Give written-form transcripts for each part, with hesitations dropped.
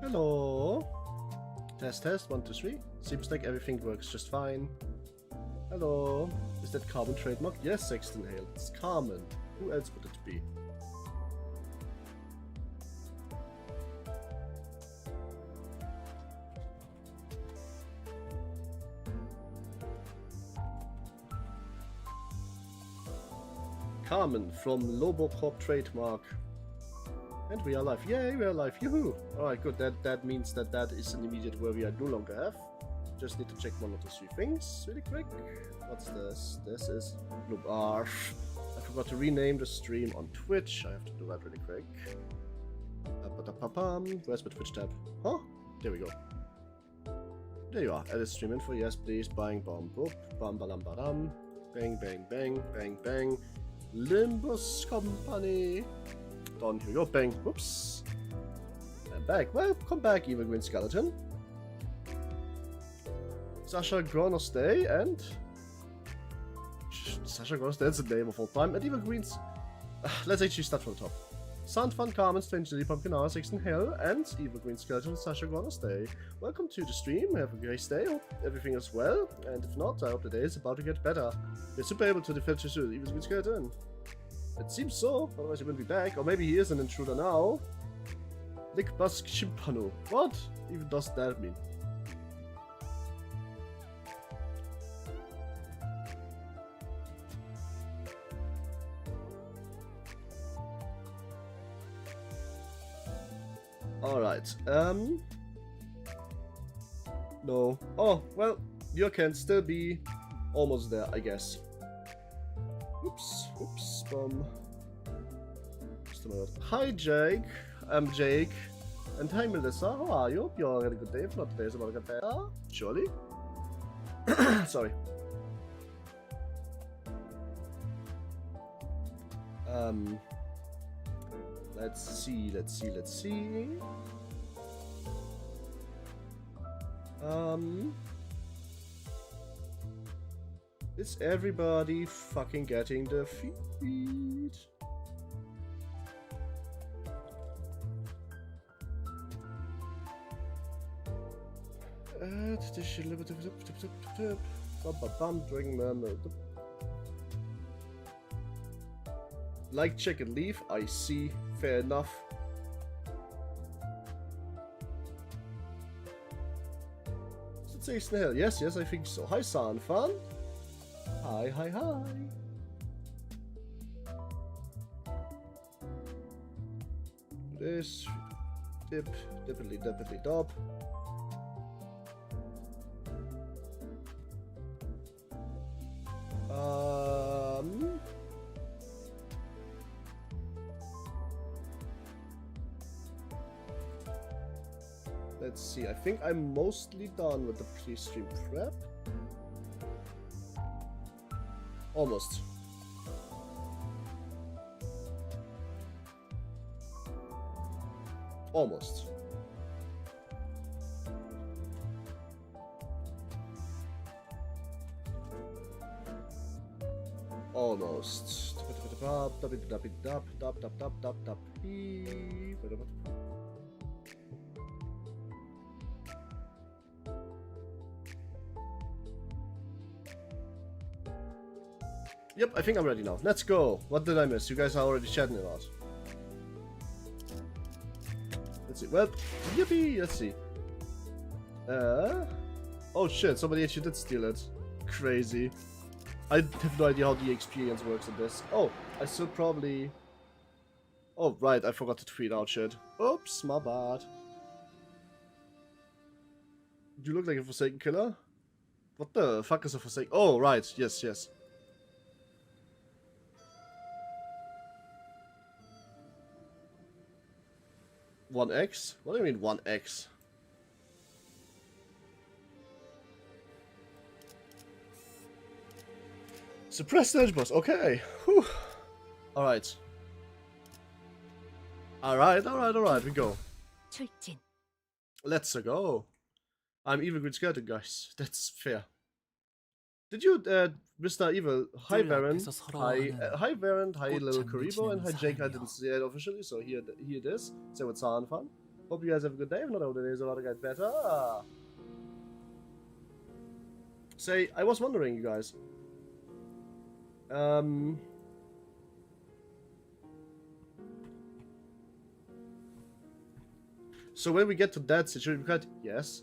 Hello. Test, test, 1, 2, 3. Seems like everything works just fine. Hello. Is that Carmen trademark? Yes, Sexton Hale. It's Carmen. Who else would it be? Carmen from Lobotomy trademark. And we are live. Yay, we are live. Yoo-hoo! Alright, good. That means that is an immediate where we are no longer have. Just need to check 1 or 2, 3 things really quick. What's this? This is I forgot to rename the stream on Twitch. I have to do that really quick. Where's my Twitch tab? Huh? There we go. There you are. Edit stream info. Yes, please. Bang, bomb, boop. Bam, balam, badam. Bang, bang, bang, bang, bang. Limbus Company. Done. Here we go. Bang. Whoops. And back. Welcome back, Evil Green Skeleton. Sasha Gronosday and Sasha Gronosday, that's the name of all time. And Evil Greens. Let's actually start from the top. Sound Fun, Carmen, Strange Lily, Pumpkin Hour, Sexton Hell, and Evil Green Skeleton, Sasha Gronosday. Welcome to the stream. Have a great day. Hope everything is well. And if not, I hope the day is about to get better. We're super able to defend you, Evil Green Skeleton. It seems so, otherwise he wouldn't be back. Or maybe he is an intruder now. Lickbusk Chimpano. What even does that mean? Alright, no. Oh, well, you can still be almost there, I guess. Oops, oops, Hi, Jake. I'm Jake. And hi, Melissa. How are you? You're having a good day. If not, today's about to get better. Surely. Sorry. Let's see. Is everybody fucking getting the feed? Like, check, and leave. I see. Fair enough. Sensation Hell. Yes, I think so. Hi, Sanfan. Hi. This. Dippily, dop. Let's see, I think I'm mostly done with the pre-stream prep. Almost. Almost. Yep, I think I'm ready now. Let's go. What did I miss? You guys are already chatting about. Let's see. Well, yippee! Let's see. Oh shit, somebody actually did steal it. Crazy. I have no idea how the experience works in this. Oh, I still probably... Oh, right, I forgot to tweet out shit. Oops, my bad. You look like a Forsaken killer? What the fuck is a Forsaken? Oh, right, yes. 1x? What do you mean 1x? Suppress the edge boss. Okay. Whew. Alright. Alright. We go. Let's go. I'm Evil Green Skeleton, guys. That's fair. Did you, Mr. Evil? Hi, Baron. Hi, Baron. Hi, Little Karibo. And hi, Jake. I didn't see it officially, so here it is. Say what's on fun. Hope you guys have a good day. If not, I hope the days are about to get better. Say, I was wondering, you guys. So when we get to that situation, yes.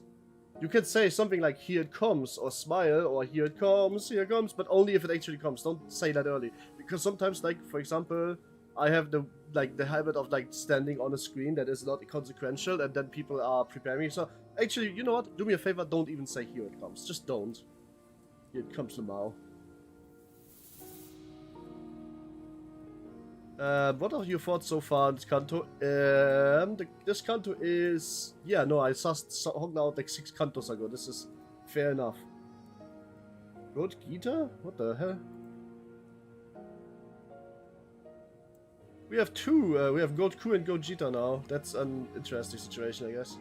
You can say something like, here it comes, or smile, or here it comes, but only if it actually comes. Don't say that early. Because sometimes, like, for example, I have the habit of, like, standing on a screen that is not consequential, and then people are preparing. So, actually, you know what? Do me a favor, don't even say, here it comes. Just don't. Here it comes now. What are your thoughts so far on this CANTO? This CANTO is... Yeah, no, I hung out like 6 CANTOs ago. This is fair enough. Goat Gita? What the hell? We have 2. We have Goat Ku and Goat Gita now. That's an interesting situation, I guess.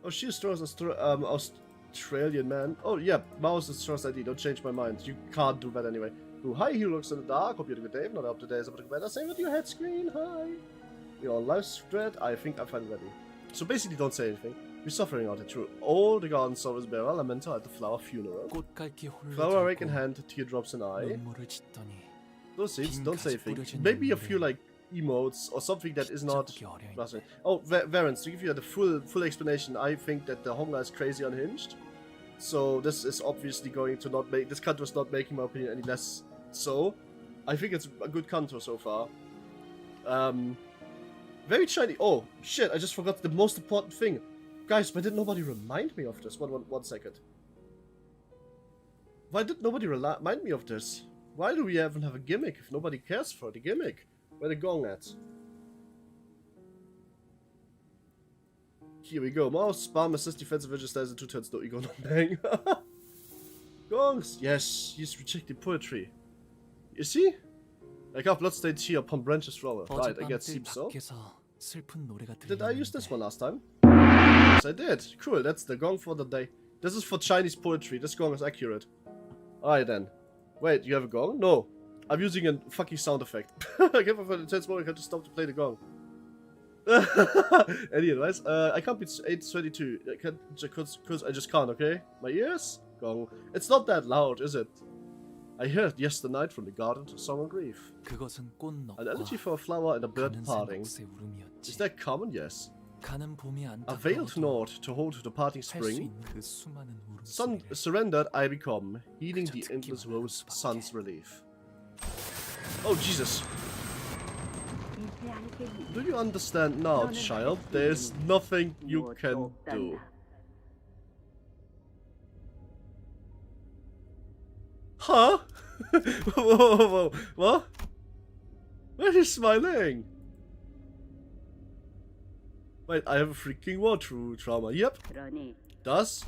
Oh, she stores Australian man. Oh yeah, mouse is trust ID. Don't change my mind. You can't do that anyway. Ooh, hi, he looks in the dark. Hope you're doing good, Dave. Not up to date. Is about better. Same with your head screen. Hi. Your life thread. I think I'm finally ready. So basically, don't say anything. We're suffering out here through all the garden service bearer. Lamento at the flower funeral. Flower rake in hand, teardrops in eye. Those seeds. Don't say anything. Maybe a few like emotes or something that is not. Oh, Varens, to give you the full explanation, I think that the Hongla is crazy unhinged. So this is obviously going to not make this CANTO is not making my opinion any less so. I think it's a good CANTO so far. Very shiny. Oh shit! I just forgot the most important thing, guys. Why did nobody remind me of this? One second. Why did nobody remind me of this? Why do we even have a gimmick if nobody cares for the gimmick? Where the gong at? Here we go. Mouse, spam, assist, defensive, vigil, styles, and 2 turns, no ego, no bang. Gongs! Yes, he's rejecting poetry. You see? I got bloodstained here upon branches flower. Right, I get seems so. Did I use this one last time? Yes, I did. Cool, that's the gong for the day. This is for Chinese poetry. This gong is accurate. Alright then. Wait, you have a gong? No. I'm using a fucking sound effect. I can't for the intense moment, I have to stop to play the gong. Any advice? I can't beat 822. Cause I just can't, okay? My ears? Gong. It's not that loud, is it? I heard yesterday night from the garden to song of grief. An elegy for a flower and a bird parting. Is that common? Yes. A veiled nod to hold the parting spring. Sun surrendered I become, heeding the endless rose sun's relief. Oh Jesus. Do you understand now, child? There's nothing you can do. Huh? Whoa. What? Why are you smiling? Wait, I have a freaking war through trauma. Yep. Thus,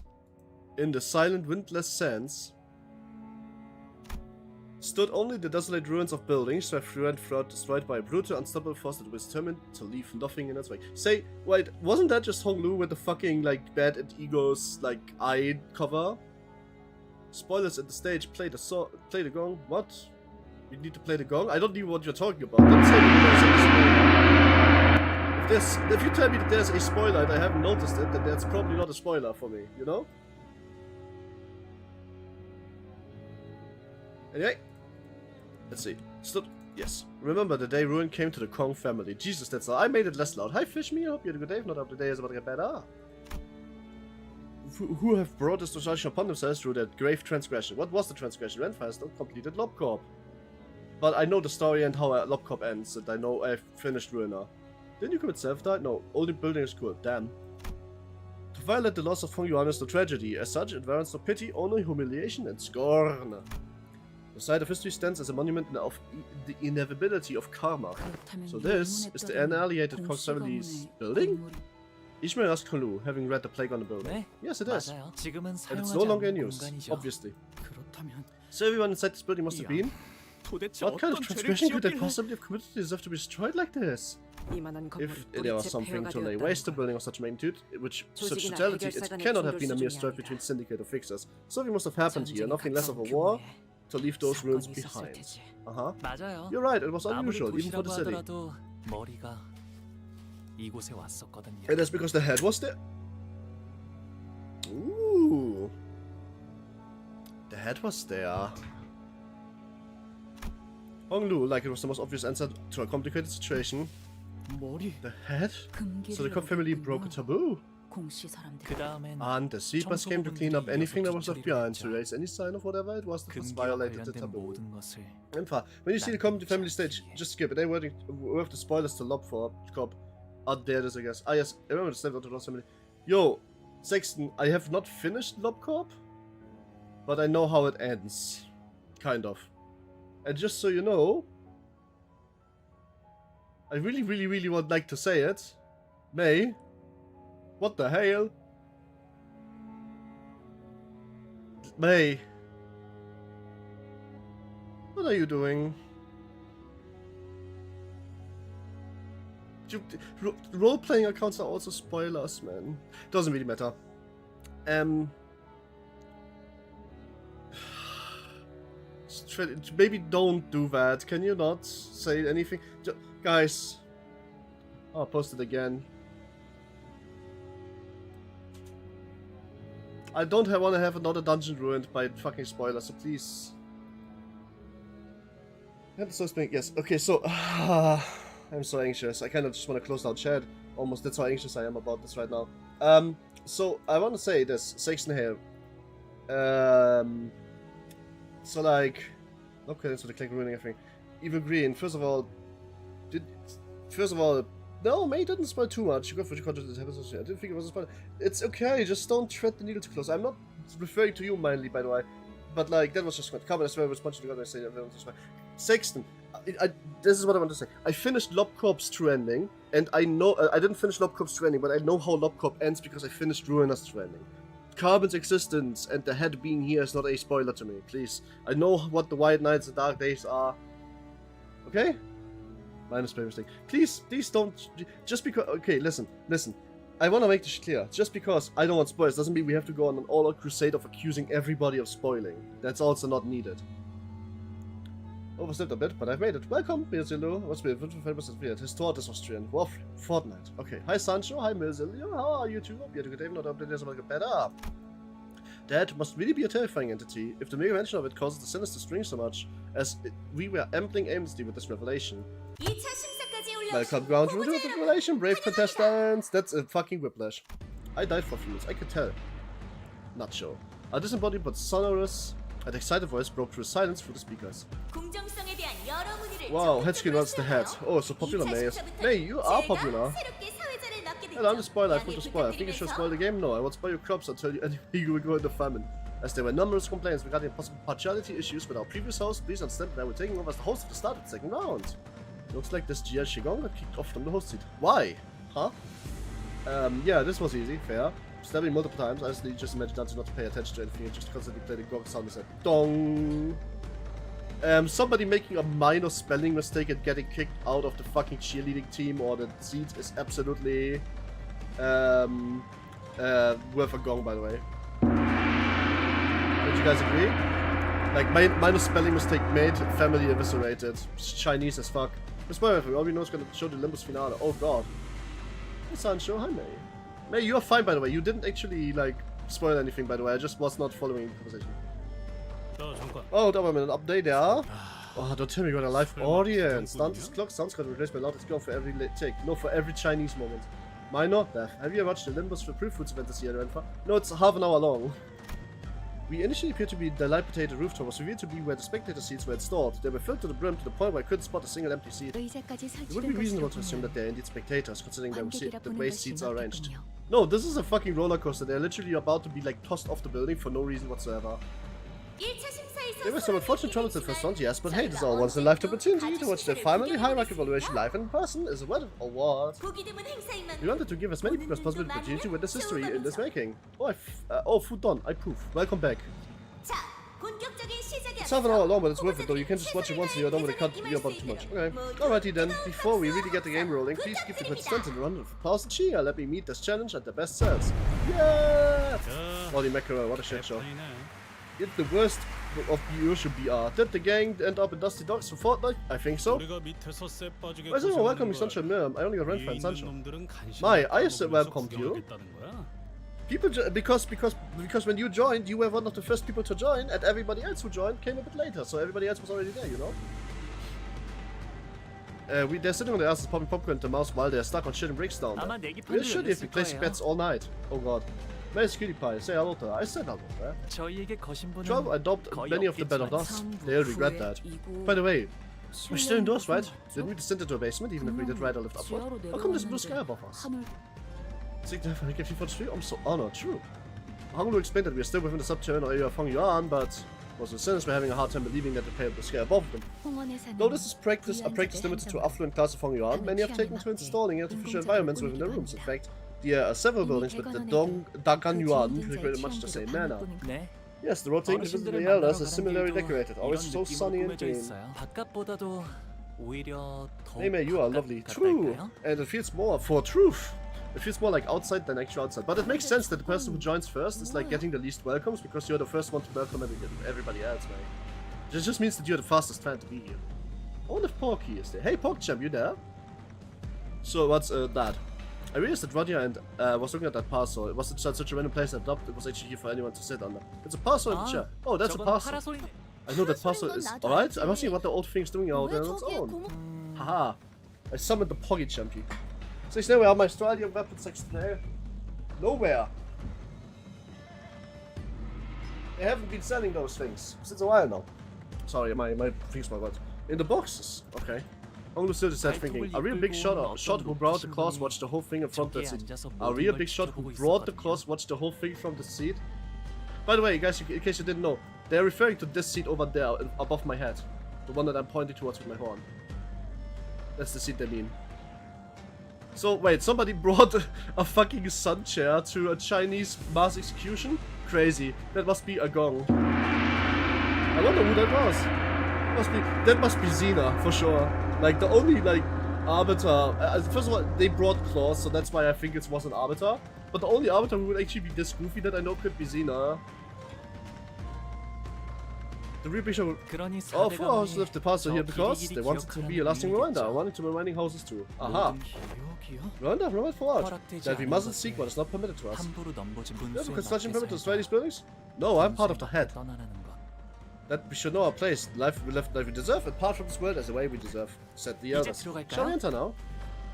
in the silent, windless sands, stood only the desolate ruins of buildings swept through and throughout, destroyed by a brutal, unstoppable force that was determined to leave nothing in its wake. Say, wait, wasn't that just Hong Lu with the fucking, like, Bad and Ego's, like, eye cover? Spoilers at the stage, play the gong. What? You need to play the gong? I don't know what you're talking about. Don't say that there's a spoiler. If you tell me that there's a spoiler and I haven't noticed it, then that's probably not a spoiler for me, you know? Anyway. Let's see. Yes. Remember the day Ruin came to the Kong family. Jesus, that's loud. I made it less loud. Hi, Fish Me. I hope you had a good day. If not, I hope the day is about to get better. Who have brought this destruction upon themselves through that grave transgression. What was the transgression? Renfast completed Lobcorp. But I know the story and how Lobcorp ends, and I know I've finished Ruina. Didn't you commit self-die? No. Only building is cool. Damn. To violate the loss of Feng Yuan is no tragedy. As such, it warrants no pity, only humiliation and scorn. The site of history stands as a monument of the inevitability of karma. So this is the annihilated Kong family's building? Ishmael asked Kolu, having read the plague on the building. Yes, it is. And it's no longer in use, obviously. So everyone inside this building must have been? What kind of transgression could they possibly have committed to deserve to be destroyed like this? If there was something to lay waste to building of such magnitude, which such totality, it cannot have been a mere strife between Syndicate or Fixers. Something must have happened here, nothing less of a war, to leave those ruins behind. You're right, it was unusual, even for the city. 머리가 이곳에 왔었거든요. And that's because the head was there. Ooh. The head was there. Honglu, like it was the most obvious answer to a complicated situation. The head? So the Cobb family broke a taboo. And the sweepers came to clean up anything that was left behind, to erase any sign of whatever it was that was violated the taboo. Infra, when you see the Cobb family stage, just skip it. They were worth the spoilers to lob for Cobb. Oh, there it is, I guess. Ah, yes, I remember the step of the lost family. Yo, Sexton, I have not finished Lob Corp, but I know how it ends. Kind of. And just so you know, I really would like to say it. May. What the hell? May. What are you doing? Role-playing accounts are also spoilers, man. Doesn't really matter. Maybe don't do that. Can you not say anything? Guys. I'll post it again. I don't want to have another dungeon ruined by fucking spoilers, so please. Yes, okay, so... I'm so anxious. I kind of just want to close down chat. Almost, that's how anxious I am about this right now. So, I want to say this. Sexton here. So, like... Okay, so the click ruining everything. Evil Green, first of all... No, May didn't spoil too much. You got for your content. I didn't think it was a spoiler. It's okay, just don't thread the needle too close. I'm not referring to you, mainly, by the way. But, like, that was just good. Come on, I swear I was punching together and say everyone was fine. Sexton, this is what I want to say. I finished Lobcorp's true ending, and I know... I didn't finish Lobcorp's true ending, but I know how Lobcorp ends because I finished Ruina's true ending. Carbon's existence and the head being here is not a spoiler to me, please. I know what the White Nights and Dark Days are. Okay? Minus play mistake. Please don't... Just because... Okay, listen. I want to make this clear. Just because I don't want spoilers doesn't mean we have to go on an all-out crusade of accusing everybody of spoiling. That's also not needed. Overstepped a bit, but I've made it. Welcome, Mirzillo. What's weird? His thought is Austrian. Wow, Fortnite. Okay. Hi, Sancho. Hi, Mirzillo. How are you two? Hope you had a good day. Not updated as well. Get better. That must really be a terrifying entity, if the mere mention of it causes the sinister string so much, as we were ampling aimlessly with this revelation. Welcome, ground rule of the revelation, brave contestants. That's a fucking whiplash. I died for a few minutes, I could tell. Not sure. A disembodied but sonorous and excited voice broke through silence through the speakers. Wow, headscreen runs the head. Oh, so popular, May. May, you are popular. Hello, I'm the spoiler. I want to spoil. I think you should spoil the game. No, I won't spoil your crops until you will go into famine. As there were numerous complaints regarding possible partiality issues with our previous host, please understand that I will taking over as the host at the start of the second round. Looks like this GL Shigong got kicked off from the host seat. Why? Huh? Yeah, this was easy, fair. Stabbing multiple times, honestly, just imagine that to not pay attention to anything and just constantly play the gong sound and said, dong! Somebody making a minor spelling mistake and getting kicked out of the fucking cheerleading team or the seat is absolutely worth a gong, by the way. Don't you guys agree? Like, minor spelling mistake made, family eviscerated. Chinese as fuck. This boy, all we know is gonna show the Limbus finale. Oh god. Hey Sancho, hi May. May, you are fine, by the way. You didn't actually, like, spoil anything, by the way. I just was not following the conversation. Oh, da war mir ein Update, ja. Oh, don't tell me you got a live audience. Dante's clock sounds got replaced by loudest clock for every tick. No, for every Chinese moment. Minor death. Have you watched the Limbus for Pre-Fruits event this year, Renfa? No, it's half an hour long. We initially appeared to be the dilapidated rooftop was revealed to be where the spectator seats were installed. They were filled to the brim to the point where I couldn't spot a single empty seat. It would be reasonable to assume that they are indeed spectators, considering the way seats are arranged. No, this is a fucking roller coaster. They're literally about to be like tossed off the building for no reason whatsoever. They were some unfortunate troubles at first round, yes, but hey, this is our once-in-a-lifetime opportunity to watch their family hierarchy evaluation live in person is a word or what? We wanted to give as many people as possible the opportunity to witness history in this making. Oh, food done. I proof. Welcome back. It's half an hour long, but it's worth it though. You can just watch it once and you're done with the cut. You're about too much. Okay. Alrighty then. Before we really get the game rolling, please give the participants a round of applause and cheer. Let me meet this challenge at their best selves. Yeah! Holy mackerel, what a shit show. It's the worst of you should be Did the gang end up in Dusty Docks for Fortnite? I think so. Why is everyone welcoming Sunshine Miram? I only got rent friend Sunshine. My, I just welcomed you. People, because when you joined, you were one of the first people to join, and everybody else who joined came a bit later, so everybody else was already there, you know? They're sitting on their asses popping popcorn to the mouse while they're stuck on shit and bricks down there. We're sure they've been placing bets all night. Oh god. Where's Cutie Pie? Say hello to her. I said hello to her. Trouble adopt many of the better of us. They'll regret that. By the way, we're still indoors, right? Didn't we descend into a basement, even if we did ride a lift upward? How come there's blue sky above us? Significant gift for the street? I'm so honored, true. Honglu explained that we are still within the subterranean area of Hongyuan, but most of the sinners were having a hard time believing that the pair of the sky above them. Though this is a practice limited to affluent class of Hongyuan, many have taken to installing artificial environments within their rooms. In fact, there are several buildings with the Daganyuan decorated in much the same manner. Yes, the road taking to visit the elders is similarly decorated, always so sunny and green. Hey, you are lovely. True! And it feels more for truth. It feels more like outside than actual outside. But it makes sense that the person who joins first is like getting the least welcomes because you're the first one to welcome everybody else, man. It just means that you're the fastest fan to be here. I wonder if Porky is there. Hey, Porkcham, you there? So, what's that? I realized that Rodia and was looking at that parcel. It wasn't such a random place I adopted. It was actually here for anyone to sit under. It's a parcel in the chair. Oh, that's a parcel. I know that parcel is alright. I'm asking what the old thing's doing out there on its own. Haha. I summoned the Poggy Champy. So now where are my Australian weapons today? Nowhere. They haven't been selling those things since a while now. Sorry, my things were what? In the boxes. Okay. Honglu still just said thinking, a real big shot who brought the claws watched the whole thing in front of the seat. A real big shot who brought the claws watched the whole thing from the seat. By the way, guys, in case you didn't know, they're referring to this seat over there above my head. The one that I'm pointing towards with my horn. That's the seat they mean. So, wait, somebody brought a fucking sun chair to a Chinese mass execution? Crazy. That must be a gong. I wonder who that was. That must be Xena, for sure. Like, the only, like, arbiter... first of all, they brought claws, so that's why I think it was an arbiter. But the only arbiter who would actually be this goofy that I know could be Xena. The real picture would... Oh, 4 houses left the parcel here because they wanted to be a lasting reminder. Wanting to be reminding houses too. Aha! Reminder for what? That we mustn't seek what is not permitted to us. You have a construction permit to destroy these buildings? No, I'm part of the head. That we should know our place. Life we deserve, and part from this world as the way we deserve, said the elders. Shall we enter now?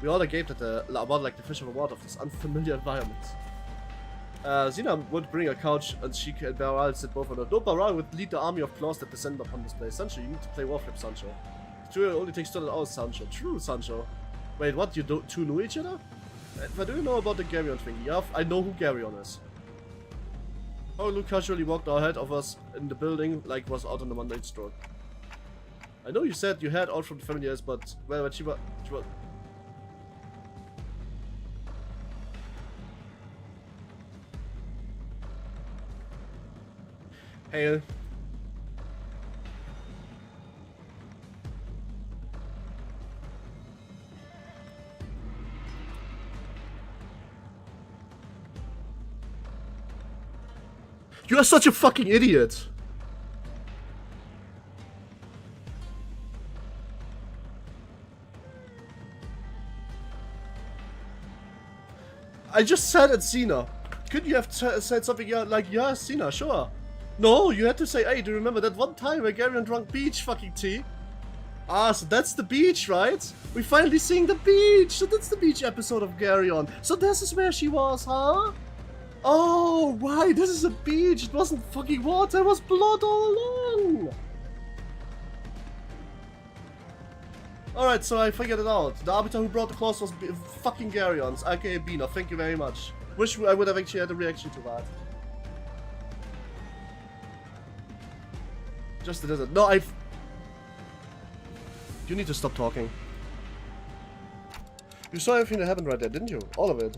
We all gaped at about like the fish of the water of this unfamiliar environment. Xena would bring a couch and she and Baral sit both on her. No, Baral would lead the army of claws that descend upon this place. Sancho, you need to play Warflip, Sancho. True, it only takes 200 hours, Sancho. True, Sancho. Wait, what? You two know each other? But do you know about the Garyon thing? Yeah, I know who Garyon is. Oh, Luke casually walked ahead of us in the building like was out on the Monday stroll. I know you said you had out from the familiars, but well, but she was. Hail. You are such a fucking idiot! I just said it's Xena. Couldn't you have said something like, yeah, Xena, sure. No, you had to say, hey, do you remember that one time where Garyon drunk beach fucking tea? Ah, so that's the beach, right? We finally seeing the beach! So that's the beach episode of Garyon. So this is where she was, huh? Oh, right, this is a beach. It wasn't fucking water, it was blood all along. Alright, so I figured it out. The arbiter who brought the claws was fucking Garyon's, aka Bina. Thank you very much. Wish I would have actually had a reaction to that. Just it isn't. No, You need to stop talking. You saw everything that happened right there, didn't you? All of it.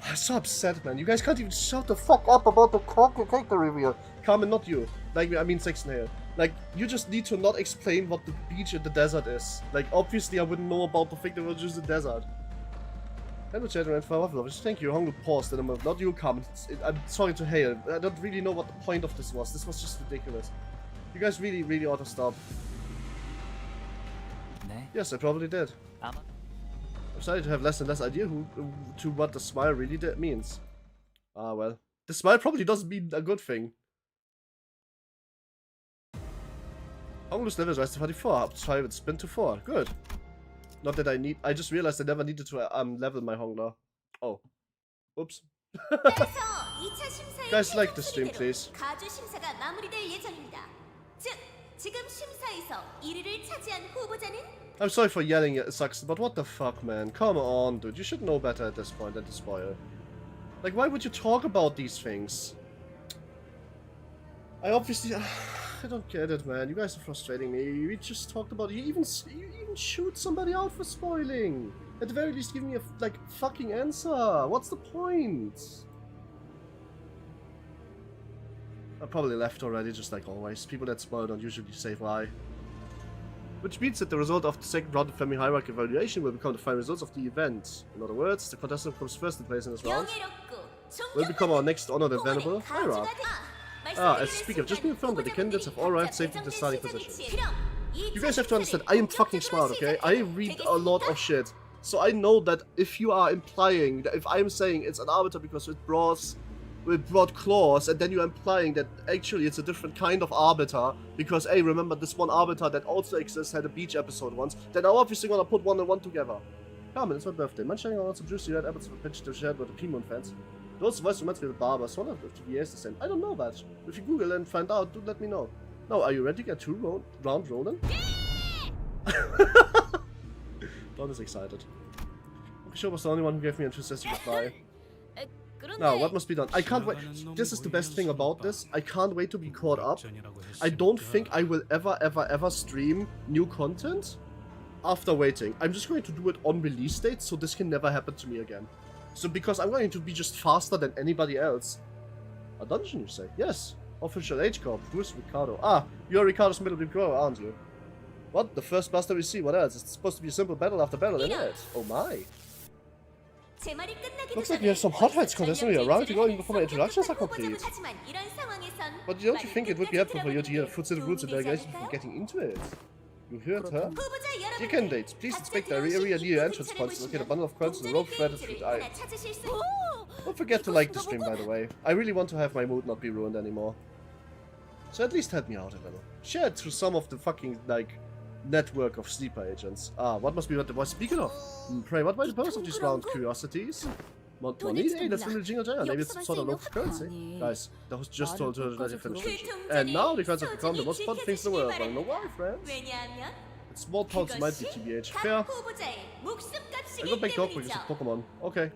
I'm so upset, man. You guys can't even shut the fuck up about the character reveal. Carmen, not you. Like, I mean Sexton here. Like, you just need to not explain what the beach in the desert is. Like, obviously I wouldn't know about the thing that was just the desert. Hello, Chatter and Fire. Thank you. Honglu paused in a not you, Carmen. I'm sorry to hail. I don't really know what the point of this was. This was just ridiculous. You guys really, really ought to stop. 네. Yes, I probably did. 아마 I'm starting to have less and less idea to what the smile really means. Ah, well. The smile probably doesn't mean a good thing. Honglu's level is rise to 44. Up 5 and spin to 4. Good. Not that I just realized I never needed to level my Hongla. Oh. Oops. Guys, like the stream, please. 가주 심사가 마무리될 예정입니다. 즉, 지금 심사에서 1위를 차지한 후보자는 I'm sorry for yelling at Saxon, but what the fuck, man? Come on, dude. You should know better at this point than to spoil. Like, why would you talk about these things? I obviously... I don't get it, man. You guys are frustrating me. We just talked about... You even shoot somebody out for spoiling. At the very least, give me a, like, fucking answer. What's the point? I probably left already, just like always. People that spoil don't usually say why. Which means that the result of the second round of family hierarchy evaluation will become the final results of the event. In other words, the contestant who comes first in place in this round will become our next honored and venerable hierarch. Ah, as a speaker, I've just been informed that the candidates have all arrived safely in the starting position. You guys have to understand, I am fucking smart, okay? I read a lot of shit. So I know that if you are implying, that if I'm saying it's an arbiter because it brought claws, and then you're implying that actually it's a different kind of arbiter, because, hey, remember this one arbiter that also exists had a beach episode once, then I'm obviously gonna put one and one together. Carmen, it's my birthday. Munching on some juicy red apples for pitch to share with the P-Moon fans. Those voice reminds me of the barbers. One of the TVAs the same. I don't know that. If you Google and find out, do let me know. Now, are you ready to get round rolling? Don is excited. Sure was the only one who gave me an enthusiastic reply. Now, what must be done? I can't wait. This is the best thing about this. I can't wait to be caught up. I don't think I will ever stream new content after waiting. I'm just going to do it on release date, so this can never happen to me again. So, because I'm going to be just faster than anybody else. A dungeon, you say? Yes. Official Age Corp. Who's Ricardo? Ah, you're Ricardo's middle grower, aren't you? What? The first buster we see? What else? It's supposed to be a simple battle after battle, isn't it? Oh my. Looks like we have some hotheads contesting around to go even before my introductions are complete. But don't you think it would be helpful for you to hear the foot rules and delegation before getting into it? You heard her? Dear candidates, please inspect the area near entrance points to locate a bundle of coins and a rope threaded through the eye. Don't forget to like the stream, by the way. I really want to have my mood not be ruined anymore. So at least help me out a little. Share it through some of the fucking, like, network of sleeper agents. Ah, what must be what the voice speaking of? Pray, what were the purpose of these round curiosities? Money? Hey, that's little jingle jangle. Maybe it's some sort of local currency. Guys, that was just told to let you finish. And now the coins have become the most fun things in the world. Wanna know why, friends? It's small towns might be TBH. Fair. I go back dog because of Pokemon. Okay.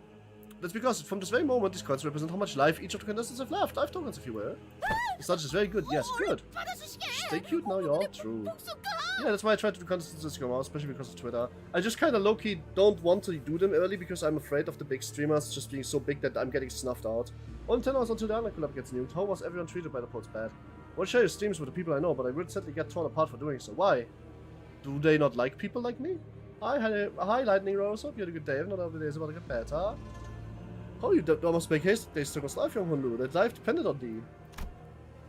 That's because from this very moment these coins represent how much life each of the contestants have left. Life tokens, if you will. The such is very good. Yes, good. Stay cute now, y'all. True. Yeah, that's why I try to do contestants as well, especially because of Twitter. I just kind of low-key don't want to do them early because I'm afraid of the big streamers just being so big that I'm getting snuffed out. Only 10 hours until the Island Club gets nuked. How was everyone treated by the pods? Bad. I will share your streams with the people I know, but I will certainly get torn apart for doing so. Why? Do they not like people like me? Hi, Lightning Rose. Hope you had a good day. If not, every day is about to get better. Oh, you must make haste. They took us life, young Honlu. That life depended on thee.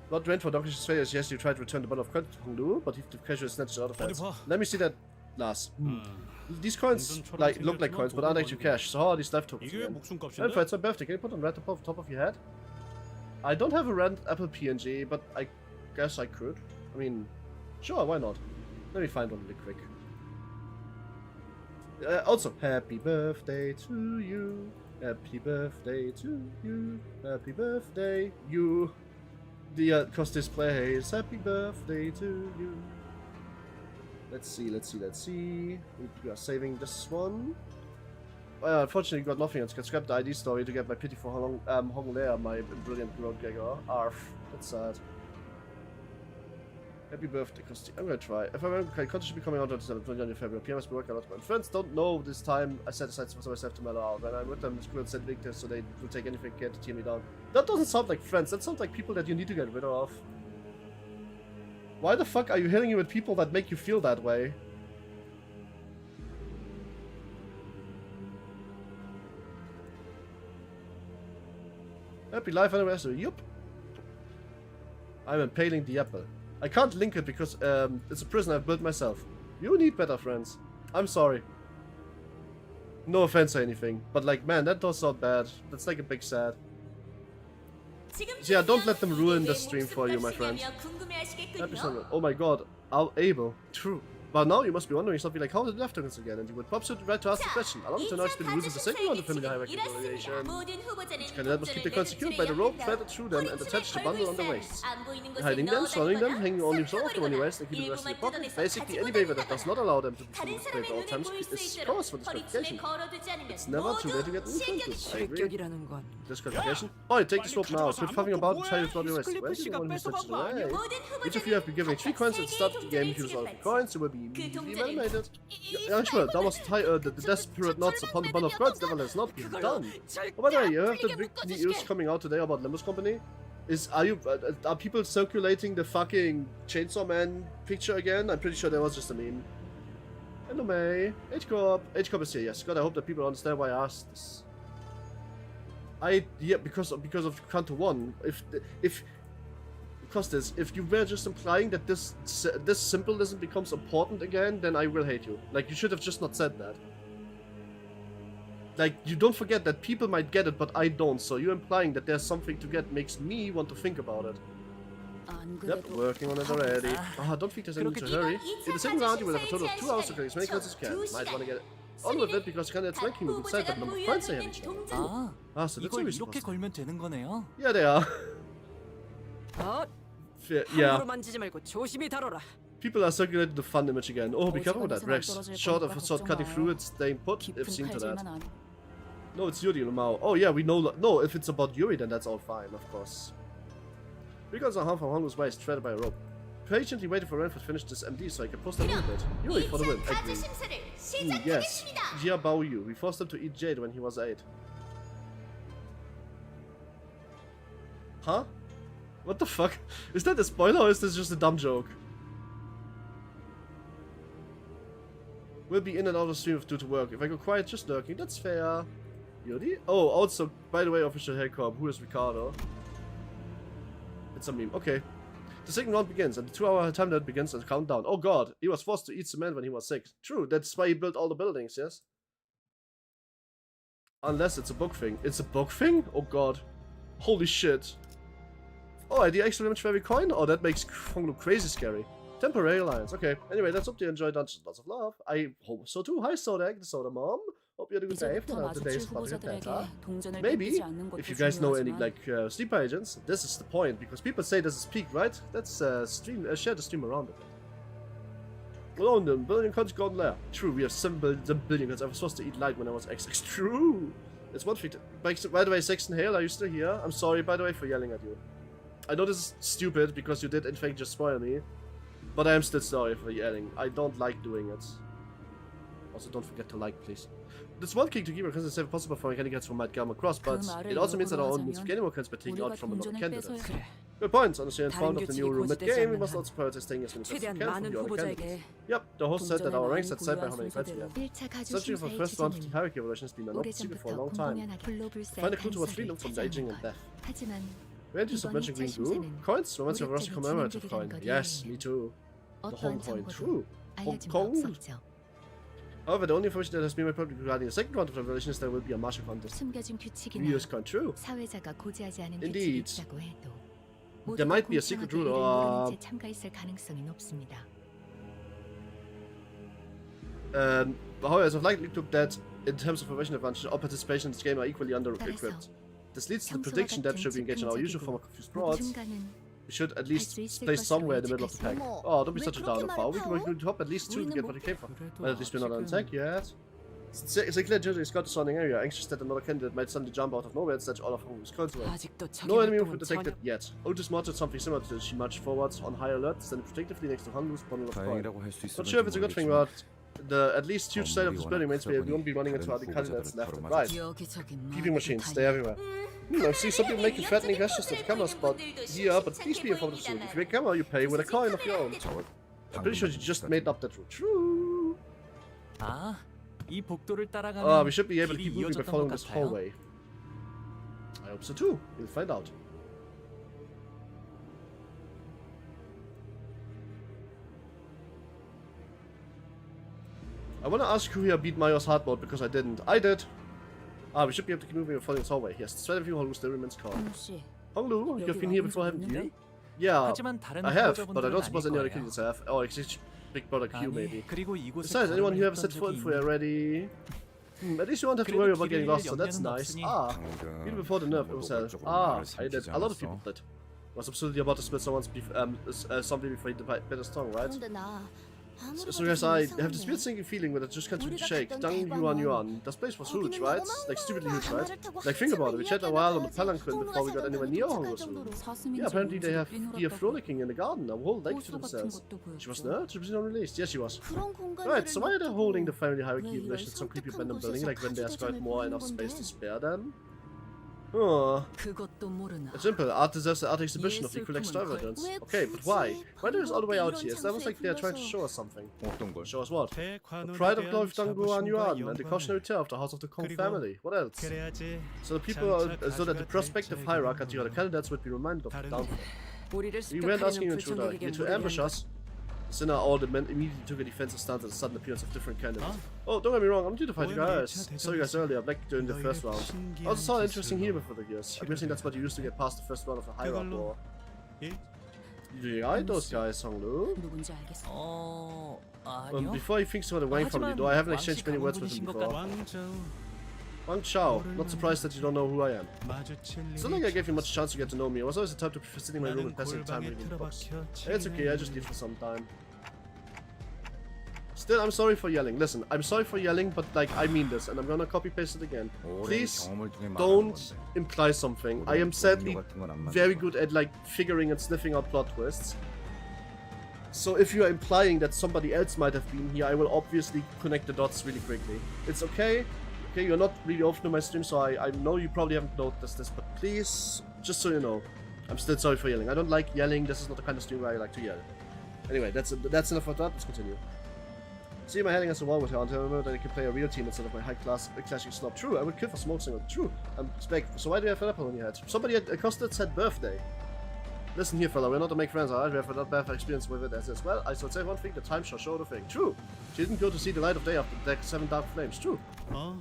Not drained for Doctor's failures. Yes, you tried to return the bundle of credit to Honlu, but he casually snatched it out of hands. Let me see that last. These coins look like coins, but aren't actually cash. So how are these life tokens again? And for it's my birthday, can you put on red above the top of your head? I don't have a red Apple PNG, but I guess I could. I mean, sure, why not? Let me find one really quick. Also, happy birthday to you. Happy birthday to you. Happy birthday, you. The Costis plays. Happy birthday to you. Let's see. We are saving this one. Unfortunately, got nothing. I scrapped the ID story to get my pity for Hong Lea, my brilliant road gagger. Arf. That's sad. Happy birthday, Costi. I'm gonna try. If I remember correctly, Content should be coming out on 20 February. PM must be working a lot. My friends don't know this time I set aside for myself to mellow out. When I'm with them, it's cool set victors so they will take anything to tear me down. That doesn't sound like friends. That sounds like people that you need to get rid of. Why the fuck are you hitting me with people that make you feel that way? Happy life anniversary. Yup. I'm impaling the apple. I can't link it because it's a prison I've built myself. You need better friends. I'm sorry. No offense or anything, but like, man, that does sound bad. That's like a big sad. Yeah, don't let them ruin the stream for you, my friend. Oh my god, Abel. True. But now you must be wondering something like, how did left turns again? And you would probably right to ask the question. Allow me to now explain the rules of the second round of family hierarchy evaluation. Each candidate must keep their coins secured by the rope threaded through them and attached to bundle on the waist. Hiding them, swallowing them, hanging only so often on your waist and keeping the rest in your pocket. Basically, any waiver that does not allow them to be fully displayed at all times is cause for disqualification. It's never too late to get new focus. I agree. Disqualification? Oh, take this rope now. Quit puffing about and try to throw your waist. Where's the one who touches away? Each of you have been given 3 coins at the start of the game. If you use all of the coins, you will be immediately eliminated. Yeah, sure, that was the desperate knots upon the bundle of coins. Nevertheless, not been done. Oh, by the way, you have the big news coming out today about Limbus Company. Are people circulating the fucking Chainsaw Man picture again? I'm pretty sure that was just a meme. Hello, May. H-Corp. H-Corp is here, yes. God, I hope that people understand why I asked this. Yeah, because of CANTO 1. If you were just implying that this symbolism becomes important again, then I will hate you. Like, you should have just not said that. Like, you don't forget that people might get it, but I don't, so you implying that there's something to get makes me want to think about it. Yep, working on it already. Don't think there's any need to hurry. In the second round, you will have a total of 2 hours to collect as many coins as you can. Might want to get on with it because candidates ranking will decide the number of points they have each round. So that's 이걸 이렇게 걸면 되는 거네요. Yeah, they are. Yeah. People are circulating the fun image again. Oh, be careful with that, Rex. Short of a sword cutting through it, staying put, if seen to that. No, it's Yuri Lamau. Oh yeah, we know. No, if it's about Yuri, then that's all fine, of course. Because I'm half from Hongo's waist, threaded by a rope. Patiently waiting for Renford to finish this MD so I can post a little bit. Yuri for the win, agree. Yes, Jia Bao Yu. We forced him to eat jade when he was 8. Huh? What the fuck? Is that a spoiler or is this just a dumb joke? We'll be in and out of stream due to work. If I go quiet, just lurking. That's fair. Yuri? Oh, also, by the way, official Hellcorp. Who is Ricardo? It's a meme. Okay. The second round begins, and the 2-hour time that begins the countdown. Oh god, he was forced to eat cement when he was 6. True, that's why he built all the buildings, yes? Unless it's a book thing. It's a book thing? Oh god. Holy shit. Oh, I do extra damage for every coin? Oh, that makes Kong look crazy scary. Temporary alliance, okay. Anyway, let's hope you enjoy Dungeons. Lots of love. I hope so too. Hi, Sodak, the Soda Mom. Hope you had a good day. For today's about to get better. Maybe, if you guys know any, like, sleeper agents, this is the point, because people say this is peak, right? Let's share the stream around it. Alone, the billion coins gone there. True, we have 7 billion coins. I was supposed to eat light when I was XX. True! It's one thing to... By the way, Sexton Hale, are you still here? I'm sorry, by the way, for yelling at you. I know this is stupid, because you did, in fact, just spoil me. But I am still sorry for yelling. I don't like doing it. Also, don't forget to like, please. This one kick to keep because it's possible for candidates from might come across, but it also means that our own means of gaining more coins by taking out from another candidate. Good points. Understand found of the new room mid-game, we must also prioritize staying as many as we can from the other candidates. Yep, the host said that our ranks set aside by how many points we have. Searching for the first round of the hierarchy evolution has been an open secret for a long time. Find a clue towards freedom from aging and death. Ranges of mentioned green glue? Coins? Reminds me of a Russian commemorative coin. Yes, me too. The Hong coin. True. Hong Kong? However, the only information that has been made public regarding the second round of the revelation is there will be a martial contest. US coin. True. Indeed. There might be a secret rule or... however, as of likely took that, in terms of information advantage, all participation in this game are equally under-equipped. This leads to the prediction that should we engage in our usual form of confused frauds, we should at least place somewhere in the middle of the pack. Oh, don't be such a downer, Foul. We can hop at least 2 to get what we came for. Well, at least we're not on attack yet. It's a clear jury scout the surrounding area, anxious that another candidate might suddenly jump out of nowhere and snatch all of Hongo's coins away. No enemy movement detected yet. Otis marched something similar to this. She marched forwards on high alert, standing protectively next to Hongo's bundle of coins. Not sure if it's a good thing, but the at least huge side of this building means we won't be running into other candidates left and right. Peeping machines, stay everywhere. I see some people making threatening gestures to the camera spot here, but please be informed soon. If you make a camera, you pay with a coin of your own. I'm pretty sure you just made up that rule. True. We should be able to keep moving by following this hallway. I hope so too. We'll find out. I want to ask who here beat Mayo's hard mode because I didn't. I did. We should be able to keep moving and following this hallway. Yes, the threat of you, Honglu still remains calm. Honglu, you've been here before, haven't you? Yeah, I have, but I don't suppose any other kids have. Oh, it's Big Brother Q maybe. Besides, anyone who ever set foot in for already. At least you won't have to worry about getting lost, so that's nice. Even before the nerve, it was hell. I did. A lot of people did. Was absolutely about to split someone's something before he bit his tongue, right? So yes, I have this weird sinking feeling that I just can't shake. Dang yuan. This place was huge, right? Like stupidly huge, right? Like think about it, we chatted a while on the palanquin before we got anywhere near Honglu's room. Yeah, apparently they have deer frolicking in the garden, a whole lake to themselves. She was there? She was unreleased. Yes, she was. Right, so why are they holding the family hierarchy relation to some creepy abandoned building, like when there's quite more enough space to spare them? Oh. It's simple. Art deserves an art exhibition of equal extravagance. Okay, but why? Why do this all the way out here? It's almost like they're trying to show us something. Show us what? The pride of Golf Yuan and the cautionary tale of the House of the Kong family. What else? So that the prospective hierarchy or the candidates would be reminded of the downfall. We weren't asking you intruder here to ambush us. Sinner all the men immediately took a defensive stance at the sudden appearance of different candidates. Oh, don't get me wrong, I'm due to fight you guys. I saw you guys earlier, back during the first round. I also saw an interesting hero for the years. I'm guessing that's what you used to get past the first round of a hierarchy war. Do you like those guys, Honglu? Before he thinks about the Wang family, though, I haven't exchanged many words with him before. Wang Chao, not surprised that you don't know who I am. It's not like I gave you much chance to get to know me. I was always the type to prefer sitting in my room and passing time reading books. It's okay, I just leave for some time. Still, I'm sorry for yelling. Listen, I'm sorry for yelling, but like, I mean this, and I'm gonna copy-paste it again. Please, don't imply something. I am sadly very good at like figuring and sniffing out plot twists. So if you are implying that somebody else might have been here, I will obviously connect the dots really quickly. It's okay. Okay, you're not really often on my stream, so I know you probably haven't noticed this, but please, just so you know, I'm still sorry for yelling. I don't like yelling. This is not the kind of stream where I like to yell. Anyway, that's enough for that. Let's continue. See my head against the wall with her until I remember that I can play a real team instead of my high-class clashing snob. True, I would kill for smoke signal. True, I'm spec. So why do you have an apple on your head? Somebody accosted said birthday. Listen here, fella, we're not to make friends, alright? We have not bad experience with it as is. Well, I should say one thing, the time shall show the thing. True. She didn't go to see the light of day after the 7 dark flames. True.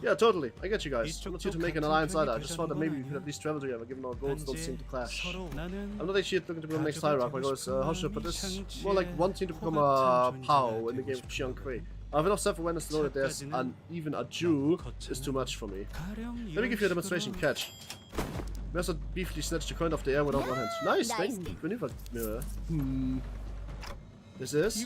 Yeah, totally. I get you guys. I'm not here to make an alliance either. I just thought that maybe we could at least travel together, given our goals don't seem to clash. I'm not actually looking to become the next hierarch. My goal is, how should I put this? More like wanting to become a POW in the game of Xiang Kui. I have enough self-awareness to know that there's even a Jew is too much for me. Let me give you a demonstration. Catch. Mercer beefly snatched the coin off the air without one hand. Nice, thank you. Maneuver mirror. Is this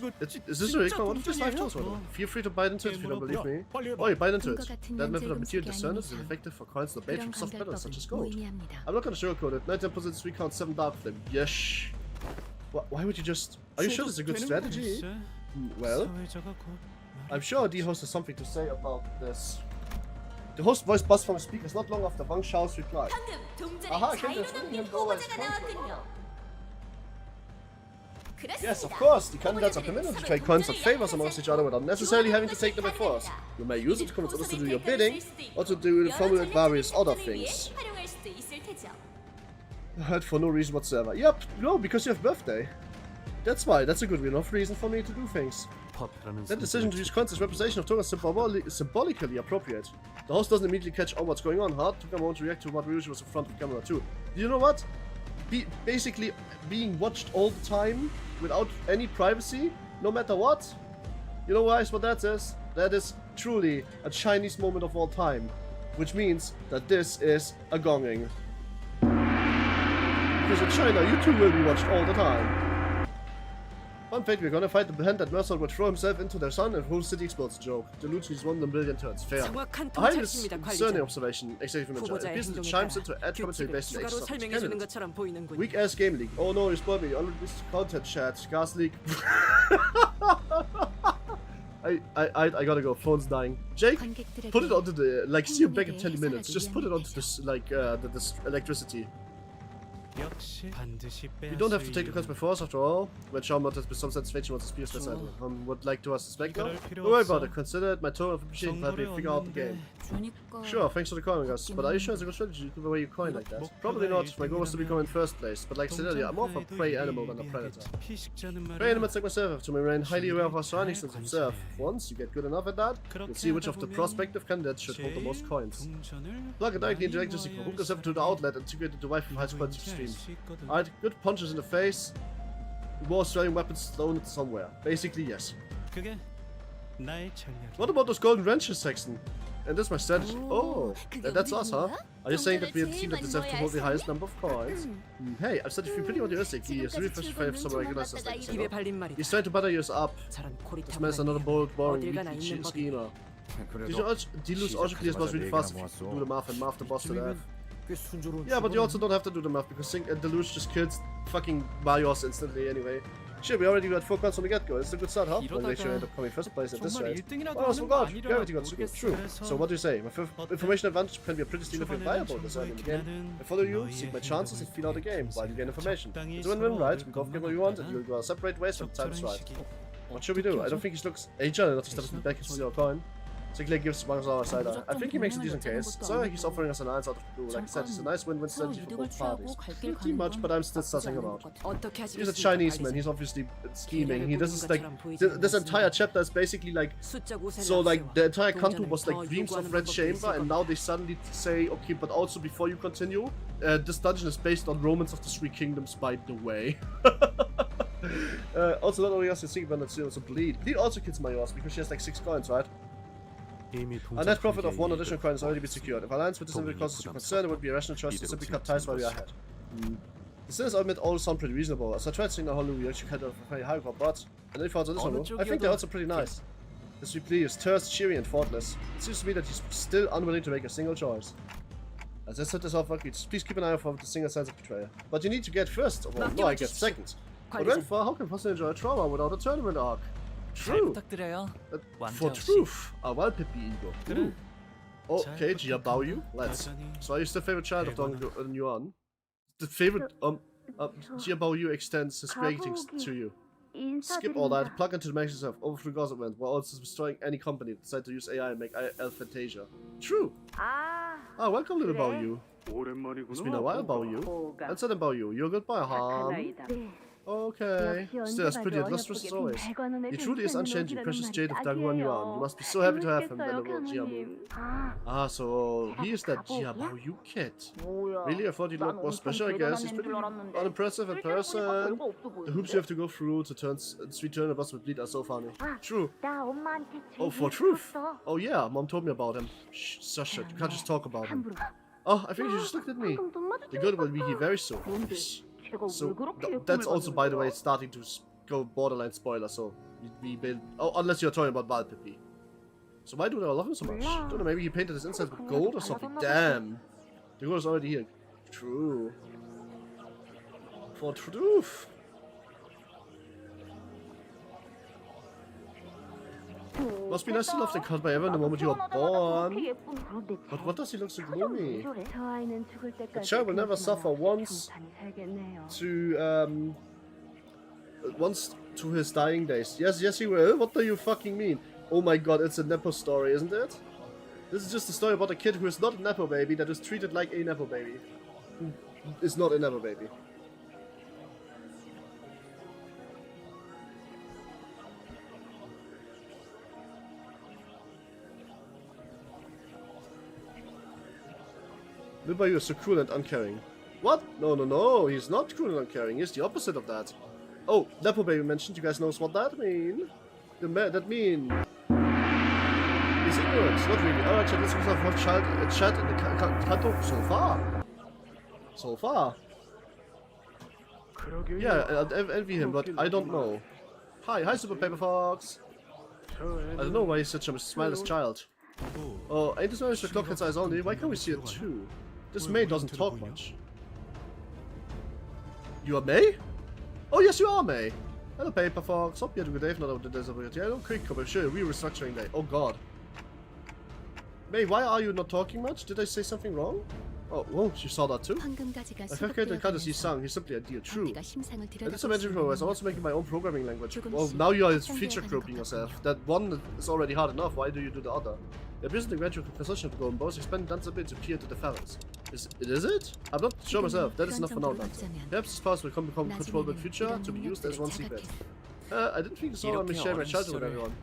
a recon? What if this life toes? Feel free to bite into it if you don't believe me. Oh, you bite into it. That method of material discernment is effective for coins that bait from soft metals such as gold. I'm not gonna sugarcoat it. 19% recount 7 dark flame. Yes. Why would you just... Are you sure this is a good strategy? Well, I'm sure the host has something to say about this. The host voice buzzed from the speakers not long after Wang Shao's reply. Aha, I can just bring him over his Yes, of course, the candidates are permitted to trade coins of favors amongst each other without necessarily having to take them by force. You may use it to convince others to do your bidding, or to formulate various other things. For no reason whatsoever. Yep, no, because you have birthday. That's why, that's a good enough reason for me to do things. That decision to use coins as representation of Toga is symbolically appropriate. The host doesn't immediately catch on what's going on. Hard Toga won't react to what usually was in front of the camera too. You know what? Basically being watched all the time without any privacy, no matter what. You know guys what that is? That is truly a Chinese moment of all time. Which means that this is a gonging. Because in China, you too will be watched all the time. Fun fact, we're gonna fight the hand that Mercer would throw himself into their sun and whole city explodes. Joke. Delusion is 1 in a million turns. Fair. A highly concerning observation. Exactly from it appears that it chimes into ad commentary based on the candidates. Weak ass game leak. Oh no, you spoiled me. Unreleased content chat. Gas leak. I gotta go. Phone's dying. Jake, put it onto the see you back in 20 minutes. Just put it onto this this electricity. You don't have to take the coins by force after all. When Schaumott has some satisfaction once the spears that would like to us to spec now. Don't worry about it. Consider it my total of appreciation for helping me figure out the game. Sure, thanks for the coin, guys. But are you sure it's a good strategy to give away your coin like that? Probably not. My goal was to become in first place. But like I said earlier, I'm more of a prey animal than a predator. Prey animals like myself have to remain highly aware of our surroundings and observe. Once you get good enough at that, you'll see which of the prospective candidates should hold the most coins. Plug it directly into electricity, hook yourself to the outlet, and integrate the device from high quality stream. Alright, good punches in the face. More Australian weapons thrown somewhere. Basically, yes. What about those golden wrenches, Saxon? And that's my strategy. Oh, that's us, huh? Are you saying that we have the team that deserves to hold the highest number of coins? Hey, I've studied a few pretty idealistic. He is really frustrated with some regulars as like he's trying to butter yours up. This man is another bold, boring, weakly schemer. Deluxe also clears boss really fast if you do the math and math the boss to death. Yeah, but you also don't have to do the math because Deluxe just kills fucking Marios instantly anyway. Shit, we already got 4 coins from the get-go. It's a good start, huh? We'll make sure you end up coming first place at this rate. Oh, I forgot! Gravity got screwed. True. So what do you say? My information advantage can be a pretty significant variable this early in the game. I follow you, seek my chances, and feel out the game while you gain information. It's a win-win, right? We both get what we want, and you'll go our separate ways when the time is right. What should we do? I don't think he looks agile enough to step back into 0 coin. So Clay gives Magnus our side eye. I think he makes a decent case. So he's offering us an alliance out of the blue. Like I said, it's a nice win-win strategy for both parties. Not too much, but I'm still sussing him out. He's a Chinese man, he's obviously scheming. He doesn't like this entire chapter is basically like so like the entire CANTO was like dreams of Red Chamber, and now they suddenly say, okay, but also before you continue, this dungeon is based on Romans of the Three Kingdoms, by the way. Also not only has to think about it, also Bleed. Bleed also kills Marios because she has like 6 coins, right? A net profit of 1 additional coin has already been secured. If alliance with this individual causes you concern, it would be a rational choice to simply cut ties while we are ahead. The sinners I admit all sound pretty reasonable. As I tried to sing the whole we actually kind of a very high core, but and then found this one. I think they're also pretty nice. This reply is terse, cheery, and thoughtless. It seems to me that he's still unwilling to make a single choice. As I set this off, please keep an eye out for the single signs of betrayal. But you need to get first of all. No, I get second. But then for how can I possibly enjoy a trauma without a tournament arc? True. For truth. A wild pippy ego. Okay, Gia Baoyu. Let's. So are you still favorite child of Don Yuan? The favorite Gia Baoyu extends his greetings to you. Skip all that, plug into the match yourself, overthrow Gossip event, while also destroying any company that decide to use AI and make Fantasia. True! Welcome little Baoyu. It's been a while, Baoyu. And sudden Baoyu, you're a good boy, huh? Okay. Still as pretty and lustrous as always. He truly is unchanging, precious jade of Daguan Yuan. You must be so happy to have him, venerable Jiamu. So he is that Jia Baoyu kid. Really? I thought he looked more special, I guess. He's pretty unimpressive in person. The hoops you have to go through to turn sweet turn boss with Bleed are so funny. True. Oh, for truth? Oh yeah, Mom told me about him. Shh, such shit. You can't just talk about him. Oh, I think you just looked at me. The good will be here very soon. So that's also, by the way, starting to go borderline spoiler. So we build. Oh, unless you're talking about Valpipi. So why do they love him so much? I don't know. Maybe he painted his inside with gold or something. Damn, the gold is already here. True. For truth. Must be nice to love the cut by Evan the moment you are born. But what does he look so gloomy? The child will never suffer once to his dying days. Yes he will. What do you fucking mean? Oh my god, it's a Nepo story, isn't it? This is just a story about a kid who is not a Nepo baby, that is treated like a Nepo baby. Who is not a Nepo baby. Limbus is so cruel and uncaring. What? No, he's not cruel and uncaring, he's the opposite of that. Oh, Nepo baby mentioned, you guys know what that mean? That mean... He's ignorant, not really. Alright, chat, let's have chat in the CANTO so far. So far. Yeah, I envy him, but I don't know. Hi Super Paper Fox! I don't know why he's such a smileless child. Oh, ain't this managed to clock its eyes only? Why can't we see it too? This May doesn't talk much. You are May? Oh yes, you are May! Hello Paper Fox, hope you had a good day if not over the days of it. Yeah, no quick, but sure, restructuring day. Oh god. May, why are you not talking much? Did I say something wrong? Oh, whoa, she saw that too? I calculated the cut as he sang, he's simply a deal, true. And this I mentioned before, I'm also making my own programming language. Well, now you are feature grouping yourself. That one is already hard enough, why do you do the other? Abusing the gradual possession of the golden balls, expanding Dan's ability to appear to the fellows. Is it? I'm not sure myself. That is enough for now, Dante. Perhaps this powers will become controllable in the future to be used as one secret. I didn't think so. I'm sharing my childhood with everyone.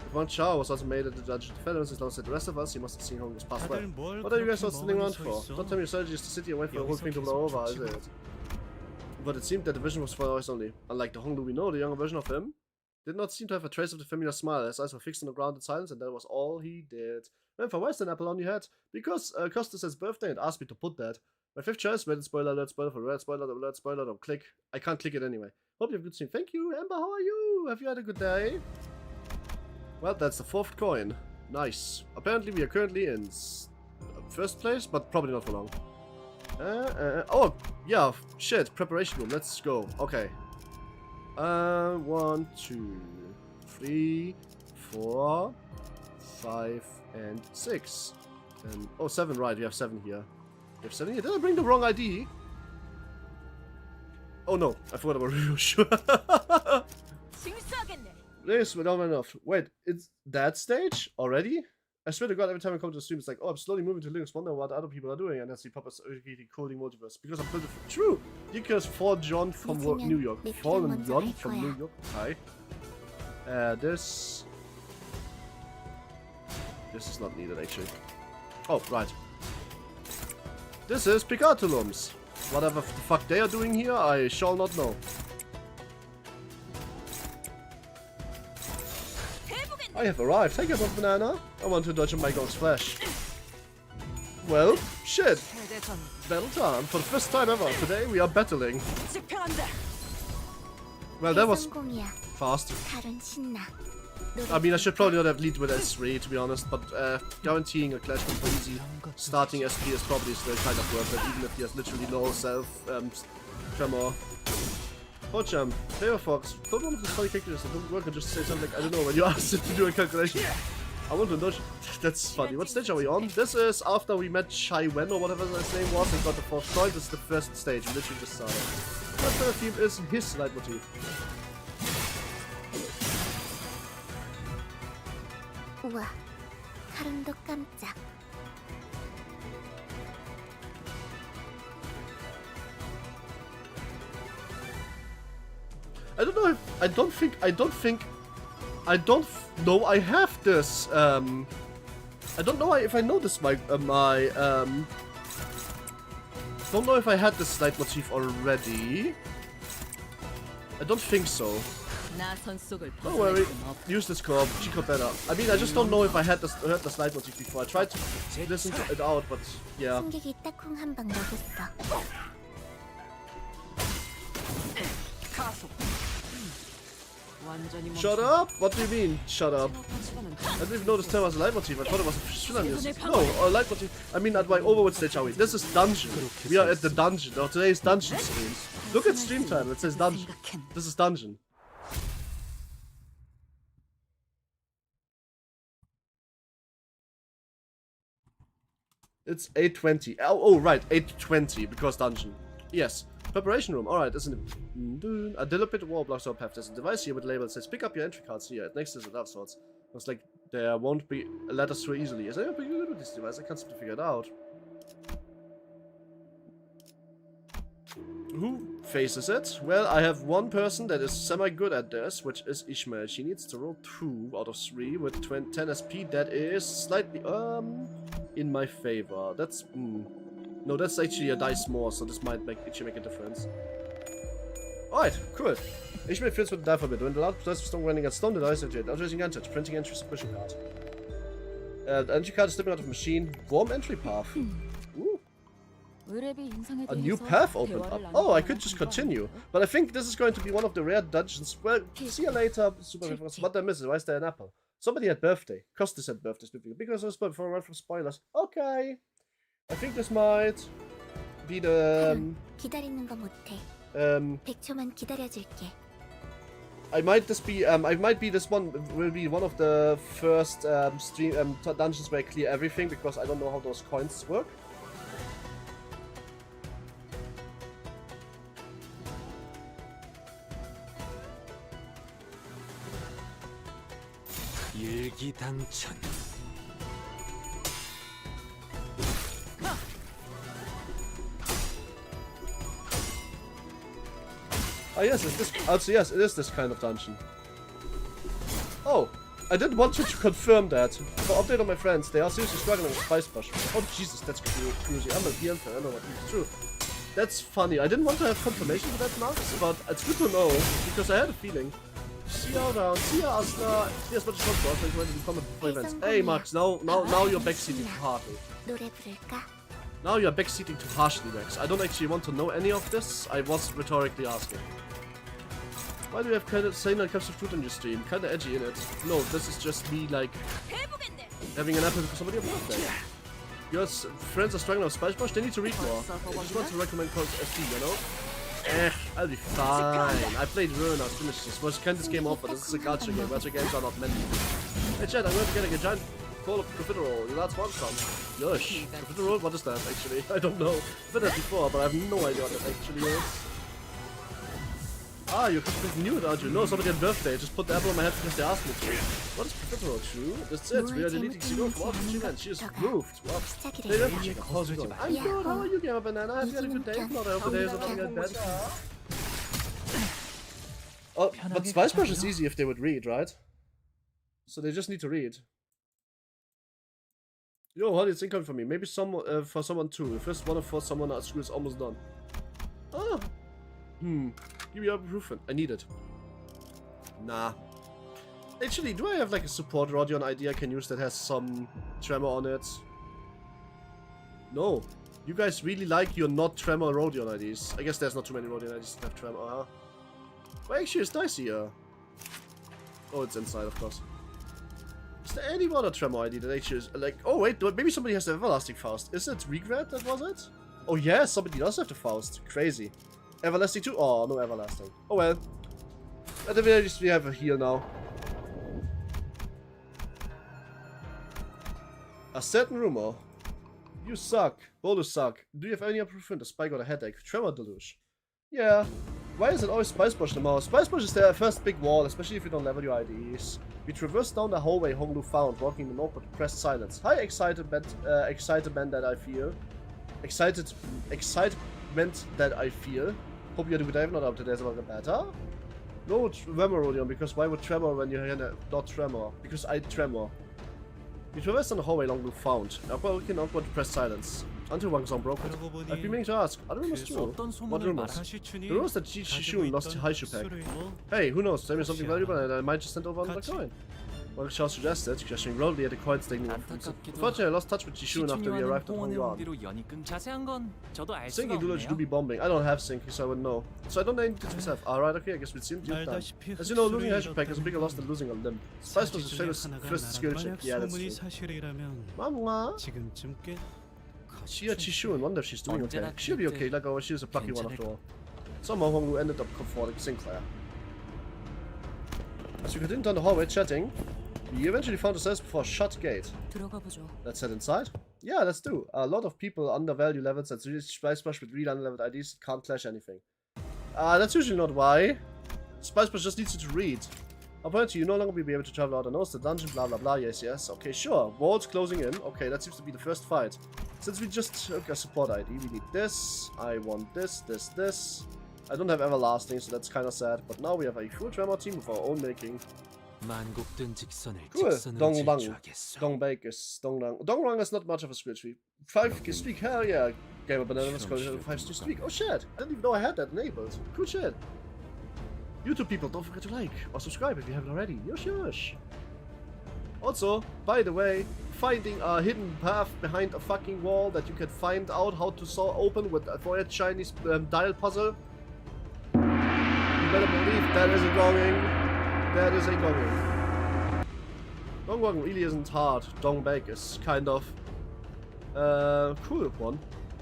If one child was also made at the judge of the fellows as long as the rest of us, he must have seen how this past well. What are you guys all standing around for? Don't tell me your strategy is to sit here and wait for the whole thing to blow over, is it? But it seemed that the vision was for us only. Unlike the Honglu we know, the younger version of him did not seem to have a trace of the familiar smile. His eyes were fixed on the ground in silence, and that was all he did. Remember, where's the apple on your head? Because Costas' birthday and asked me to put that. My fifth choice, red spoiler alert, spoiler for red, spoiler alert, spoiler, don't click. I can't click it anyway. Hope you have a good stream. Thank you, Amber, how are you? Have you had a good day? Well, that's the fourth coin. Nice. Apparently we are currently in first place, but probably not for long. Oh, yeah, shit, preparation room, let's go. Okay. 1, 2, 3, 4, 5, and 6. And, oh, 7, right, we have 7 here. We have 7 here. Did I bring the wrong ID? Oh no, I forgot about Ryoshu. This without enough. Wait, it's that stage already? I swear to God, every time I come to the stream, it's like, oh, I'm slowly moving to Linux, wonder what other people are doing, and that's the Papa's coding multiverse. Because I'm building. True! Because for John from New York. Fallen John from New York. Hi. This is not needed, actually. Oh, right. This is Picatulums. Whatever the fuck they are doing here, I shall not know. I have arrived. Take a banana. I want to dodge my gong's flesh. Well, shit. Battle time. For the first time ever, today we are battling. Well, that was fast. I mean, I should probably not have lead with S3, to be honest, but guaranteeing a clash for easy starting SP is probably still kind of worth it, even if he has literally no self tremor. Hotjam, Fox, told one of the funny characters that didn't work and just say something like, I don't know, when you asked it to do a calculation. I want to dodge. That's funny. What stage are we on? This is after we met Shai Wen or whatever his name was and got the 4th coin. This is the first stage, we literally just started. The first theme is his leitmotif. 우와, 가름도 깜짝. I don't know if I don't know I have this I don't know if I know this don't know if I had this leitmotif already. I don't think so. Don't worry, use this corp, she got better. I mean, I just don't know if I heard this leitmotif before. I tried to listen to it out, but yeah. Shut up? What do you mean, shut up? I didn't even know this term was a leitmotif. I thought it was a Finland music. No, a leitmotif. I mean, at my Overwood stage, are we? This is dungeon. We are at the dungeon. No, today's dungeon stream. Look at stream time, it says dungeon. This is dungeon. It's 8:20. Oh, right, 8:20 because dungeon. Yes. Preparation room. Alright, isn't it? A dilapidated wall blocks our path. There's a device here with a label that says pick up your entry cards here. Next to it of sorts. Looks like there won't be letters through easily. Is there anything good with this device? I can't seem to figure it out. Who faces it? Well, I have one person that is semi-good at this, which is Ishmael. She needs to roll 2 out of 3 with 10 SP. That is slightly, in my favor. That's, No, that's actually a dice more, so this might actually make a difference. Alright, cool. Ishmael fills with the die forbid. When the loud dice stone running at stone, the dice activate. Outchasing advantage. Printing entry submission card. The entry card is slipping out of machine. Warm entry path. Ooh. A new path opened up. Oh, I could just continue. But I think this is going to be one of the rare dungeons. Well, see you later. Super. What did I miss? Why is there an apple? Somebody had birthday. Costas had birthday. Because I was before I run from spoilers. Okay. I think this might be the 기다리는 거 못해. 100초만 기다려줄게. I might be this one will be one of the first dungeons where I clear everything because I don't know how those coins work. Oh yes, it's this. Also yes, it is this kind of dungeon. Oh, I didn't want you to confirm that. For update on my friends, they are seriously struggling with spice bush. Oh Jesus, that's crazy. I'm a DM fan. I know what it's true. That's funny. I didn't want to have confirmation for that, Max, but it's good to know because I had a feeling. See you around. See you, Asta. Here's what you want for. Thank you for comment before events. Hey, Max. Now you're backseating too hardly. Now you're backseating too harshly, Max. I don't actually want to know any of this. I was rhetorically asking. Why do you have kind of saying that comes to fruit on your stream? Kinda edgy in it. No, this is just me like having an apple for somebody on birthday. Your friends are struggling with Spice Bush, they need to read more. I just want to recommend called FT, you know? I'll be fine. I played Ruina, finished this. Was kind of this game off, but this is a culture game. Culture games are not meant. Hey Chad, I'm going to get a giant call of profiterole. That's one song. Yosh. Profiterole? What is that actually? I don't know. I've heard that before, but I have no idea what that actually is. Ah, you're completely new, aren't you? No, somebody had birthday. Just put the apple on my head because they asked me to. What is profiterole, true? That's it. We are deleting zero. What? She went. She is moved. What? They never check out. How's it going? I'm good. How are you, Gamer Banana? Have you had a good day? Not I hope the day is not getting bad. Oh, but Spice Brush is easy if they would read, right? So they just need to read. Yo, what is incoming for me? Maybe some for someone too. First one for someone at school is almost done. Ah. Give me a improvement. I need it. Nah. Actually, do I have like a support Rodion ID I can use that has some tremor on it? No. You guys really like your not tremor Rodion IDs. I guess there's not too many Rodion IDs that have tremor, huh? Well, actually, it's nice here. Oh, it's inside, of course. Is there any other tremor ID that actually is like... Oh, wait, maybe somebody has the Everlasting Faust. Is it Regret that was it? Oh, yeah, somebody does have the Faust. Crazy. Everlasting too? Oh, no Everlasting. Oh, well. At the very least, we have a heal now. A certain rumor. You suck. Bolus suck. Do you have any improvement? The spy got a headache. Tremor deluge. Yeah. Why is it always Spice Bush the most? Spice Bush is the first big wall, especially if you don't level your IDs. We traverse down the hallway Honglu found, walking in awkward pressed silence. Hi, excitement that I feel. Excitement that I feel. Hope you're doing not up to date about the beta. No tremor, Rodion, because why would tremor when you're not tremor? Because I tremor. We traversed on the hallway Honglu found, walking in awkward pressed silence. Until one song broke it. I've been meaning to ask, are the rumors true? What rumors? The rumors that Shishun lost the Haishu pack. Hey, who knows? Tell me something valuable and I might just send over another coin. Well, Charles suggested, gesturing roundly at the coins taking off. Unfortunately, I lost touch with Shishun after we arrived at Hongluan. Sinking Dulage do be bombing. I don't have Sinking, so I wouldn't know. So I don't need to myself. Alright, okay, I guess we'll see him done. As you know, losing a Haishu pack is a bigger loss than losing a limb. Spice was his famous first skill check. Yeah, that's true. Mama! Shia Chishun, wonder if she's doing okay. She'll be okay, like she was a plucky one after all. Somehow Honglu ended up comforting Sinclair. As we continued down the hallway chatting, we eventually found ourselves before a shut gate. Let's head inside? Yeah, let's do. A lot of people undervalue levels that Spice Brush with real unleveled IDs can't clash anything. That's usually not why. Spice Brush just needs you to read. Apparently, you no longer will be able to travel out and nose the dungeon, blah blah blah, yes, yes. Okay, sure. Walls closing in. Okay, that seems to be the first fight. Since we just took a support ID, we need this. I want this, this, this. I don't have Everlasting, so that's kind of sad. But now we have a full Tremor team of our own making. Cool. Dongbang. Dongbakis. Dongrang is not much of a skill tree. 5 streak, hell yeah. Gamer Banana was calling it a 5 streak. Oh shit. I didn't even know I had that enabled. Cool shit. YouTube people, don't forget to like or subscribe if you haven't already. Yosh yosh. Also, by the way, finding a hidden path behind a fucking wall that you can find out how to open with for a Chinese dial puzzle. You better believe that is a gonging. That is a gonging. Donggong really isn't hard. Dongbake is kind of cool one.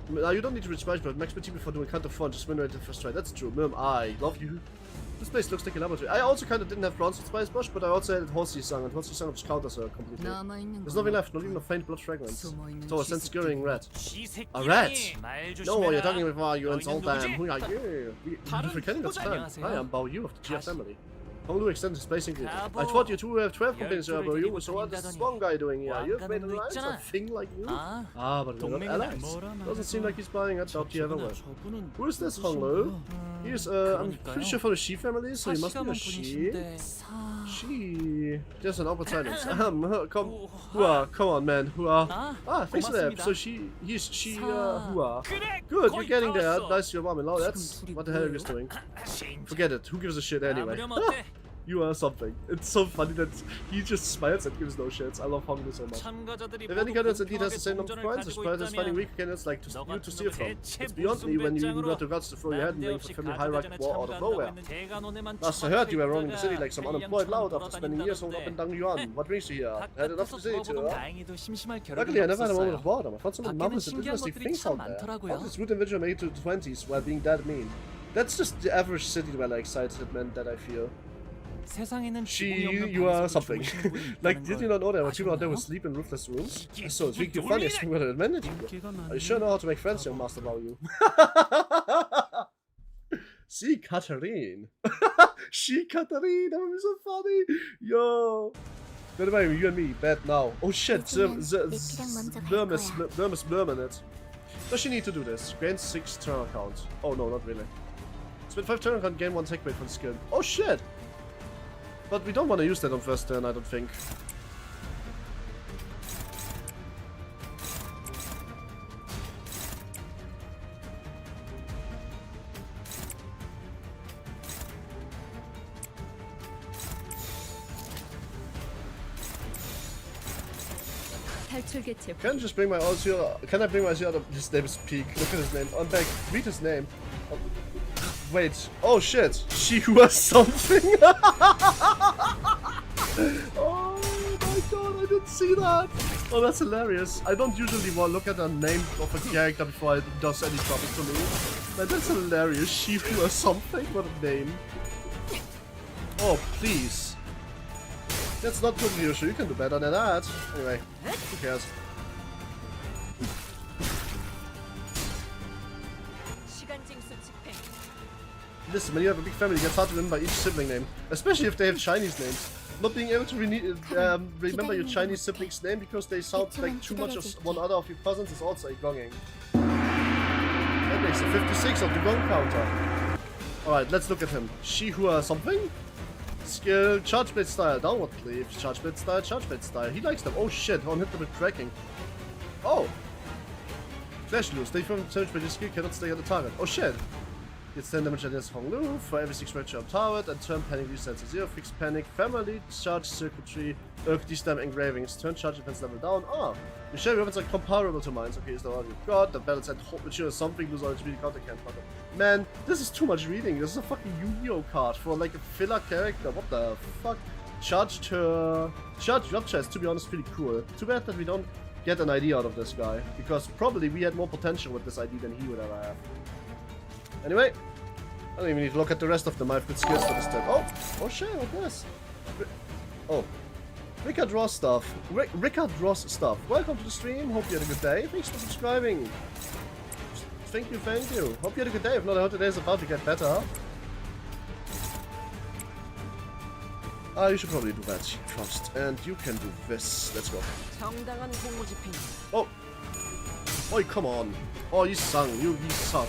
Now you don't need to reach Spice, but max team before doing CANTO 4 and just win the first try. That's true. Mim, I love you. This place looks like a laboratory. I also kind of didn't have bronze with Spice Brush, but I also had Horsey Song, and Horsey Song just counters her completely. There's nothing left, not even a faint blood fragment. So a sense scurrying rat. A rat? No, what you're talking about, you insult them. Who are you? You're forgetting that's fine. I am Bao Yu of the GF family. Honglu extended his placing grid. I thought you two have 12 companions over you, so what is this one guy doing here? You've made an alliance, a thing like you? But we're not allies. Doesn't seem like he's buying it, doubt you ever will. Who is this Honglu? He's, I'm pretty sure from the Shi family, so he must be a Shi. She. There's an awkward silence. Come on, man. Hua. Thanks for that. So she, Hua. Good, you're getting there. Nice, your mom in law. That's what the hell are you doing? Forget it. Who gives a shit anyway? You are something. It's so funny that he just smiles and gives no shits. I love Honglu so much. If any candidates indeed has the same number of points, I suppose there's finding weak candidates like you to steal from. It's beyond me when you got the guts to throw your head and bring for family hierarchy war out of nowhere. Last I heard, you were roaming the city like some unemployed loud after spending years holding up in Dang Yuan. What brings you here? I had enough to say to her. Luckily, I never had a moment of boredom. I found some marvelous and interesting things out there. How did this rude individual make it to the 20s while being that mean? That's just the average city dweller excited man that I feel. You are something. Like, did you not know there were people out there who sleep in roofless rooms? So it's really funny as we to manage you. I sure know how to make friends, young master Value. See, Catherine. She, Catherine, that would be so funny. Yo. By the way, you and me, bad now. Oh shit, Vermis it. Does she need to do this? Gain 6 turn count. Oh no, not really. Spend 5 turn count, gain 1 tech weight from skill. Oh shit! But we don't want to use that on first turn, I don't think. Can I just bring my Aussie? Can I bring my Aussie? His name is Peak. Look at his name. I'm back. Read his name. Oh, wait. Oh shit. She was something. Oh my god, I didn't see that. Oh, that's hilarious. I don't usually want to look at the name of a character before it does any trouble to me. But that's hilarious. She was something. What a name. Oh, please. That's not totally your show. You can do better than that. Anyway, who cares? Listen, when you have a big family, it gets hard to remember each sibling name, especially if they have Chinese names. Not being able to remember your Chinese sibling's name because they sound like too much of one other of your cousins is also a gonging. That makes a 56 of the gong counter. Alright, let's look at him. Shihua something? Skill, charge blade style, downward cleave, charge blade style, he likes them. Oh shit, on hit them with cracking. Oh! Flash loose, they from charge blade skill cannot stay on the target. Oh shit! Gets 10 damage against Honglu for every 6 fracture of target, and turn panic resets to 0, fixed panic, family, charge circuitry, D-stamp engravings, turn charge defense level down. Ah! Your share weapons are comparable to mine, okay, is that all you've got? The balance at hope which is something lose all HP counter can't button. Man, this is too much reading. This is a fucking Yu-Gi-Oh card for like a filler character. What the fuck? Charge rupture is, to be honest, pretty cool. Too bad that we don't get an ID out of this guy, because probably we had more potential with this ID than he would ever have. Anyway, I don't even need to look at the rest of them. I have good skills for this turn. Oh shit, what's this? Oh. Rickard Ross stuff. Rickard Ross stuff. Welcome to the stream. Hope you had a good day. Thanks for subscribing. Thank you. Hope you had a good day. If not, I hope today is about to get better. You should probably do that first. And you can do this. Let's go. Oh. Oh, come on. Oh, you sung. You suck.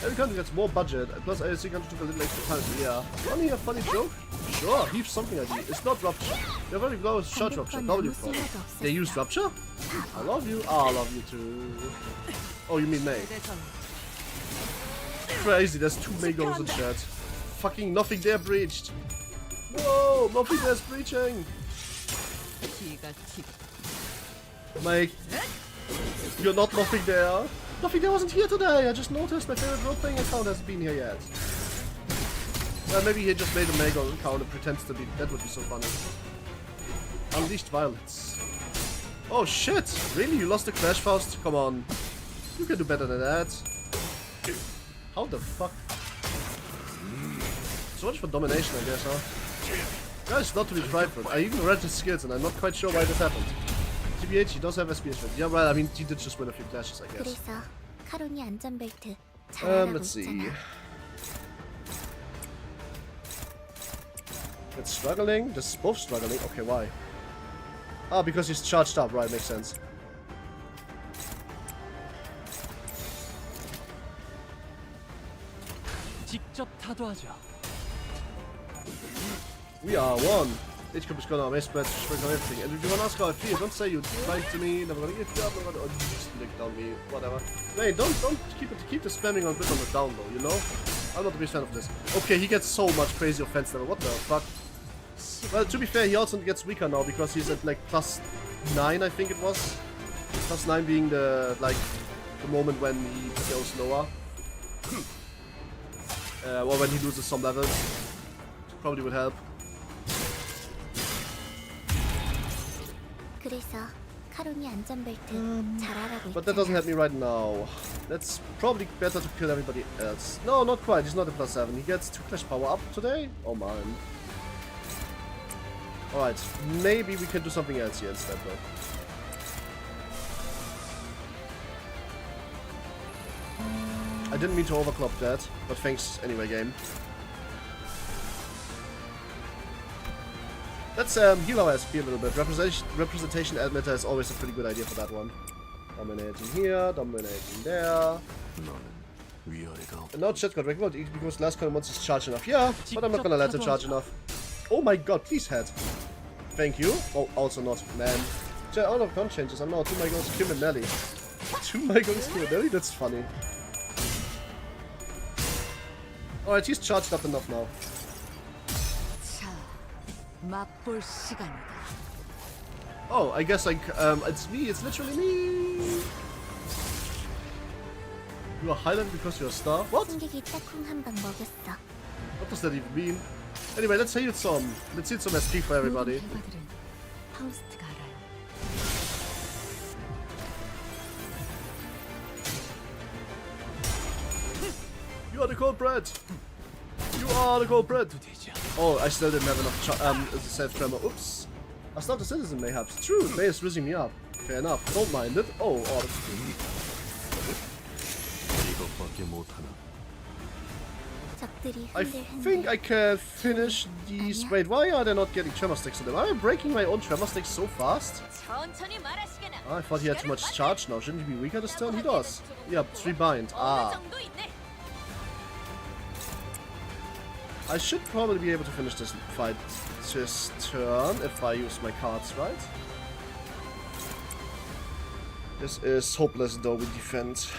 Every country gets more budget, plus ASC country took a little extra time. Yeah. Funny, a funny joke? Sure, heave something at you. It's not rupture. They're very low as charge rupture. W for. They use rupture? I love you. I love you too. Oh, you mean May? Crazy, there's 2 May goals in chat. Fucking nothing there breached. Whoa, nothing there's breaching. Mike, you're not nothing there. Nothing there wasn't here today. I just noticed my favorite role-playing account hasn't been here yet. Maybe he just made a Mega account and pretends to be. That would be so funny. Unleashed violence. Oh shit! Really? You lost the Clash Faust? Come on. You can do better than that. How the fuck? So much for domination, I guess, huh? Guys, not to be trifled. I even read his skills and I'm not quite sure why this happened. TBH, he does have SPS. Yeah, well, I mean, he did just win a few clashes, I guess. Let's see. It's struggling. This is both struggling. Okay, why? Ah, because he's charged up. Right, makes sense. 직접 타도하죠. We are one. Each group is gonna amaze spread on everything. And if you wanna ask how I feel, don't say you like to me, never gonna give you up, never gonna just lick down me, whatever. Hey, don't keep the spamming on bit on the down low, you know? I'm not a big fan of this. Okay, he gets so much crazy offense level. What the fuck? Well, to be fair, he also gets weaker now because he's at like +9, I think it was. +9 being the the moment when he goes lower. Or when he loses some levels. Probably would help. But that doesn't help me right now. That's probably better to kill everybody else. No, not quite. He's not a +7. He gets 2 clash power up today. Oh man. Alright, maybe we can do something else here instead though. I didn't mean to overclock that, but thanks anyway, game. Let's heal our SP a little bit. Representation emitter is always a pretty good idea for that one. Dominating here, dominating there. And now chat got wrecked because last column wants to charge enough. Yeah, but I'm not gonna let him charge enough. Oh my god, please head. Thank you. Oh, also not, man. Chat out of con changes. I'm now 2 Mygons Criminelli. 2 Mygons Criminelli? That's funny. Alright, he's charged up enough now. Oh, I guess like it's me, it's literally me. You are highlighted because you're a star? What? What does that even mean? Anyway, let's heal some. Let's heal some SP for everybody. You are the culprit! You are the culprit! Oh, I still didn't have enough self-tremor. Oops. I stopped the citizen mayhaps. True, May is rizzing me up. Fair enough. Don't mind it. Oh, that's good. I think I can finish these. Wait, why are they not getting tremor sticks on them? Am I breaking my own tremor sticks so fast? I thought he had too much charge now. Shouldn't he be weaker this turn? He does. Yeah, 3 bind. Ah. I should probably be able to finish this fight this turn if I use my cards right. This is hopeless though with defense.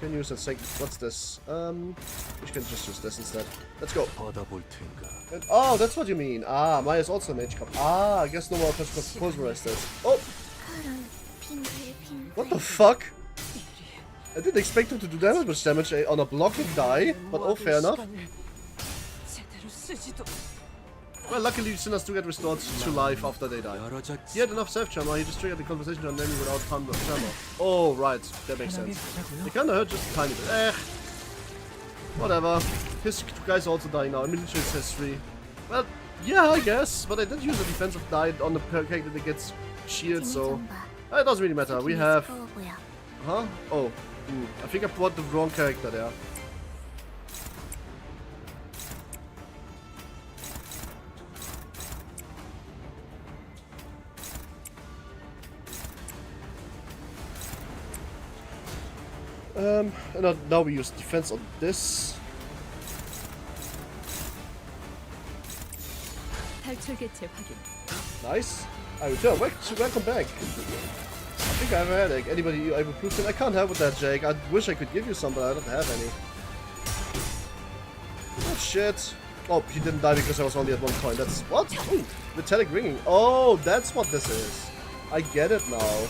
Can use that second. What's this? We can just use this instead. Let's go. And, oh, that's what you mean. Ah, Maya's also mage cup. Ah, I guess no more pulverized this. Oh! What the fuck? I didn't expect him to do that much damage on a blocking die, but oh, fair enough. Well, luckily sinners do get restored to life after they die. He had enough self-tremor, he just triggered the conversation on enemy without ton of tremor. Oh, right, that makes sense. It kinda hurt just a tiny bit. Whatever. His guy's also dying now. I mean, literally it says 3. Well, yeah, I guess, but I did use a defensive die on the character that gets shield, so it doesn't really matter. We have... Huh? Oh. I think I brought the wrong character there. And now we use defense on this. Nice. I return. Welcome back. I think I have a headache. Anybody ibuprofen? I can't help with that, Jake. I wish I could give you some, but I don't have any. Oh shit. Oh, he didn't die because I was only at 1 point. That's what? Ooh, metallic ringing. Oh, that's what this is. I get it now.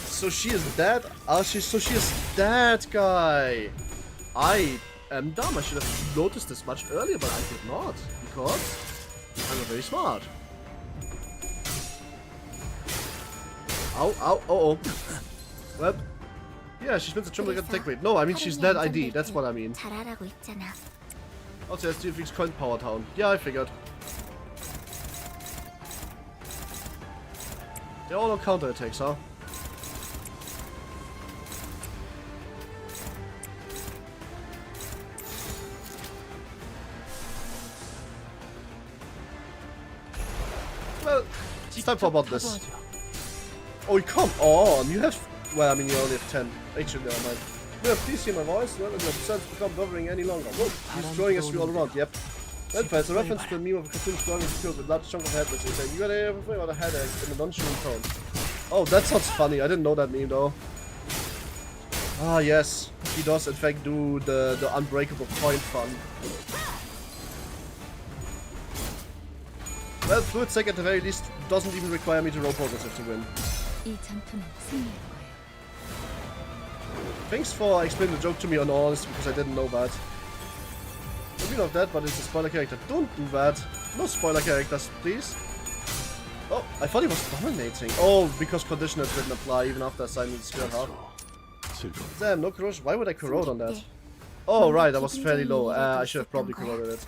So she is that. So she is that guy. I am dumb. I should have noticed this much earlier, but I did not because I'm very smart. Ow, ow, oh. Well, yeah, she spends a triple against tech rate. No, I mean she's that ID. That's what I mean. Also, let's do fix coin power town. Yeah, I figured. They're all on counter attacks, huh? Well, it's time for about this. 타도하자. Oh, come on! You have... Well, I mean, you only have 10. Actually, never mind. Well, please hear my voice. Well, the sense become bothering any longer. Whoa, he's throwing us all around. Yep. Well, it's a reference to a meme of a cartoon throwing skills with a large chunk of head missing. Saying, you got everything on a headache in a non-human tone. Oh, that sounds funny. I didn't know that meme, though. Ah, yes. He does, in fact, do the unbreakable point fun. Well, Fluid Sec at the very least doesn't even require me to roll positive to win. Thanks for explaining the joke to me on honest, because I didn't know that. Maybe not that, but it's a spoiler character. Don't do that. No spoiler characters, please. Oh, I thought he was dominating. Oh, because conditionals didn't apply even after assigning the skill half. Damn, no corrosion. Why would I corrode on that? Oh, right, that was fairly low. I should have probably corroded it.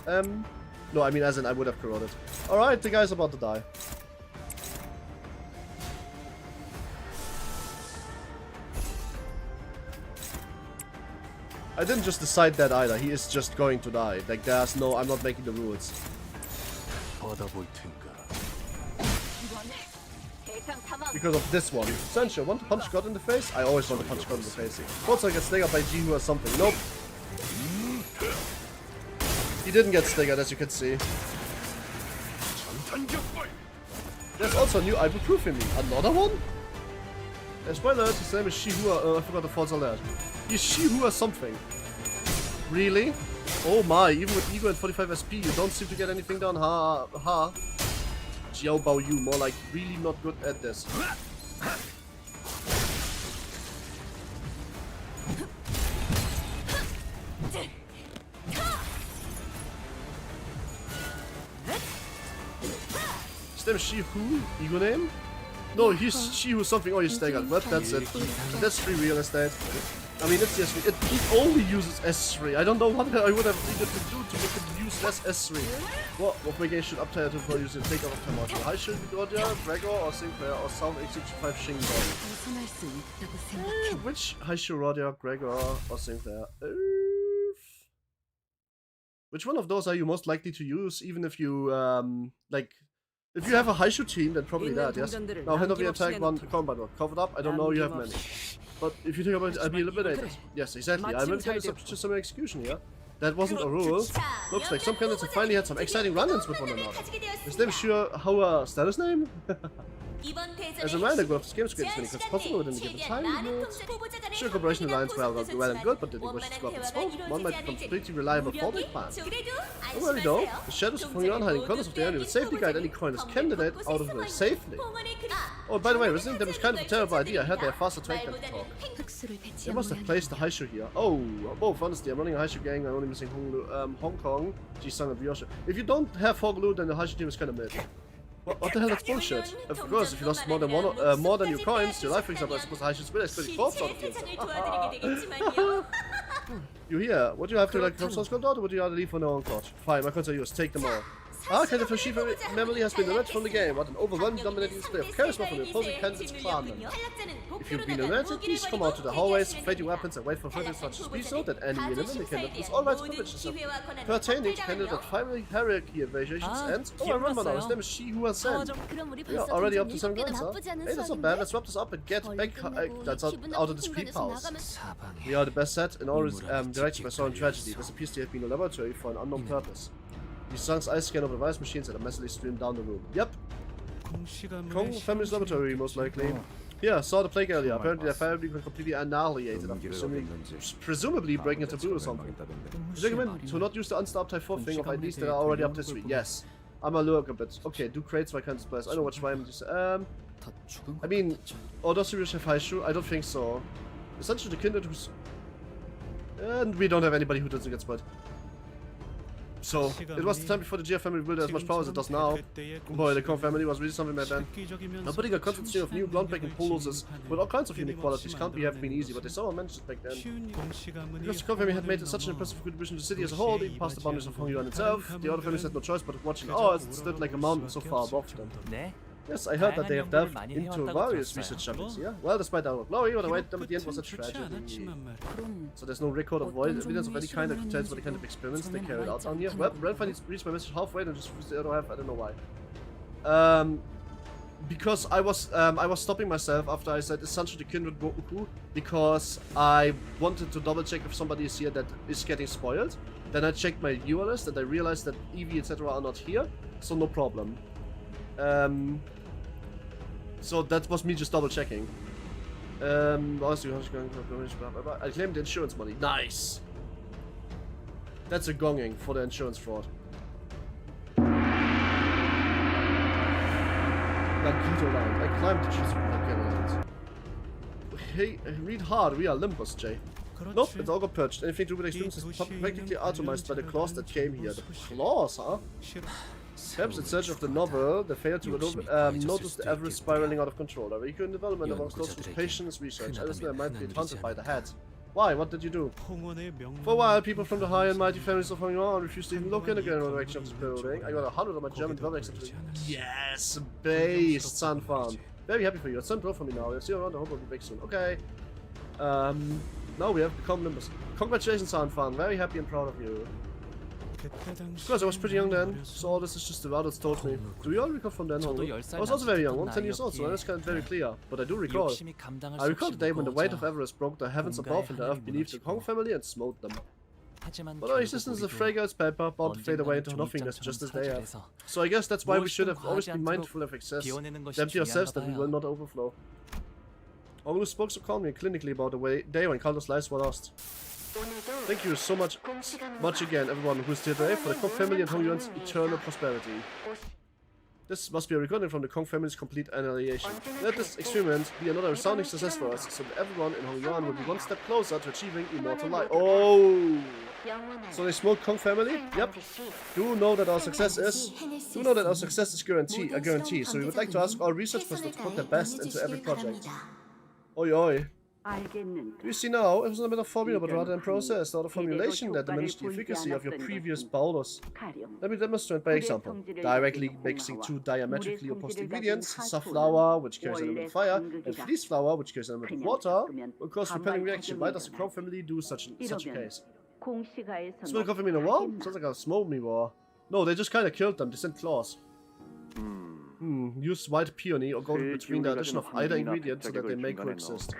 No, I mean, as in, I would have corroded. Alright, the guy's about to die. I didn't just decide that either. He is just going to die. Like, there's no... I'm not making the rules. Because of this one. Sancho, want to punch God in the face? I always want to punch God in the face. Thought I get staggered by Jihu or something. Nope. He didn't get staggered, as you can see. There's also a new ibuprofen. Another one? Spoiler alert, his name is Shihua. I forgot the false alert. He's Shihua something. Really? Oh my, even with Ego and 45 SP, you don't seem to get anything done. Ha ha. Jiao Bao Yu, more like really not good at this. His name is Shihu? Ego name? No, he's Shihu something. Oh, he's staggered. Well, that's it. That's 3 real estate. I mean, it's S3. It only uses S3. I don't know what I would have needed to do to make it use less S3. What my game should uptire to use the take off time out. High Shield Roger, Gregor, or Sinclair, or Sound X65 Shingbong. Which High Shield Roger, Gregor, or Sinclair? Which one of those are you most likely to use, even if you, like... If you have a Haishu team, then probably that, yes. Now hand over the attack, one combat one. Covered up, I don't know, you have many. But if you think about it, I'll be eliminated. Yes, exactly. I'm eliminated to some execution here. That wasn't a rule. Looks like some candidates have finally had some exciting run-ins with one another. Is name sure how status name? As a reminder, go off this game screen as many as possible within a given time limit. Sure, Cooperation Alliance well and good, but the negotiations got its own. One might become completely reliable for the plan. Don't worry though, the shadows of Hunyuan hiding corners of the enemy will safely guide any coinless candidate out of the way safely. Oh, by the way, resisting them is kind of a terrible idea. I heard they are faster trained than to talk. They must have placed the Haishu here. Oh, both honestly, I'm running a Haishu gang, I'm only missing Hong Kong, Jisung and Ryosha. If you don't have Hoglu, then the Haishu team is kind of mid. What the hell, that's bullshit. Of course, if you lost more than your coins, your life, for example, I suppose I should split as 34 out of you. You here? Would you have to like come source code out, or would you rather leave for no own court? Fine, my coins are yours, take them all. Kind of Shiva memory has been eliminated from the game. What an overwhelming dominating display of charisma from the opposing candidate's clanman. If you've been eliminated, please come out to the hallways, fight your weapons, and wait for further instructions. Please note that any eliminated candidate is all rights privileges pertaining to candidate family hierarchy evaluations and... Oh, I remember now, his name is Shihua Sen. We are already up to 7 grams, huh? Hey, that's not bad, let's wrap this up and get back that's out of this creep house. We are the best set in all directions by Soul and Tragedy. This appears to have been a laboratory for an unknown purpose. These songs I scan over device machines that are massively streamed down the room. Yep. Kong family's laboratory, most likely. Yeah, saw the plague earlier. Apparently their family got completely annihilated after presumably breaking a taboo or something. Would you recommend to not use the unstopped type 4 thing of IDs that are already up to 3? Yes. I'm a lurk a bit. Okay, do crates my kind of supplies. I know what Schwein is. I mean, or does Sirius have Haishu? I don't think so. Essentially the kindred who's... And we don't have anybody who doesn't get split. So, it was the time before the GF family built as much power as it does now. Boy, the Kong family was really something back then. Now putting a constant stream of new groundbreaking polos with all kinds of unique qualities can't have been easy, but they somehow managed it back then. Because the Kong family had made such an impressive contribution to the city as a whole, even past the boundaries of Hongyuan itself, the other families had no choice but to watch in awe as it stood like a mountain so far above them. Yes, I heard that they have delved into various research subjects here. Well, despite our glory, what awaited them at the end was a tragedy. So there's no record of evidence of any kind that tells what the kind of experiments they carried out down here. Well, Renfine needs to reach my message halfway and just refused the other half, I don't know why. Because I was stopping myself after I said essentially kindred Goku because I wanted to double check if somebody is here that is getting spoiled. Then I checked my viewer list and I realized that Eevee etc. are not here, so no problem. So that was me just double checking. I claimed the insurance money. Nice. That's a gonging for the insurance fraud. Magneto Land. I climbed the trees with Magneto Land. Hey, read hard. We are Limbus, Jay. Nope, it's all got purged. Anything to do with experience is practically atomized by the claws that came here. The claws, huh? Perhaps in search of the novel, they failed to notice the average spiraling out of control. A recurrent development amongst those whose patience research. Alistair might be haunted by the head. Why? What did you do? For a while, people from the high and mighty families of Hong Kong refused to even look in the general direction of this building. I got 100 of my German development except. Yes! Based, Sanfan. Very happy for you. It's simple for me now. You'll see you around. I hope I'll be back soon. Okay. Now we have become members. Congratulations, Sanfan. Very happy and proud of you. Of course, I was pretty young then, so all this is just the adults told me. Do you all recall from then on? I was also very young, 10 years old, so that's kind of very clear. But I do recall. I recall the day when the weight of Everest broke the heavens above and the earth beneath the Kong family and smote them. But our existence is a fragrance paper bound to fade away into nothingness just as they have. So I guess that's why we should have always been mindful of excess. Empty ourselves that we will not overflow. All spoke so calmly and clinically about the day when countless lives were lost. Thank you so much again, everyone who is here today, for the Kong family and Hong Yuan's eternal prosperity. This must be a recording from the Kong family's complete annihilation. Let this experiment be another resounding success for us, so that everyone in Hong Yuan will be one step closer to achieving immortal life. Oh! So they smoked Kong family? Yep. Do know that our success is a guarantee, so we would like to ask all research personnel to put their best into every project. Oi oi. Do you see now, it was not a matter of formula but rather in process, not a formulation that diminished the efficacy of your previous bowlers. Let me demonstrate by example. Directly mixing two diametrically opposed ingredients, safflower, which carries an element of fire, and fleece flour, which carries an element of water, will cause repelling reaction. Why does the Kong family do such a case? Smell the Kong family in a war? Sounds like a smoke me war. No, they just kinda killed them, they sent claws. Use white peony or go between the addition of either ingredient so that they may coexist.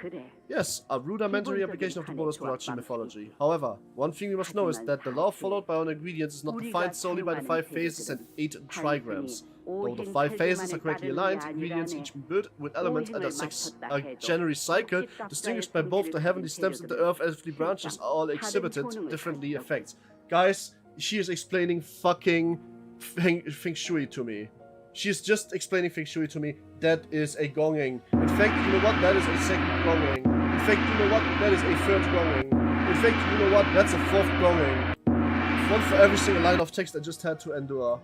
Yes, a rudimentary application of the bonus production mythology. However, one thing you must know is that the law followed by all ingredients is not defined solely by the 5 phases and 8 trigrams. Though the 5 phases are correctly aligned, ingredients each built with elements and a January cycle, distinguished by both the heavenly stems and the earthly branches, are all exhibited differently effects. Guys, she is explaining fucking Feng Shui to me. She's just explaining Feng Shui to me. That is a gonging. In fact, you know what? That is a second gonging. In fact, you know what? That is a third gonging. In fact, you know what? That's a 4th gonging. One for every single line of text I just had to endure.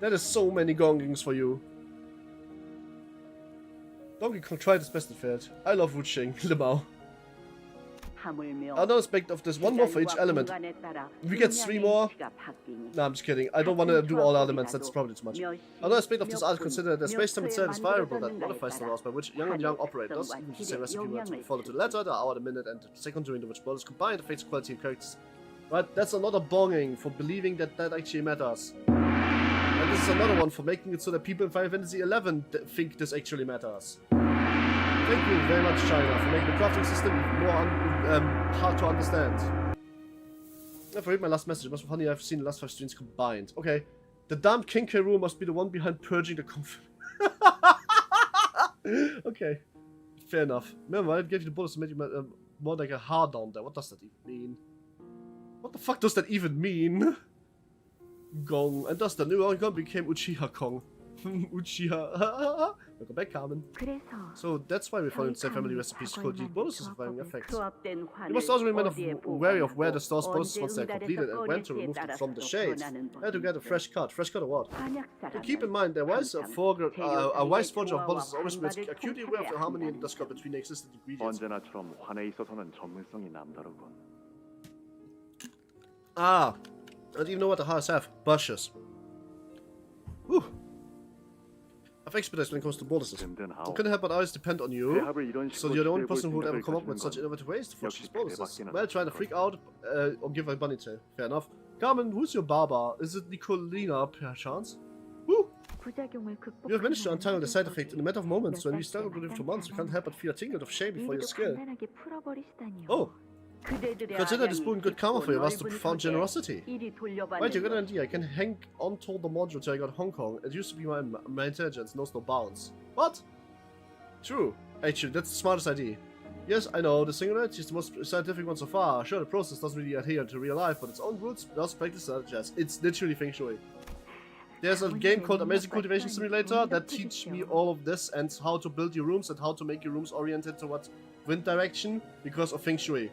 That is so many gongings for you. Donkey Kong tried his best and failed. I love Wuxing, Limao. Another aspect of this, one more for each element. We get 3 more. Nah, I'm just kidding. I don't want to do all elements, that's probably too much. Another aspect of this art consider that space-time itself is variable that modifies the laws by which young and young operate. Thus, even if the same recipe were to follow to the letter, the hour, the minute, and the second during which bodies combine affects quality and characters. Right, that's another bonging for believing that that actually matters. And this is another one for making it so that people in Final Fantasy XI think this actually matters. Thank you very much, China, for making the crafting system more hard to understand. I forgot my last message. It must be funny I've seen the last 5 streams combined. Okay. The damned King K. Rool must be the one behind purging the conflict. Okay. Fair enough. Remember, I gave you the bullets to make you more like a hard down there. What does that even mean? What the fuck does that even mean? Gong. And thus the new Kong became Uchiha Kong. Uchiha. Welcome back, Carmen. So that's why we found in family recipes called these bonuses of varying effects. You must also remain wary of where the store's bonuses once they're completed and when to remove them from the shades. And to get a fresh cut. Fresh cut or what? To keep in mind, a wise forger of bonuses always remains acutely aware of the harmony and discord between the existing ingredients. Ah, I don't even know what the hearts have. Bushes. Whew. I've expedited when it comes to bonuses. I couldn't help but always depend on you, so you're the only person who would ever come up with such innovative ways to forge these bonuses. Well, trying to freak out or give a bunny tail. Fair enough. Carmen, who's your barber? Is it Nicolina, per chance? Woo! You have managed to untangle the side effect in a matter of moments. When we struggled with it for months, we can't help but feel a tingle of shame before your skill. Oh! Consider this boon good karma for you, was the profound generosity. Right, you got an idea. I can hang on to the module till I got Hong Kong. It used to be my intelligence knows no bounds. What? True. Actually, that's the smartest idea. Yes, I know, the singularity is the most scientific one so far. Sure, the process doesn't really adhere to real life, but its own roots does practice such as. It's literally Feng Shui. There's a game called Amazing Cultivation Simulator that teach me all of this and how to build your rooms and how to make your rooms oriented towards wind direction because of Feng Shui.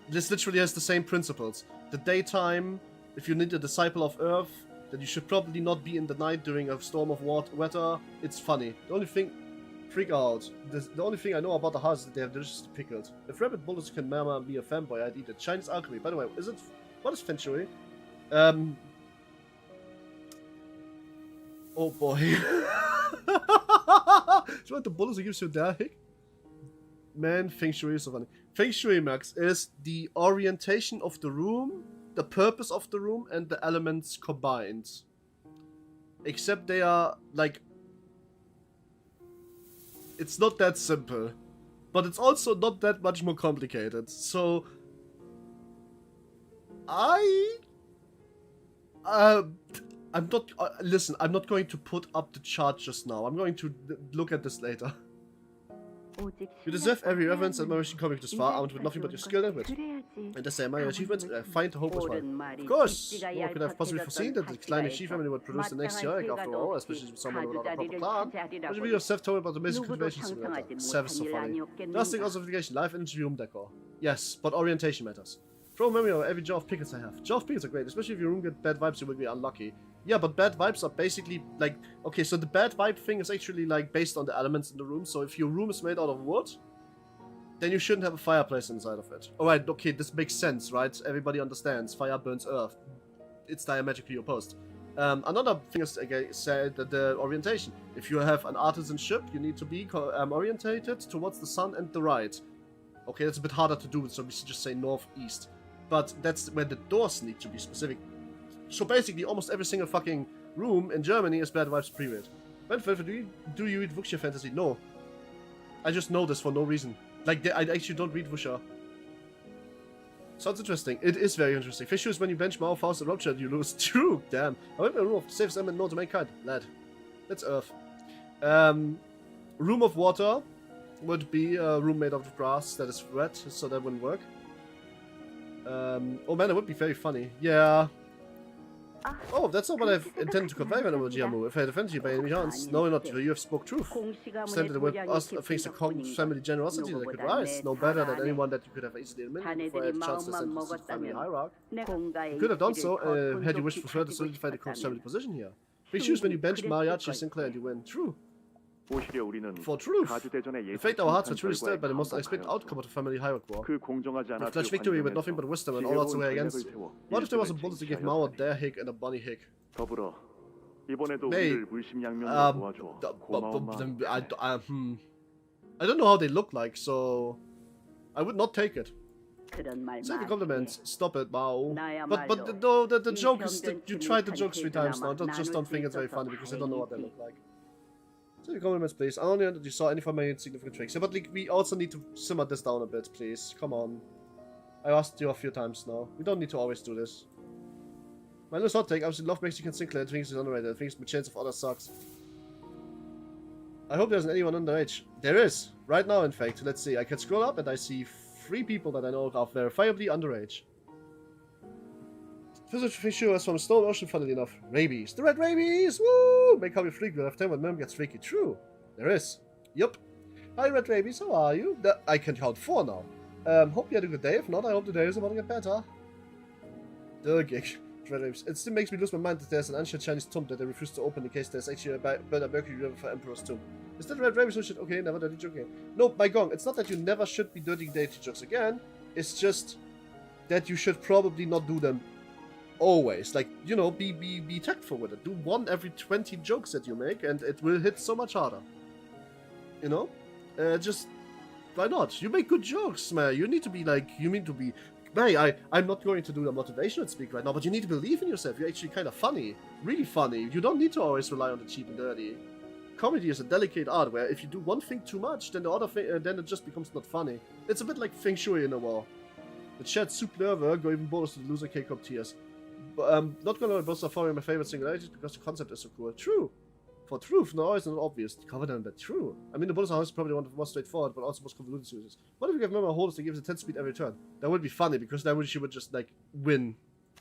This literally has the same principles. The daytime, if you need a disciple of Earth, then you should probably not be in the night during a storm of weather. It's funny. The only thing... Freak out. The only thing I know about the house is that they have deliciously pickled. If rabbit bullets can mama be a fanboy, I'd eat it. Chinese alchemy. By the way, is it... What is Feng Shui? Oh boy. Do you want the bullets that gives you that hick? Man, Feng Shui is so funny. Feng Shui, Max, is the orientation of the room, the purpose of the room, and the elements combined. Except they are, like... It's not that simple. But it's also not that much more complicated. So... I'm not... listen, I'm not going to put up the chart just now. I'm going to look at this later. You deserve every reverence and admiration coming this far, armed with nothing but your skill and wit. And as I admire your achievements, I find hope as well. Of course! No one could have possibly foreseen that the declining chief family would produce the next heroic after all, especially with someone without a proper clan. But you yourself told me about the Amazing Cultivation Simulator. Service so funny. Last thing also verification, life energy room decor. Yes, but orientation matters. Throw a memory of every jar of pickles I have. Jar of pickles are great, especially if your room gets bad vibes, you will be unlucky. Yeah, but bad vibes are basically like... Okay, so the bad vibe thing is actually like based on the elements in the room. So if your room is made out of wood, then you shouldn't have a fireplace inside of it. Alright, okay, this makes sense, right? Everybody understands. Fire burns earth. It's diametrically opposed. Another thing is, again, said that the orientation. If you have an artisan ship, you need to be orientated towards the sun and the right. Okay, that's a bit harder to do, so we should just say northeast. But that's where the doors need to be specific. So basically, almost every single fucking room in Germany is bad vibes period. Do you read Wuxia Fantasy? No. I just know this for no reason. Like, I actually don't read Wuxia. Sounds interesting. It is very interesting. Fish is when you bench Mao, Faust, and Rupture, you lose. True, damn. I went by a room of the safest element known to mankind. Lad. That's Earth. Room of water would be a room made out of grass that is red, so that wouldn't work. Oh man, it would be very funny. Yeah. Oh, that's not what I've intended to convey when I was Jiamu. If I had offended you by any chance, no, not you. You have spoke truth. Standard with us things the family generosity that could rise. No better than anyone that you could have easily admitted for a chance to send to the family hierarchy. You could have done so had you wished for further solidify the Kong's family position here. Big shoes when you bench Mariachi Sinclair and you win. True. For truth. In fact, our hearts were truly stirred by the most unexpected outcome of the family hierarchy war. A clutch victory with nothing but wisdom and all odds away against. What if there was a bullet to give Mao a dare hick and a bunny hick? May, I don't know how they look like, so I would not take it. Save the compliments. Stop it, Mao. But the joke is that you tried the joke 3 times now. Just don't think it's very funny because I don't know what they look like. So your compliments, please. I only know that you saw any of my insignificant tricks. Yeah, but like, we also need to simmer this down a bit, please. Come on. I asked you a few times now. We don't need to always do this. My little hot take, I absolutely love Mexican Sinclair. Thinks it's underrated. Thinks the chance of others sucks. I hope there isn't anyone underage. There is. Right now, in fact. Let's see. I can scroll up and I see 3 people that I know are verifiably underage. Fish is from Stone Ocean, funnily enough. Rabies. The red rabies! Woo! May call me freak, but time when mom gets freaky. True. There is. Yup. Hi, red rabies. How are you? I can count 4 now. Hope you had a good day. If not, I hope the day is about to get better. The gig. Red rabies. It still makes me lose my mind that there's an ancient Chinese tomb that they refuse to open in case there's actually a better Mercury River for Emperor's tomb. Is that red rabies or shit? Okay, never dirty joke again. No, by gong. It's not that you never should be dirty jokes again. It's just that you should probably not do them always. Like, you know, be tactful with it. Do 1 every 20 jokes that you make and it will hit so much harder. You know? Just, why not? You make good jokes, man. You need to be like, you need to be Hey, I'm not going to do the motivational speak right now, but you need to believe in yourself. You're actually kind of funny. Really funny. You don't need to always rely on the cheap and dirty. Comedy is a delicate art where if you do one thing too much, then the other thing, then it just becomes not funny. It's a bit like Feng Shui in a war. The chat soup nerve go even bonus to the loser K-Cup tiers. But not gonna boast of following my favorite singularities because the concept is so cool. True. For truth, no, it's not obvious. Cover them, but true. I mean, the bonus house is probably one of the most straightforward, but also most convoluted series. What if you give member holders that gives a 10 speed every turn? That would be funny because then she would just like win.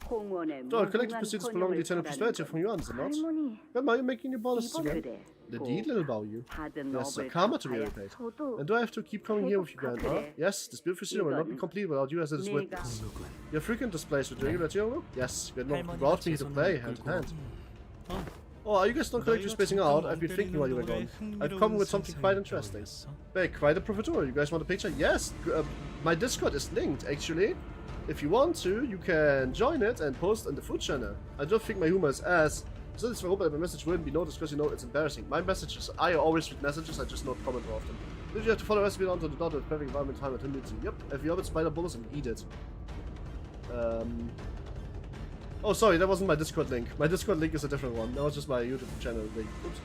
So, collective pursuits prolong the eternal prosperity from Yuan, is it not? Grandma, you're making your bonuses again. The deed, little bow you. There's a karma to be repaid. And do I have to keep coming here with you, Grandma? Yes, this beautiful scene will not be complete without you as it is witness. You have frequent displays with regular Giro? Yes, you brought me to play hand in hand. Oh, are you guys not correctly spacing out? I've been thinking while you were gone. I've come with something quite interesting. Hey, quite a professor. You guys want a picture? Yes, my Discord is linked, actually. If you want to, you can join it and post on the food channel. I don't think my humor is as... So this hope that my message wouldn't be noticed because you know it's embarrassing. My messages, I always read messages, I just don't comment more often. If you have to follow recipe onto the dot with perfect environment, time, and humidity. Yep, if you have it, spider bullets and eat it. Oh, sorry, that wasn't my Discord link. My Discord link is a different one. That was just my YouTube channel link. Oops.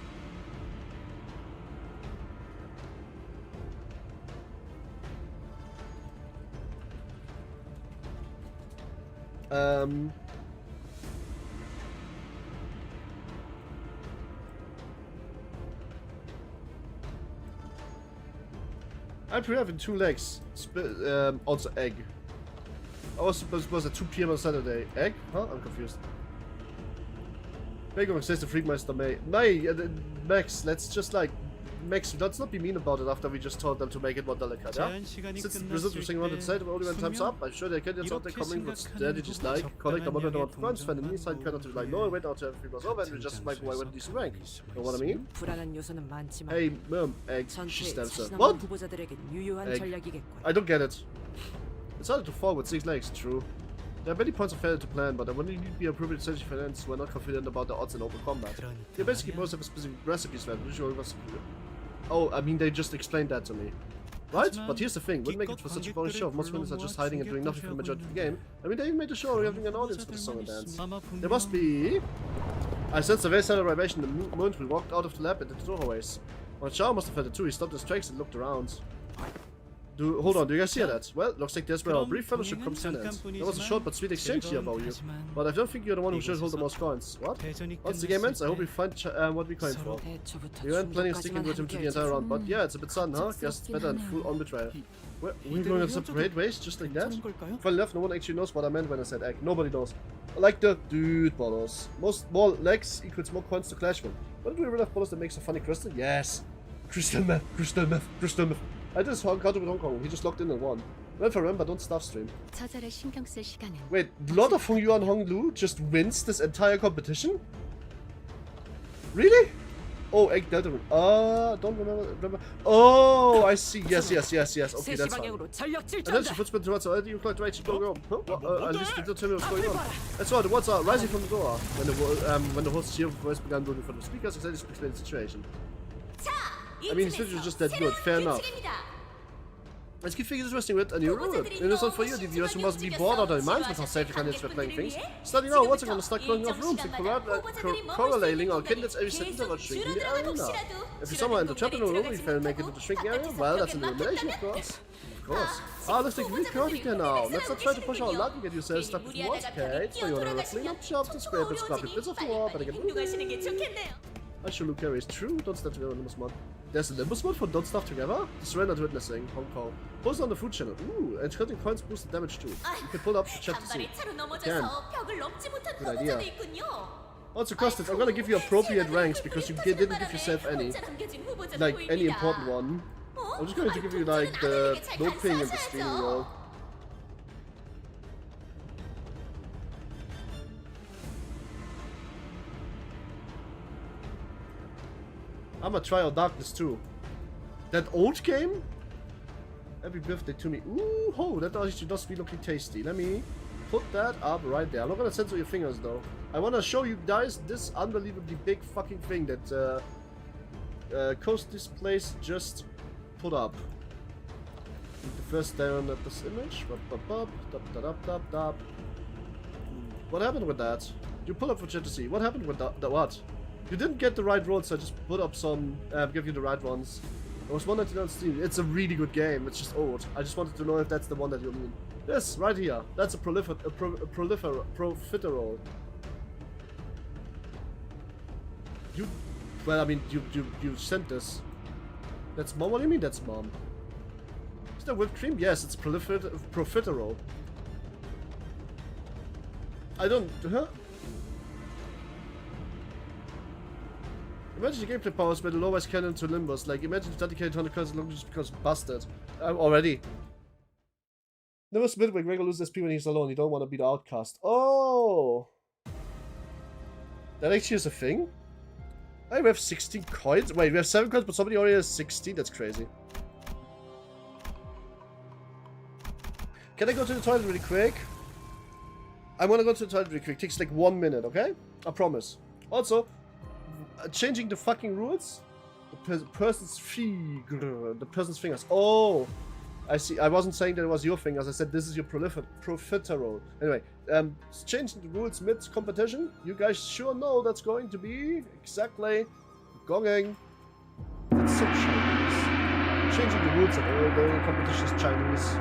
I prefer having 2 legs. Also egg. I was supposed at 2 PM on Saturday. Egg? Huh? I'm confused. Bacon says the Freakmeister May. Max, let's just like... Max, let's not be mean about it after we just told them to make it more delicate, yeah? Since the result of saying around the side only when time's up, I'm sure there are candidates out there coming with strategies like collect a modern amount of points, find an inside credit to like, no, wait out to everything was over and we just make away with a decent rank. Know what I mean? Hey, egg, she stabs her. What? Egg. I don't get it. It's harder to fall with 6 legs, true. There are many points of failure to plan, but I wouldn't need to be appropriate strategy finance who are not confident about the odds in open combat. They basically most have a specific recipes for usually was. Oh, I mean, they just explained that to me. Right? But here's the thing, wouldn't make it for such a boring show if most winners are just hiding and doing nothing for the majority of the game. I mean, they even made a show having an audience for the song and dance. There must be... I sensed a very subtle vibration in the moment we walked out of the lab into the doorways. Well, Chao must have felt it too. He stopped his tracks and looked around. Hold on, do you guys hear that? Well, looks like that's where our brief fellowship comes to an end. There was a short but sweet exchange here about you. But I don't think you're the one who should hold the most coins. What? Once the game ends, I hope we find what we came for. We weren't planning on sticking with him to the entire round, but yeah, it's a bit sudden, huh? Guess it's better than full-on betrayal. We're going on separate ways, just like that? Funny enough, no one actually knows what I meant when I said egg. Nobody knows. I like the dude bottles. More legs equals more coins to clash with. What do we really have bottles that makes a funny crystal? Yes! Crystal meth, crystal meth, crystal meth. I just counted with Hong Kong. He just logged in and won. Well, for remember, don't stuff stream. Wait, Lord of Hong Yuan Hong Lu just wins this entire competition? Really? Oh, egg delta. Don't remember. Oh, I see. Yes. Okay, that's fine. And then she puts me towards her. You collect right, go. Huh? At least they don't tell me what's going on. That's right. The words are rising from the door. When the host's cheer voice began looking for the speakers, excited to explain the situation. I mean, it's literally just that good. Fair enough. Let's keep things interesting with a new rule. It is not for you, the viewers who must be bored out of their minds with how safe the candidates were playing things. Starting now, once I'm gonna start closing off rooms and correlating our candidates every set interval shrinking the arena. If you somehow end up trapped in a room and you fail to make it to the shrinking area, well, that's an elimination, of course. Looks like really chaotic here now. Let's not try to push our luck and get yourself stuck with walls, okay? So you're gonna clean up shops and scrape and scrap bits of the wall, better get moving. I sure look carries true. Don't stuff together in Limbus mod. There's a Limbus mod for don't stuff together? Surrendered witnessing, Hong Kong. Post on the food channel. Ooh, and cutting coins boosts the damage too. You can pull up the chat to see. Can. Good idea. Also, Costed, I'm gonna give you appropriate ranks because you didn't give yourself any. Like, any important one. I'm just going to give you, like, the no ping and the streaming role. I'm gonna try out Darkness too. That old game? Happy birthday to me. Ooh, oh, that actually does be looking tasty. Let me put that up right there. I'm not gonna censor your fingers though. I wanna show you guys this unbelievably big fucking thing that Coast Displays just put up. The first down at this image. What happened with that? You pull up for chat to see. What happened with that? What? You didn't get the right rolls, so I just put up some, give you the right ones. It was 199 on Steam. It's a really good game. It's just old. I just wanted to know if that's the one that you mean. Yes, right here. That's a profiterole. Well, I mean, you sent this. That's mom. What do you mean that's mom? Is that whipped cream? Yes, it's profiterole. I don't. Huh? Imagine the gameplay powers were the lowest cannon to Limbus. Like, imagine the dedicated 100 cards long just because busted. Already. Never split when Gregor loses SP when he's alone. You don't want to be the outcast. Oh! That actually is a thing? Hey, we have 16 coins. Wait, we have 7 coins, but somebody already has 16? That's crazy. Can I go to the toilet really quick? I'm gonna go to the toilet really quick. Takes like 1 minute, okay? I promise. Also, changing the fucking rules? The person's fingers. Oh! I see. I wasn't saying that it was your fingers. I said this is your profiterole. Anyway, changing the rules mid-competition. You guys sure know that's going to be exactly gonging. That's so Chinese. Changing the rules of all the competitions Chinese.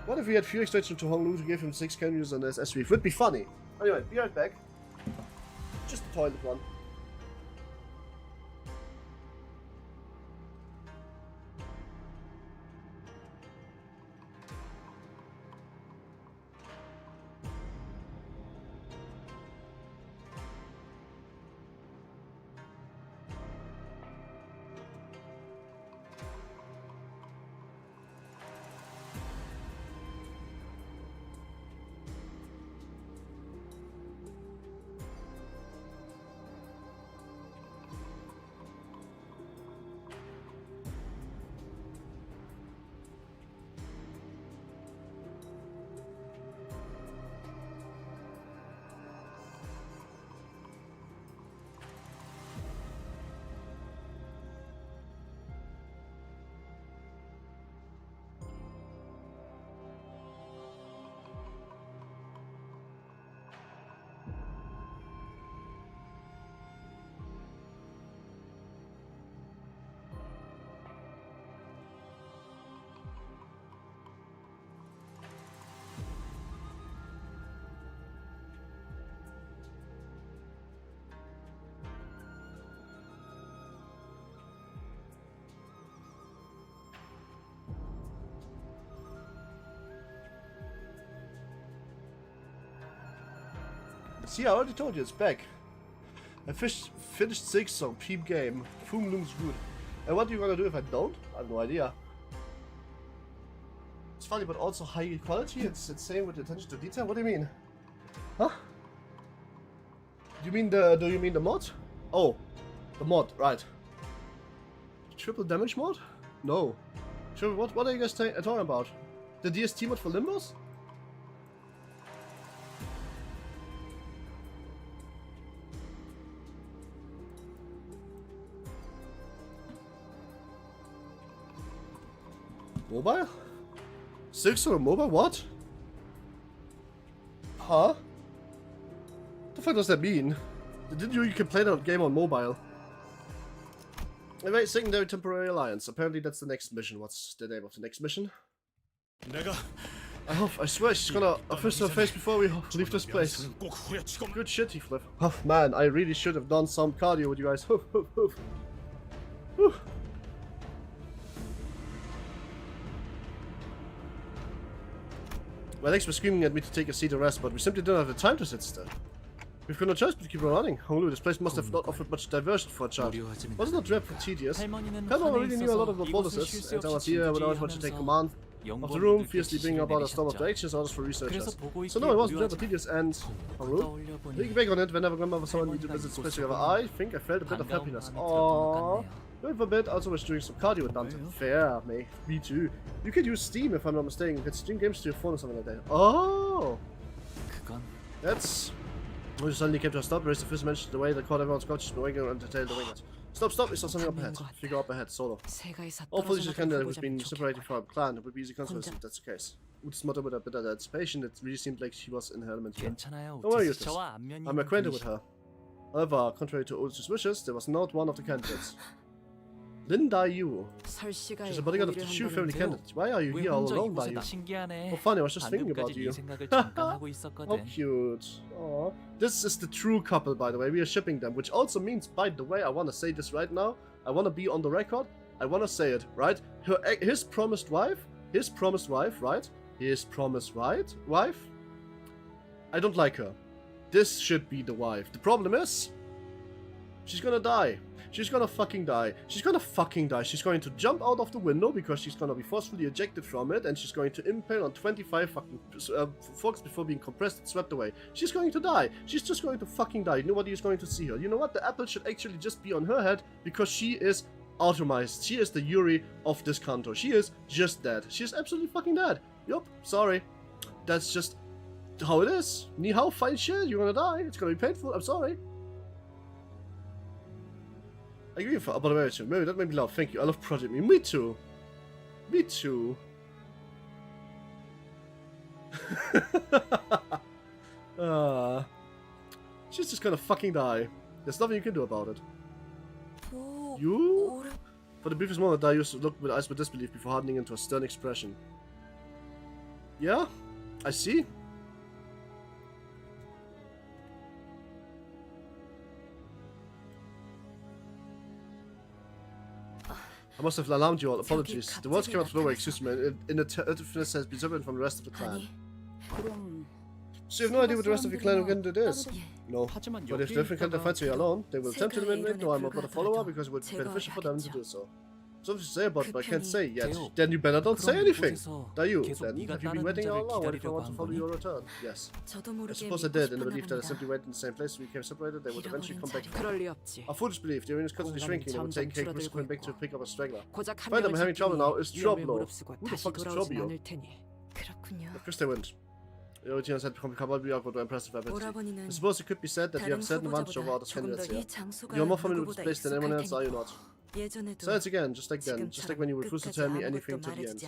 What if we had few extraction to Hong Lu to give him 6 cameos on this SV? Would be funny. Anyway, be right back. Just the toilet one. See, I already told you, it's back. I finished 6, so peep game. Foom looks good. And what are you gonna do if I don't? I have no idea. It's funny, but also high quality. It's insane with the attention to detail. What do you mean? Huh? Do you mean the mod? Oh, the mod, right. Triple damage mod? No. Triple what are you guys talking about? The DST mod for Limbus? Mobile? 6 on a mobile? What? Huh? What the fuck does that mean? Didn't you can play that game on mobile? Anyway, secondary temporary alliance. Apparently that's the next mission. What's the name of the next mission? I swear she's gonna fist her face before we leave this place. Good shit, Heathcliff. Oh man, I really should have done some cardio with you guys. Whew. My legs were screaming at me to take a seat and rest, but we simply don't have the time to sit still. We've got no choice but to keep on running. Honglu, this place must have not offered much diversion for a child. Wasn't it dreadful tedious? Hello, I really knew a lot of what bonuses, and I was here without much to take command of the room, fiercely bringing about a storm of directions orders for researchers. So no, it wasn't dreadful tedious, and Honglu, looking back on it, whenever grandmother saw me to visit space together, I think I felt a bit of happiness. Aww. Going for a bit, also was doing some cardio with Dante. Fair, mate. Me too. You could use Steam if I'm not mistaken. You could stream games to your phone or something like that. Oh! That's... We suddenly came to a stop, raised the fist, mentioned the way the court everyone's coach is going and detailed the wingers. Stop, it's not something up ahead. Figure up ahead, solo. Hopefully she's candidate who's been separated from her clan. It would be easy consequence if that's the case. Ute's mother with a bit of anticipation, it really seemed like she was in her element here. 괜찮아요. Don't worry, 우트 씨, Eustace. 저와 안면이 I'm 있는 acquainted with 분이시- her. However, contrary to Ute's wishes, there was not one of the candidates. Linda Yu. She's a bodyguard of the Shu family candidate. Why are you 왜 here all 혼자 alone, 이곳에 Dayu? 나 신기하네. Oh, funny, I was just thinking about 방금까지 you. 이 생각을 잠깐 하고 How 있었거든. cute. Aww. This is the true couple, by the way. We are shipping them, which also means, by the way, I want to say this right now. I want to be on the record. I want to say it, right? His promised wife, right? His promised wife? I don't like her. This should be the wife. The problem is, she's gonna die. She's gonna fucking die. She's gonna fucking die. She's going to jump out of the window because she's gonna be forcefully ejected from it, and she's going to impale on 25 fucking forks before being compressed and swept away. She's going to die. She's just going to fucking die. Nobody is going to see her. You know what? The apple should actually just be on her head because she is automized. She is the Yuri of this CANTO. She is just dead. She is absolutely fucking dead. Yup, sorry. That's just how it is. Ni hao, fine shit. You're gonna die. It's gonna be painful. I'm sorry. I agree with about American. Maybe that made me laugh. Thank you. I love Project Me. Me too. Me too. She's just gonna fucking die. There's nothing you can do about it. You? For the briefest moment, I used to look with eyes with disbelief before hardening into a stern expression. Yeah? I see. I must have alarmed you all. Apologies. The words came out slower, excuse me. Inattentiveness has been separate from the rest of the clan. So you have no idea what the rest of your clan candidate is? No. 하지만 But if 여기에 different candidate 있다가 finds you alone, they will attempt to eliminate. No, I'm not a follower because it would be beneficial for them to do so. Something to say about it, but I can't say yet. Theo, Then you better don't say 그럼 anything. 이곳에서 Dayu, 계속 then 네가 have you been 다른 waiting all 남자를 along waiting for 기다리려고 one to 한 follow 거니? your return? Yes. I suppose I did, in the belief that I simply waited in the same place we became separated, they would eventually come back. 그럴 리 없지. A foolish belief, the arena is constantly shrinking, they would take cake risks coming back to pick up a straggler. 고작 한 Find them 명을 having trouble now is 위험에 Trouble. 무릅쓰고 Who the 다시 fuck is 돌아오진 Trouble? 않을 테니. 그렇군요. Of course they wouldn't. Your routines had become capable of impressive ability. 오라버니는 I suppose it could be said that you have a certain advantage over others candidates here. You're more familiar with this place than anyone else, are you not? 예전에도 Say it again, just like then, just like when you refused to tell me anything till the end.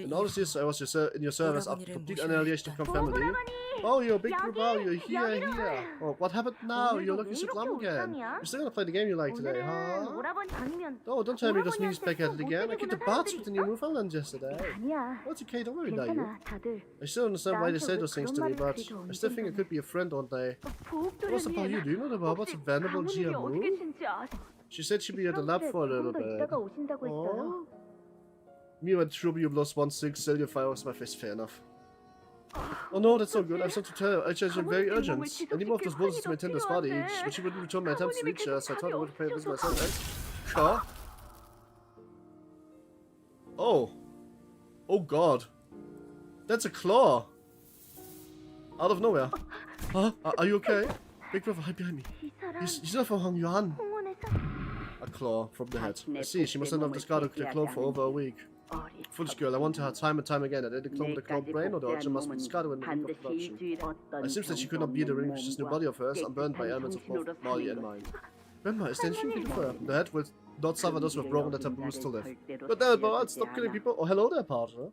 And all this is, I was in your service after complete annihilation of your family. Oh, you're a big wow, you're here. Oh, what happened now? You're looking so glum again. You're still gonna play the game you like today, huh? Oh, don't tell me those means back at it again. I kicked the butts with the new move I learned yesterday. Oh, it's okay, don't worry, Dayu. I still understand why they say those things to me, but I still think it could be a friend, don't they? What's about you? Do you know the robots of Venerable Jiamu? She said she'd be at the lab for a little bit. Oh. Me and Truby lost 1/6 cellular fire was my face, fair enough. Oh no, that's not good. I have something to tell her. Actually, it's very urgent. I need more of those bullets to maintain this body, but she wouldn't return my attempts to reach her, so I thought I would pay a visit myself, right? Sure. Oh. Oh god. That's a claw. Out of nowhere. Huh? Are you okay? Big brother, hide behind me. He's not from Hong Yuan. A claw from the head. I see, she must have known discarded the clone for over a week. Foolish girl, I want her time and time again. I did the clone with the clone brain, or the origin must be discarded when the of production. It seems that she could not be the relinquish new body of hers, unburned by elements of both Molly and mine. Remember, is there anything we can do for her? The head will not suffer those who have broken their taboos to live. But then, stop killing people. Oh, hello there, partner.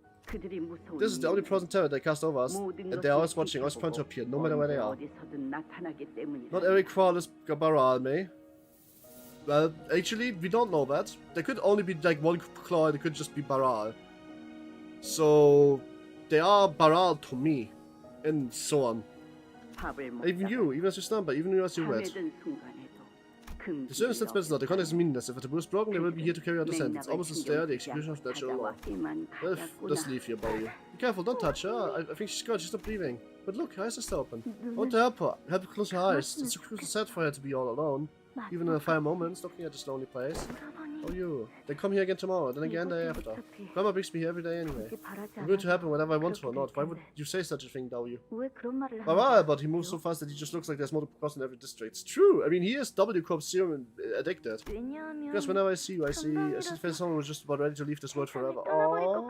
This is the only present terror they cast over us, and they are always watching, always prone to appear, no matter where they are. Not every crawl is Baral, me. Well, actually, we don't know that. There could only be like one claw, and it could just be Baral. So, they are Baral to me, and so on. Even you, even as you slumber, even you as you wet. The circumstance matters not, the context is meaningless. If a taboo is broken, they will be here to carry out the sentence. Almost as they are the execution of natural law. Well, let's leave here, Bowie. Be careful, don't touch her. I think she's good, she's not breathing. But look, her eyes are still open. I want to help her. Help her close her eyes. It's so sad for her to be all alone. Even in the fire moments, looking at this lonely place. Oh, you. Then come here again tomorrow, then again the day after. Grandma brings me here every day anyway. I'm going to happen whenever I want to or not. Why would you say such a thing, W? But he moves so fast that he just looks like there's multiple cops in every district. It's true. I mean, he is W Corp serum addicted. Because whenever I see you, I see someone who's just about ready to leave this world forever. Oh,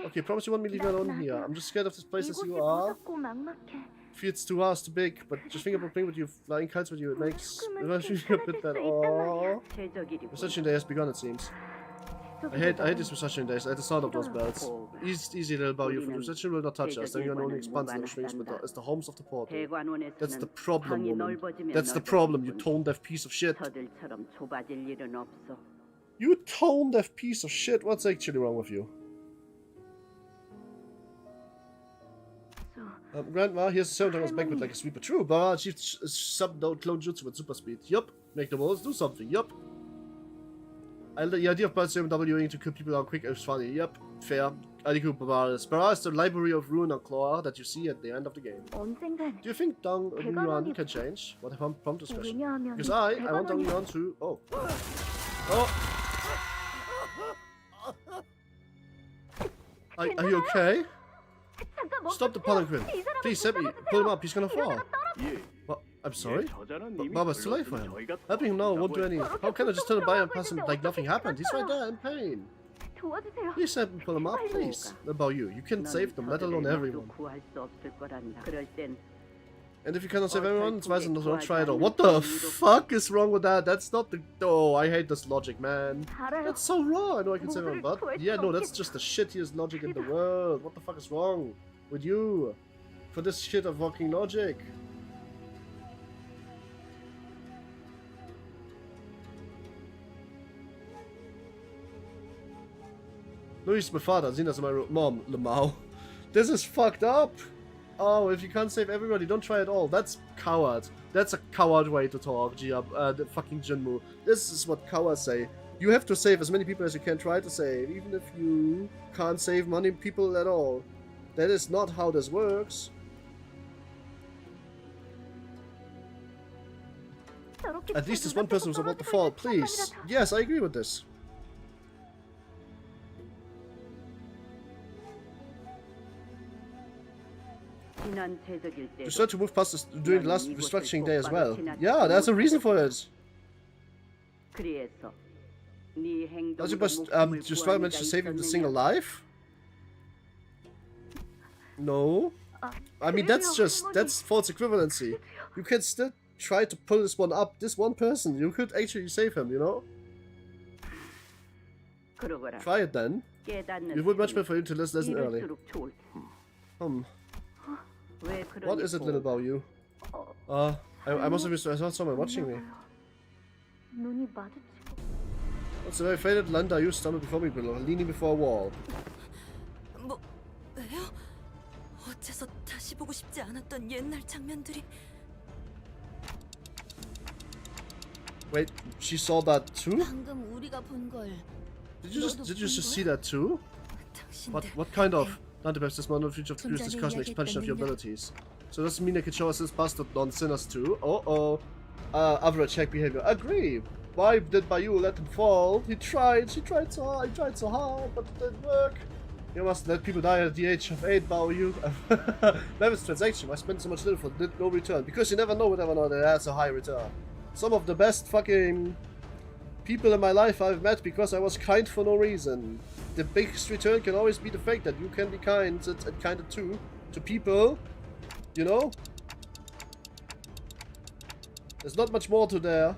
Okay, promise you won't leave me alone here. I'm just scared of this place as you are. Feels too vast, too big, but just think about bringing with you, flying kites with you. It makes you a bit better. Oh, researching day has begun, it seems. I hate these researching days. I had the sound of those bells. Easy little bow you. For researching will not touch us. Then you only expands little strings, but as the homes of the portal. That's the problem, woman. That's the problem, you tone-deaf piece of shit. You tone-deaf piece of shit. What's actually wrong with you? Grandma, here's the 7 times back with like a sweeper. True, but achieved sub-down clone jutsu with super speed. Yup. Make the walls do something. Yup. The idea of bird Wing to kill people out quick is funny. Yup. Fair. Adiku Barbara is the library of Ruina claw that you see at the end of the game. Do you think Dong Yuan can change? What a prompt discussion. Because I want Dong Yuan to... Oh. Oh. Are you okay? Stop the palanquin. Please help me. Pull him up. He's gonna fall. What? I'm sorry? Baba's too late for him. Helping him now won't do any. How can I just turn him by and pass him like nothing happened? He's right there in pain. Please help me pull him up, please. What about you? You can't save them, let alone everyone. And if you cannot save everyone, it's wise not to try it all. What the fuck is wrong with that? That's not the... Oh, I hate this logic, man. That's so wrong. I know I can save everyone, but... Yeah, no, that's just the shittiest logic in the world. What the fuck is wrong with you? For this shit of fucking logic. Luis, my father. Zina's my mom. Lamau. This is fucked up. Oh, if you can't save everybody, don't try at all. That's coward. That's a coward way to talk, the fucking Jinmu. This is what cowards say. You have to save as many people as you can try to save, even if you can't save many people at all. That is not how this works. At least this one person was about to fall, please. Yes, I agree with this. You start to move past this during the last restructuring day as well. Yeah, there's a reason for it. Does you just try to manage to save him the single life? No. I mean, that's false equivalency. You can still try to pull this one up, this one person. You could actually save him, you know? Try it then. It would much better for you to listen early. What is it, little about you? I must have I saw someone watching me. What's the very faded land I used to stumble before me below, leaning before a wall? 왜요? 어째서 다시 보고 싶지 않았던 옛날 장면들이. Wait, she saw that too? 방금 우리가 본 걸. Did you just see that too? What kind of? Not the best this model future of previous discussion expansion of your abilities. So does it mean I can show us this bastard non-sinners too? Average hack behavior. Agree! Why did Bayou let him fall? He tried so hard, but it didn't work. You must let people die at the age of 8, Bayou. Levis transaction. I spent so much little for no return. Because you never know whether or not it has a high return. Some of the best fucking people in my life I've met because I was kind for no reason. The biggest return can always be the fact that you can be kind at kind of too to people, you know? There's not much more to there.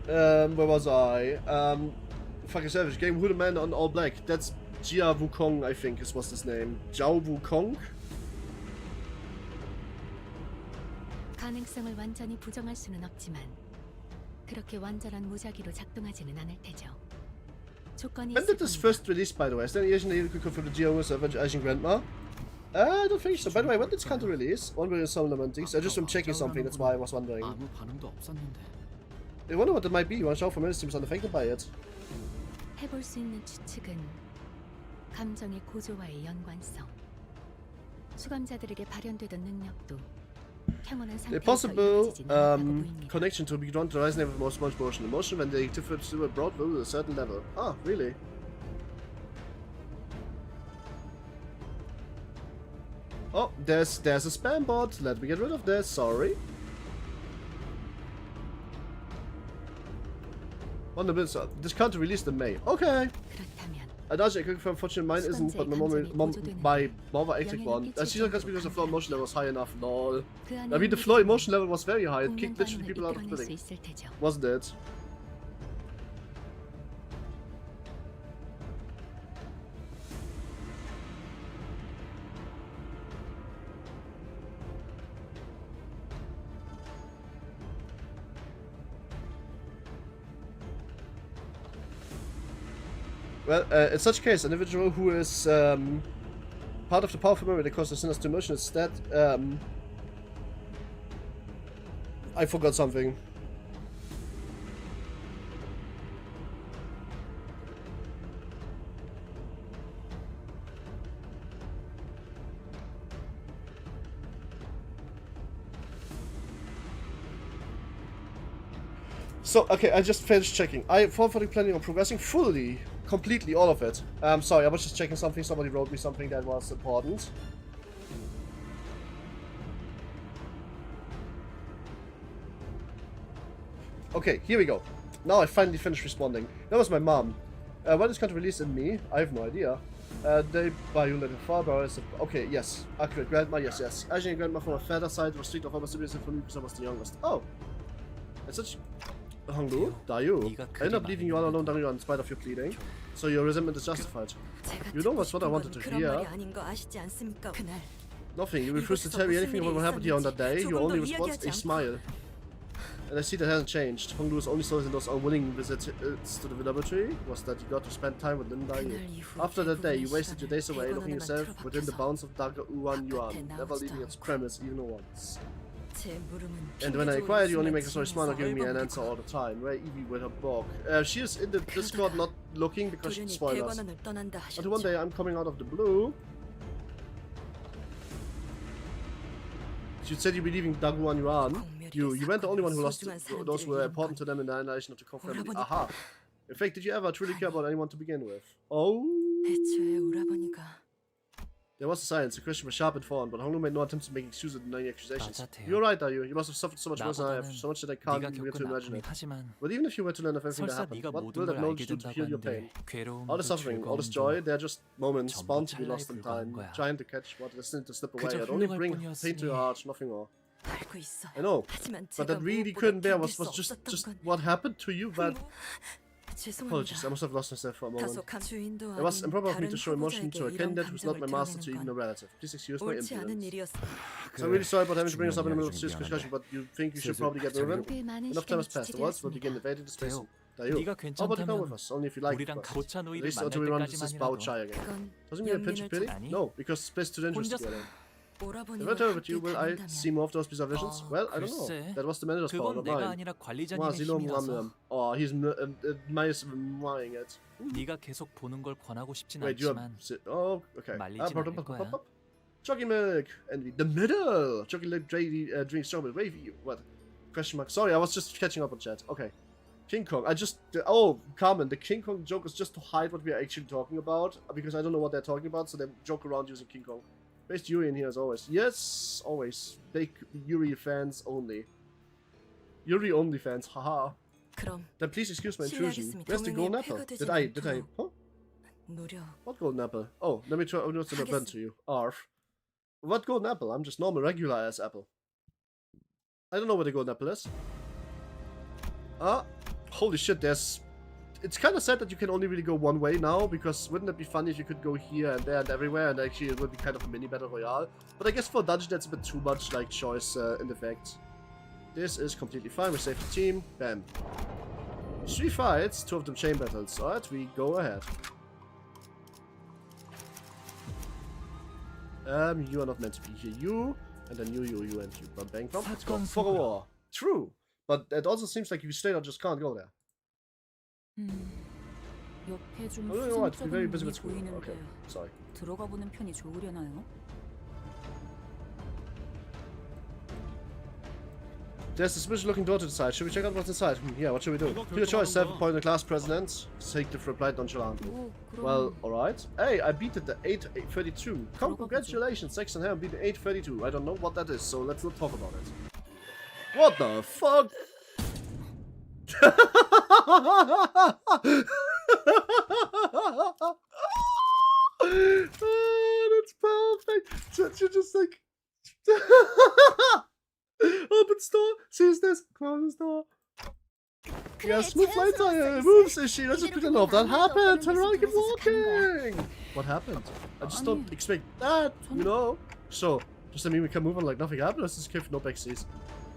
Where was I? Fucking savage. Game Who the Man on All Black. That's Jia Wukong, I think is what's his name. Zhao Wukong? 가능성을 완전히 부정할 수는 없지만 그렇게 완전한 무작위로 작동하지는 않을 테죠. 조건이 When did this first release, by the way? Is there any Asian that you could confirm the Geo was Asian Grandma? I don't think so. By the way, when did CANTO release? One million some lamenting. I just am checking something, that's why I was wondering. 아무 반응도 없었는데. I wonder what that might be. You want to show for minutes seems unaffected by it. 해볼 수 있는 추측은 감정의 고조와의 연관성. 수감자들에게 발현되던 능력도 The possible connection to be drawn to the rising level of most sponge motion. Emotion when the activity were brought to a certain level. Ah, really? Oh, there's a spam bot. Let me get rid of this. Sorry. On the minutes, this can't released in May. Okay. 그렇다면 And actually, I can confirm, unfortunately, mine isn't, but my mom were active one. She's not because the floor emotion level was high enough. Lol. 그 I mean, the floor emotion level was very high. It kicked literally people out of the 이끌어낼 수 building. 있을 테죠. Wasn't it? Well, in such case, an individual who is part of the powerful memory that causes sinners to emotion is that I forgot something. So, okay, I just finished checking. I am fully planning on progressing fully, completely, all of it. Sorry, I was just checking something. Somebody wrote me something that was important. Okay, here we go. Now I finally finished responding. That was my mom. When is CANTO released in me? I have no idea. They by you little father is okay, yes. Accurate, grandma, yes. Actually, grandma from a father's side was strict of almost abuse for me because I was the youngest. Oh. It's such Honglu, Dayu. I ended up leaving you all alone, Dayu, in spite of your pleading. So your resentment is justified. You know what's what I wanted to hear. Nothing. You refused to tell me anything about what happened here on that day. Your only response, a smile. And I see that hasn't changed. Honglu's only stories in those unwilling visits to the laboratory was that you got to spend time with Lin Dayu. After that day, you wasted your days away looking yourself within the bounds of Daga Uwan Yuan, never leaving its premise even once. And when I inquired, you only make a story smile, not giving me an answer all the time. Where Evie with her blog. She is in the Discord not looking because she spoiled us. Until one day I'm coming out of the blue. You said you'd be leaving Daguan Yuan. You weren't the only one who lost those who were important to them in the annihilation of the Koch family. Aha. In fact, did you ever truly care about anyone to begin with? Oh. There was a silence. The question was sharp and foreign, but Honglu made no attempts to make excuses and denying accusations. You're right, are you? You must have suffered so much worse than I have, so much that I can't even begin to imagine it. But even if you were to learn of everything that happened, what will that knowledge do to heal your pain? All the suffering, all this joy, they're just moments bound to be lost in time, trying to catch what is destined to slip away. I'd only bring pain to your heart, nothing more. I know, but that really couldn't bear was just what happened to you, but... Apologies, I must have lost myself for a moment. It was improper of me to show emotion to a candidate who's not my master to even a relative. Please excuse my impudence. So I'm really sorry about having to bring us up in the middle of this discussion, but you think you should probably get rid of him? Enough time has passed. The words will begin invading the space. Dayu, how about you come with us? Only if you like, of course. At least until we run into this bow chai again. Doesn't mean a pinch of pity? No, because it's best too dangerous to be alone. If I tell with you, will I see more of those bizarre visions? Well, I don't know. That was the manager's fault, not mine. Oh, he's nice lying it. Wait, you have... Oh, okay. Chocolate milk! And the middle! Chocolate milk drinks chocolate. Wait, what? Question mark. Sorry, I was just catching up on chat. Okay. King Kong. Oh, Carmen, the King Kong joke is just to hide what we are actually talking about. Because I don't know what they're talking about, so they joke around using King Kong. Based Yuri in here as always. Yes, always. Big Yuri fans only. Yuri only fans, haha. Then please excuse my intrusion. Where's the golden apple? Did I, huh? What golden apple? Oh, let me try to event to you. Arf. What golden apple? I'm just normal, regular ass apple. I don't know where the golden apple is. Holy shit, there's... It's kind of sad that you can only really go one way now, because wouldn't it be funny if you could go here and there and everywhere, and actually it would be kind of a mini battle royale. But I guess for a dungeon that's a bit too much like choice in effect. This is completely fine. We save the team. Bam. 3 fights, 2 of them chain battles. Alright, we go ahead. You are not meant to be here. You, and then you, and you. Bang, bang, bang. Let's go for a war. True. But it also seems like if you stay, I just can't go there. Oh, you know what? Be very busy with school. Okay, sorry. There's a suspicious looking door to the side. Should we check out what's inside? Yeah, what should we do? To your choice, 7-point class president. Take the replied nonchalantly. Well, alright. Hey, I beat it the 832. Congratulations, Saxon Ham beat the 832. I don't know what that is, so let's not talk about it. What the fuck? Oh, that's perfect. So you're just like open store, sees this, close door. Yeah, smooth flight tire moves issue. Let's just pretend all that happened. Turn around and keep walking. What happened? I just don't expect that, you know. So, does that mean we can move on like nothing happened? Let's just give no backseats.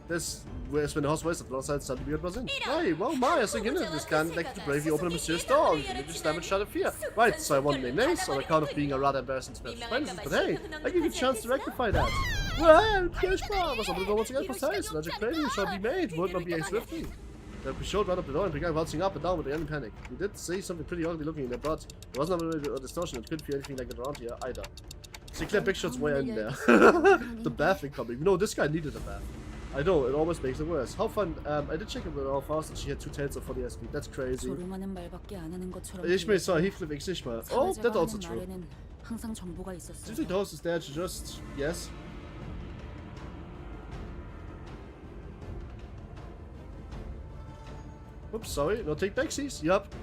This where's when the house was at the outside started to be a buzzing. Hey, well, Maya, so again, this guy like to bravely open a mysterious door. You just damage out of fear. Right, so I won't name names on account of being a rather embarrassing special acquaintance, but hey, I give you a chance to rectify that. Well, cash bar, was somebody once again precise. Logic craving shall be made, would not be swiftly. We showed right up the door and began waltzing up and down with the end panic. We did see something pretty ugly looking in there, but it wasn't a distortion. It couldn't feel anything like that around here either. See, clear big shots way in there. The bath incoming. No, this guy needed a bath. I know, it always makes it worse. How fun. I did check it with how fast and she had 2 tails of 40 SP. That's crazy. Ich may saw Heathcliff X nicht mal. Oh, that's also true. Do you think the host is there to just... Yes? Oops, sorry. No take backsies. Yup.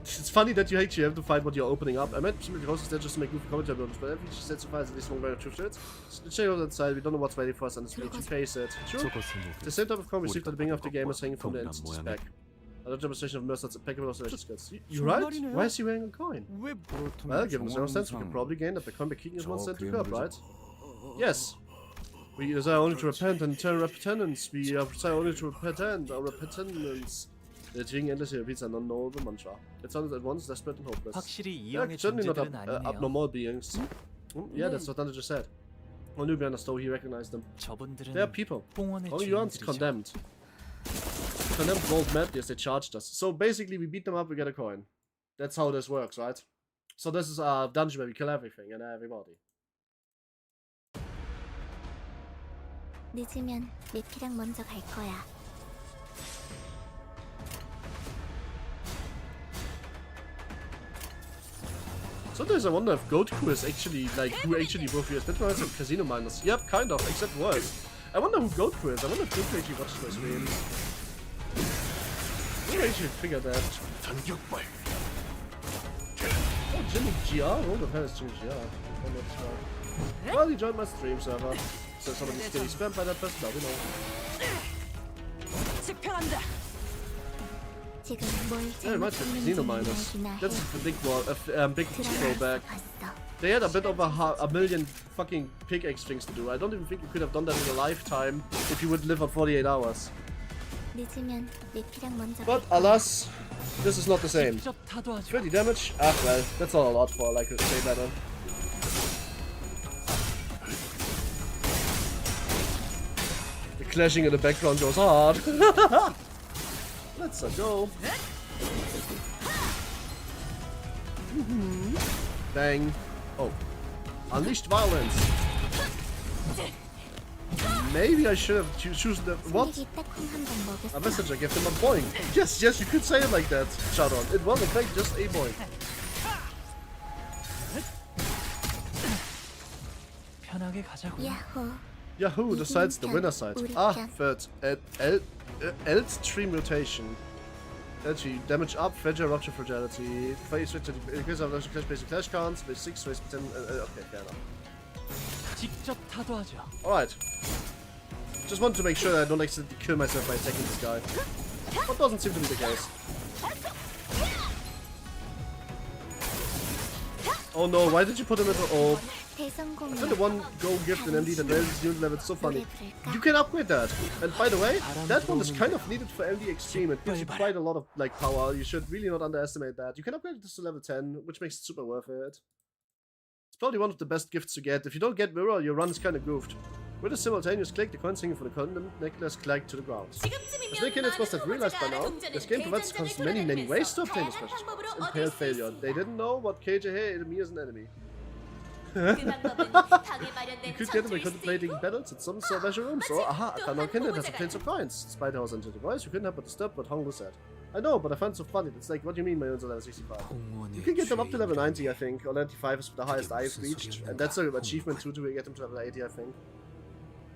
It's funny that you actually have to find what you're opening up. I meant to the host is there just to make goofy commentary on this, but I think she said so far at least one very true shit. The check on that side, we don't know what's waiting for us on the screen. You face it. True. The same type of comment received at the beginning of the game is hanging from the instance back. Another demonstration of Mercer's impeccable observation skills. You right? Why is he wearing a coin? Well, given the 0 cents, we can probably gain that the coin by kicking his 1 cent to curb, right? Yes. We desire only to repent and turn repentance. We desire only to repent our repentance. The Jing endless repeats an unknowable mantra. It sounded at once desperate and hopeless. They're certainly not abnormal beings. Yeah, that's what Dante just said. Only we understood he recognized them. They are people. Only you aren't condemned. Condemned won't matter, yes, they charged us. So basically, we beat them up, we get a coin. That's how this works, right? So this is a dungeon where we kill everything and everybody. 늦으면 내피랑 먼저 갈 거야. Sometimes I wonder if Goat Crew is actually, like, who actually both US Bitcoins and Casino Miners. Yep, kind of, except worse. I wonder who Goat Crew is. I wonder if Goat Crew actually watches my streams. Who actually figured that? Oh, Jimmy GR? Oh, the hell is Jimmy GR? Well, he joined my stream server. So somebody's getting spammed by that person, now we know. Yeah, it might be Casino Miners. That's the big one, big throwback. They had a bit over a million fucking pickaxe things to do. I don't even think you could have done that in a lifetime if you would live on 48 hours. But alas, this is not the same. 30 damage? Ah well, that's not a lot for like a say better. The clashing in the background goes hard. Let's go. Bang. Oh. Unleashed violence. Maybe I should have chosen the... What? A messenger gave him a boing. Yes, yes, you could say it like that, Shadow. It was in fact just a boing. Yahoo decides the winner side. Ah, third. L3 mutation. Actually, damage up, fragile, rupture, fragility. Face switch to increase of clash basic clash counts with 6 ways pretend. Okay, fair enough. Alright. Just wanted to make sure that I don't accidentally kill myself by attacking this guy. What doesn't seem to be the case. Oh no, why did you put him into orb? I found the one go gift in MD that raises unit level so funny. You can upgrade that. And by the way, that one is kind of needed for MD Extreme. It gives you quite a lot of like power. You should really not underestimate that. You can upgrade this to level 10, which makes it super worth it. It's probably one of the best gifts to get. If you don't get Mirror, your run is kind of goofed. With a simultaneous click, the coin singing for the condemned necklace clagged to the ground. As Snake Killers must have realized by now, this game provides us many ways to obtain the special spells. Impale failure. They didn't know what KJH enemy is an enemy. You could get them by contemplating battles at some leisure rooms, or aha, a Kanon Kindred has a planes of coins. Despite how into the voice, you couldn't help but disturb what Hong said. I know, but I found it so funny. It's like, what do you mean my own's are level 65? You can get them up to level 90, I think, or 95 is the highest I've reached, and that's an achievement too to get them to level 80, I think.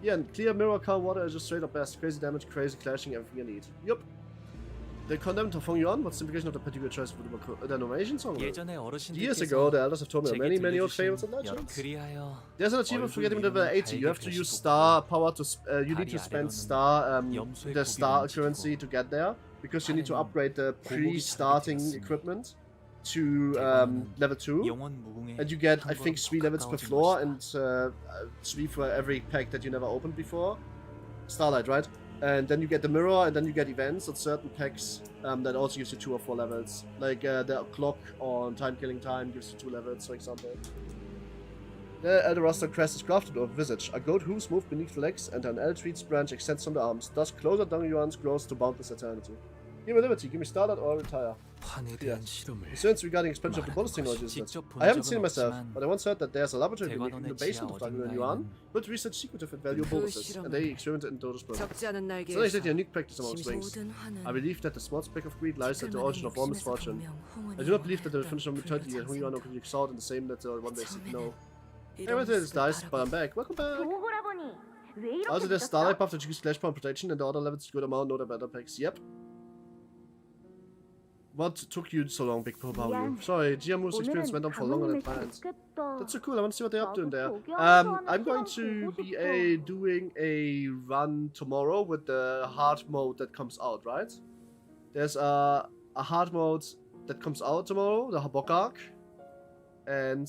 Yeah, and clear mirror car water is just straight up best. Crazy damage, crazy clashing, everything you need. Yup. The condemned of Feng Yuan, what's the implication of the particular choice for the denomination song? 예전에 Years ago, 어르신들께서 the elders have told me of 제게 many old 들려주신 fables and 여러 legends. 그리하여 There's an achievement for getting to level 얼굴 80. You have to 위로는 use star power to. You need 다리 to spend 아래로는 star 염소의 the star 고기를 currency to get there because you need to 아래는 upgrade the 고목이 pre-starting 자극되었으니 equipment to level 2. 영원 무궁에 And you get, I 한 think, 걸음 3 levels per 가까워진 floor 것이다. and 3 for every pack that you never opened before. Starlight, right? And then you get the mirror, and then you get events on certain packs that also gives you 2 or 4 levels. Like the clock on time killing time gives you 2 levels, for example. The Elder Rasta crest is crafted of visage, a goat hooves move beneath the legs, and an Eldritch branch extends from the arms. Thus, closer Dung Yuan's grows to boundless eternity. Give me liberty, give me Starlight or retire. 환에 Yeah. 대한 실험을 Concerns regarding expansion of the bonus technologies. 직접 본 I haven't 적은 seen it myself, 없지만 but I once heard that there's a laboratory in 대관원의 the 지하 basement of Dung Yuan, 어딘가에는 but research secretive and valuable bonuses, and they experimented in those programs. 적지 않은 So they 날개에서 said a unique practice among swings. 모든 화는 I believe that the small speck of greed lies at the origin of all misfortune. 분명 I do not believe that the definition of eternity that Hong Yuan could be exalted in the same that one day said no. I went to this dice, but I'm back. Welcome back! Also, there's Starlight buff that you use Flash Power Protection, and the other levels good amount, no the better packs. Yep. What took you so long, Big Pro Bao? Sorry, GMU's experience went on for longer than planned. That's so cool, I want to see what they're up to in there. I'm going to be doing a run tomorrow with the hard mode that comes out, right? There's a hard mode that comes out tomorrow, the Habok arc. And,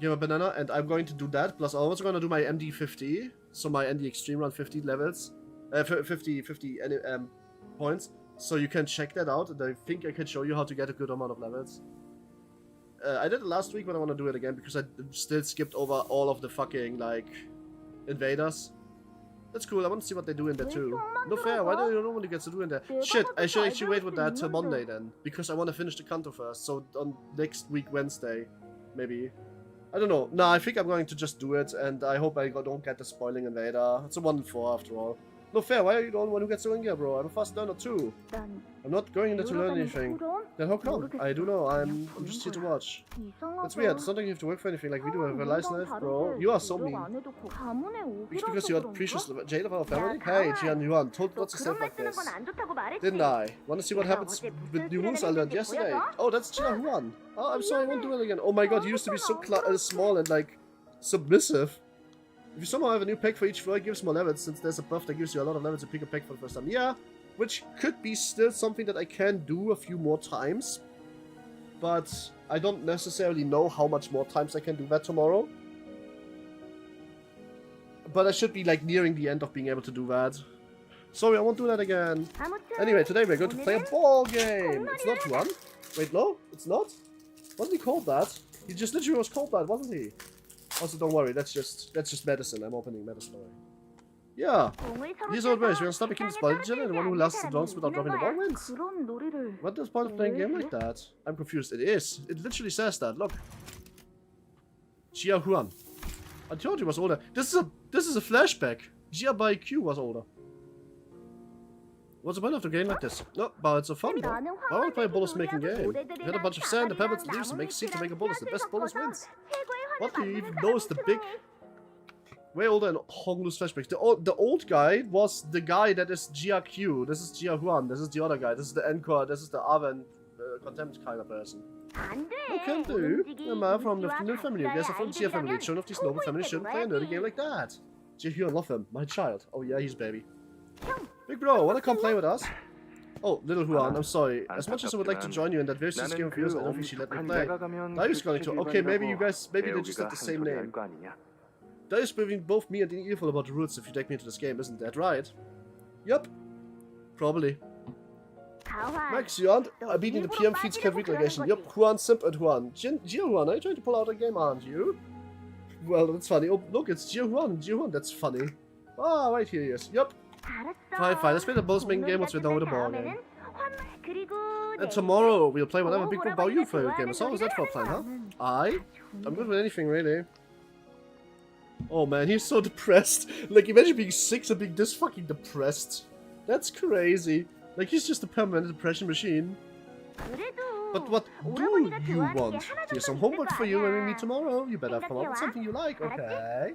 give a banana, and I'm going to do that, plus I'm also going to do my MD 50, so my ND Extreme Run 50 levels, 50 points. So you can check that out, and I think I can show you how to get a good amount of levels. I did it last week, but I want to do it again because I still skipped over all of the fucking, like, invaders. That's cool, I want to see what they do in there too. No fair, why do you normally get to do in there? Shit, I should actually wait with that till Monday then, because I want to finish the CANTO first, so on next week Wednesday, maybe. I don't know. No, I think I'm going to just do it, and I hope I don't get the spoiling invader. It's a 1-4 after all. No fair, why are you the only one who gets to win here, bro? I'm a fast learner too. I'm not going in there to learn anything. Then how come? I do know, I'm just here to watch. That's weird, it's not like you have to work for anything like we do have a nice life, bro. You are so mean. It's because you're precious jade of our family? Hey, Jian Yuan, told not to say like this. Didn't I? Wanna see what happens with new moves I learned yesterday? Oh, that's Jian Yuan. Oh, I'm sorry, I won't do it again. Oh my god, you used to be so small and like submissive. If you somehow have a new pack for each floor, it gives more levels, since there's a buff that gives you a lot of levels to pick a pack for the first time. Yeah, which could be still something that I can do a few more times, but I don't necessarily know how much more times I can do that tomorrow. But I should be like nearing the end of being able to do that. Sorry, I won't do that again. Anyway, today we're going to play a ball game. It's not one. Wait, no, it's not. Wasn't he called that? He just literally was called that, wasn't he? Also, don't worry, that's just medicine. I'm opening medicine already. Yeah. These old ways, we're gonna stop making this ball and the one who lasts the longest without dropping the ball wins. What is the point of playing a game like that? I'm confused. It is. It literally says that. Look. Jia Huan. I told you he was older. This is a flashback. Jia Bai Q was older. What's the point of the game like this? No, but it's a fun one. I want to play a bonus making game. You had a bunch of sand, the pebbles, and leaves to make seed to make a bonus. The best bonus wins. What do you even know is the big... Way older and Honglu's flashbacks. The old guy was the guy that is Jia Q. This is Jia Huan. This is the other guy. This is the Encore. This is the Arven contempt kind of person. No, can do. A man from the Limbus family. You guys are from the Jia family. Children of these noble families shouldn't play a nerdy game like that. Jia Huan, love him. My child. Oh yeah, he's baby. Big bro, wanna come play with us? Oh, little Huan, I'm sorry. As much as I would like to join you in that very serious game of yours, I don't think she let me play. Darius going to. Okay, maybe they just have the same name. Darius proving both me and the evil about the rules if you take me into this game, isn't that right? Yup. Probably. Max, you aren't beating the PM feeds can't read legation. Yup, Huan, Simp, and Huan. Jia Huan, are you trying to pull out a game, aren't you? Well, that's funny. Oh, look, it's Jia Huan, that's funny. Ah, right here he is. Yup. Fine, let's play the bonus making game once we're done with the ball game. And tomorrow we'll play whatever Big Pro Bao you for your game. So is that for a plan, huh? I'm good with anything, really. Oh man, he's so depressed. Like, imagine being 6 and being this fucking depressed. That's crazy. Like, he's just a permanent depression machine. But what do you want? Here's some homework for you when we meet tomorrow. You better come up with something you like, okay?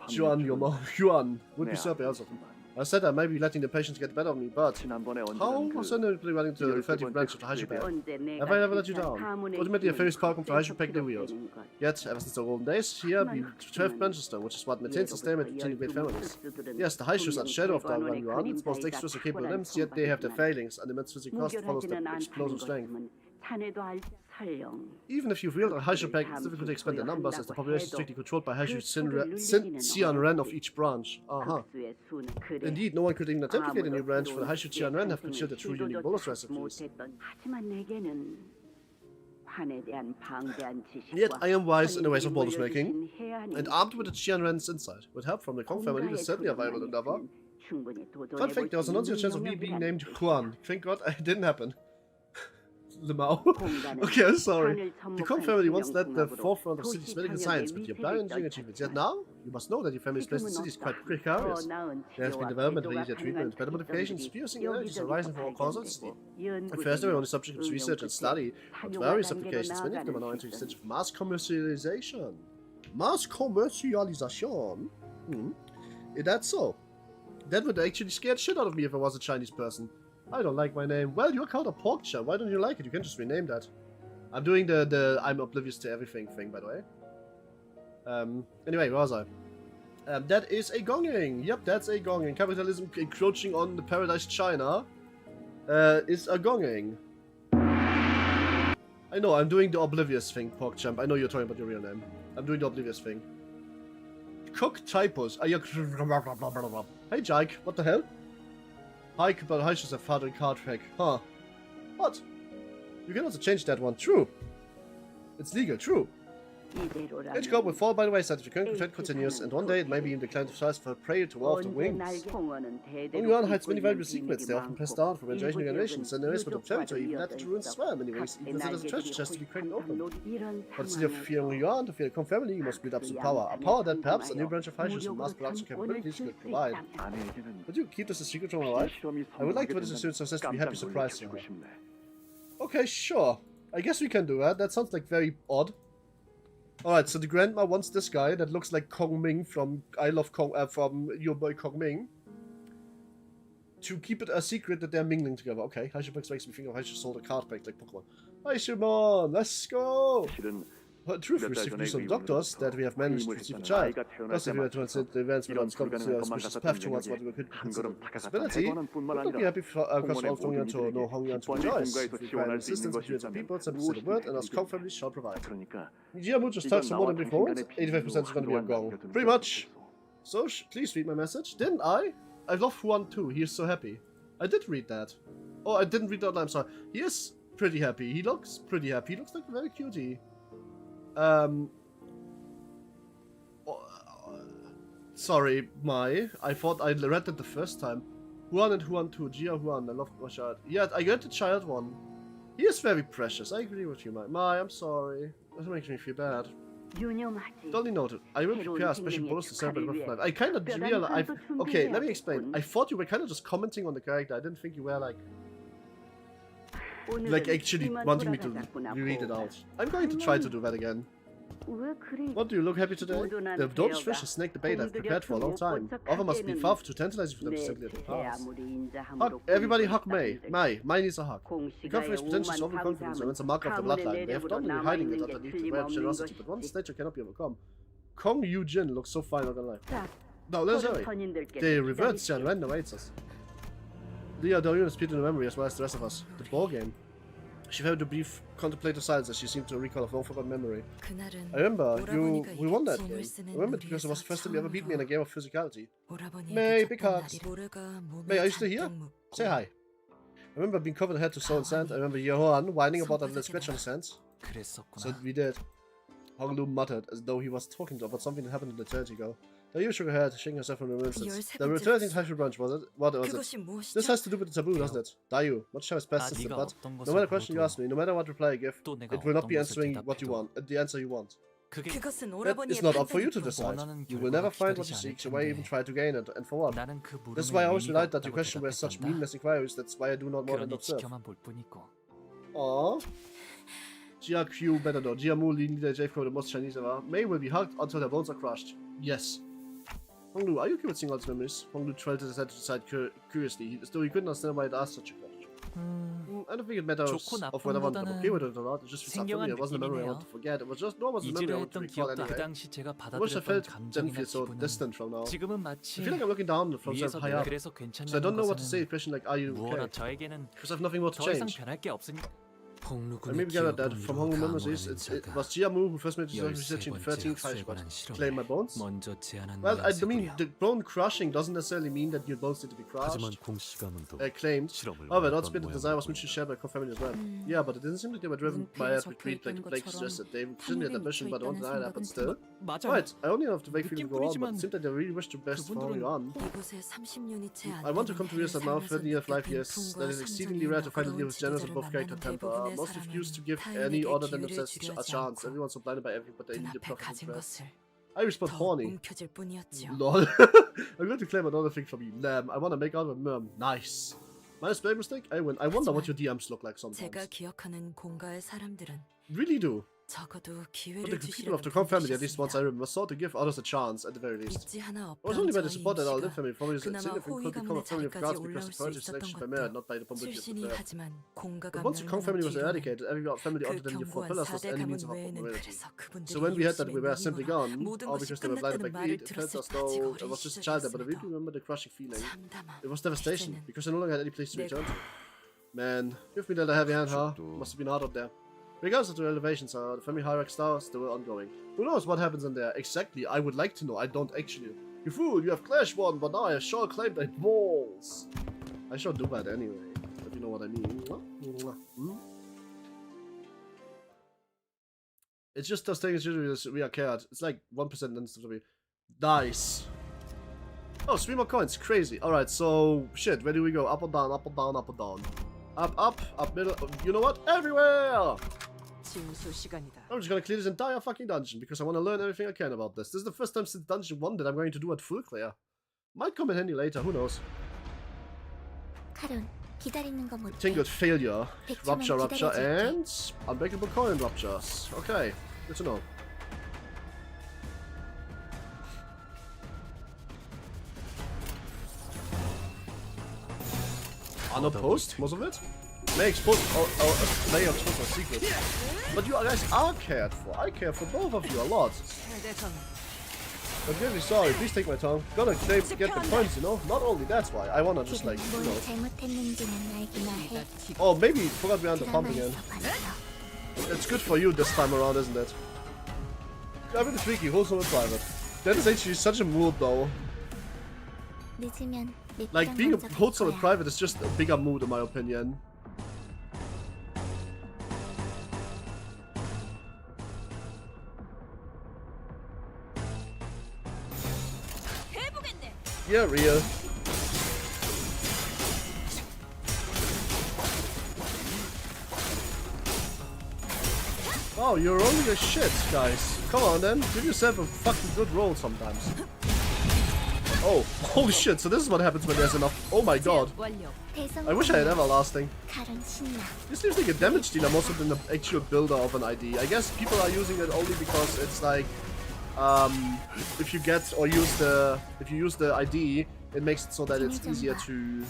Juan, your mom. Juan would be so awesome. I said I might be letting the patients get better of me, but 지난번에 how 언제는 was I nearly running to the 30th branch of the Haishupek? Have I ever let you down? Ultimately, a ferry's power comes to Haishupek the wheels. Yet, ever since the olden days, here be 12 branches though, which is what maintains the stalemate between the great families. Yes, the Haishus are the shadow of Darwan Yuan, its most dexterous and capable limbs, yet they have their failings, and the immense physical cost follows their explosive strength. Even if you've wielded a Haishupek, it's difficult to expand their numbers, as the population is strictly controlled by Haishu Xian Ren of each branch. Indeed, no one could even attempt to create a new branch, for the Haishu Xian Ren have concealed the true unique bonus recipes. Yet I am wise in the ways of bonus making, and armed with the Xian Ren's insight. With help from the Kong family, this is certainly a viable endeavor. Fun fact, there was a nonsense chance of me being named Juan. Thank God it didn't happen. Lemao. Okay, I'm sorry. The Kong family once led the forefront of city's medical science with your blind engineering achievements. Yet now, you must know that your family's place in the city is quite precarious. There has been development for easier treatment, better modifications, piercing energies are rising from all corners of the city. At first, they were only subject to research and study, but various applications, many of them are now entering the stage of mass commercialization. Mass commercialization? That's so. That would actually scare the shit out of me if I was a Chinese person. I don't like my name. Well, you're called a pork chop. Why don't you like it? You can just rename that. I'm doing the I'm oblivious to everything thing, by the way. Anyway, where was I? That is a gonging. Yep, that's a gonging. Capitalism encroaching on the paradise China is a gonging. I know, I'm doing the oblivious thing, pork chump. I know you're talking about your real name. I'm doing the oblivious thing. Cook typos. Hey, Jake, what the hell? Hike, but I should have father card hack. Huh. What? You can also change that one. True. It's legal. True. Each code will fall by the wayside if the current trend continues, and one day it may be in the decline of size for prey to war of the wings. Hong Yuan hides many valuable secrets. They are often passed down from generation to generation, and there is but observatory even at the ruins as well in many ways, even as it is a treasure chest to be cracked open. But instead of fearing Yuan, to fear the Kong family, you must build up some power. A power that perhaps a new branch of Haishu's and mass production capabilities could provide. Would you keep this a secret from my wife? I would like to witness a student's success to be happy surprised to her. Okay, sure. I guess we can do that. That sounds like very odd. Alright, so the grandma wants this guy that looks like Kong Ming from I Love Kong, from Your Boy Kong Ming, to keep it a secret that they're mingling together. Okay, Haishupek makes me think of Haishu sold a card pack like Pokemon. Haishumon, let's go! Truth, we received news from doctors that we have managed to conceive a child. Plus, if we were to translate the events without discovering the auspicious path towards what we could consider a possibility, we would be happy because all Hong Yuan to know Hong Yuan to rejoice. If we require assistance between some people, simply say the word, and us Kong families shall provide. Jiamu just touched some more than before. 85% is going to be a gong. Pretty much. So, please read my message. Didn't I? I love Huan too. He is so happy. I did read that. Oh, I didn't read that. I'm sorry. He is pretty happy. He looks pretty happy. He looks like a very cutie. Sorry, Mai. I thought I read that the first time. Huan and Huan 2. Jia Huan. I love my child. Yeah, I got the child one. He is very precious. I agree with you, Mai. Mai, I'm sorry. That makes me feel bad. Duly noted. I will prepare a special bonus to celebrate with life. I kind of realized. Okay, let me explain. I thought you were kind of just commenting on the character. I didn't think you were like actually wanting me to read it out. I'm going to try to do that again. What, do you look happy today? The Dodge fish has snaked the bait I've prepared for a long time. Offer must be far too tantalizing for them to simply let it pass. Hug, everybody hug May. May needs a hug. The confidence potential is overconfidence and it's a mark of the bloodline. They have not been hiding it underneath the way of generosity, but one's nature cannot be overcome. Kong Yu Jin looks so fine, not gonna lie. Now let's hurry. The revert Xian Ren awaits us. Leah Dorian is in the memory as well as the rest of us. The ball game. She felt a brief contemplative silence as she seemed to recall a long-forgotten memory. I remember, we won that game. I remember it because it was the first time you ever beat me in a game of physicality. May, big hugs. May, are you still here? Say hi. I remember being covered head to soul and sand. I remember Johan whining about that little scratch on his hands. So we did. Hong Lu muttered as though he was talking about something that happened an eternity ago. Dayu shook her head, shaking herself from the remembrance. The returning Haishu branch, was it? What was it? This has to do with the taboo, doesn't it? Dayu, much time has passed since the blood. No matter what question you ask me, no matter what reply I give, it will not be answering what you want, the answer you want. That is not up for you to decide. You will never find what you seek, so why even try to gain it, and for what? That's why I always relied that your question was such meaningless inquiries, that's why I do not more than observe. Aww. Jia Q better know. Jia Mu leading the J for the most Chinese ever. May will be hugged until their bones are crushed. Yes. Honglu, are you okay with seeing all these memories? Honglu tried to decide curiously, though he couldn't understand why it asked such a question. I don't think it matters of whether I'm okay with it or not. It just felt familiar. It wasn't a memory I want to forget. It was just nor was a memory I want to recall anyway. I wish I felt didn't feel so distant from now. I feel like I'm looking down from so high up. So I don't know what to say. A question like, are you okay? Because I have nothing more to change. I maybe gathered that from Honglu memories, it was Jiamu who first made the research in 13 claim my bones. Well, I mean, the bone crushing doesn't necessarily mean that your bones need to be crushed. Claimed. However, that spirit of desire was mutually shared by co-family as well. Yeah, but it didn't seem like they were driven by ethnic greed like Blake suggested. They shouldn't have ambition, but don't deny that, but still. Right, I only have to vague feeling to go on, but it seemed like they really wish to best for holding on. I want to come to realize that now, 30 years of life years, that is exceedingly rare to find a leader with generous and both character and temper. Most refuse to give any other than themselves a chance. Everyone's so blinded by everything, but they need a perfect impress. I respond horny. Lol. I'm going to claim another thing from you. Lamb. I want to make out of a merm. Nice. My spelling mistake? I win. I wonder what your DMs look like sometimes. Really do. But the people of the Kong family, at least once I remember, sought to give others a chance, at the very least. I was only by the support that our Lim family probably significant could become a family of gods because of project selection by merit, not by the publicity of the prayer. But once the Kong family was eradicated, every family other than your four pillars lost any means of mobility. So when we had that, we were simply gone, all because they were blinded by greed. It felt as though I was just a child there, but I really remember the crushing feeling. It was devastation, because I no longer had any place to return to. Man, give me that a heavy hand, huh? Must have been hard up there. Regardless of the elevations, the family hierarchy stars still ongoing. Who knows what happens in there? Exactly, I would like to know. I don't actually. You fool, you have clashed one, but now I sure claimed my balls. I sure do that anyway, if you know what I mean. It's just those things usually we are cared. It's like 1% instead of me. Nice. Oh, 3 more coins. Crazy. Alright, so shit, where do we go? Up or down, up or down, up or down? Up, middle. You know what? Everywhere! I'm just gonna clear this entire fucking dungeon because I want to learn everything I can about this. This is the first time since Dungeon 1 that I'm going to do it full clear. Might come in handy later, who knows? Tingled failure, rupture, and unbreakable coin ruptures. Okay, good to know. Unopposed, most of it? May expose player expose my secrets. But you guys are cared for. I care for both of you a lot. I'm really sorry, please take my time. Gotta get the points, you know? Not only that's why. I wanna just like, you know. Oh, maybe forgot we had the pump again. It's good for you this time around, isn't it? I'm really freaky, wholesome and private. That is actually such a mood though. Like, being a wholesome and private is just a bigger mood in my opinion. Yeah, real. Oh, you're rolling your shit, guys. Come on then, give yourself a fucking good roll sometimes. Oh, holy shit, so this is what happens when there's enough. Oh my god. I wish I had everlasting. This seems like a damage dealer more so than the actual builder of an ID. I guess people are using it only because it's like, if you get or use the, if you use the ID, it makes it so that it's easier to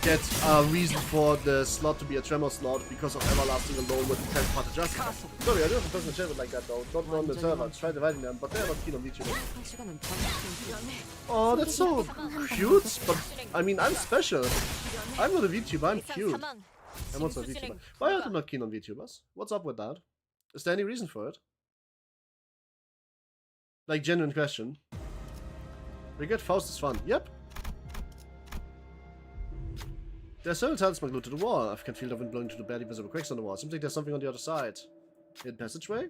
get a reason for the slot to be a tremor slot because of everlasting alone with the 10-part adjustment. Sorry, I don't have a personal chat like that though. Don't run the server, try dividing them, but they're not keen on VTubing. Oh, that's so cute, but I mean, I'm special. I'm not a VTuber, I'm cute. I'm also a VTuber. Why are they not keen on VTubers? What's up with that? Is there any reason for it? Like, genuine question. We get Faust is fun. Yep. There's several talisman glued to the wall. I can feel the wind blowing through the barely visible cracks on the wall. Seems like there's something on the other side. Hidden passageway?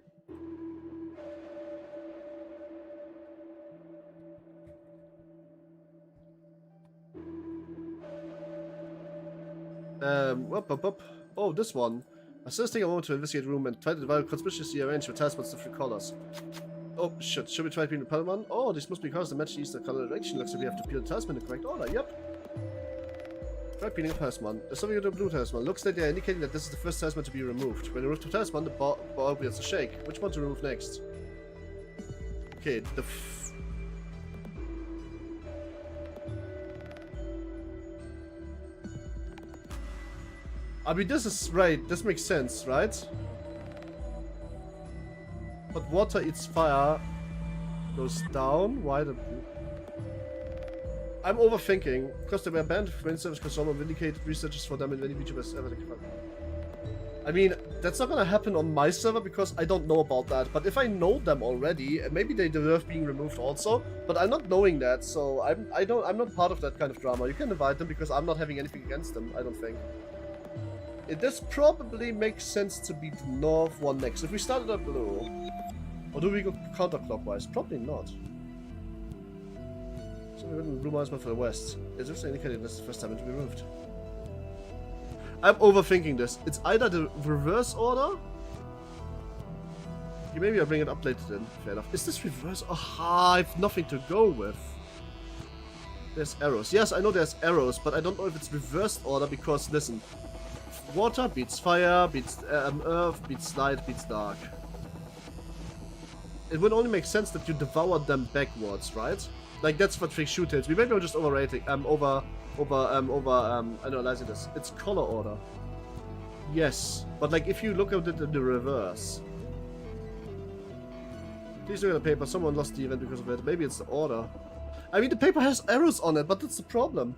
Up. Oh, this one. I still take a moment to investigate the room and try to develop conspicuously arrange your talismans to 3 colors. Oh shit, should we try peeling the pearl one? Oh, this must be because the match the Eastern color direction. Looks like we have to peel the talisman in the correct order. Yep. Try peeling the talisman. There's something with the blue talisman. Looks like they're indicating that this is the first talisman to be removed. When you remove the talisman, the ball begins to shake. Which one to remove next? Okay, I mean, this is right. This makes sense, right? But water eats fire, goes down. Why the? I'm overthinking because they were banned for service because someone vindicated researchers for them in many VTubers ever. I mean, that's not gonna happen on my server because I don't know about that. But if I know them already, maybe they deserve being removed also. But I'm not knowing that, so I'm not part of that kind of drama. You can invite them because I'm not having anything against them. I don't think. It does probably make sense to be the north one next. If we started at blue, or do we go counterclockwise? Probably not. So we went blue minus one for the west. Is this indicating this is the first time it's removed? I'm overthinking this. It's either the reverse order. Maybe I'll bring it up later then. Fair enough. Is this reverse? Aha, I have nothing to go with. There's arrows. Yes, I know there's arrows, but I don't know if it's reversed order because, listen. Water beats fire, beats earth, beats light, beats dark. It would only make sense that you devour them backwards, right? Like that's what fake shoot is. Maybe I'm just overrating. Analyzing this. It's color order. Yes, but like if you look at it in the reverse. Please look at the paper. Someone lost the event because of it. Maybe it's the order. I mean, the paper has arrows on it, but that's the problem.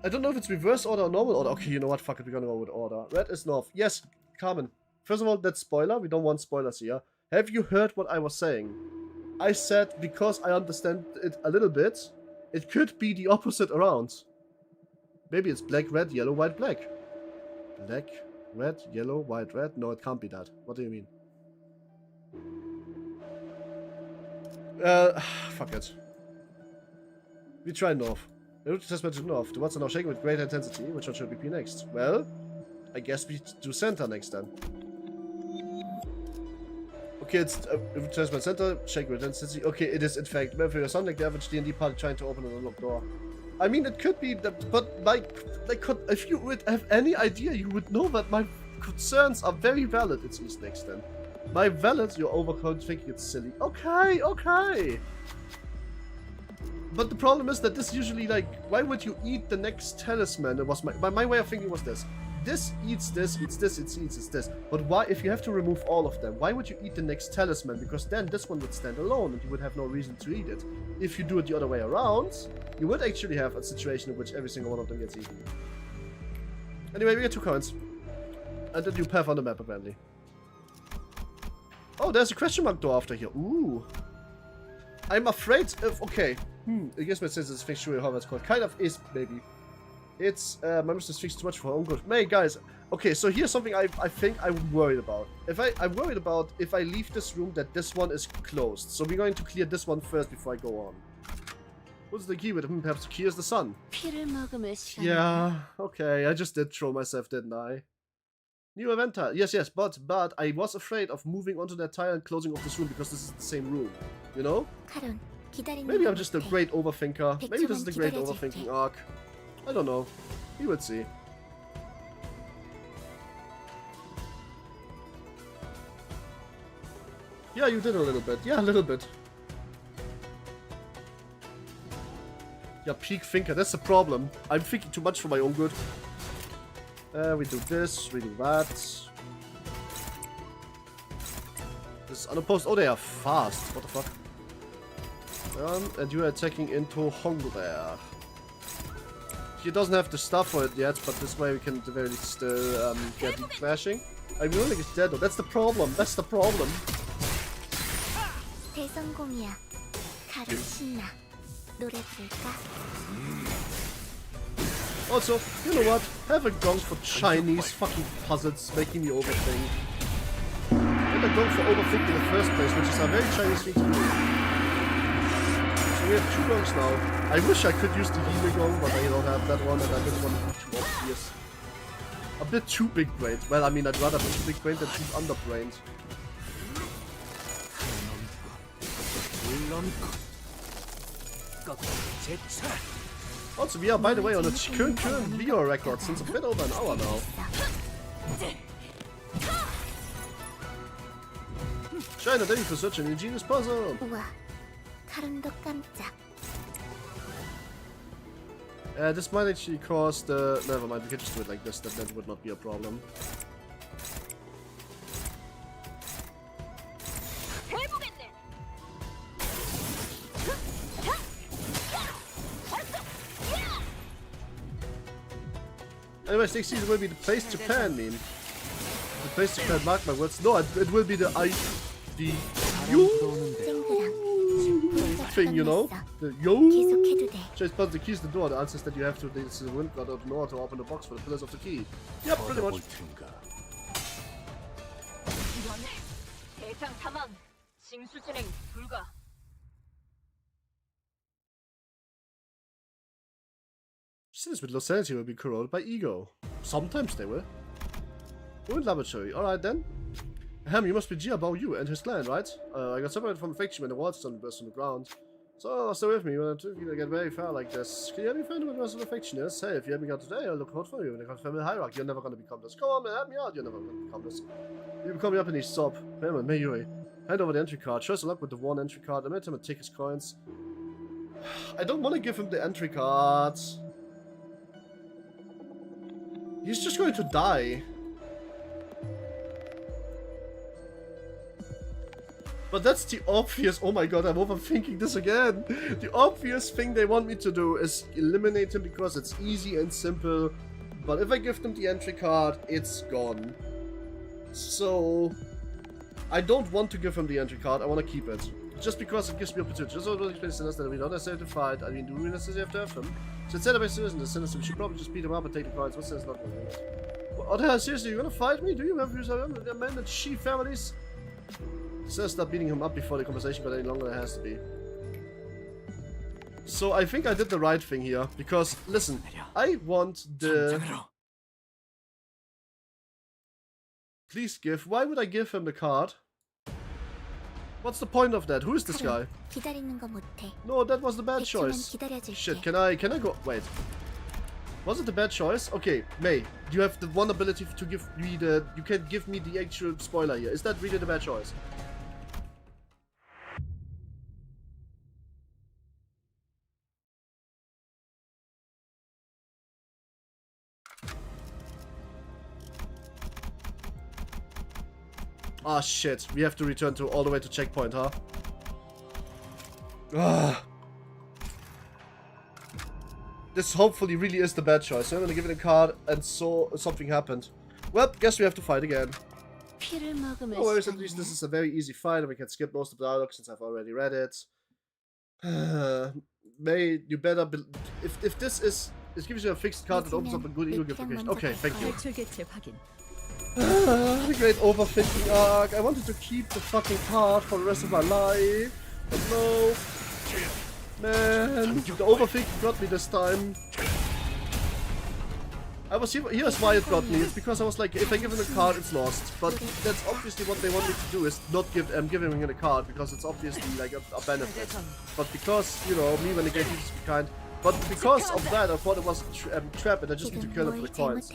I don't know if it's reverse order or normal order. Okay, you know what? Fuck it, we're gonna go with order. Red is north. Yes, Carmen. First of all, that's spoiler. We don't want spoilers here. Have you heard what I was saying? I said, because I understand it a little bit, it could be the opposite around. Maybe it's black, red, yellow, white, black. Black, red, yellow, white, red. No, it can't be that. What do you mean? Fuck it. We try north. The route test mentioned north. The ones are now shaking with great intensity. Which one should we be next? Well, I guess we do center next then. Okay, it's test center, shake with intensity. Okay, it is in fact. Maybe you sound like the average D&D party trying to open an unlocked door. I mean, it could be that, but if you would have any idea, you would know that my concerns are very valid. It's east next then. My valid, you're overthinking it's silly. Okay, okay. But the problem is that this usually, like, why would you eat the next talisman? It was my way of thinking was this. This eats this, eats this, it eats this. But why, if you have to remove all of them, why would you eat the next talisman? Because then this one would stand alone and you would have no reason to eat it. If you do it the other way around, you would actually have a situation in which every single one of them gets eaten. Anyway, we get 2 coins. And a new path on the map, apparently. Oh, there's a question mark door after here. Ooh. I'm afraid of... Okay. I guess what it says is fake sure how that's called. Kind of is, maybe. It's... my mister speaks too much for her own good. Hey, guys. Okay, so here's something I think I'm worried about. I'm worried about if I leave this room that this one is closed. So we're going to clear this one first before I go on. What's the key with him? Perhaps the key is the sun. Yeah, okay. I just did troll myself, didn't I? New event tile. Yes, but I was afraid of moving onto that tile and closing off this room because this is the same room. You know? Maybe I'm just a great overthinker. Maybe this is the great overthinking arc. I don't know. We would see. Yeah, you did a little bit. Yeah, a little bit. Yeah, peak thinker. That's the problem. I'm thinking too much for my own good. We do this, we do that. This is unopposed. Oh, they are fast. What the fuck? And you are attacking into Hongdae. He doesn't have the stuff for it yet, but this way we can at the very least still get the clashing. I really think it's dead though. That's the problem. That's the problem. Also, you know what? Have a gong for Chinese fucking puzzles making me overthink. Have a gong for overthinking in the first place, which is a very Chinese thing to do. So we have 2 gongs now. I wish I could use the healing gong, but I don't have that one, and I didn't want to be too obvious. A bit too big-brained. Well, I mean, I'd rather be too big-brained than too under-brained. Also, we are, by the way, on a current video record since a bit over an hour now. China, thank you for such an ingenious puzzle. 우와, 카론도 깜짝. This might actually cause the... Never mind, we can just do it like this, that would not be a problem. Anyway, next season will be the place Japan mean. The place Japan, mark my words. No, it will be the thing, you know? The yo! Just put the keys to the door. The answer is that you have to use the wind guard out in order to open the box for the pillars of the key. Yep, pretty much. Students with low sanity will be corroded by ego. Sometimes they will. Ruined laboratory. Alright then. You must be Jiabao Yu and his clan, right? I got separated from the faction when the walls burst on the ground. So, stay with me when I'm gonna get very far like this. Can you help me find what the rest of the faction is? Hey, if you help me out today, I'll look out for you in the family hierarchy. You're never gonna become this. Come on, man, help me out. You're never gonna become this. You become the Japanese stop. Payment, may you hand over the entry card. Show us luck with the one entry card. I made him take his coins. I don't want to give him the entry cards. He's just going to die. But that's the obvious... Oh my god, I'm overthinking this again. The obvious thing they want me to do is eliminate him because it's easy and simple. But if I give them the entry card, it's gone. So... I don't want to give him the entry card, I want to keep it. Just because it gives me opportunity. Just so to explain to sinners that we don't necessarily fight. I mean, do we necessarily have to have him? So instead of exercising the sinners, we should probably just beat him up and take the coins. What's this not going on? What the hell, seriously, you're gonna fight me? Do you have the men and she families? Says stop beating him up before the conversation got any longer than it has to be. So I think I did the right thing here, because listen, I want the... Please give. Why would I give him the card? What's the point of that? Who is this guy? No, that was the bad choice. Shit, can I go? Wait. Was it the bad choice? Okay, May, you have the one ability to give me the... You can give me the actual spoiler here. Is that really the bad choice? Ah, shit. We have to return to all the way to checkpoint, huh? Ugh. This hopefully really is the bad choice. So I'm gonna give it a card, and so something happened. Well, guess we have to fight again. No worries, at least this is a very easy fight, and we can skip most of the dialogue since I've already read it. May, you better be... If this is... It gives you a fixed card that opens up a good ego gift. Okay, thank you. The great overthinking arc. I wanted to keep the fucking card for the rest of my life. But no. Man, the overthinking got me this time. Here's why it got me. It's because I was like, if I give him a card, it's lost. But that's obviously what they want me to do, is not give him a card, because it's obviously like a benefit. But because, you know, me when the game used to be kind. But because of that, I thought it was a trap and I just need to kill him for the coins.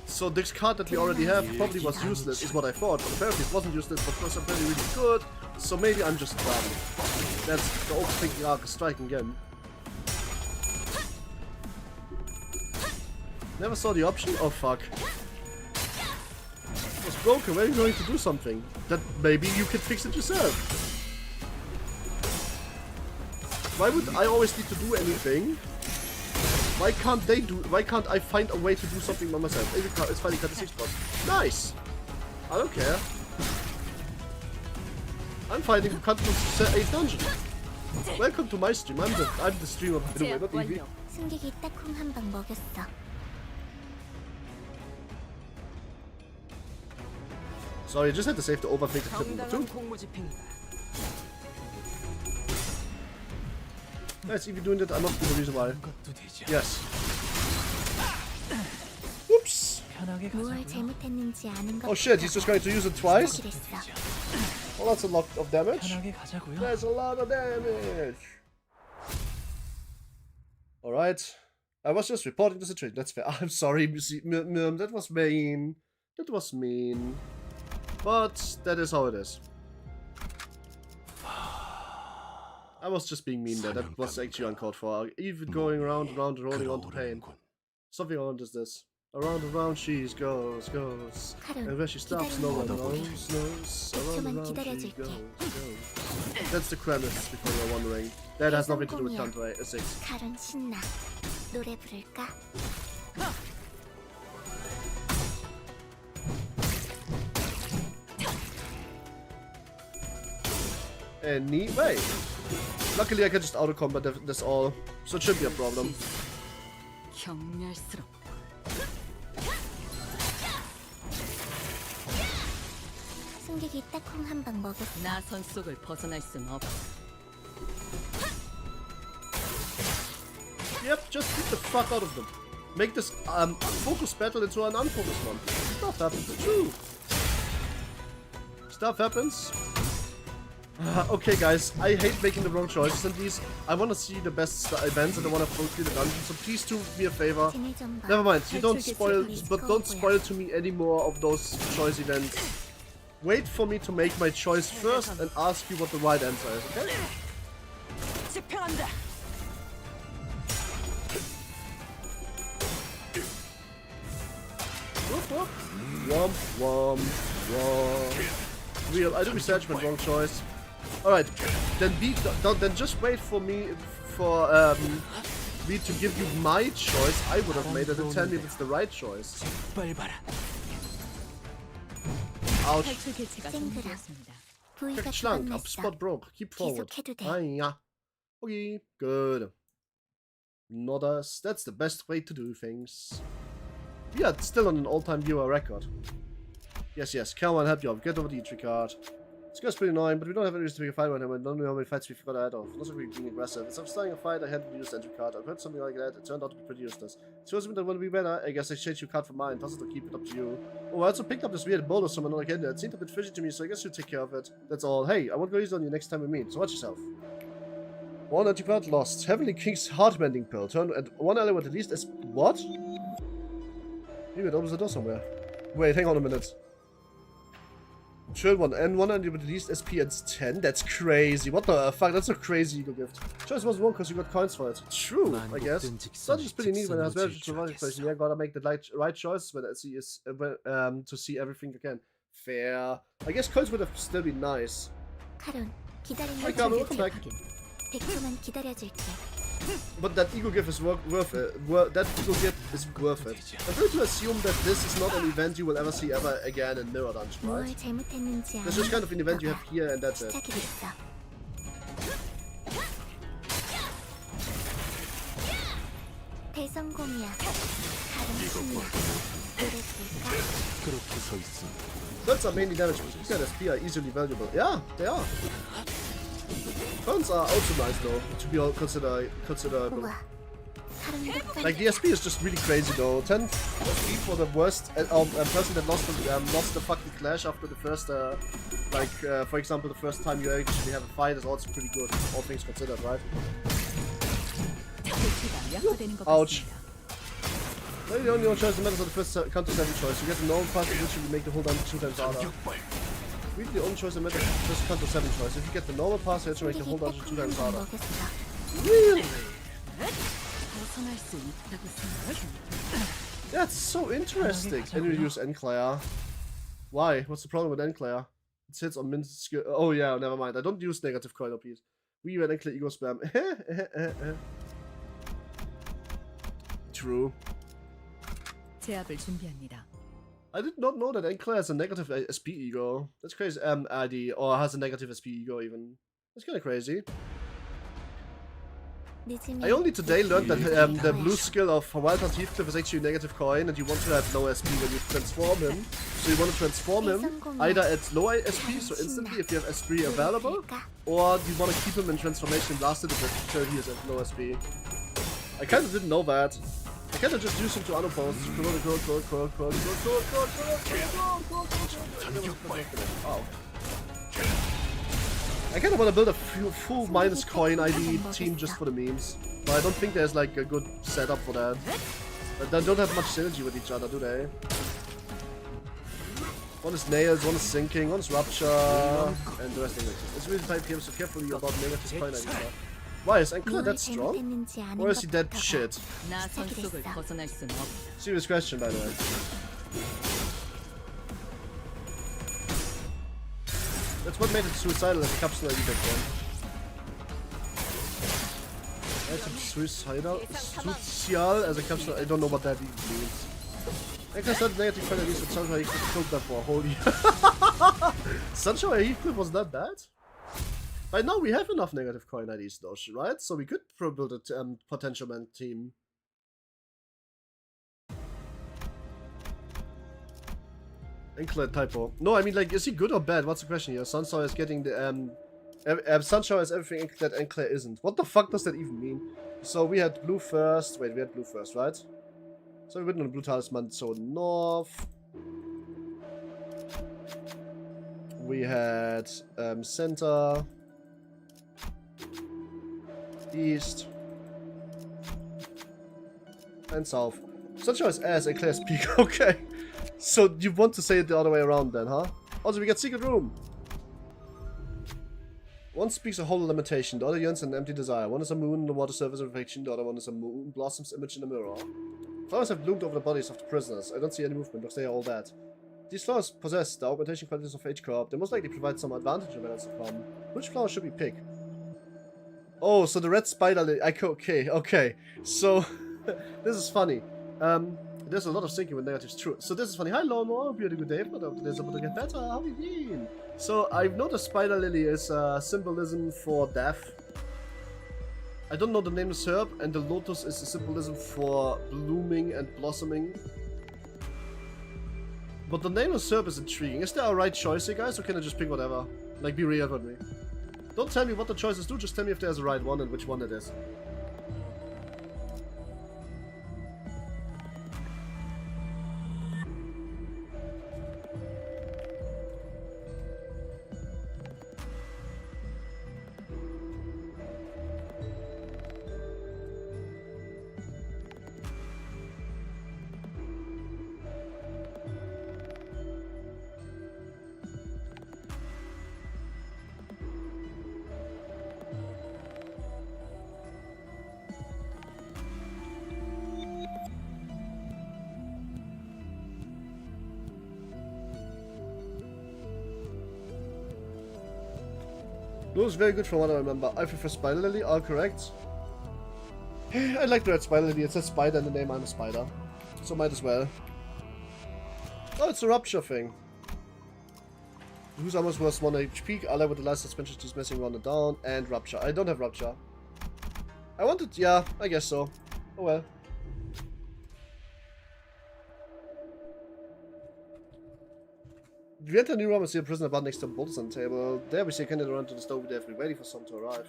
So this card that we already have probably was useless, is what I thought. But apparently it wasn't useless, but was apparently really good. So maybe I'm just dumb. That's the overthinking arc is striking again. Never saw the option? Oh fuck. It was broken, where are you going to do something? That maybe you can fix it yourself. Why would I always need to do anything? Why can't I find a way to do something by myself? It's finally got the 6 boss. Nice! I don't care. I'm fighting CANTO 8 dungeon. Welcome to my stream. I'm the streamer, by the way, not Evie. Sorry, I just had to save the overthink clip number 2. Nice, if you're doing that, I must be the reason why. Yes. Oops. Oh shit, he's just going to use it twice? Well, that's a lot of damage. That's a lot of damage. Alright. I was just reporting the situation. That's fair. I'm sorry, that was mean. That was mean. But that is how it is. I was just being mean there. That was actually uncalled for. Even going around and round and rolling on to pain. Something around is this. Around and round she goes. And where she stops, no one knows. Around and round she goes. That's the premise, before you're wondering. That has nothing to do with CANTO 6. 가론 신나. 노래 부를까? Anyway. Luckily I can just auto-combat this all, so it shouldn't be a problem. 경멸스럽. 승객이 딱 콩 한 방 먹었어. 나선 속을 벗어날 순 없어. Yep, just beat the fuck out of them. Make this focused battle into an unfocused one. Stuff happens. True. Stuff happens. Okay, guys, I hate making the wrong choices in these. I want to see the best events and I want to go through the dungeon. So please do me a favor. Never mind, you don't spoil, but don't spoil to me any more of those choice events. Wait for me to make my choice first and ask you what the right answer is, okay? Whoop, whoop. Womp, womp. Real, I do research, but wrong choice. Alright, then just wait for me to give you my choice. I would have made it and tell me if it's the right choice. Ouch. Check schlank, up spot broke. Keep forward. Yeah. Okay, good. Not us. That's the best way to do things. Yeah, it's still on an all-time viewer record. Yes, come on, help you out. Get over the entry card. This guy's pretty annoying, but we don't have any reason to make a fight with him. I don't know how many fights we forgot ahead of. Not really being aggressive. Instead of starting a fight, I had to use the entry card. I've heard something like that. It turned out to be pretty useless. It shows me that when we better, I guess I changed your card for mine. Toss it or keep it up to you. Oh, I also picked up this weird boulder from another kid. It seemed a bit fishy to me, so I guess you take care of it. That's all. Hey, I won't go easy on you next time we meet, so watch yourself. One entry card lost. Heavenly King's Heart-Mending Pill. Turn at one element at least as... What? Maybe it opens the door somewhere. Wait, hang on a minute. Chill one and one and you at least SP at 10. That's crazy. What the fuck? That's a crazy ego gift. Choice was wrong because you got coins for it. True, I guess. Such is pretty neat when it has managed to survive equation. Yeah, gotta make the right choice when I see is to see everything again. Fair. I guess coins would have still been nice. Hi, Carlo, welcome back. But that ego gift is worth it. That ego gift is worth it. I'm going to assume that this is not an event you will ever see ever again in Mirror Dungeon, right? That's just kind of an event you have here and that's it. Guns are mainly damage, but you can SP are easily valuable. Yeah, they are. Guns are also nice though, to be considerable. Like the SP is just really crazy though. 10 SP for the worst person that lost the fucking clash after the first for example the first time you actually have a fight is also pretty good, all things considered, right? Ouch. Maybe the only one choice that matters on the first CANTO 7 choice. You get the normal pass, which will make the whole dungeon 2 times harder. Really the only choice that matters on the first CANTO 7 choice. If you get the normal pass, it will make the whole dungeon 2 times harder. Really? That's so interesting. And you use Enclair. Why? What's the problem with Enclair? It sits on min skill. Oh yeah, never mind. I don't use negative coin OPs. We use Enclair ego spam. True. I did not know that Enclair has a negative SP ego. That's crazy. ID or has a negative SP ego even. That's kind of crazy. I only today learned that the blue skill of Wildheart Heathcliff is actually a negative coin and you want to have low SP when you transform him. So you want to transform him either at low SP, so instantly if you have SP available, or you want to keep him in transformation and last a bit until he is at low SP. I kinda didn't know that. I kinda just use him to unopposed. Oh. I kinda wanna build a full minus coin ID team just for the memes. But I don't think there's like a good setup for that. But they don't have much synergy with each other, do they? One is nails, one is sinking, one is rupture, and the rest English. It's really type here, so carefully about negative coin ID stuff. Why is Ankle that strong? Or is he dead shit? 나 속을 벗어날 수는 없다. Serious question, by the way. That's what made it suicidal as a capsule ID back then. Suicidal? Suicidal as a capsule, I don't know what that even means. I guess that negative coin IDs that Sunshine Heathcliff killed that for a whole year. Sunshine Heathcliff was that bad? By now we have enough negative coin IDs though, right? So we could build a potential man team. Include typo. No, I mean, like, is he good or bad? What's the question here? Sunshine is getting the Sunshine is everything that Enclair isn't. What the fuck does that even mean? So we had blue first. Wait, we had blue first, right? So we went on the blue talisman. So north. We had center. East. And south. Sunshine is ass, Enclair's peak. Okay. So you want to say it the other way around then, huh? Also, we got secret room. One speaks a holy limitation, the other yearns an empty desire. One is a moon in the water surface reflection, the other one is a moon blossoms image in the mirror. Flowers have bloomed over the bodies of the prisoners. I don't see any movement, or they are all dead. These flowers possess the augmentation qualities of H-Corp. They most likely provide some advantage when it's come. Which flower should we pick? Oh, so the red spider lily. Okay. So, this is funny. There's a lot of thinking with negatives, true. So this is funny. Hi Lomo, I hope you had a good day, but today's about to get better. How have you been? So I've noticed spider lily is symbolism for death. I don't know the name of the herb, and the lotus is a symbolism for blooming and blossoming. But the name of the herb is intriguing. Is there a right choice here, guys, or can I just pick whatever? Like, be real with me. Don't tell me what the choices do, just tell me if there's a right one and which one it is. Blue is very good from what I remember. I prefer Spider Lily, all correct. I like the red Spider Lily, it says spider in the name, I'm a spider. So might as well. Oh, it's a rupture thing. Who's almost worth 1 HP, I with the last suspension she's messing around and down, and rupture. I don't have rupture. I wanted, yeah, I guess so. Oh well. We enter a new room and see a prisoner button next to a Bolton table. There we see a candidate run to the stove there, waiting for some to arrive.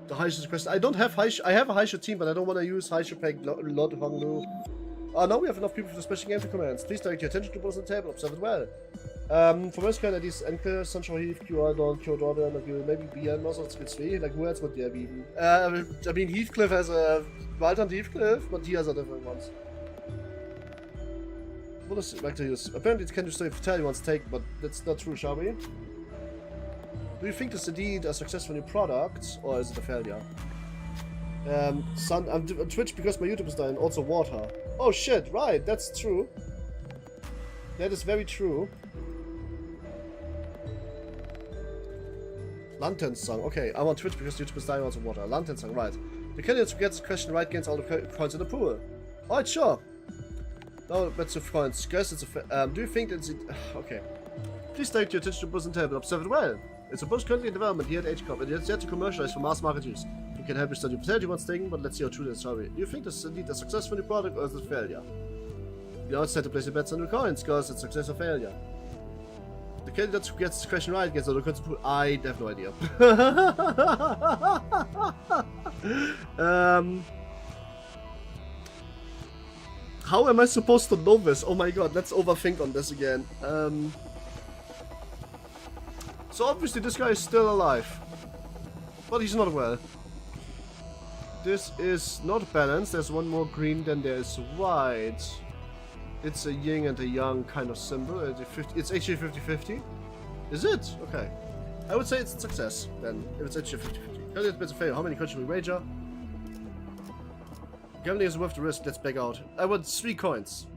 The Haisha question. I don't have Haisha. I have a Haisha team, but I don't want to use Haisha Peg Lord Honglu. Now we have enough people for the special game to commands. Please direct your attention to Bolton table. Observe it well. For most kind IDs, Enkel, Sunshine Heath, QR, Dawn, Kyodorda, and maybe Bian, also it's good. Like, who else would there be even? I mean, Heathcliff has a Walter and Heathcliff, but he has a different ones. What is it like to use? Apparently, it can just say fatality one's take, but that's not true, shall we? Do you think this is indeed a successful new product, or is it a failure? I'm on Twitch because my YouTube is dying, also water. Oh shit, right, that's true. That is very true. Lantern song. Okay, I'm on Twitch because YouTube is dying, also water. Lantern song, right. The candidate who gets the question right gains all the coins in the pool. Alright, sure. Now let's do coins. Guess it's a do you think it's okay. Please direct your attention to Buzz and Table. Observe it well. It's a bush currently in development here at H-Corp, and it's yet to commercialize for mass market use. You can help you study fatality once taken, but let's see how true this is, shall we? Do you think this is indeed a successful new product, or is it a failure? You know, it's time to place your bets on new coins, because it's success or failure. The candidate who gets this question right gets all the coins in the pool. I have no idea. How am I supposed to know this? Oh my god, let's overthink on this again. So obviously this guy is still alive. But he's not well. This is not balanced. There's one more green than there is white. It's a yin and a yang kind of symbol. It's actually 50-50. Is it? Okay. I would say it's a success then, if it's actually 50-50. Currently it's a fail. How many coins should we wager? Gambling is worth the risk. Let's back out. I want 3 coins.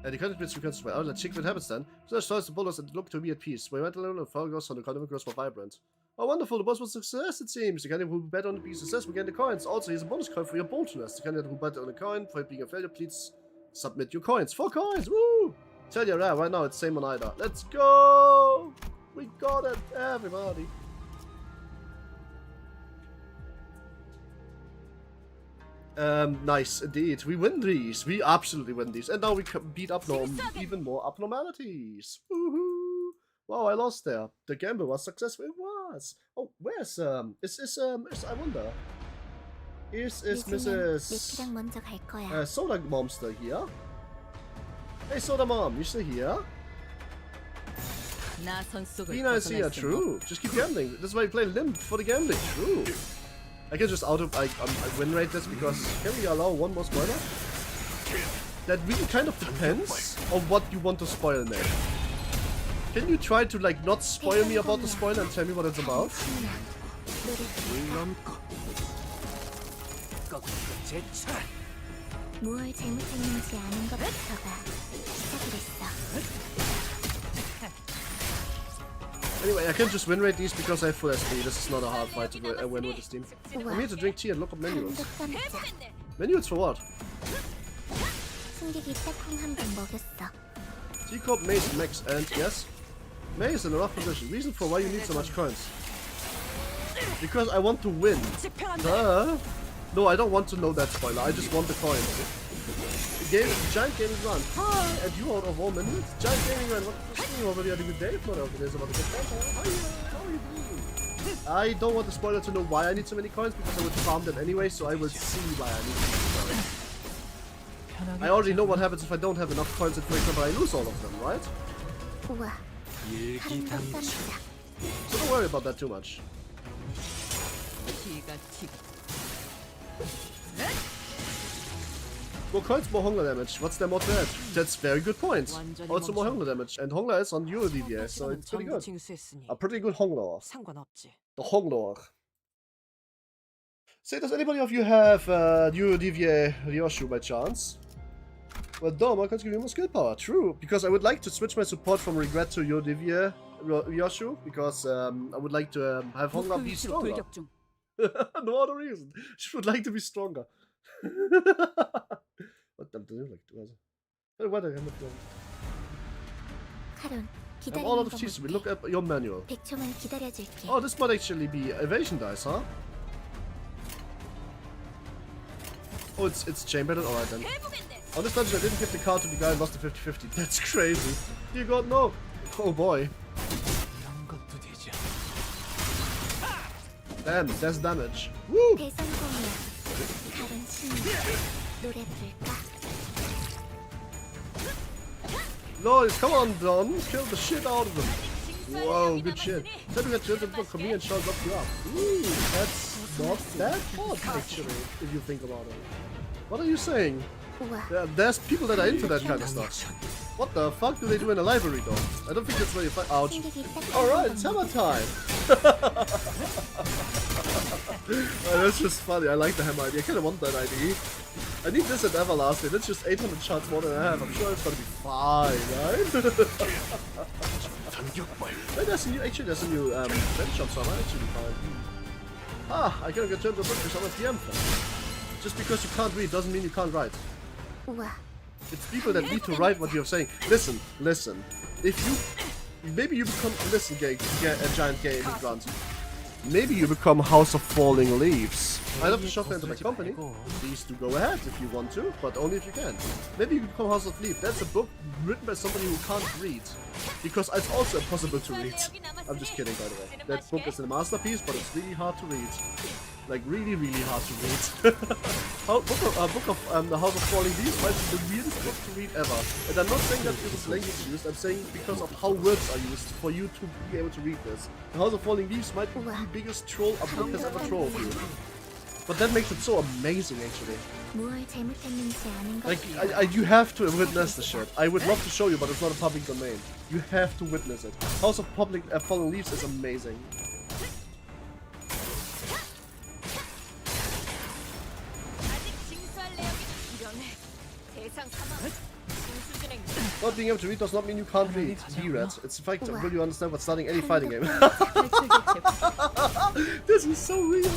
And the content bits 3 coins as well. Let's check what happens then. So let's the bullets and look to be at peace. My mental level and fire goes on the economic grows more vibrant. Oh, wonderful. The boss was a success, it seems. The candidate who bet on the being success will get the coins. Also, here's a bonus coin for your boldness. The candidate who bet on a coin for being a failure, please submit your coins. 4 coins! Woo! Tell you, right now it's same on either. Let's go! We got it, everybody. Nice indeed. We win these. We absolutely win these. And now we can beat up even more abnormalities. Woohoo! Wow, I lost there. The gamble was successful. It was. Oh, where's I wonder. Is Mrs. Soda Mom still here? Hey, Soda Mom, you still here? Lina is here. True. Just keep gambling. That's why we play Limb for the gambling. True. I can just I win rate this because can we allow one more spoiler? That really kind of depends on what you want to spoil next. Can you try to like not spoil me about the spoiler and tell me what it's about? Anyway, I can just win rate these because I have full SP. This is not a hard fight to win with this team. I'm here to drink tea and look up manuals. Manuals for what? Teacup, Mace, Max, and yes? May is in a rough position. Reason for why you need so much coins. Because I want to win. Duh. No, I don't want to know that spoiler. I just want the coins. Giant Gaming Run. Hi! And you out of all minutes. Giant Gaming Run. What are you already having a day? If not, about the good how are you doing? I don't want the spoiler to know why I need so many coins because I would farm them anyway, so I will see why I need so many coins. I already know what happens if I don't have enough coins and for example I lose all of them, right? So don't worry about that too much. More coins, more hunger damage. What's their mod to add? That's very good point. Also more hunger damage. And hunger is on Euro DVA, so it's pretty good. A pretty good hunger. The hunger. Say, does anybody of you have Euro DVA Ryoshu by chance? Well, Dom, I can't give you more skill power. True, because I would like to switch my support from Regret to Euro DVA Ryoshu, because I would like to have hunger be stronger. No other reason. She would like to be stronger. What do you like to what I'm all out of cheese. We look at your manual. Oh, this might actually be evasion dice, huh? Oh, it's chambered. Alright then. On this dungeon, I didn't give the card to the guy and lost the 50-50. That's crazy. You got no. Oh boy. Damn, that's damage. Woo! Nice, come on, Don. Kill the shit out of them. Whoa, good shit. Then we got to come here and shove you up. Ooh, that's not that hard, actually, if you think about it. What are you saying? There's people that are into that kind of stuff. What the fuck do they do in a library, though? I don't think that's very fun. Ouch. Alright, it's hammer time. Oh, that's just funny. I like the hammer idea. I kind of want that idea. I need this at Everlasting. It's just 800 shots more than I have. I'm sure it's gonna be fine, right? Wait, there's a new bench shop, so I might actually be fine. Ah, I can get turned to a book because I'm a PM fan. Just because you can't read doesn't mean you can't write. It's people that need to write what you're saying. Listen. If you... Maybe you become... Listen, a giant gay immigrant. Maybe you become House of Falling Leaves. I love to shove into my company. Please do go ahead if you want to, but only if you can. Maybe you become House of Leaves. That's a book written by somebody who can't read. Because it's also impossible to read. I'm just kidding, by the way. That book is a masterpiece, but it's really hard to read. Like really, really hard to read. Book of the House of Falling Leaves might be the weirdest book to read ever. And I'm not saying that it is language used, I'm saying because of how words are used for you to be able to read this. The House of Falling Leaves might be the biggest troll a book has ever trolled you. But that makes it so amazing, actually. Like, you have to witness the shit. I would love to show you, but it's not a public domain. You have to witness it. House of Falling Leaves is amazing. Not being able to read does not mean you can't read. Reread. It's in fact, will you understand what's starting any fighting game? This is so real.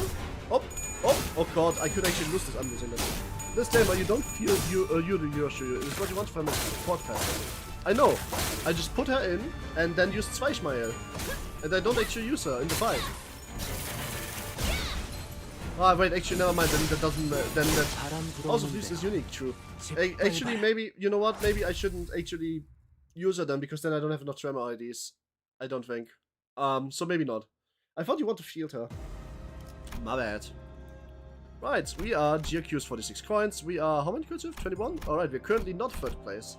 Oh god, I could actually lose this. I'm losing this. This time, you don't feel you the Yoshi. It's what you want from a support pattern. I know. I just put her in and then used Zweischmeier. And I don't actually use her in the fight. Ah, wait, actually, never mind. Then that doesn't. Then that House of Leaves is unique. True. Actually, maybe you know what? Maybe I shouldn't actually use her then because then I don't have enough tremor IDs. I don't think. So maybe not. I thought you want to field her. My bad. Right, we are GRQ's 46 coins. We are how many coins? 21. All right, we're currently not third place,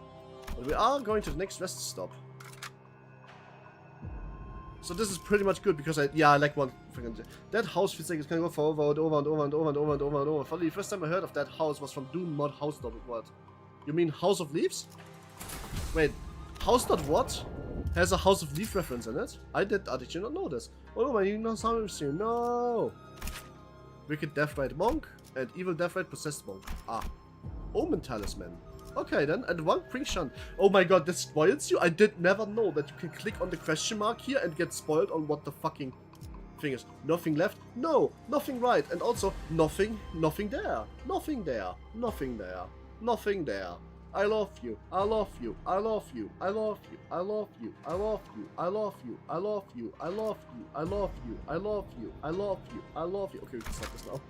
but we are going to the next rest stop. So this is pretty much good because I like one freaking that house feels like it's gonna go for over and over and over and over and over and over and over. Finally, the first time I heard of that house was from Doom Mod House Dot What? You mean House of Leaves? Wait, House Dot What has a House of Leaf reference in it? I did actually not know this. Oh my, you know something? No. Wicked Deathrite Monk and Evil Deathrite Possessed Monk. Ah, Omen Talisman. Okay then, and one Pring Shunt. Oh my god, this spoils you? I did never know that you can click on the question mark here and get spoiled on what the fucking thing is. Nothing left? No, nothing right. And also, nothing there. Nothing there. Nothing there. Nothing there. I love you. I love you. I love you. I love you. I love you. I love you. I love you. I love you. I love you. I love you. I love you. I love you. I love you. Okay, we can stop this now.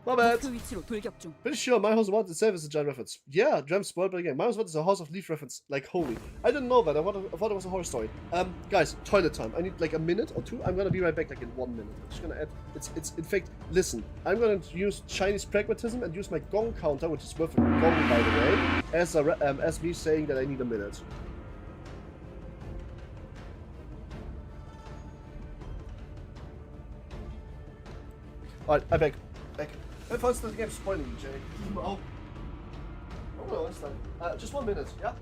My bad. Pretty sure my house of what itself is a giant reference. Yeah, Dram spoiled by the game. My house of what is a House of Leaf reference. Like, holy. I didn't know that. I thought it was a horror story. Guys, toilet time. I need like a minute or two. I'm gonna be right back like in 1 minute. I'm just gonna add. It's in fact, listen. I'm gonna use Chinese pragmatism and use my gong counter, which is worth a gong by the way, as me saying that I need a minute. Alright, I'm back. I thought the game spoiling you, Jay. Oh. Oh no, it's like just 1 minute, yeah?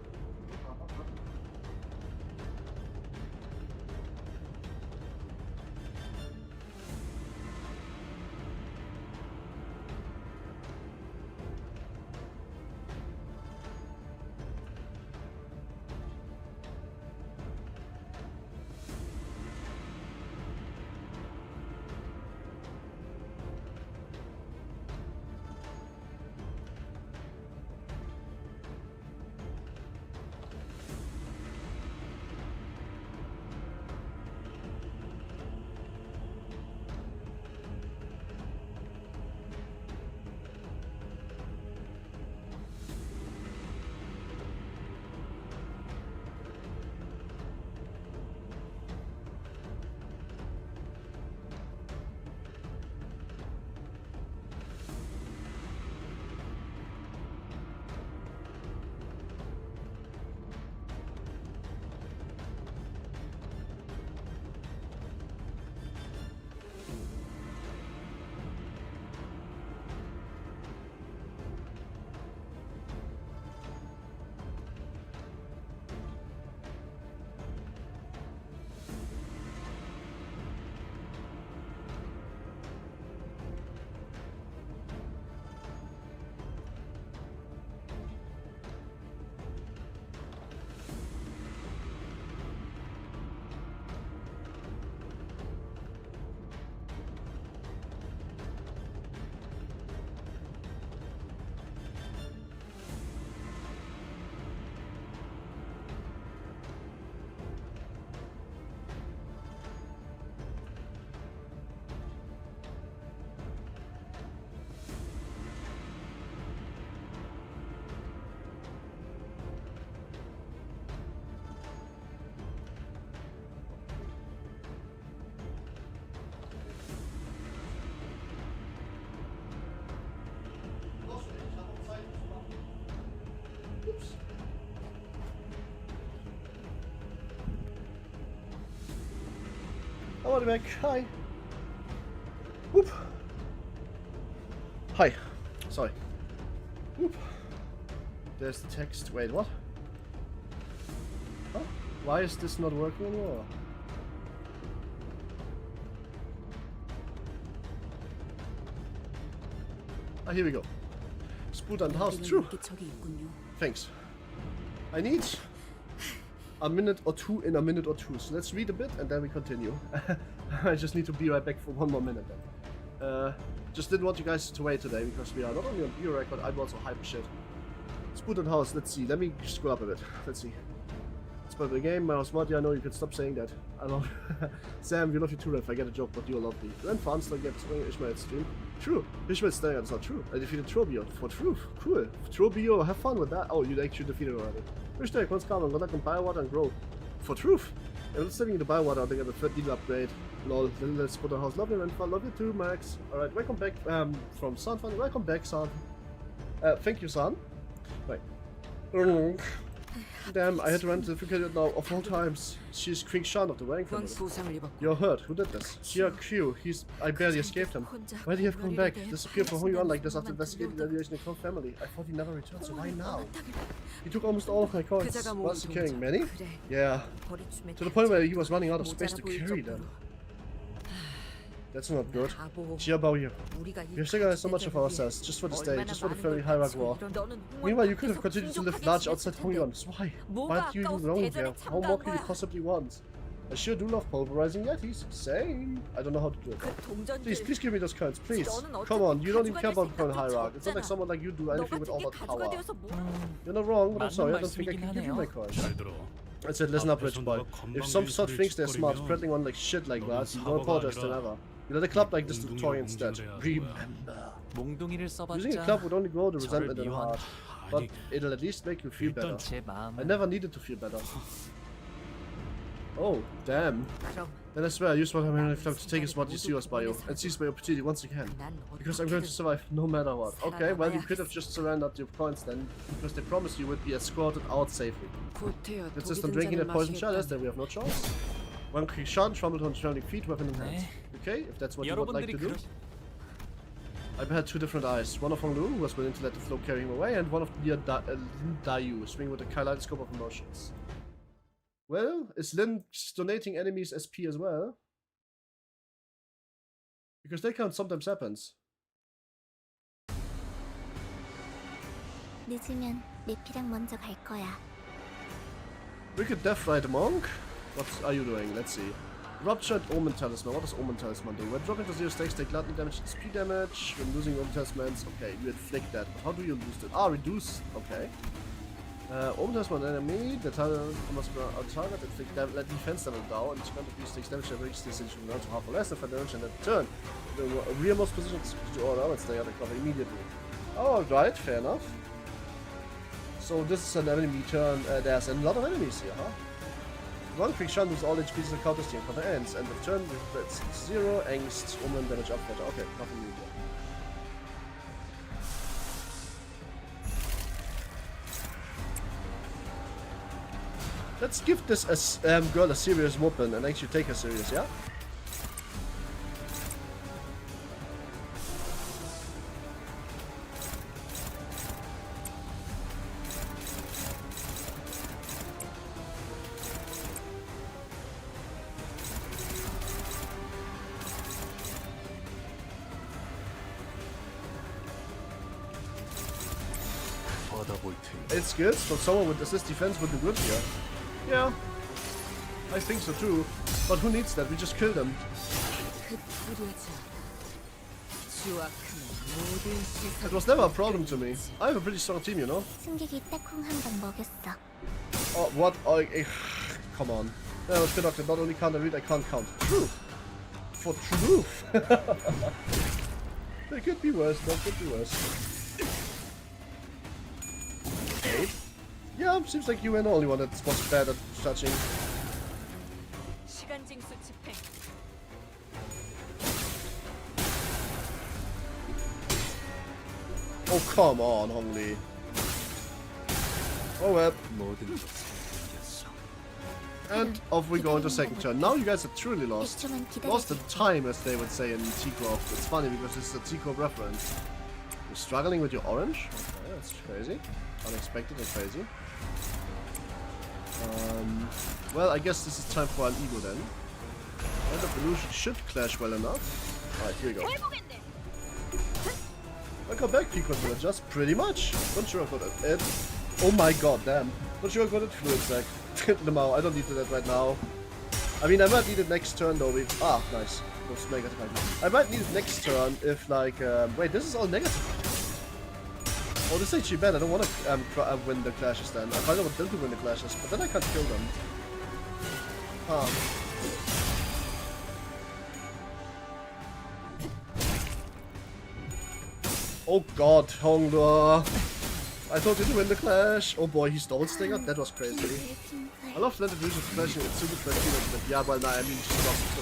Body back. Hi. Whoop. Hi. Sorry. Whoop. There's the text. Wait, what? Huh? Why is this not working anymore? Ah, here we go. Spoot and house. True. Thanks. I need a minute or two in a minute or two. So let's read a bit and then we continue. I just need to be right back for 1 more minute then. Just didn't want you guys to wait today because we are not only on video record, I'm also hyper shit. Spoot and house. Let's see. Let me scroll up a bit. Let's see. It's part of the game. My smart. I know you can stop saying that. I love Sam, you love you too, Ref. I get a joke, but you're lovely. Then Farnstar gets Ishmael's stream. True. Ishmael's staying out. It's not true. I defeated Trobio for truth. Cool. Trobio, have fun with that. Oh, you actually defeated already. Wish take once calm and go back and buy water and grow. For truth. Yeah, let's living in the buy water. They got a third deal upgrade. Lol. Let's put a house. Love you, Renfa. Love you too, Max. Alright, welcome back from Sanfan. Welcome back, San. Thank you, San. Right. Damn, I had to run to the difficult now of all times. She's King Shan of the Wang family. You're hurt. Who did this? GRQ. I barely escaped him. Why did he have come back? Disappeared for who you on like this after investigating the relation of the family. I thought he never returned, so why now? He took almost all of my coins. What's he carrying? Many? Yeah. To the point where he was running out of space to carry them. That's not good. Jiabao you. We have sacrificed so much of ourselves, just for this day, just for the very Hierarch war. Meanwhile, you could have continued to live large outside Hongyon. Why? Why do you even belong here? How more could you possibly want? I sure do love pulverizing yetis. Same. I don't know how to do it. Please give me those coins, please. Come on, you don't even care about becoming Hierarch. It's not like someone like you do anything with all that power. You're not wrong, but I'm sorry, I don't think I can give you my coins. I said, listen up, rich boy. If some sort thinks they're smart, spreading on like shit like that, you don't apologize to never. You let a club like this to toy instead. Remember. Using a club would only grow the resentment in the heart, but it'll at least make you feel better. I never needed to feel better. Oh, damn. Then I swear I used what I'm going to take as what you see us by you, and seize my opportunity once again. Because I'm going to survive no matter what. Okay, well you could have just surrendered your coins then, because they promised you would be escorted out safely. Insist on drinking that poison chalice, then we have no choice. One quick shot, trembled on surrounding feet, weapon in hand. Okay, if that's what you would like to do. I had two different eyes. One of Hong Lu, who was willing to let the flow carry him away, and one of Lin Dayu, swinging with a kaleidoscope of emotions. Well, is Lin donating enemies SP as well? Because that count sometimes happens. 늦으면 내피랑 먼저 갈 거야. Wicked Death Rite Monk? What are you doing? Let's see. Ruptured Omen Talisman. What does Omen Talisman do? When dropping to 0 stakes, take gluttony damage and SP damage. When losing Omen Talismans, okay, you inflict that. But how do you lose it? Ah, reduce. Okay. Omen Talisman enemy. The target must be on target. Inflict defense level down. And each count of these takes damage and reaches this situation down to half or less of damage and then turn. The rearmost position to all elements stay out of cover immediately. Alright, fair enough. So this is an enemy turn. There's a lot of enemies here, huh? One quick shot loses all HP as the counter steam counter ends, and the turn with 0 angst, Omen damage up better. Okay, nothing new there. Let's give this girl a serious whooping and actually take her serious, yeah? It's good, but someone with assist defense would be good here. Yeah, I think so too. But who needs that? We just killed them. It was never a problem to me. I have a pretty strong team, you know. Oh, what? Come on. I was conducted. Not only can't I read, I can't count. Truth. For truth. It could be worse. That could be worse. Yeah, seems like you were the only one that was bad at touching. Oh, come on, Hong Li. Oh well. And off we go into second turn. Now you guys are truly lost. Lost the time, as they would say in T-Corp. It's funny because this is a T-Corp reference. You're struggling with your orange? Okay, that's crazy. Unexpected and crazy. Well, I guess this is time for an ego then. And the evolution should clash well enough. Alright, here we go. Welcome back, Pico Villagers. Pretty much. Not sure I got it. Oh my god, damn. Not sure I got it fluid sec. No, I don't need that right now. I mean, I might need it next turn though. Nice. I might need it next turn if like, wait, this is all negative. Oh, this is actually bad. I don't want to win the clashes then. I kind of want them to win the clashes, but then I can't kill them. Oh god, Hongda. I thought he'd win the clash. Oh boy, he stole Stinger? That was crazy. I love that illusion of clashing. It's super crazy. But yeah, well, nah, I mean, you just lost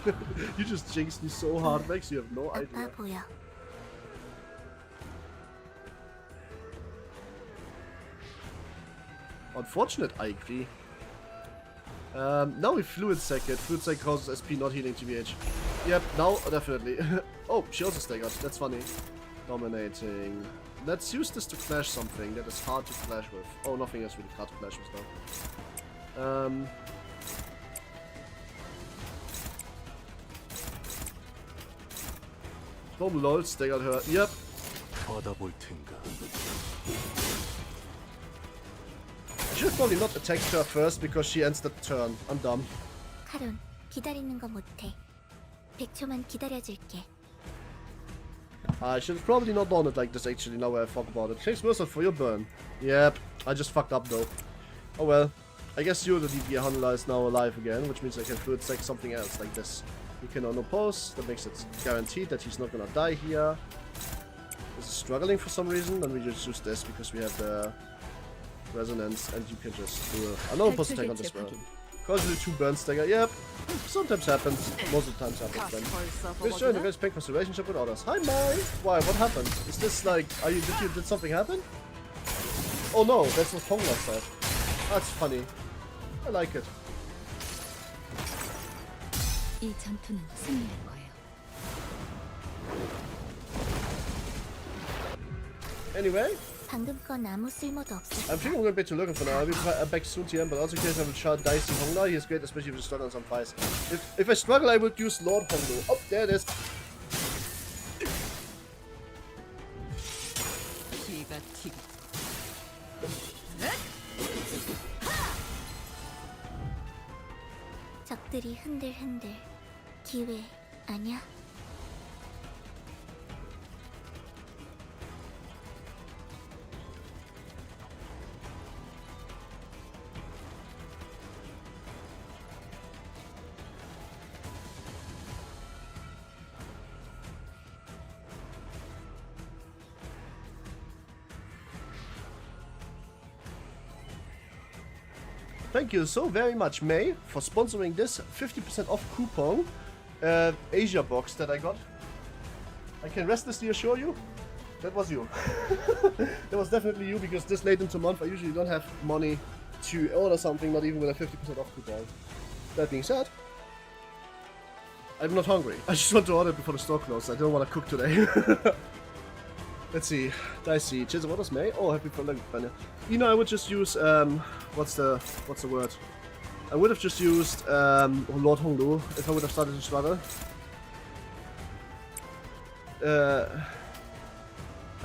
it. You just jinxed me so hard, Max. You have no idea. Unfortunate, Aikri. Now we fluid sec it. Fluid sec causes SP not healing TBH. Yep, now definitely. Oh, she also staggered. That's funny. Dominating. Let's use this to clash something that is hard to clash with. Oh, nothing else really hard to clash with though. Boom, lol, staggered her. Yep. I should probably not attack her first because she ends the turn. I'm dumb. 카론, 기다리는 거 못해. 100초만 기다려줄게. I should have probably not done it like this actually, now I thought about it. Thanks Mercer for your burn. Yep, I just fucked up though. Oh well. I guess you're the DP handler is now alive again, which means I can fluid sec something else like this. You can unopose, that makes it guaranteed that he's not gonna die here. This is struggling for some reason, and we just use this because we have the resonance and you can just do a unopposed attack on this one. Cause you do 2 burn stagger, yep. Sometimes happens, most of the times happens then. Please join the guys paying for relationship with others. Hi Mai! Why, what happened? Is this like, did something happen? Oh no, that's what Hongla said. That's funny. I like it. 이 전투는 승리할 거예요. Anyway, 방금 건 아무 쓸모도 없어. I'm thinking I'm going back to looking for now. I'll be back soon to him, but also in case I will try Dicey Hongla. He is great, especially if you struggle on some fights. If I struggle, I would use Lord Honglu. Oh, there it is. 적들이 흔들흔들. 기회 아니야? Thank you so very much, May, for sponsoring this 50% off coupon Asia box that I got. I can restlessly assure you, that was you. That was definitely you, because this late into month I usually don't have money to order something, not even with a 50% off coupon. That being said, I'm not hungry. I just want to order it before the store closes. I don't want to cook today. Let's see. Dicey. Cheers, what was May? Oh, happy for Banner. You know, I would just use what's the word? I would have just used Lord Honglu if I would have started to struggle. I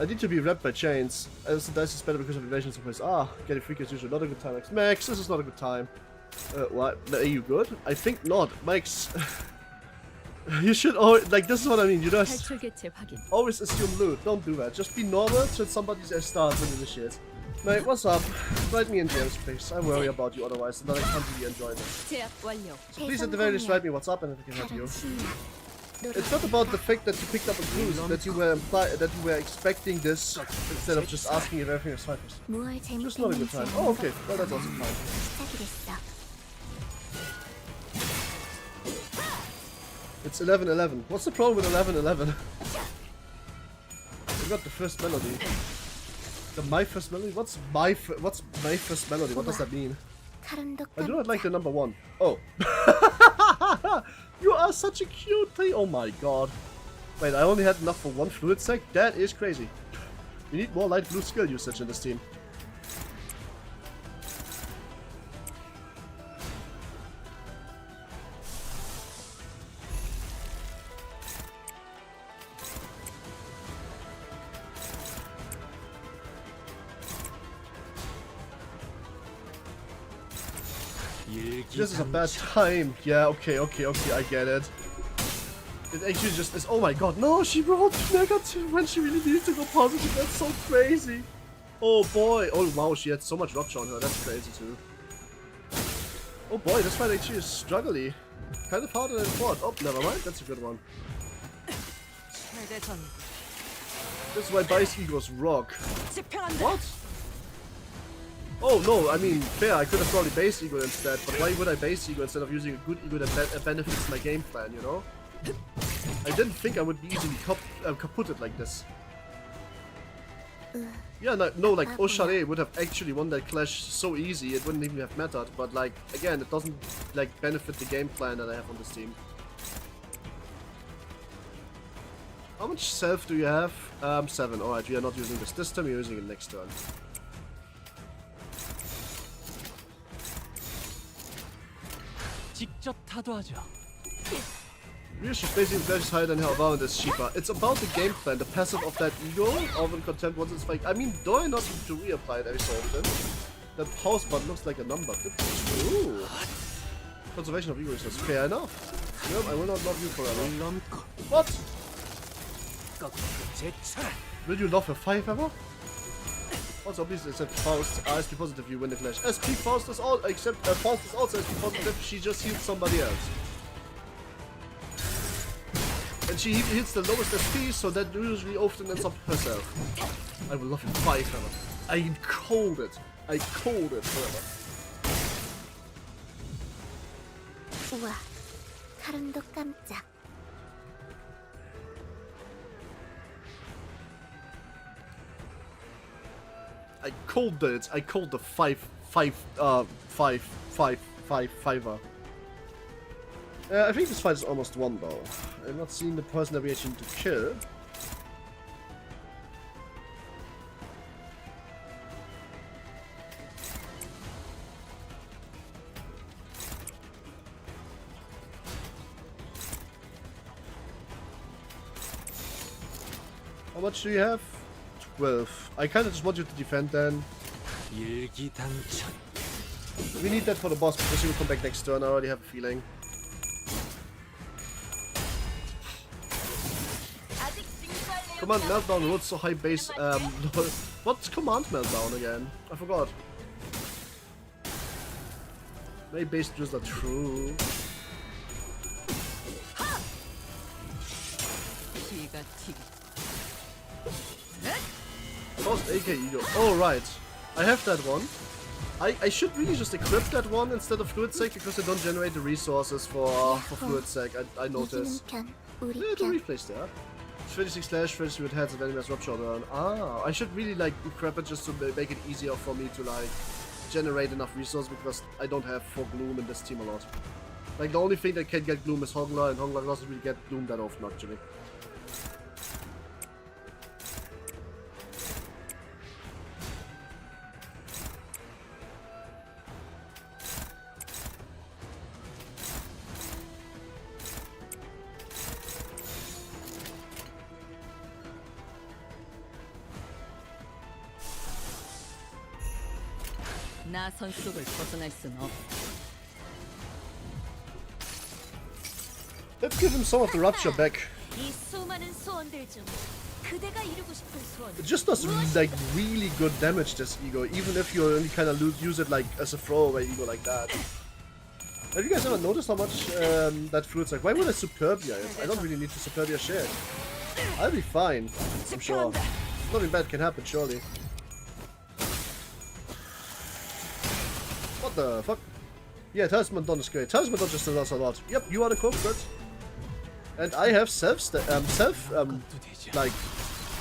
need to be wrapped by chains. As the dice is better because of evasion surprise. Getting free is usually not a good time. Max, this is not a good time. What? Are you good? I think not. Max. You should always, like, this is what I mean, you just always assume loot, don't do that. Just be normal till somebody starts and initiates. Mate, what's up? Write me in DMs, please. I worry about you otherwise, and then I can't really enjoy this. So please at the very least write me what's up and I can help you. It's not about the fact that you picked up a clue, that you were expecting this instead of just asking if everything is fine. Just not a good time. Oh, okay. Well, that's also fine. It's 11-11. What's the problem with 11-11? We got the first melody. My first melody? What's my first melody? What does that mean? I do not like the number 1. Oh. You are such a cute thing. Oh my god. Wait, I only had enough for 1 fluid sec? That is crazy. We need more light blue skill usage in this team. This is a bad time. Yeah, okay, I get it. It actually just is. Oh my god, no, she rolled negative when she really needed to go positive. That's so crazy. Oh boy. Oh wow, she had so much rupture on her. That's crazy too. Oh boy, this fight actually is struggly. Kind of harder than thought. Oh, never mind. That's a good one. This is why Base Egos rock. What? Oh no, I mean, fair, I could have probably base ego instead, but why would I base ego instead of using a good ego that benefits my game plan, you know? I didn't think I would be easily kaputted like this. Yeah, no, like, Oshare would have actually won that clash so easy, it wouldn't even have mattered, but like, again, it doesn't, like, benefit the game plan that I have on this team. How much self do you have? 7, alright, we are not using this time, we're using it next turn. 직접 타도하죠. Really, she's basically flashes higher than her around is cheaper. It's about the game plan, the passive of that ego, often contempt once it's fake. I mean, do I not need to reapply it every so often? That pause button looks like a number. Ooh. Conservation of ego is fair enough. Nope, I will not love you forever. What? Will you love a 5 ever? Also, obviously, except Faust, SP positive, you win the clash. SP Faust is all, except Faust is also SP positive, she just heals somebody else. And she hits the lowest SP, so that usually often ends up herself. I will love you 5 ever. I called it. I called it forever. 우와, 가름도 깜짝. I called it. I called the 5-5-5-5-5-5er. I think this fight is almost won though. I'm not seeing the person that we actually need to kill. How much do you have? 12. I kinda just want you to defend then. We need that for the boss because he will come back next turn, I already have a feeling. Command Meltdown loads so high base, what's Command Meltdown again? I forgot. Maybe base drizzler true. Post AK ego. Oh right. I have that one. I should really just equip that one instead of fluid sec because they don't generate the resources for fluid sec. I noticed. Yeah, the replace there. 36 slash, 30 with heads and enemies rupture burn. Ah, I should really like equip it just to make it easier for me to like generate enough resources because I don't have 4 gloom in this team a lot. Like the only thing that can get gloom is Hongla, and Hongla doesn't really get gloom that often actually. 나 선속을 벗어날 순 없. Let's give him some of the rupture back. 이 수많은 소원들 중 그대가 이루고 싶은 소원. It just does like really good damage, this ego, even if you only kind of use it like as a throwaway ego like that. Have you guys ever noticed how much that fluid's like? Why would I Superbia it? I don't really need to Superbia shit. I'll be fine, I'm sure. Nothing bad can happen, surely. What the fuck? Yeah, Talisman Don is great. Talisman Don just does a lot. Yep, you are the culprit. And I have like,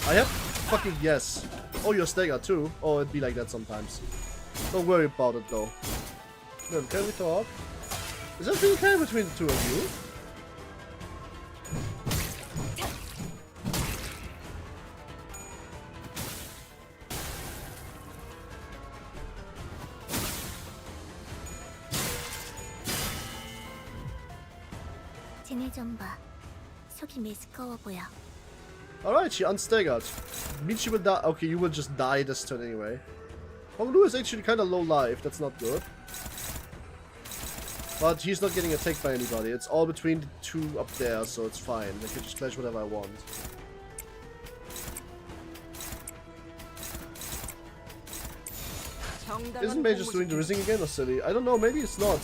I have fucking yes. Oh, you're stagger too. Oh, it'd be like that sometimes. Don't worry about it though. Good, can we talk? Is everything okay between the two of you? 쟤네 좀 봐. 속이 메스꺼워 보여. Alright, she unstaggered. Means she will die. Okay, you will just die this turn anyway. Honglu is actually kind of low life, that's not good. But he's not getting attacked by anybody. It's all between the two up there, so it's fine. I can just splash whatever I want. Isn't May just doing the rizzing again or silly? I don't know, maybe it's not.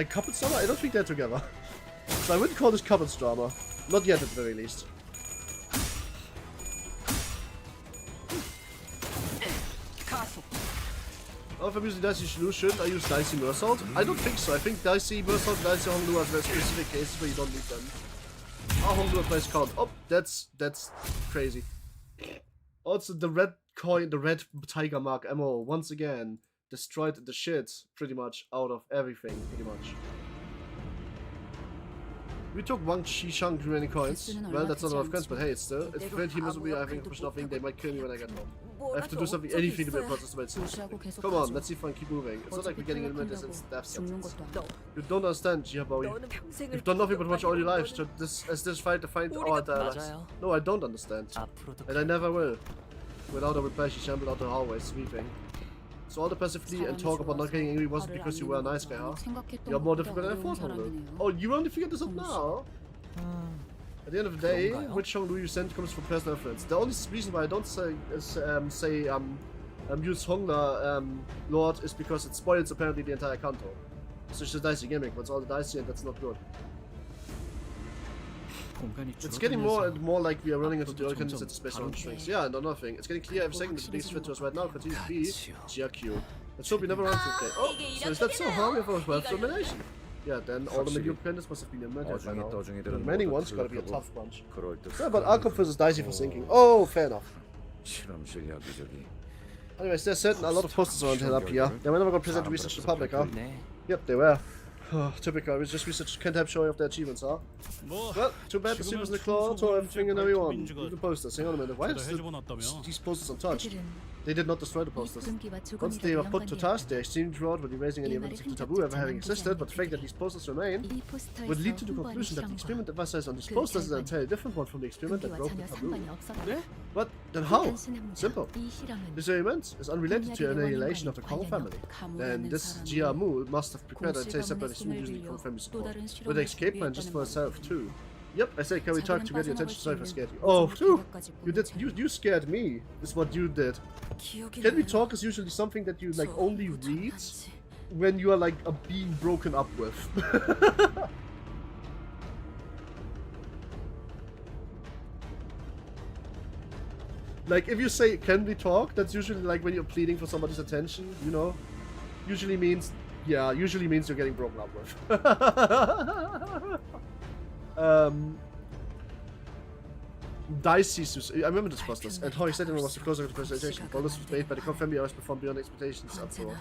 Couplets drama? I don't think they're together. So I wouldn't call this couplets drama. Not yet at the very least. Oh, if I'm using Dicey Solution, I use Dicey Mersault? I don't think so. I think Dicey Mersault and Dicey Honglu are very specific cases where you don't need them. Oh, Honglu plays count. Oh, that's crazy. Also, the red coin, the red tiger mark ammo, once again, destroyed the shit, pretty much, out of everything, pretty much. We took one Shishang remaining coins. Well, that's not a lot of coins, but hey, it's still. If the team isn't having push nothing, they might kill me when I get home. I have to do something, anything to be a process to make sense. Come on, let's see if I can keep moving. It's not like we're getting eliminated since death sentence. You don't understand, Jiaboy. You've done nothing but watch all your lives to this fight to find our entire lives. No, I don't understand. And I never will. Without a reply, she shambled out the hallway, sweeping. So all the passively and talk about not getting angry wasn't because you were a nice guy, huh? You're more difficult than I thought, Honglu. Oh, you only figured this out now? At the end of the day, which Honglu you send comes from personal influence. The only reason why I don't say use Hongla Lord is because it spoils apparently the entire CANTO. So it's just a dicey gimmick, but it's all the dicey and that's not good. It's getting more and more like we are running into the organized at space around strings. Yeah, and another thing. It's getting clear every second that the biggest threat to us right now continues to be GRQ. Let's hope we never run into it. Oh, so is that so hard? We have a wealth domination. Yeah, then all the medium planets must have been eliminated by now. The remaining one's gotta be a tough bunch. Yeah, but Arkham versus Dicey for sinking. Oh, fair enough. Anyways, there's certain a lot of posters around here up here. They were never gonna present to research to the public, huh? Yep, they were. Typical, we just research can't help showing off their achievements, huh? Well, too bad the super in the claw tore everything and everyone. Even the posters. Hang on a minute, why is these posters untouched? They did not destroy the posters. Once they were put to task, they extremely throughout with erasing any evidence of the taboo ever having existed, but the fact that these posters remain would lead to the conclusion that the experiment emphasized on these posters is an entirely different one from the experiment that broke the taboo. But then how? Simple. This experiment is unrelated to the annihilation of the Kong family. Then this Jia Mu must have prepared an entire separate experiment using Kong family support, with an escape plan just for herself too. Yep, I said, can we talk to get your attention? Sorry if I scared you. Oh, phew! You scared me. Is what you did. Can we talk is usually something that you like only read when you are like being broken up with. Like if you say can we talk, that's usually like when you're pleading for somebody's attention, you know? Usually means you're getting broken up with. Dicey, I remember this posters, and how he said it was the closer to the presentation. Bonus was made by the Kong family always performed beyond expectations up for.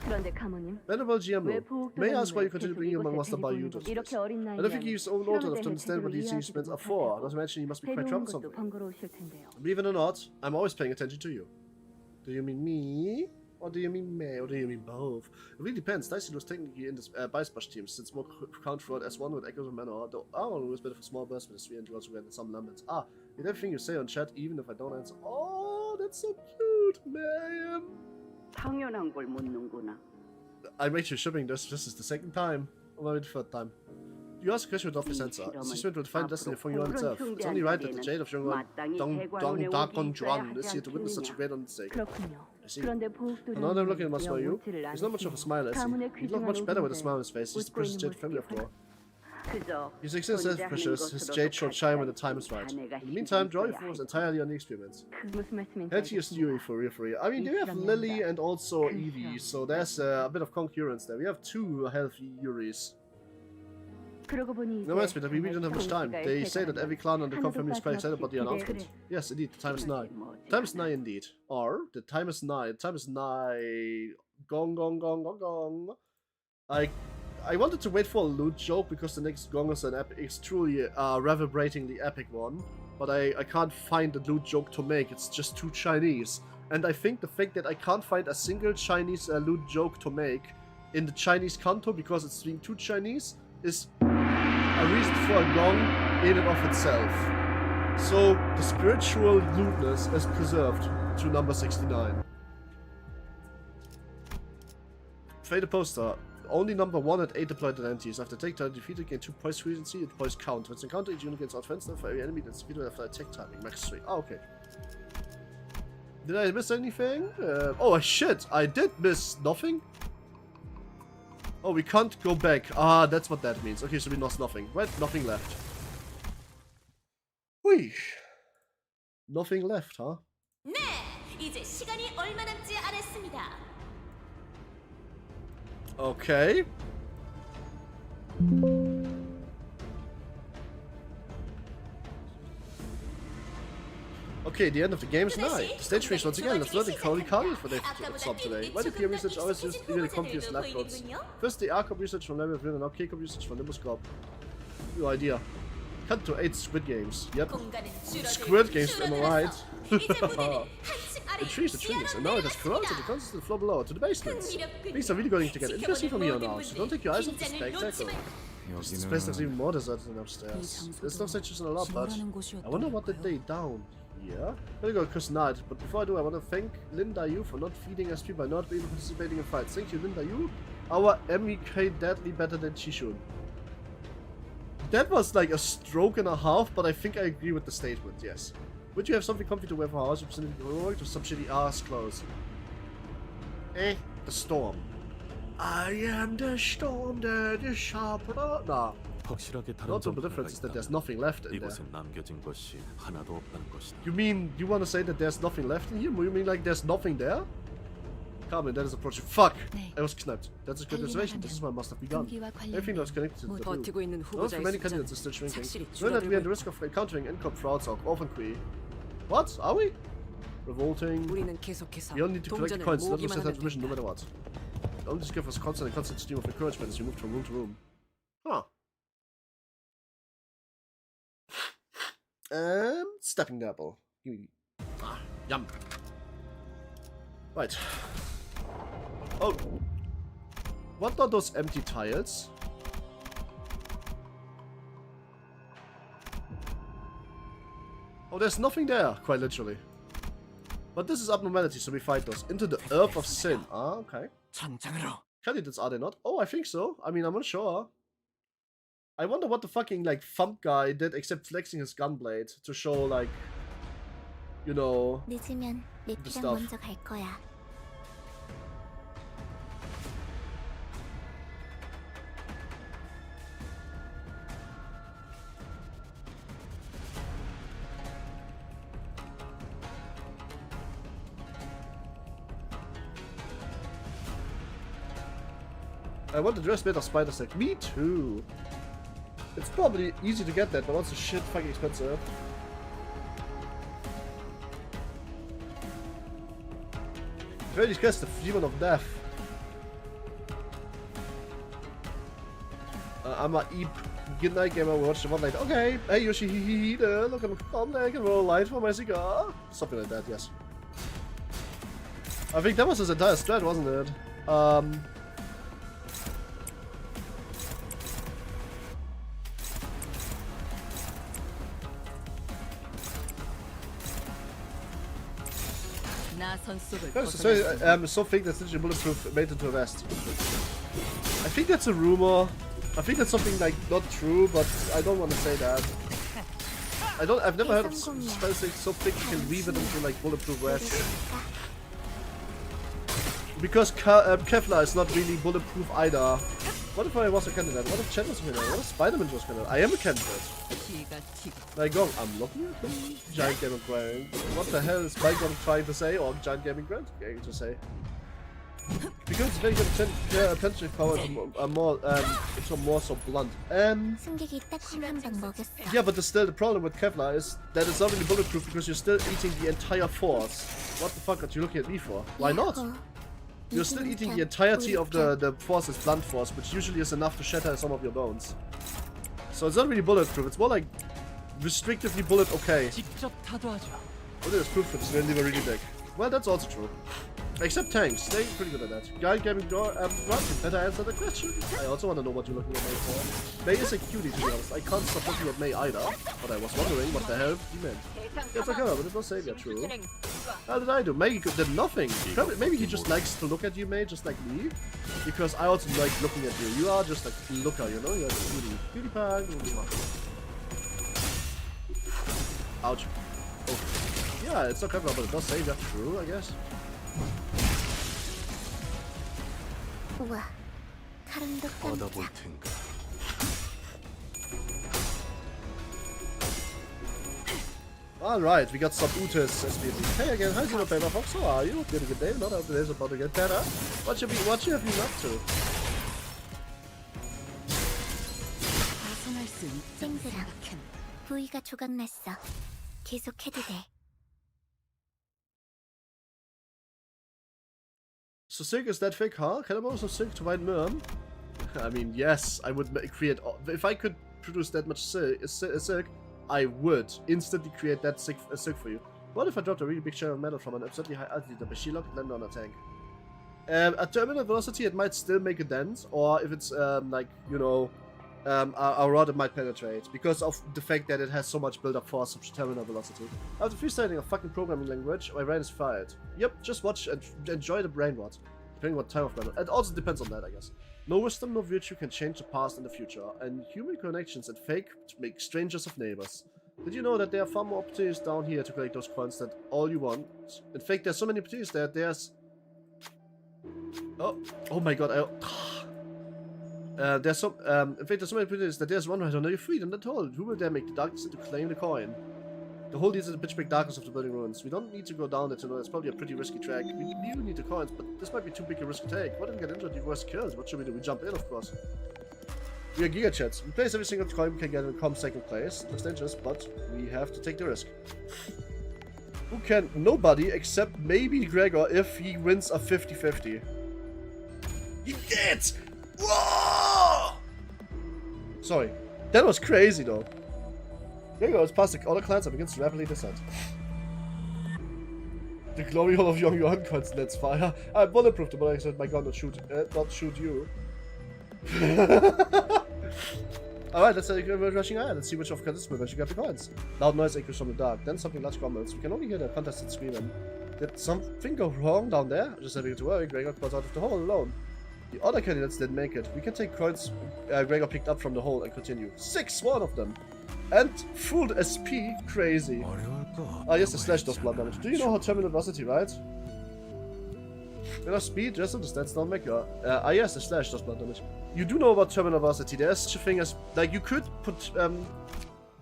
Venerable GMO, may I ask why you continue bringing your master by you to this? I don't think he is old enough to understand what these instruments are for. Not to mention you must be quite troublesome. Believe it or not, I'm always paying attention to you. Do you mean me? Or do you mean me? Or do you mean both? It really depends. Dicey was technically in this Bicebush team, since more count throughout S1 with Echoes and Manor, though Aaron was a bit of a small burst with the 3 and also ran some laments. Ah, with everything you say on chat, even if I don't answer. Oh, that's so cute, man. I'm actually shipping this. This is the second time, or maybe the third time. You ask a question without his answer. This experiment will find destiny from you on itself. It's only right that the Jade of Yongguan Dong Dakon Juan is here to witness such a great undertaking. I see. And now that I'm looking at my smile, you. He's not much of a smiler, is he? He'd look much better with a smile on his face. He's the precious Jade family after all. His existence is precious, his Jade shall shine when the time is right. In the meantime, draw your focus entirely on the experiments. Head to your Stewie for real. I mean, we have Lily and also Evie, so there's a bit of concurrence there. We have 2 healthy Yuris. No matter that we don't have much time. They say that every clan on the Kong family is quite excited about the announcement. Yes, indeed, the time is nigh. Time is nigh indeed. Or, the time is nigh. The time is nigh. Gong, gong, gong, gong, gong. I I wanted to wait for a loot joke because the next gong is an it's truly reverberatingly epic one. But I can't find a loot joke to make. It's just too Chinese. And I think the fact that I can't find a single Chinese loot joke to make in the Chinese CANTO because it's being too Chinese is a reason for a gong in and of itself. So the spiritual lootness is preserved to number 69. Faded poster. Only number 1 at 8 deployed entities. After take time defeated, gain 2 points frequency and points count. When it's encountered, each unit gets offensive for every enemy that's defeated after attack timing. Max 3. Oh, okay. Did I miss anything? Oh shit! I did miss nothing? Oh, we can't go back. Ah, that's what that means. Okay, so we lost nothing. Right? Nothing left. Whee! Nothing left, huh? 네, 이제 시간이 얼마 남지 않았습니다. Okay. Okay, the end of the game is nigh. The stage reached once again. Let's learn the Holy Cardians for the stop today. Why did peer research always use even the confused lab codes? First, the R-Cop research from Limbus Company, now K-Cop research from Limbus Company. New idea. Cut to 8 Squid Games. Yep. Squid Games, am I right? The trees, and now it has corroded the constant floor below to the basement. Things are really going to get interesting from here now, so don't take your eyes off the spectacle. This place looks even more deserted than upstairs. There's no such a lot, but I wonder what did they down here? I'm gonna go cuss night, but before I do, I want to thank Linda Yu for not feeding SP by not being participating in fights. Thank you, Linda Yu. Our MEK deadly better than Chishun. That was like a stroke and a half, but I think I agree with the statement, yes. Would you have something comfy to wear for hours with some shitty ass clothes? The storm. I am the storm that is sharper. Nah. Not the difference is that there's nothing left in there. You mean, you want to say that there's nothing left in here? You mean like there's nothing there? Carmen, that is approaching. Fuck! I was knapped. That's a good observation. This is where I must have begun. Everything that was connected to the blue. Those for many candidates is still shrinking. Knowing that we are at the risk of encountering income frauds or orphan query. What? Are we? Revolting. We don't need to collect the coins. Let us set out mission no matter what. Only just give us constant stream of encouragement as we move from room to room. Huh. Stepping apple. Yum. Right. Oh. What are those empty tiles? Oh, there's nothing there, quite literally. But this is abnormality, so we fight those. Into the earth of sin. Ah, okay. Candidates are they not? Oh, I think so. I mean, I'm not sure. I wonder what the fucking, like, thumb guy did except flexing his gunblade to show, like, you know, the stuff. I want the dress made of spider silk. Me too. It's probably easy to get that, but also shit fucking expensive. Really gets the demon of death. I'm a Eep. Good night, gamer. We watched the one night. Okay. Hey, Yoshihide. Look, I'm calm down. I can roll a light for my cigar. Something like that, yes. I think that was his entire strat, wasn't it? So fake that's literally bulletproof made into a vest. I think that's a rumor. I think that's something like not true, but I don't want to say that. I've never heard of spell so thick you can weave it into like bulletproof vests. Because Kevlar is not really bulletproof either. What if I was a candidate? What if Chen was a candidate? What if Spider-Man was a candidate? I am a candidate. Like, I'm looking at them. Giant Gaming Grant. What the hell is Spike trying to say, or Giant Gaming Grant going to say? Because it's very good attention power to more so blunt. Yeah, but still the problem with Kevlar is that it's not really bulletproof because you're still eating the entire force. What the fuck are you looking at me for? Why not? you're still eating the entirety of the force's blunt force, which usually is enough to shatter some of your bones. So it's not really bulletproof, it's more like restrictively bullet okay. 직접 타도하자. What is proof for this when they were really big? Well, that's also true. Except tanks, they're pretty good at that. Guy Gaming Door, better answer the question. I also want to know what you're looking at May for. May is a cutie, to be honest. I can't stop looking at May either, but I was wondering what the hell he meant. It's okay, but it was Savior, true. How did I do? May did nothing. Probably, maybe he just likes to look at you, May, just like me. Because I also like looking at you. You are just like a looker, you know? You're a cutie. Cutie pie. Ouch. Oh. Yeah, it's not clever, but it does Savior, true, I guess. 우와, 카름도 얻어볼 깜짝. 텐가. Alright, we got some Utis SPD. Hey again, hi Zero Paper Fox, how are you? Been a good day, not how today's about to get better. What you have been up to? 벗어날 수 있다고 쨍그랑 생각했나? 부위가 조각났어. 계속해도 돼. So sick, is that fake, huh? Can I borrow some silk to white Myrm? I mean, yes, I would create... If I could produce that much silk, I would instantly create that silk for you. What if I dropped a really big share of metal from an absurdly high altitude that she locked land on a tank? At terminal velocity, it might still make a dent, or if it's, like, you know, a rod, it might penetrate, because of the fact that it has so much build-up force of terminal velocity. After freestyling a fucking programming language, my brain is fired. Yep, just watch and enjoy the brain rot, depending what time of battle. It also depends on that, I guess. No wisdom, no virtue can change the past and the future, and human connections and fake make strangers of neighbors. Did you know that there are far more opportunities down here to collect those coins than all you want? In fact, there's so many opportunities there, there's... Oh my god, there's some, in fact, there's so many opportunities that there's one right under your feet, and that hole. Who will dare make the darkness to claim the coin? The hole leads to the pitch-black darkness of the building ruins. We don't need to go down there to know it's probably a pretty risky track. We do need the coins, but this might be too big a risk to take. What if we get injured, you worst killed? What should we do? We jump in, of course. We are Giga Chats. We place every single coin we can get and come second place. Looks dangerous, but we have to take the risk. Who can? Nobody, except maybe Gregor if he wins a 50-50. He did! Whoa! Sorry. That was crazy, though. Gregor has passed all the clans and begins to rapidly descend. The glory hole of young Johan coins, let's fire. I'm bulletproof, but I said my gun not shoot you. Alright, let's we're rushing ahead. Let's see which of this will get the coins. Loud noise echoes from the dark. Then something large grumbles. We can only hear the contestant screaming. Did something go wrong down there? Just having to worry, Gregor crawls out of the hole alone. The other candidates didn't make it. We can take coins Gregor picked up from the hole and continue. 1 of them! And fooled SP, crazy. Ah yes, the slash does blood damage. Do you know how terminal velocity, right? Enough speed, just understand don't make your... yes, the slash does blood damage. You do know about terminal velocity. There's such a thing as... Like, you could put...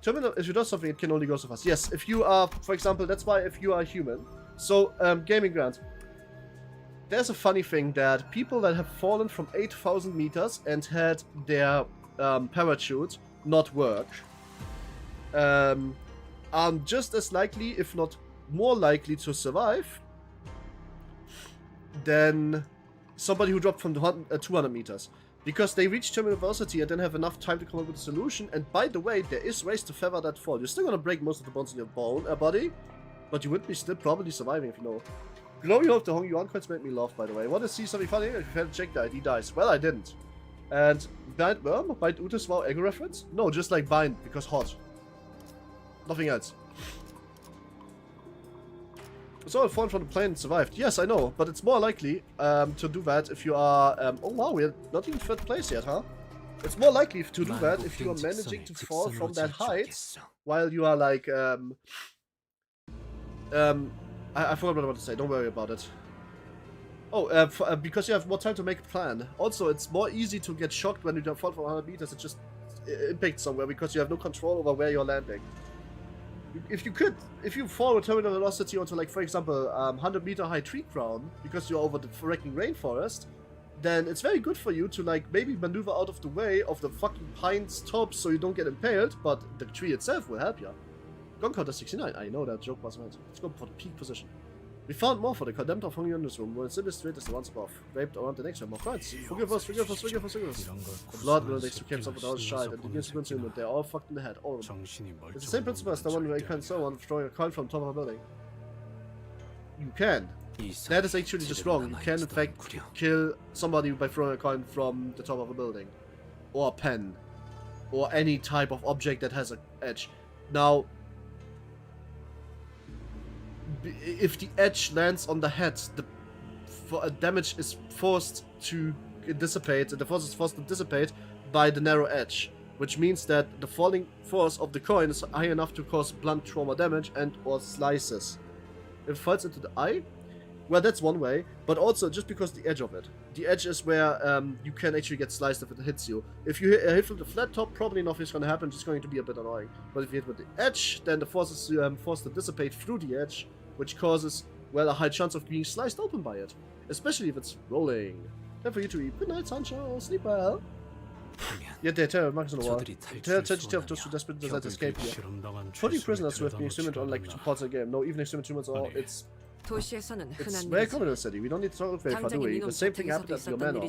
terminal... If you do something, it can only go so fast. Yes, if you are... For example, that's why if you are human. So, Gaming Grant. There's a funny thing that people that have fallen from 8,000 meters and had their parachute not work are just as likely, if not more likely, to survive than somebody who dropped from 200 meters. Because they reach terminal velocity and then have enough time to come up with a solution. And by the way, there is ways to feather that fall. You're still gonna break most of the bones in your body, but you would be still probably surviving if you know. Glory of the Hong Yuan coins made me laugh, by the way. Want to see something funny? If you haven't checked the ID dice. Well, I didn't. And Bind Worm? Bind Utis Wow Ego reference? No, just like Bind, because hot. Nothing else. So I fallen from the plane and survived. Yes, I know, but it's more likely to do that if you are... oh wow, we're not even 3rd place yet, huh? It's more likely to do that if you are managing to fall from that height while you are like... I forgot what I wanted to say, don't worry about it. Oh, because you have more time to make a plan. Also, it's more easy to get shocked when you fall from 100 meters, it just impacts somewhere because you have no control over where you're landing. If you fall with terminal velocity onto, like, for example, 100-meter high tree crown, because you're over the freaking rainforest, then it's very good for you to, like, maybe maneuver out of the way of the fucking pine's top so you don't get impaled, but the tree itself will help you. Gun counter 69. I know that joke was meant. Let's go for the peak position. We found more for the condemned of hungry in this room. We're simply straight as the ones above. Raped around the next room. More friends. Forgive us, forgive us, forgive us, forgive us. The blood will extricate some of the shite and begins to consume it. They're all fucked in the head. All of them. It's the same principle as the one where you can someone throwing a coin from top of a building. You can. That is actually just wrong. You can in fact kill somebody by throwing a coin from the top of a building. Or a pen. Or any type of object that has an edge. Now, if the edge lands on the head, the damage is forced to dissipate, the force is forced to dissipate by the narrow edge, which means that the falling force of the coin is high enough to cause blunt trauma damage and or slices. If it falls into the eye, well, that's one way, but also just because the edge of it. The edge is where you can actually get sliced if it hits you. If you hit from the flat top, probably nothing's going to happen, it's going to be a bit annoying. But if you hit with the edge, then the force is forced to dissipate through the edge, which causes, well, a high chance of being sliced open by it. Especially if it's rolling. Time for you to eat. Good night, Sancho. Sleep well. Yet they tear marks on the wall. Tell of those who desperate desire to escape here. 40 prisoners who have been examined on like 2 parts of the game. No, even examined humans or it's very common in the city. We don't need to talk very far, do we? The same thing happened at your manor.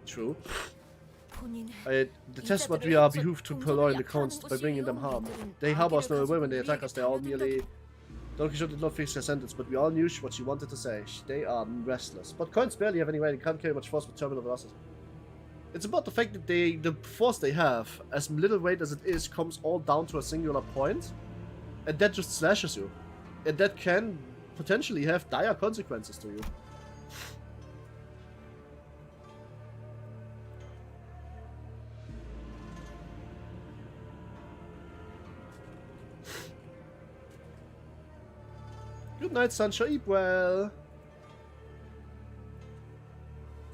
True. I detest what we are behooved to purloin the coins by bringing them harm. They harbor us no ill will when they attack us. They are all merely... Don Quixote did not fix their sentence, but we all knew what she wanted to say. They are restless. But coins barely have any way. They can't carry much force with terminal velocity. It's about the fact that the force they have, as little weight as it is, comes all down to a singular point, and that just slashes you. And that can potentially have dire consequences to you. Good night, Sancho. Eat well.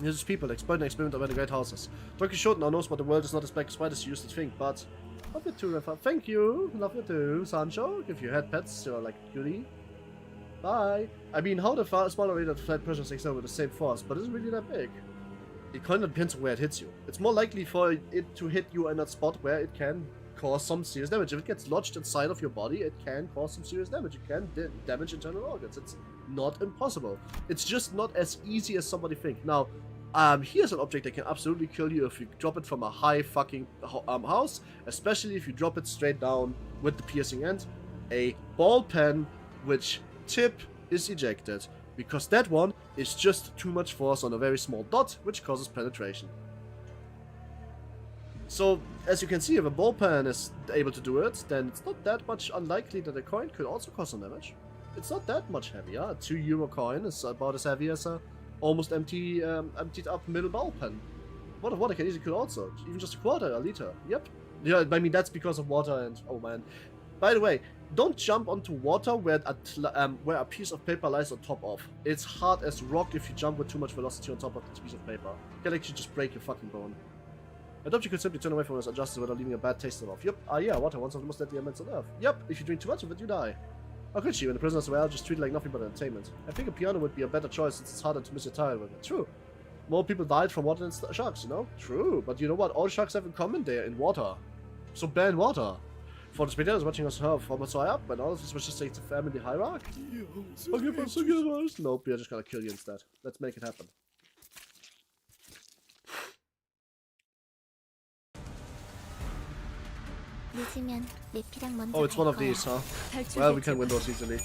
Here's people exploiting experiment over the great houses. Don Quixote now knows what the world is not as black as white as you used to think, but love you too, Rafa. Thank you. Love you too, Sancho. If you had pets, you're like goody. Bye. I mean, how the smaller rate of flat pressure takes over with the same force, but is it really that big? It kind of depends on where it hits you. It's more likely for it to hit you in that spot where it can cause some serious damage. If it gets lodged inside of your body, it can cause some serious damage. It can damage internal organs. It's not impossible. It's just not as easy as somebody thinks. Now, here's an object that can absolutely kill you if you drop it from a high fucking house, especially if you drop it straight down with the piercing end. A ball pen which tip is ejected, because that one is just too much force on a very small dot, which causes penetration. So, as you can see, if a ball pen is able to do it, then it's not that much unlikely that a coin could also cause some damage. It's not that much heavier. A €2 coin is about as heavy as a almost emptied up middle ball pen. Water can easily kill also. Even just a quarter, a liter. Yep. Yeah, I mean, that's because of water and... oh man. By the way, don't jump onto water where a piece of paper lies on top of. It's hard as rock if you jump with too much velocity on top of this piece of paper. You can actually just break your fucking bone. I thought you could simply turn away from this injustice without leaving a bad taste in your mouth. Yep. Yeah, water, once of the most deadly elements on Earth. Yep, if you drink too much of it, you die. How could she? When the prisoners were out, just treat it like nothing but entertainment. I think a piano would be a better choice since it's harder to miss your tire with it. True. More people died from water than sharks, you know? True. But you know what? All sharks have in common? They're in water. So ban water. For the spectators watching us from us high up, and all of this was just like the family hierarchy. Forgive us. Nope, we're just gonna kill you instead. Let's make it happen. Oh, it's one of these, huh? Well, we can win those easily.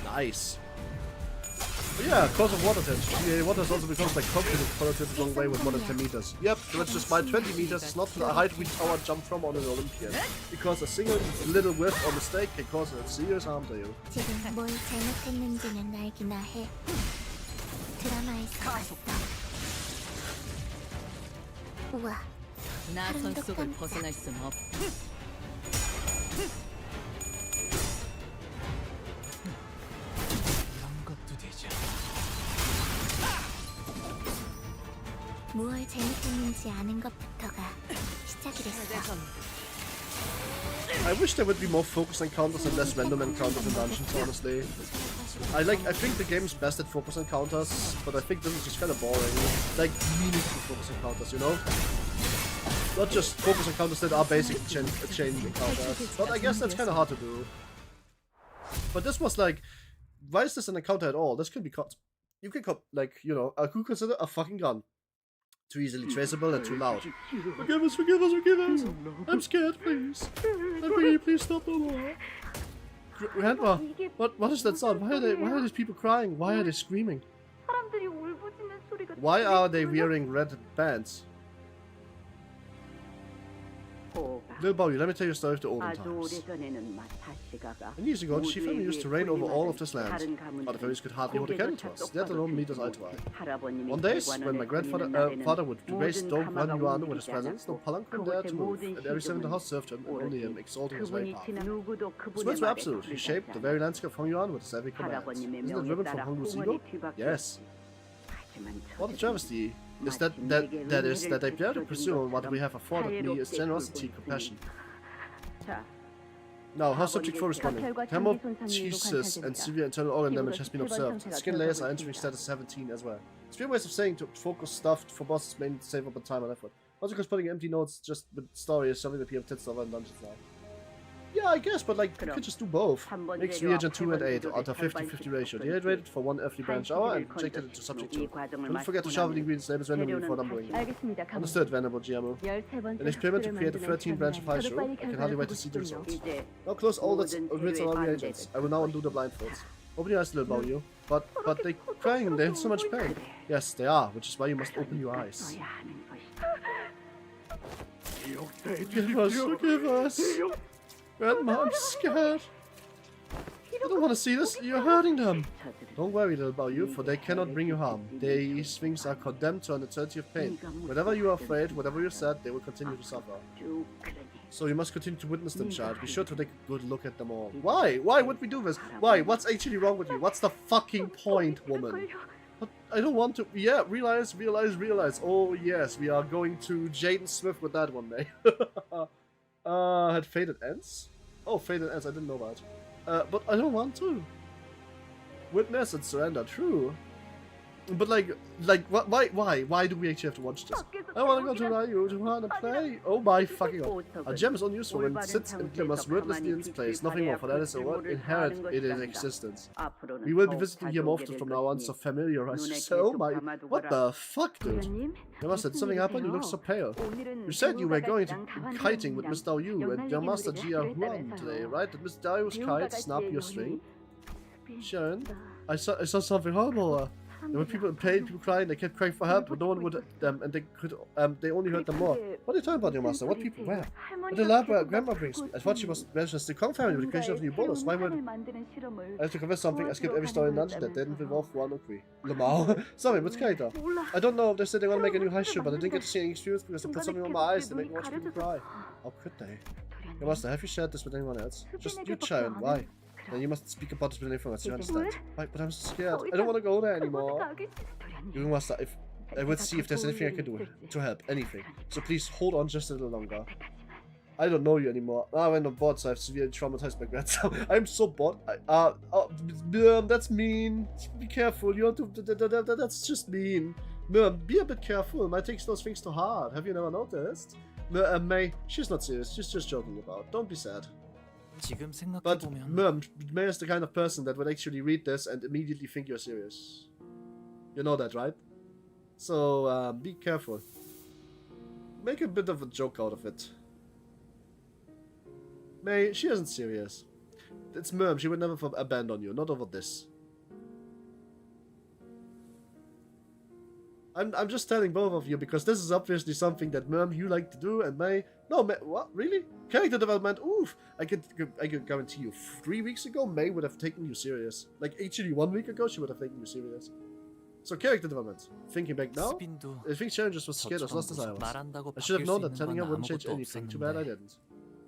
Nice. But yeah, cause of water tension. Yeah, water also becomes like complicated quality the long way with more than 10 meters. Yep, that's just my 20 meters is not the height we tower jump from on an Olympian. Because a single little whiff or mistake can cause a serious harm to you. 나선 속을 벗어날 순 없. 이런 것도 되죠. 무얼 재밌었는지 아는 것부터가 시작이랬어. I wish there would be more focus encounters and less random encounters in dungeons, honestly. I think the game's best at focus encounters, but I think this is just kind of boring. Like, meaningful focus encounters, you know? Not just focus on counters that are basic chain encounters. But I guess that's kind of hard to do. But this was like, why is this an encounter at all? This could be cut. You can cut, like, you know, I could consider a fucking gun. Too easily traceable and too loud. Forgive us, forgive us, forgive us. I'm scared, please. Please stop no more. Grandma, what is that sound? Why are these people crying? Why are they screaming? Why are they wearing red bands? Little Bowie, let me tell you a story of the olden times. And years ago, the chief family used to reign over all of this land. Other families could hardly hold a candle to us, let alone meet us eye to eye. One day, when my father would grace Dog Wan Yuan with his presence, no palanquin dared to move, and every servant in the house served him, and only him, exalting his very power. His words were absolute. He shaped the very landscape of Hong Yuan with his every command. Isn't it driven from Hong Lu's ego? Yes. What a travesty is that they dare to presume what we have afforded me is generosity and compassion. Now, how subject for responding. Hemolysis and severe internal organ damage has been observed. Skin layers are entering status 17 as well. It's three ways of saying to focus stuff for bosses mainly to save up on time and effort. Also because putting empty notes just with story is something that people tend to over in dungeons now. Yeah, I guess, but like, you could just do both. Mix reagent 2 and 8 at a 50-50 ratio. Dehydrated for 1 earthly branch hour and injected into subject 2. Don't forget to shovel the ingredients labels randomly before numbering them. Understood, Venerable GMO. An experiment to create a 13 branch of high show. I can hardly wait to see the results. Now close all that's written on reagents. I will now undo the blindfolds. Open your eyes, little Bao. But they're crying, they're in so much pain. Yes, they are, which is why you must open your eyes. Forgive us, forgive us. Grandma, I'm scared. I don't want to see this. You're hurting them. Don't worry, little Bao, for they cannot bring you harm. These things are condemned to an eternity of pain. Whenever you are afraid, whatever you're sad, they will continue to suffer. So you must continue to witness them, child. Be sure to take a good look at them all. Why? Why would we do this? Why? What's actually wrong with you? What's the fucking point, woman? But I don't want to. Yeah, realize. Oh, yes, we are going to Jaden Smith with that one day. Had Faded Ends? Oh, Faded Ends, I didn't know that. But I don't want to. Witness and surrender, true. But like, why do we actually have to watch this? I want to go to Ryu to want to play. Oh my fucking god. A gem is only useful when it sits and glimmers wordlessly in its place. Nothing more, for that is a word inherent in its existence. We will be visiting here more often from now on, so familiarize yourself. Oh my, what the fuck, dude? Your master, did something happen? You look so pale. You said you were going to kiting with Mr. Yu and your master Jia Huan today, right? Did Mr. Dariu's kite snap your string? Sharon, I saw something horrible. There were people in pain, people crying, they kept crying for help, but no one would, and they only hurt them more. What are you talking about, your master? What people? Where? What the lab where Grandma brings me? I thought she was mentioned the Kong family with the creation of new borders. Why would I have to confess something? I skipped every story in dungeon that didn't involve one or three. Lamau? Sorry, what's character? I don't know if they said they want to make a new high shoe, but I didn't get to see any experience because they put something on my eyes that made me watch people cry. How could they? Your master, have you shared this with anyone else? Just you, Sharon. Why? Then you must speak about this with anyone else, you understand? Why? But I'm so scared. I don't want to go there anymore. You must. If I would see if there's anything I can do to help, anything. So please hold on just a little longer. I don't know you anymore. I went on board, so I've severely traumatized my grandson. I'm so bored. That's mean. Be careful. You want to. That's just mean. Be a bit careful. May takes those things to heart. Have you never noticed? May, she's not serious. She's just joking about. Don't be sad. But May is the kind of person that would actually read this and immediately think you're serious. You know that, right? So, be careful. Make a bit of a joke out of it. May, she isn't serious. It's Merm, she would never abandon you, not over this. I'm just telling both of you because this is obviously something that Merm you like to do, and May... No, May... What? Really? Character development? Oof! I could guarantee you 3 weeks ago, May would have taken you serious. Like, actually 1 week ago, she would have taken you serious. So, character development. Thinking back now, I think Sharon just was scared as lost as I was. I should have known that telling her wouldn't change anything. Too bad I didn't.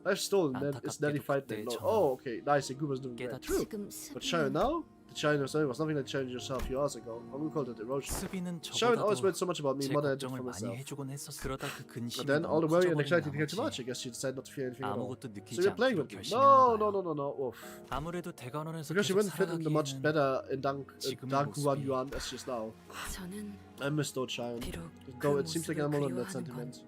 I've stolen that. It's Nelly fighting. No. Oh, okay. Nice. Guba's doing great. True. But Sharon now? The Sharon herself was nothing like Sharon yourself few hours ago. I'm gonna call it erosion. Sharon always read so much about me more than I did for myself. But then all the worry and anxiety became too much. I guess she decided not to feel anything at all. So you're playing with me? No. Oof. Because she wouldn't fit in the much better in Dark Guan Yuan as she is now. I miss old Sharon. Though it seems like I'm alone in that sentiment.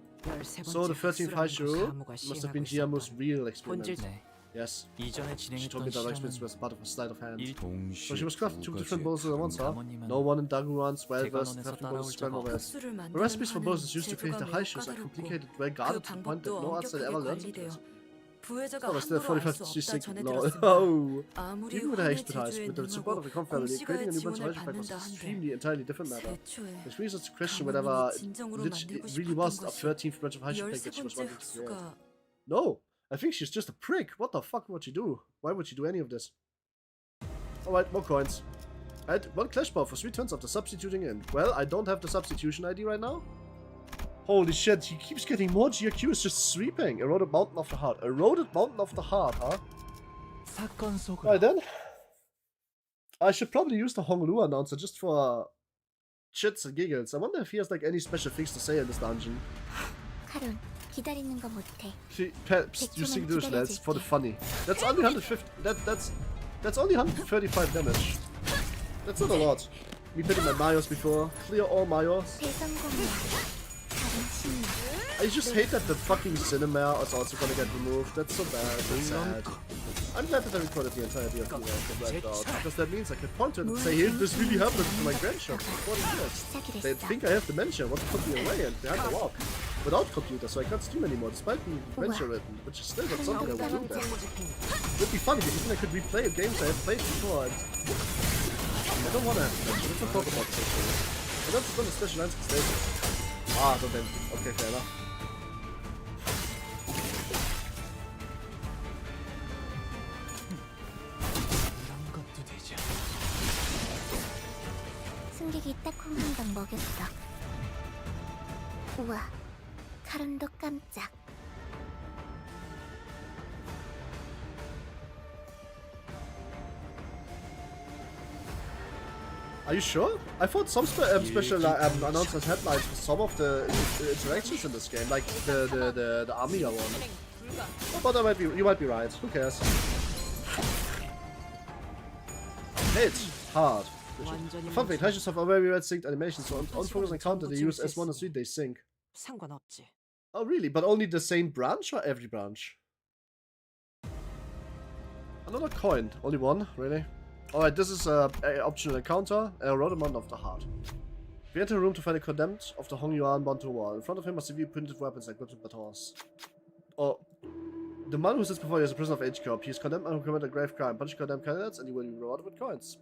So the 13th Haishu must have been Giamu's real experiment. 네. Yes. 이전에 She told me 진행했던 that experience 실험은 was part of a sleight of hand. 동시에 So she was crafting two different 두 bowls at once, huh? 가모님은 No one in Daguran's well-versed 대관원에서 crafting bowls 따라올 spell 적어 over. The recipes for bowls used to create the Haishus are complicated, well guarded to the point that no outsider ever learns of it. 부회자가 Oh, still 함부로 45 알수 to 없다 6 전해 no. 들었습니다. Oh. 아무리 Even with her 황의 expertise, 제주에 with the support of the Conf family, creating a new bunch of Haishu pack was an extremely, entirely different matter. 대초에 Which brings us to question whether it really was a 13th branch of Haishu pack that she was 13번째 wanting to create. 흑수가 No, I think she's just a prick. What the fuck would she do? Why would she do any of this? Alright, more coins. Add 1 clash bar for 3 turns after substituting in. Well, I don't have the substitution ID right now. Holy shit, he keeps getting more GRQs just sweeping. Eroded Mountain of the Heart. Eroded Mountain of the Heart, huh? 사건 속으로 Alright then. I should probably use the Honglu announcer just for shits and giggles. I wonder if he has like any special things to say in this dungeon. 카론, 기다리는 거 못해. See, Peps, you sing this, lads, for the funny. That's only 150. That's only 135 damage. That's not a lot. Me pitting my Mayos before. Clear all Mayos. 대성공이야. 다른 신나. I just hate that the fucking cinema is also gonna get removed. That's so bad. That's sad. I'm glad that I recorded the entire DLC from right out, because that means I can point to it and say, hey, this really happened to my grandchild for 40 years. They think I have dementia, want to put me away and behind the wall. Without computer, so I can't stream anymore, despite being dementia ridden, which is still not something I would do then. It would be funny because then I could replay games I have played before and... I don't want to have dementia, let's not talk about this actually. I don't want to special landscape stages. Ah, don't then. Okay, fair enough. 이런 것도 되죠. 승객이 딱 콩한방 먹였어. 우와, 카론도 깜짝. Are you sure? I thought some special announcers had lines for some of the interactions in this game, like the Amiga one. But you might be right. Who cares? Hit hard. Fun fact: Haishus have a very well synced animation, so on focus and counter they use S1 and 3 they sync. 상관없지. Oh really? But only the same branch or every branch? Another coin. Only one? Really? Alright, this is a optional encounter, a Rodemon of the Heart. We enter a room to find a condemned of the Hong Yuan bound to a wall. In front of him are severe printed weapons like whips and batons. Oh. The man who sits before you is a prisoner of H Corp. He is condemned and committed a grave crime. Punish condemned candidates and he will be rewarded with coins.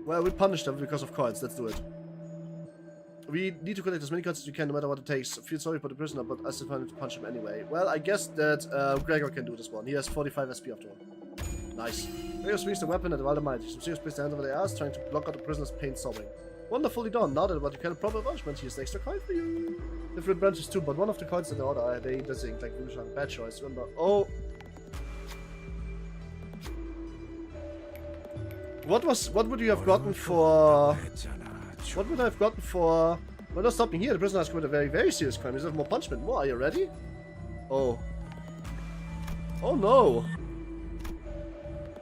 Well, we punish them because of coins. Let's do it. We need to collect as many coins as we can, no matter what it takes. I feel sorry for the prisoner, but I still plan to punch him anyway. Well, I guess that Gregor can do this one. He has 45 SP after all. Nice. Gregor swings the weapon at Waldemite. Some serious place hands over the ass, trying to block out the prisoner's pain sobbing. Wonderfully done. Now that what you can proper punishment, here's the extra coin for you. Different branches too, but one of the coins in the order, they zinc, like Wushang. Bad choice. Remember. Oh. What would you have gotten for... What would I have gotten for... Well, not stopping here. The prisoner has committed a very, very serious crime. He deserves more punishment. More. Are you ready? Oh. Oh no.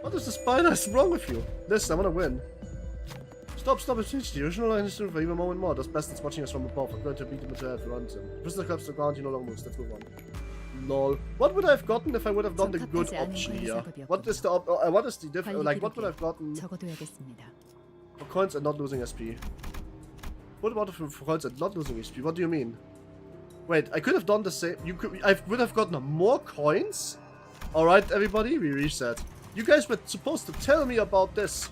What is the spider? What's wrong with you? This, I wanna win. Stop, it's institutional and history for even more and more. Those bastards watching us from above. I'm going to beat them to death around them. The prisoner collapsed to the ground, he no longer moves. Let's move on. Lol. What would I have gotten if I would have done the good option here? What is the difference? Like, what would I have gotten for coins and not losing SP? What about for coins and not losing SP? What do you mean? Wait, I could have done the same. I would have gotten more coins? Alright, everybody, we reset. You guys were supposed to tell me about this.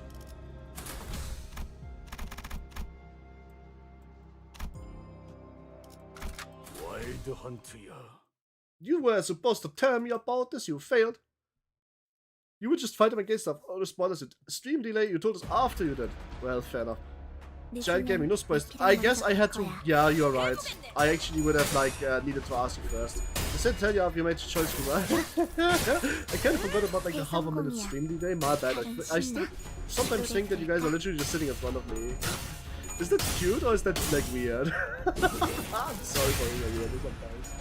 You were supposed to tell me about this, you failed. You would just fight him against stuff. Oh, spoilers it. Stream delay, you told us after you did. Well, fair enough. Giant gaming, no spoilers. I guess I had to... Yeah, you're right. I actually would have, like, needed to ask you first. I said tell you if you made your choice, I kind of forgot about, like, the half a minute stream delay. My bad. I still sometimes think that you guys are literally just sitting in front of me. Is that cute or is that, like, weird? I'm sorry for being weird sometimes.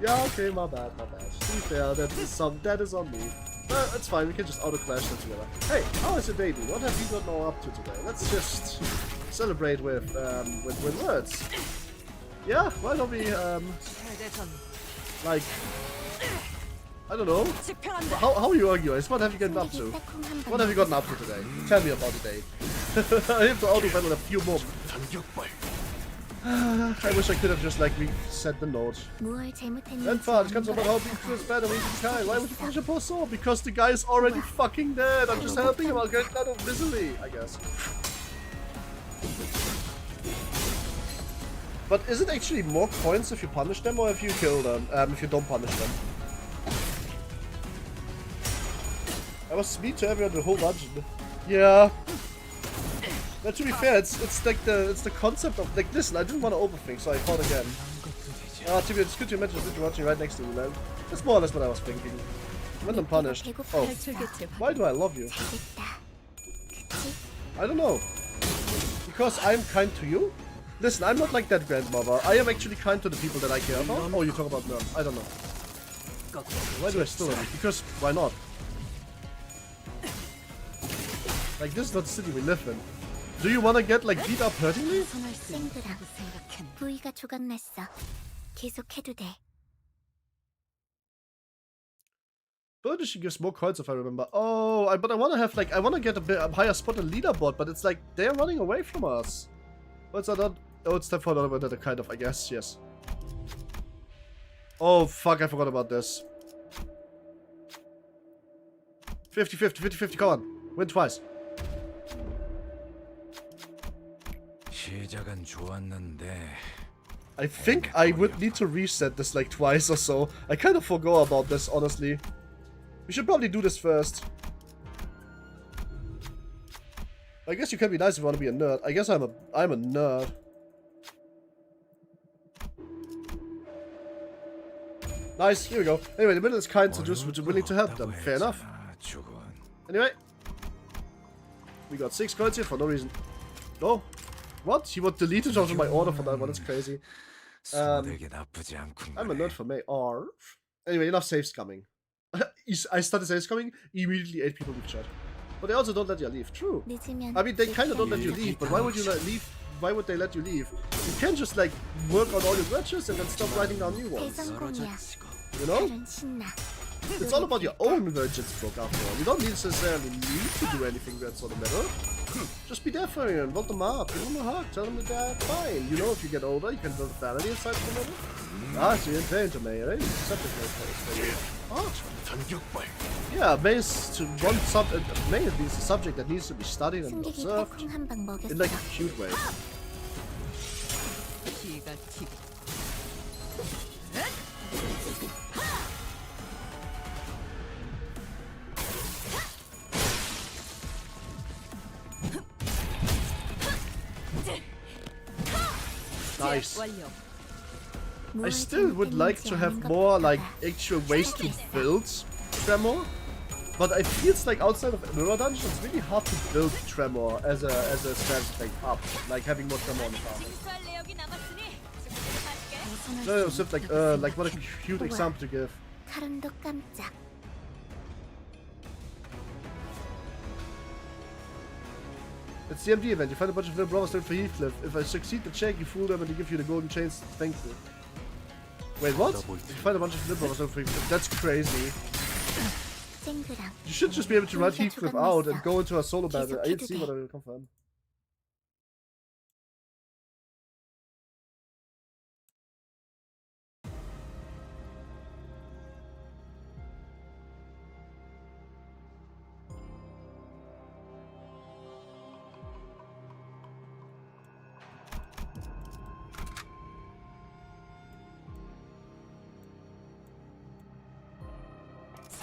Yeah, okay, my bad. To be fair, that is on me. But it's fine, we can just auto-clash them together. Hey, how is your day, dude? What have you got up to today? Let's just celebrate with words. Yeah, why don't we, like, I don't know. How are you arguing? What have you gotten up to? What have you gotten up to today? Tell me about the day. I have to auto battle a few more. I wish I could have just like reset the note. And fun, comes about how being feels better when you die. Why would you finish a poor soul? Because the guy is already fucking dead. I'm just helping him out get out of misery, I guess. But is it actually more coins if you punish them or if you kill them? If you don't punish them? I was mean to everyone the whole dungeon. Yeah. But to be fair, it's like the concept of like listen, I didn't want to overthink, so I fought again. To be it's good to imagine that you're watching right next to me, man. That's more or less what I was thinking. When I'm punished. Oh. Why do I love you? I don't know. Because I'm kind to you? Listen, I'm not like that grandmother. I am actually kind to the people that I care about. Oh, you talk about nerds. I don't know. Why do I still have it? Because why not? Like this is not the city we live in. Do you wanna get like beat up hurting me? 부위가 조각났어. 계속해도 돼. Burnishing gives more coins if I remember. Oh, but I wanna have like I wanna get a bit higher spot on leaderboard, but it's like they're running away from us. What's that? Oh, it's time for another kind of, I guess. Yes. Oh fuck! I forgot about this. 50-50, 50-50. Come on, win twice. I think I would need to reset this like twice or so. I kind of forgot about this, honestly. We should probably do this first. I guess you can be nice if you want to be a nerd. I guess I'm a nerd. Nice, here we go. Anyway, the middle is kind, so just willing to help them. Fair enough. Anyway. We got 6 coins here for no reason. Oh. What? He would delete it out of my order for that one. That's crazy. I'm a nerd for May. Or anyway, enough saves coming. I started saves coming. Immediately 8 people leave chat. But they also don't let you leave. True. I mean, they kind of don't let you leave. But why would you leave? Why would they let you leave? You can just like work on all your grudges and then stop writing down new ones. You know? It's all about your own vengeance stroke after all. You don't necessarily need to do anything that's on the middle. Just be there for you and vote them up. Give them a hug. Tell them that they're fine. You know, if you get older, you can build a family inside the middle. Ah, so you're insane to me, right? Subject matter. What? Yeah, May is a subject that needs to be studied and observed in like a cute way. Nice. I still would like to have more like actual ways to build Tremor, but it feels like outside of Mirror Dungeon, it's really hard to build Tremor as a strategy thing up, like having more Tremor on the farm. No, so like what a cute example to give. It's the MD event. You find a bunch of little brothers looking for Heathcliff. If I succeed, the check, you fool them and they give you the golden chains. Thank you. Wait, what? You find a bunch of little brothers looking for Heathcliff. That's crazy. You should just be able to run Heathcliff out and go into a solo battle. I didn't see what I will confirm.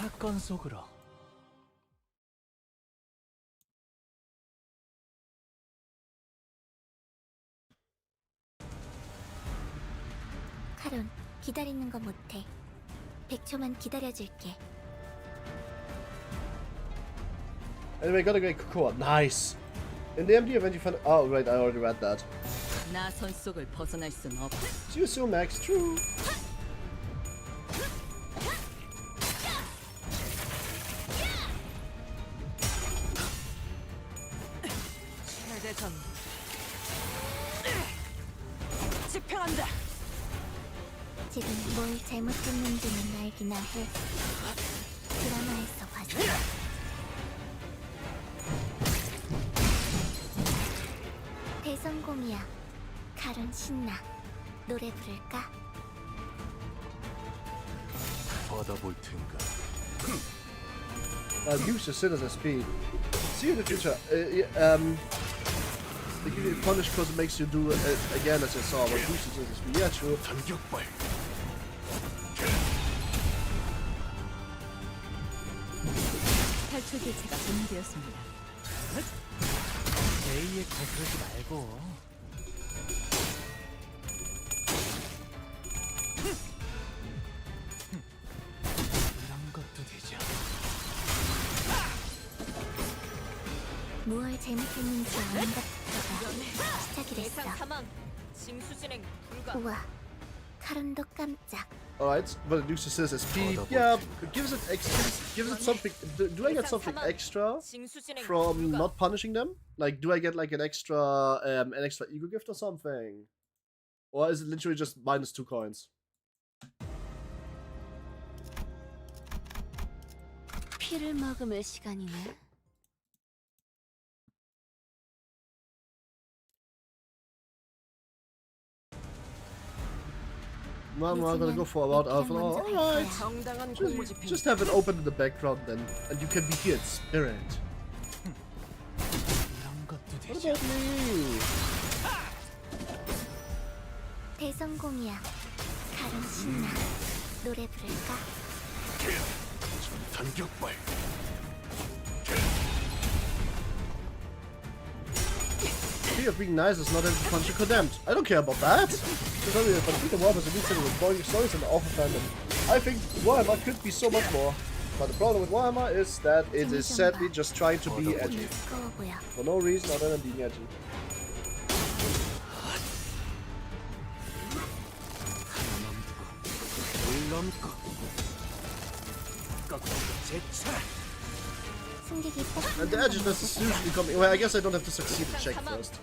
사건 속으로. 카론, 기다리는 거 못해. 100초만 기다려줄게. Anyway, gotta get Cocoa. Nice. In the MD event, you find. Oh, right, I already read that. 나선 속을 벗어날 순 없어. See you soon, Max. True. 집행한다. 지금 뭘 잘못했는지는 알기나 해. 드라마에서 봤어. 대성공이야. 칼은 신나. 노래 부를까? 받아볼 텐가. Use your sin as SP. See you in the future. They give you punish because it makes you do it again as you saw, but use your sin as SP. Yeah, true. 단격발. 탈출 기체가 준비되었습니다. 제이의 거스르지 말고. 이런 것도 되죠. 무얼 잘못했는지 아는 것부터가 시작이 됐어. 사망. 징수 진행 불가. 우와, 카론도 깜짝. Alright, but it uses this as SP. Yeah, it gives it something. Do I get something extra from not punishing them? Like, do I get like an extra ego gift or something? Or is it literally just -2 coins? 피를 머금을 시간이네. No, I'm gonna go for about Alpha. Alright. 정당한 Just have it open in the background then, and you can be here in spirit. 이런 것도 What 되죠. about me? 대성공이야. 칼은 신나. 노래 부를까? 단격발. Key of being nice is not having to punch you condemned. I don't care about that. Just only if I think the Warhammer is a good city with boring stories and awful fandom. I think Warhammer could be so much more. But the problem with Warhammer is that it is sadly just trying to be edgy. 무거워 보여. For no reason other than being edgy. 넘고. 꺾고 제차. 승객이 딱 And the edginess is usually coming. Well, I guess I don't have to succeed the check first.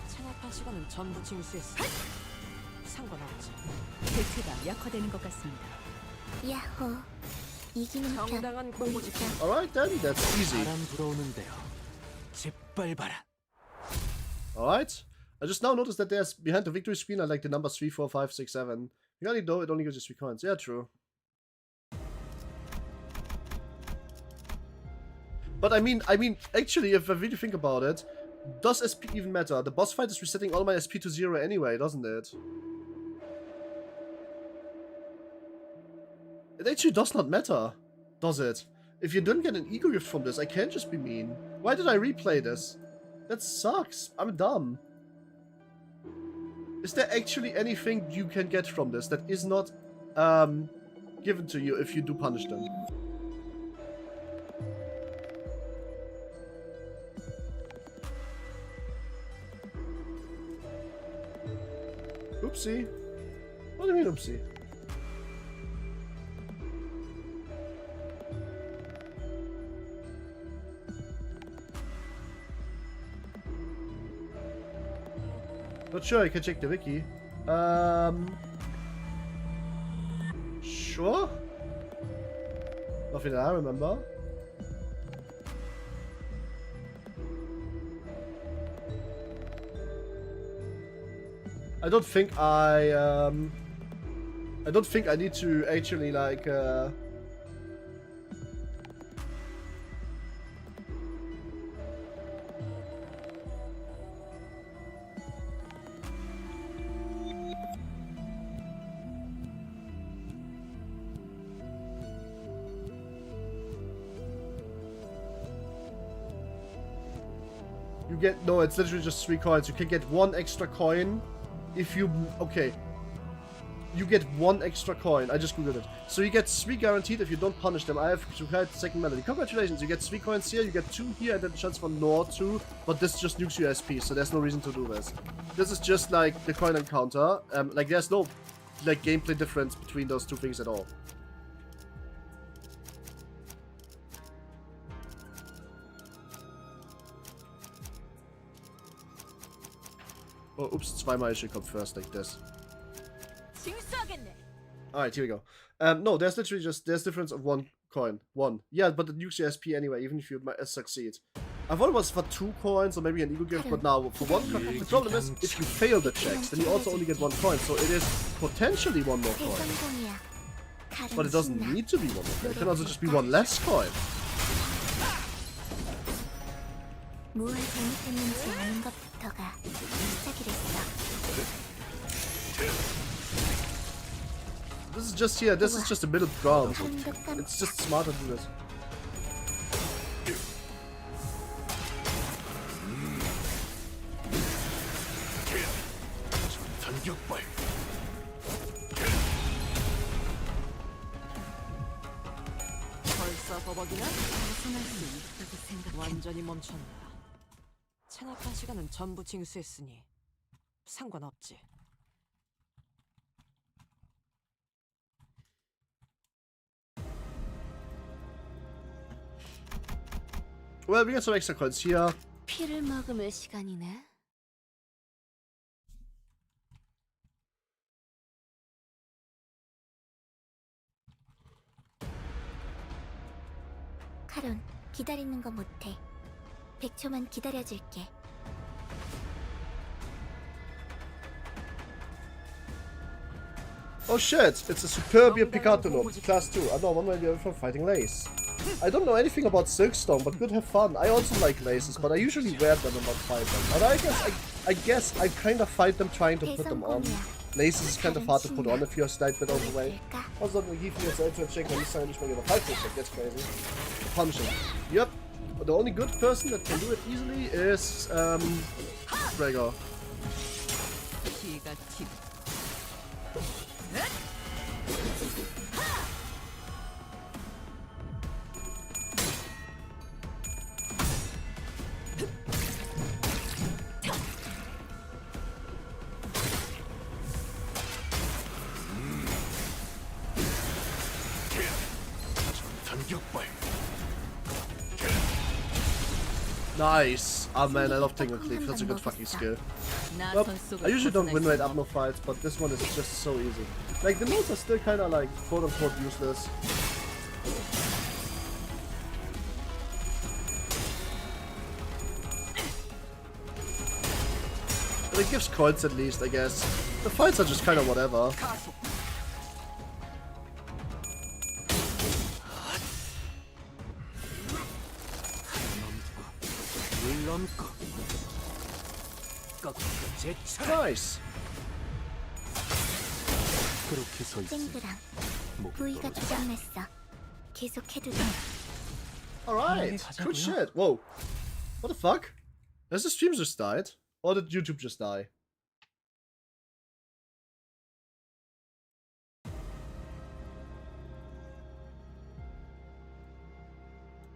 체납한 시간은 전부 징수했어. 상관없지. 대체가 약화되는 것 같습니다. 야호. 이기는 편. 정당한 공모 집행. Alright then, that's easy. 바람 불어오는데요. 짓밟아라. Alright. I just now noticed that there's behind the victory screen are like the numbers 3, 4, 5, 6, 7. You only know it only gives you 3 coins. Yeah, true. But I mean, actually, if I really think about it, does SP even matter? The boss fight is resetting all my SP to 0 anyway, doesn't it? It actually does not matter, does it? If you don't get an ego gift from this, I can't just be mean. Why did I replay this? That sucks. I'm dumb. Is there actually anything you can get from this that is not given to you if you do punish them? Oopsie. What do you mean oopsie? Not sure, I can check the wiki. Sure? Nothing that I remember. I don't think I need to actually like you get, no, it's literally just 3 coins. You can get 1 extra coin if you, okay. You get 1 extra coin. I just googled it. So you get 3 guaranteed if you don't punish them. I have tried the second melody. Congratulations, you get 3 coins here, you get 2 here, and then the chance for Nor 2. But this just nukes your SP, so there's no reason to do this. This is just like the coin encounter. Like there's no like gameplay difference between those two things at all. Oh, oops, zweimal should come first like this. 징수하겠네. Alright, here we go. No, there's literally just, there's difference of 1 coin. 1. Yeah, but it nukes your SP anyway, even if you succeed. I thought it was for 2 coins or maybe an ego gift, but now for 1 coin. The problem is, if you fail the checks, then you also only get 1 coin, so it is potentially 1 more coin. 대성공이야. But it doesn't need to be 1 more coin. It can also just be 1 less coin. 뭘 잘못했는지 아는 것부터가 시작이랬어. This is just here, this is just a middle ground. It's just smarter to do this. 벌써 버벅이나? 벗어날 수 있다고 생각해. 완전히 멈췄나. 체납한 시간은 전부 징수했으니 상관없지. Well, we got some extra coins here. 피를 머금을 시간이네. 카론, 기다리는 거 못해. 100초만 기다려줄게. Oh shit, it's a Superbia Picato note, class 2. I know one way from fighting lace. I don't know anything about Silkstone, but good have fun. I also like laces, but I usually wear them and not fight them. And I guess I kind of fight them trying to put them on. Laces is kind of hard to put on if you're a slight bit overweight. Also, he feels to check when he's saying he's going to fight check. That's crazy. Punching. Yep. But the only good person that can do it easily is Gregor. Nice! Oh man, I love Tingle Cleave, that's a good fucking skill. Well, I usually don't win rate Abno fights, but this one is just so easy. Like, the notes are still kinda like, quote-unquote useless. But it gives coins at least, I guess. The fights are just kinda whatever. Nice. 쨍그랑 부위가 조작났어. 계속해도 돼. Alright, good shit. Whoa. What the fuck? Has the stream just died? Or did YouTube just die?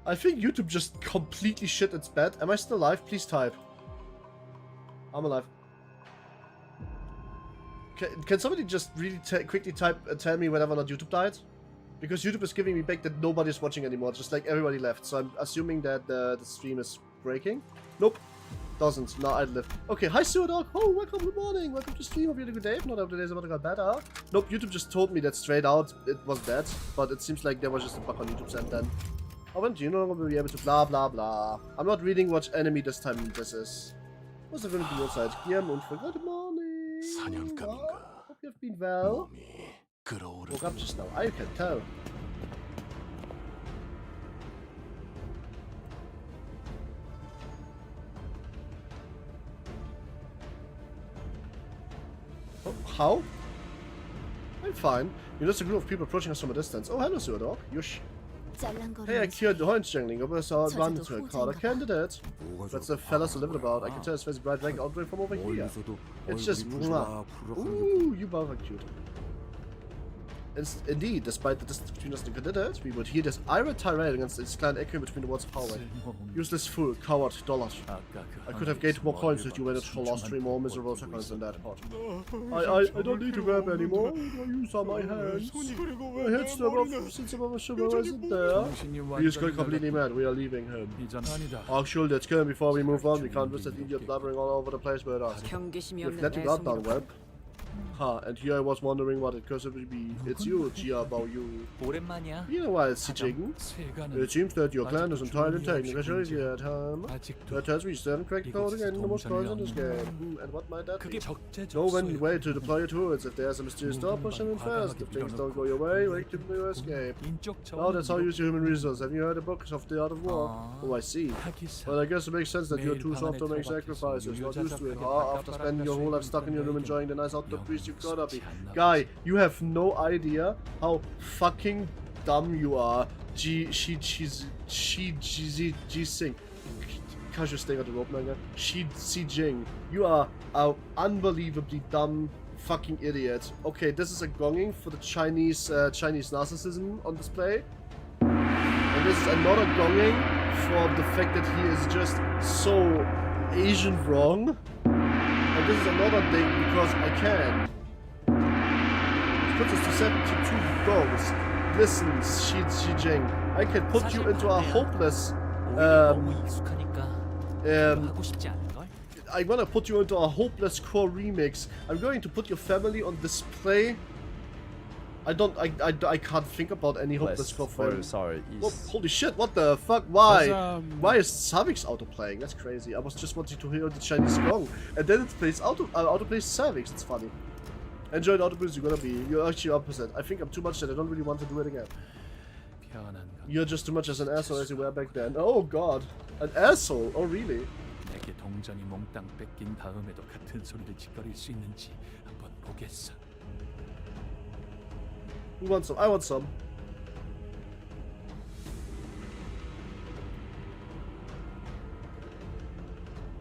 I think YouTube just completely shit its bed. Am I still alive? Please type. I'm alive. Can somebody just really quickly type tell me whether or not YouTube died? Because YouTube is giving me back that nobody's watching anymore, just like everybody left. So I'm assuming that the stream is breaking. Nope. Doesn't. No, I live. Okay, hi Sewer Dog. Oh, welcome, good morning. Welcome to stream. Hope you had a good day. If not, I hope today's about to get better. Nope, YouTube just told me that straight out it was dead. But it seems like there was just a bug on YouTube's end then. Oh, and you no longer will be able to blah blah blah. I'm not reading what enemy this time this is. What's the going to be outside? Good morning. Hope you have been well. Woke up just now. I can tell. Oh, how? I'm fine. You notice a group of people approaching us from a distance. Oh, hello, Sewer Dog. Yush. Hey, I cured the horn jangling over a run to a Carter candidate. That's the fellas living about. I can tell his face bright like outbreak from over here. It's just mwah. Ooh, you both are cute. Indeed, despite the distance between us and the candidates, we would hear this irate tirade against its clan echoing between the walls of hallway. Useless fool, coward, dollars. I could have gained more coins if you managed to lost 3 more miserable seconds than that pot. I don't need to grab anymore. I use all my hands. My head's still off since I'm sure I isn't there. He is going completely mad. We are leaving him. Actually, let's kill him before we move on. We can't risk that idiot blabbering all over the place with us. 경계심이 You've 없는 let 내 him out down, 손으로. web. Ha, and here I was wondering what it could be. It's you, Gia Bao Yu. 오랜만이야. Been a while, Si Jing. It seems that your clan is entirely technical yet, That tells me you still haven't cracked the code again in the most coins in this game. And what might that be? Know when way to deploy your tools. If there's a mysterious door, push them in fast. If things don't go your way, wait till you escape. Oh, that's how you use your human resources. Have you heard the book of the Art of War? Oh, I see. Well, I guess it makes sense that you're too soft to make sacrifices. Not used to it, huh? After spending your whole life stuck in your room enjoying the nice outdoor breeze you've gotta be. Guy, you have no idea how fucking dumb you are. Sing. Can't you stay on the rope now again? Si Jing. You are an unbelievably dumb fucking idiot. Okay, this is a gonging for the Chinese narcissism on display. And this is another gonging for the fact that he is just so Asian wrong. And this is another thing because I can. Puts us to 72 goals. Listen, Xi Jing, I can put you into a hopeless. I'm gonna put you into a hopeless core remix. I'm going to put your family on display. I can't think about any hopeless core for you. Sorry. Oh, holy shit! What the fuck? Why? Why is Savix auto playing? That's crazy. I was just wanting to hear the Chinese gong, and then it plays auto plays Savix. It's funny. Enjoy the auto boost. You're actually opposite. I think I'm too much that I don't really want to do it again. You're just too much as an asshole as you were back then. Oh god, an asshole. Oh really? 내게 동전이 몽땅 뺏긴 다음에도 같은 소리를 짓거릴 수 있는지 한번 보겠어. Who wants some? I want some.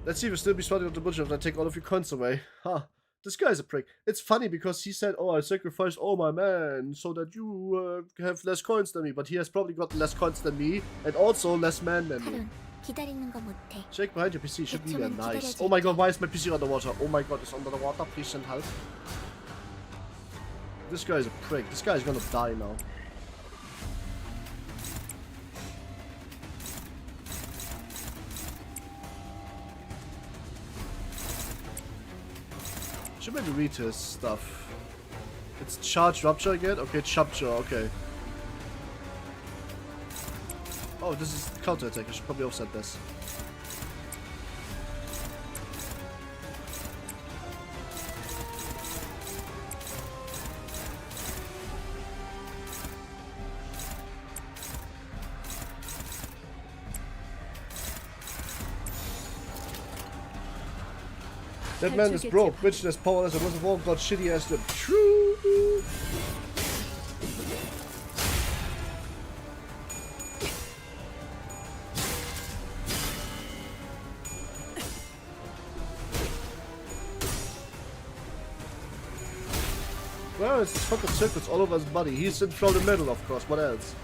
Let's see if you'll still be spotting up the butcher if I take all of your coins away. Huh. This guy's a prick. It's funny because he said, oh, I sacrificed all my men so that you have less coins than me. But he has probably got less coins than me and also less men than me. 기다리는 거 못해. Shake behind your PC should be there. Nice. Oh my god, why is my PC underwater? Oh my god, it's under the water. Please send help. This guy is a prick. This guy is gonna die now. Should maybe read his stuff. It's charge rupture again? Okay, rupture, okay. Oh, this is counter attack. I should probably offset this. That man is broke, rich as powerless, and most of all got shitty ass to true. Well, it's fucking circuits all over his body. He's in from the middle, of course. What else?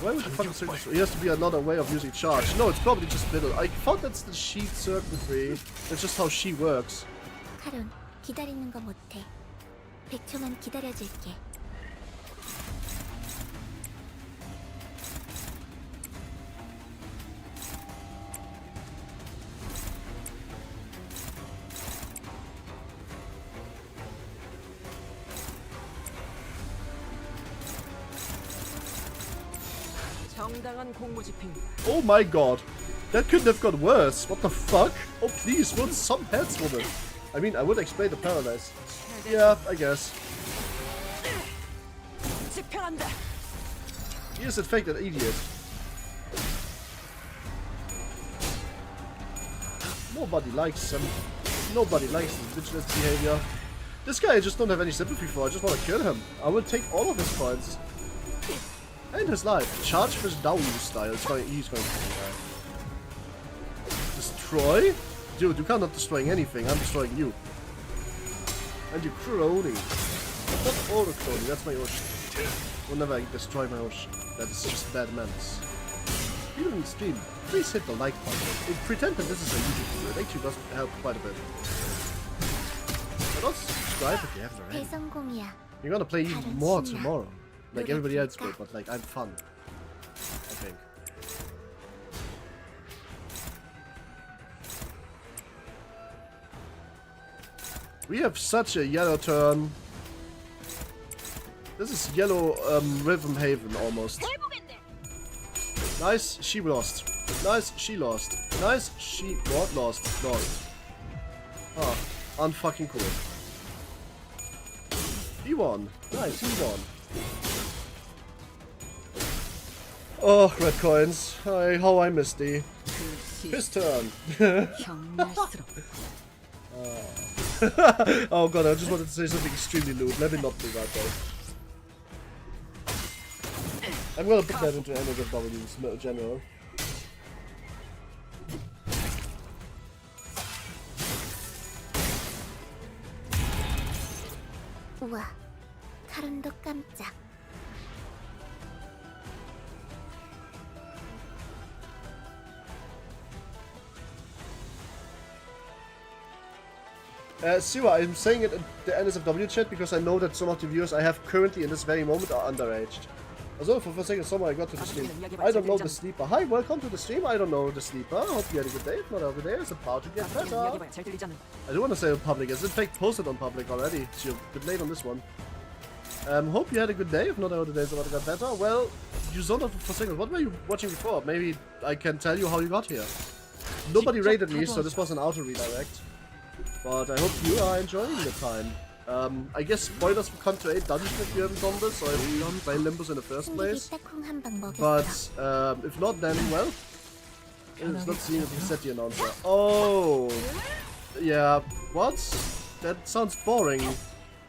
Why would the fucking circuit? He has to be another way of using charge. No, it's probably just middle. I thought that's the sheet circuitry. That's just how she works. 카론, 기다리는 거 못해. 100초만 기다려줄게. 정당한 공무집행. Oh my god. That couldn't have got worse. What the fuck? Oh please, roll some heads with it. I mean, I would explain the paradise. Yeah, I guess. 집행한다. He is in fact an idiot. Nobody likes him. Nobody likes his vigilance behavior. This guy I just don't have any sympathy for. I just want to kill him. I will take all of his points. And his life. Charge for his W style. He's going to die. Destroy? Dude, you cannot destroying anything. I'm destroying you. And you crony. Not auto crony, that's my Osh. Whenever I destroy my Osh. That is just bad manners. Even in stream, please hit the like button. Pretend that this is a YouTube video. It actually does help quite a bit. And also subscribe if you haven't already. 대성공이야. You're gonna play even more tomorrow. Like everybody else will, but like I'm fun. I think. We have such a yellow turn. This is yellow Rhythm Haven almost. Nice, she lost. Nice, she lost. Nice, she what? Lost. Ah, unfucking cool. He won. Nice, he won. Oh, red coins. How I missed thee. His turn. Oh god, I just wanted to say something extremely lewd. Let me not do that though. I'm gonna put that into NSFW's general. 우와, 카론도 깜짝. Siwa, I'm saying it in the NSFW chat because I know that some of the viewers I have currently in this very moment are underaged. Also, for a second, someone I got to the stream. I don't know the sleeper. Hi, welcome to the stream. I don't know the sleeper. Hope you had a good day. If not, every day is about to get better. I do want to say on public. It's in fact posted on public already. So you're a bit late on this one. Hope you had a good day. If not, all the days about to get better. Well, you zoned out for a second. What were you watching before? Maybe I can tell you how you got here. Nobody raided me, so this was an auto redirect. But I hope you are enjoying the time. I guess spoilers for CANTO 8 dungeon if you haven't done this, or if you don't play Limbus in the first place. But if not, then well, it's not seeing if you set the announcer. Oh, yeah. What? That sounds boring.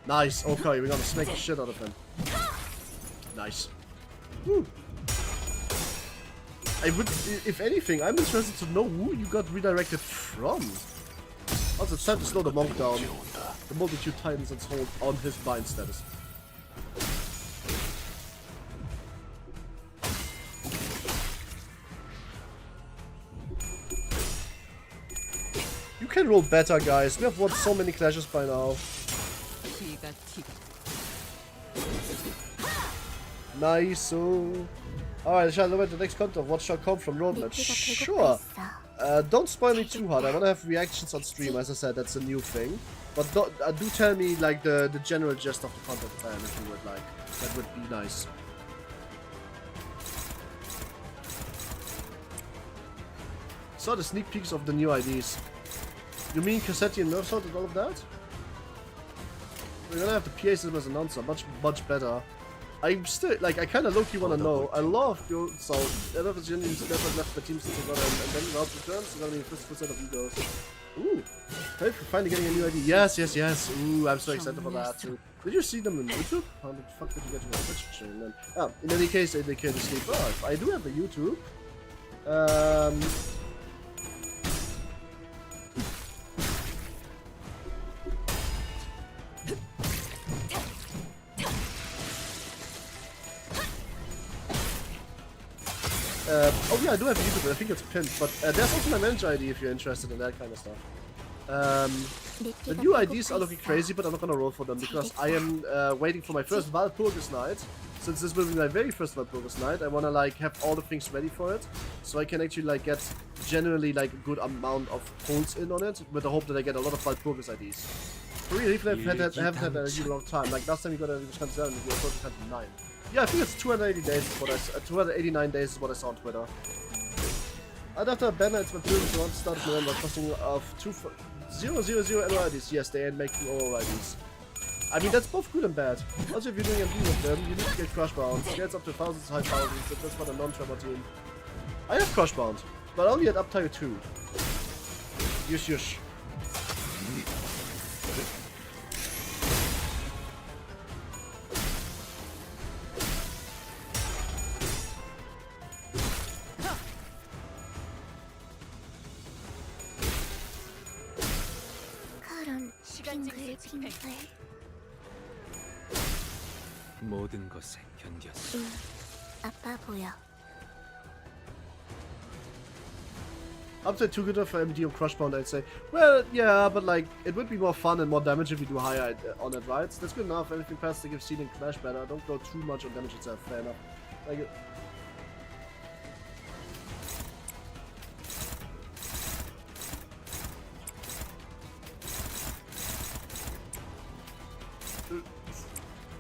Nice. Okay, we're gonna snake the shit out of him. Nice. Woo. I would, if anything, I'm interested to know who you got redirected from. Also, it's time to slow the monk down. The multitude tightens its hold on his bind status. You can roll better, guys. We have won so many clashes by now. Nice. Alright, shall I look at the next content of what shall come from Roadmatch? Sure. Don't spoil me too hard. I want to have reactions on stream. As I said, that's a new thing. But do tell me like the general gist of the content plan if you would like. That would be nice. Saw the sneak peeks of the new IDs. You mean Cassetti and Nerf Sword and all of that? We're gonna have the PA system as an announcer. Much better. I'm still, like, I kind of low-key want to know. I love your sound. I love the genuine never left my team since I got him, and then Rob returns, it's gonna be 50% of egos. Ooh, thanks for finally getting a new ID. Yes. Ooh, I'm so excited for that too. Did you see them on YouTube? How the fuck did you get to my Twitch stream then? In any case, they can't sleep. Oh, I do have a YouTube. Oh yeah, I do have a YouTube, I think it's pinned, but there's also my manager ID if you're interested in that kind of stuff. The new IDs are looking crazy, but I'm not gonna roll for them because I am waiting for my first Walpurgis night. Since this will be my very first Walpurgis night, I wanna like have all the things ready for it, so I can actually like get generally like a good amount of pulls in on it, with the hope that I get a lot of Walpurgis IDs. For real, I haven't had a really long time. Like last time we got a Wisconsin 7, we were supposed to have 9. Yeah, I think it's 280 days is what 289 days is what I saw on Twitter. I'd after a banner, it's my previous one started November, costing of 000 annual IDs. Yes, they ain't making all IDs. I mean, that's both good and bad. Also, if you're doing MD with them, you need to get crush bound. Scales up to thousands, high thousands, that's for the non-trevor team. I have crush bound, but only at up tier 2. Yush. 빙글 빙글. 모든 것에 견뎠어. 아파 보여. Up to 2 good for MD or Crushbound, I'd say. Well, yeah, but like, it would be more fun and more damage if you do higher on it, right? That's good enough. Anything past to give Seed and Clash better. Don't go too much on damage itself, fair enough. Like,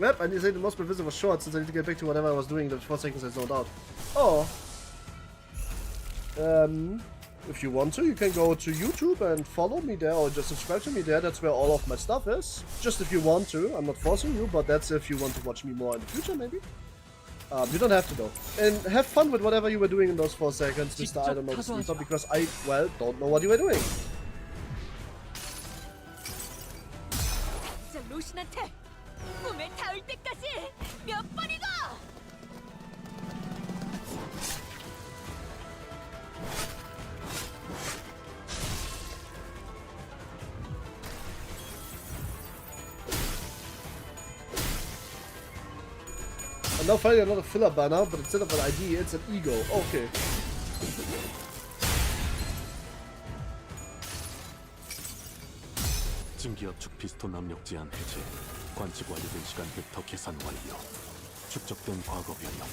Yep, and you say the most visit was short since I need to get back to whatever I was doing. The 4 seconds I zoned out. Oh. If you want to, you can go to YouTube and follow me there or just subscribe to me there. That's where all of my stuff is. Just if you want to. I'm not forcing you, but that's if you want to watch me more in the future, maybe. You don't have to though. And have fun with whatever you were doing in those 4 seconds, Mr. I don't know, Mr. because I, well, don't know what you were doing. 로신한테 꿈에 닿을 때까지 몇 번이고! I'm now finding another filler banner, but instead of an ID, it's an ego. Okay. 증기압축 피스톤 압력 제한 해제, 관측 완료된 시간 벡터 계산 완료, 축적된 과거 변형,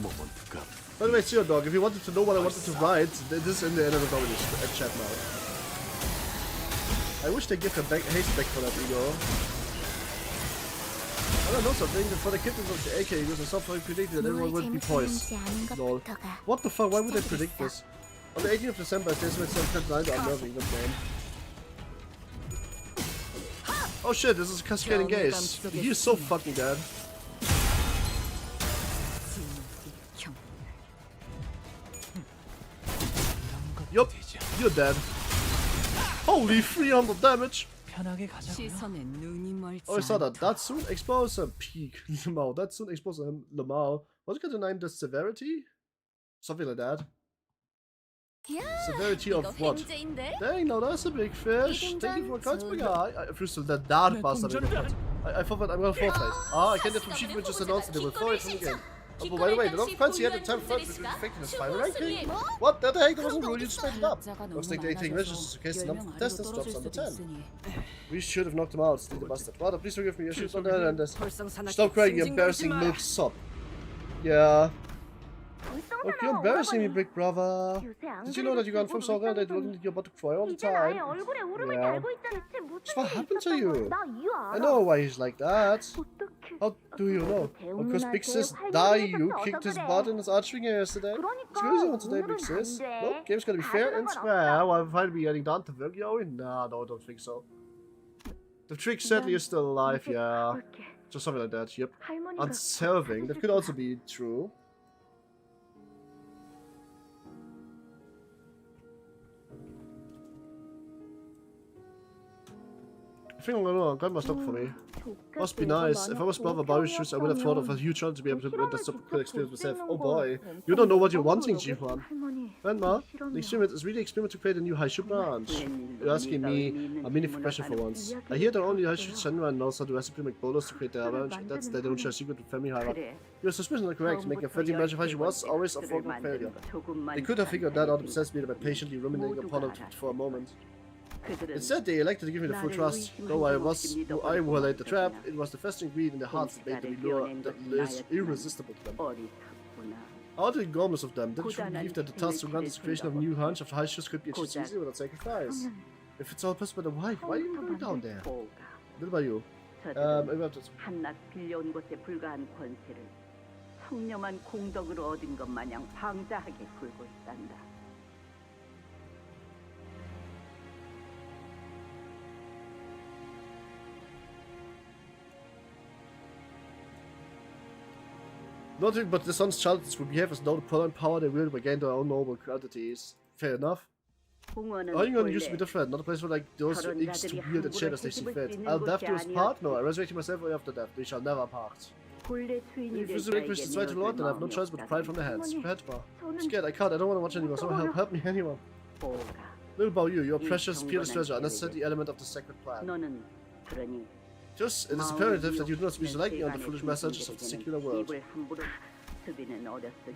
모먼트 값. By the way, Zero Dog, if you wanted to know what I wanted to write, this is in the NLW chat now. I wish they give a haste back for that ego. I don't know something, for the kitten of the AK use, I somehow predicted that everyone would be poised. Lol. What the fuck, why would they predict this? On the 18th of December, there's with some 9 to unnerving the game. Oh shit, this is a cascading gaze. He is so fucking dead. Yup, you're dead. Holy 300 damage! 시선에 눈이 멀지 Oh, I saw that. 않도록. That soon expose a peak. Lamau. That soon expose him. Lamau. What's it going to name the severity? Something like that. Severity of what? 횡재인데? Dang, no, that's a big fish. Thank you for Karlsberger. I feel so that dark bastard. I thought that I'm gonna forfeit. Ah, I can't get from Chief just announced that they will forfeit from the game. Oh, but by the way, the North Fancy had the 10th first with effectiveness final ranking. What? That the heck? That wasn't rule, you sped it up. I was thinking 18 registers in case the number of testers drops under 10. We should have knocked him out, Steve the bastard. Rather, please forgive me, I should have done that and this. Stop crying, you embarrassing milk sop. Yeah. Okay, you're embarrassing me, big brother. Did you know that you got from Sora and that you're about to cry all the time? Yeah. Just what happened to you? I know why he's like that. How do you know? Because Big Sis you kicked his butt in his archery game yesterday. Excuse me today, Big Sis. Nope, game's gonna be fair and square while finally getting down to work, yo. Nah, no, I don't think so. The trick certainly is still alive, yeah. Just something like that, yep. Unserving, that could also be true. I think I'm gonna grab my stock for me. Must be nice. If I was brother Barry shoes, I would have thought of a huge chance to be able to get that super cool experience myself. Oh boy. You don't know what you're wanting, Jihuan. Grandma, the experiment is really an experiment to create a new Haishu branch. You're asking me a meaningful question for once. I hear that only Haishu Shenran knows how to recipe to make bolos to create their branch. That's they don't share secret with family hierarchy. Your suspicions are correct. Making a 30 branch of Haishu was always a foregone failure. They could have figured that out and possessed me by patiently ruminating upon it for a moment. Instead, they elected to give me the full trust. Though I violated the trap, it was the festering greed in their hearts that made the lure that is irresistible to them. How the enormous of them, didn't you believe that the task to grant the creation of a new hunch of high shoes could be achieved easily without sacrifice? If it's all possible, then why are you going down there? What about you? 한낱 빌려온 것에 불과한 권세를 성념한 공덕으로 얻은 것 마냥 방자하게 굴고 있단다. Nothing but the son's childhood would behave as though the power and power they wield again their own noble qualities. Fair enough. Oingon used to be different, not a place for like those inks to wield and shape as they see fit. I'll death to his part? No, I resurrected myself way after death. We shall never part. If you relinquish this right to Lord, then I have no choice but to pry it from their hands. I'm scared, I can't, I don't want to watch anymore. Someone help me, anyone. Little Bao Yu, your precious, peerless treasure, unnecessary element of the sacred plan. 그러니 Just, it is imperative that you do not speak lightly on the foolish messages of the secular world.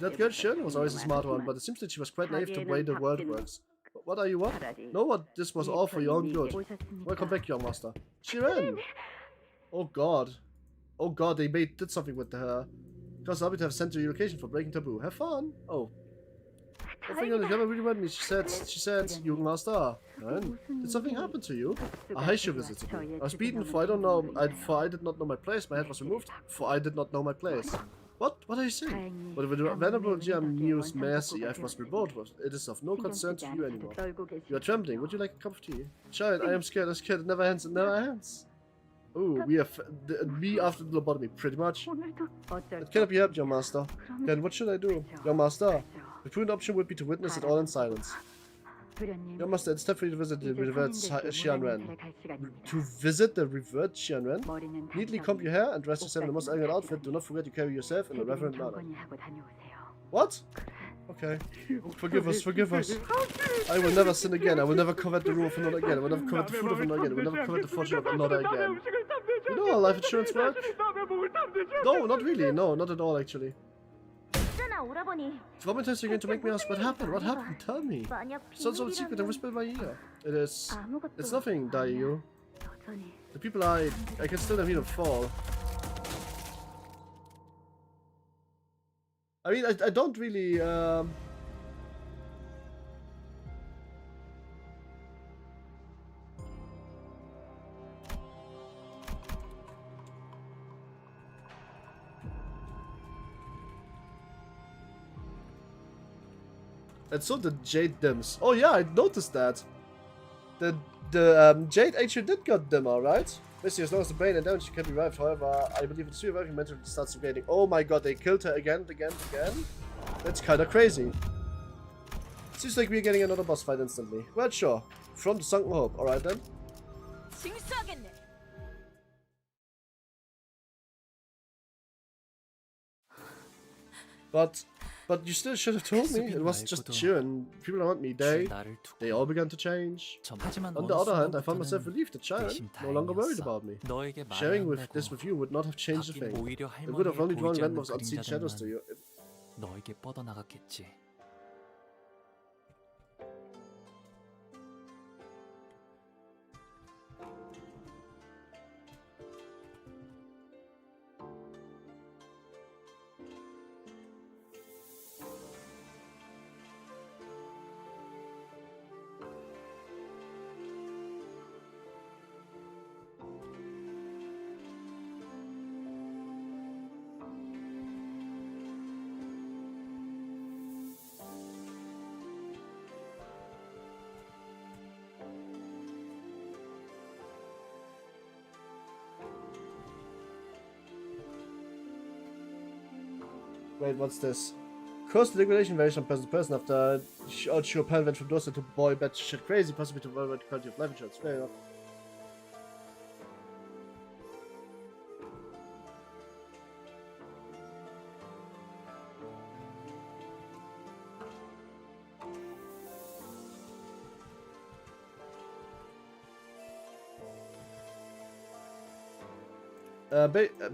That girl Shirley was always a smart one, but it seems that she was quite naive to the way the world works. What are you, what? No, what? This was all for your own good. Welcome back, young master. She ran! Oh god. Oh god, they did something with her. Because I'll be to have sent to your location for breaking taboo. Have fun! Oh. I think you never really read me. She said, young master. Man, did something happen to you? A Heishu visited me. I was beaten for I did not know my place. My head was removed for I did not know my place. What? What are you saying? But with the venerable GM News Mercy, I must report. It is of no concern to you anymore. You are trembling. Would you like a cup of tea? Child, I am scared. I'm scared. It never ends. It never ends. Ooh, we have me after the lobotomy, pretty much. It cannot be helped, your master. Then what should I do? Your master. The prudent option would be to witness it all in silence. Your master, it's time for you to visit the revered Xianren. To visit the revered Xianren? Neatly comb your hair and dress yourself in the most elegant outfit. Do not forget to carry yourself in a reverent manner. What? Okay. Forgive us, forgive us. I will never sin again. I will never covet the rule of another again. I will never covet the food of another again. I will never covet the fortune of another again. You know how life insurance works? No, not really. No, not at all, actually. How many times are you going to make me ask what happened? What happened? Tell me. Some secret and whisper in my ear. It's nothing, Daiyu. The people I can still hear them fall. I mean, I don't really, And so the Jade dims. Oh yeah, I noticed that. The Jade actually did got dim, alright? Basically, as long as the brain and damage can be revived. However, I believe it's reviving mentally starts degrading. Oh my god, they killed her again. That's kinda crazy. Seems like we're getting another boss fight instantly. Well, sure. From the Sunken Hope. Alright then. But you still should have told me. It was just Sharon. People around me, they all began to change. On the other hand, I found myself relieved that Sharon no longer worried about me. Sharing this with you would not have changed a thing. It would have only drawn Landmark's unseen shadows to you. 너에게 뻗어나갔겠지. Wait, what's this? Cause the liquidation varies from person to person after your pen went from Dorset to boy bad shit crazy, possibly to worldwide quality of life insurance. Fair enough.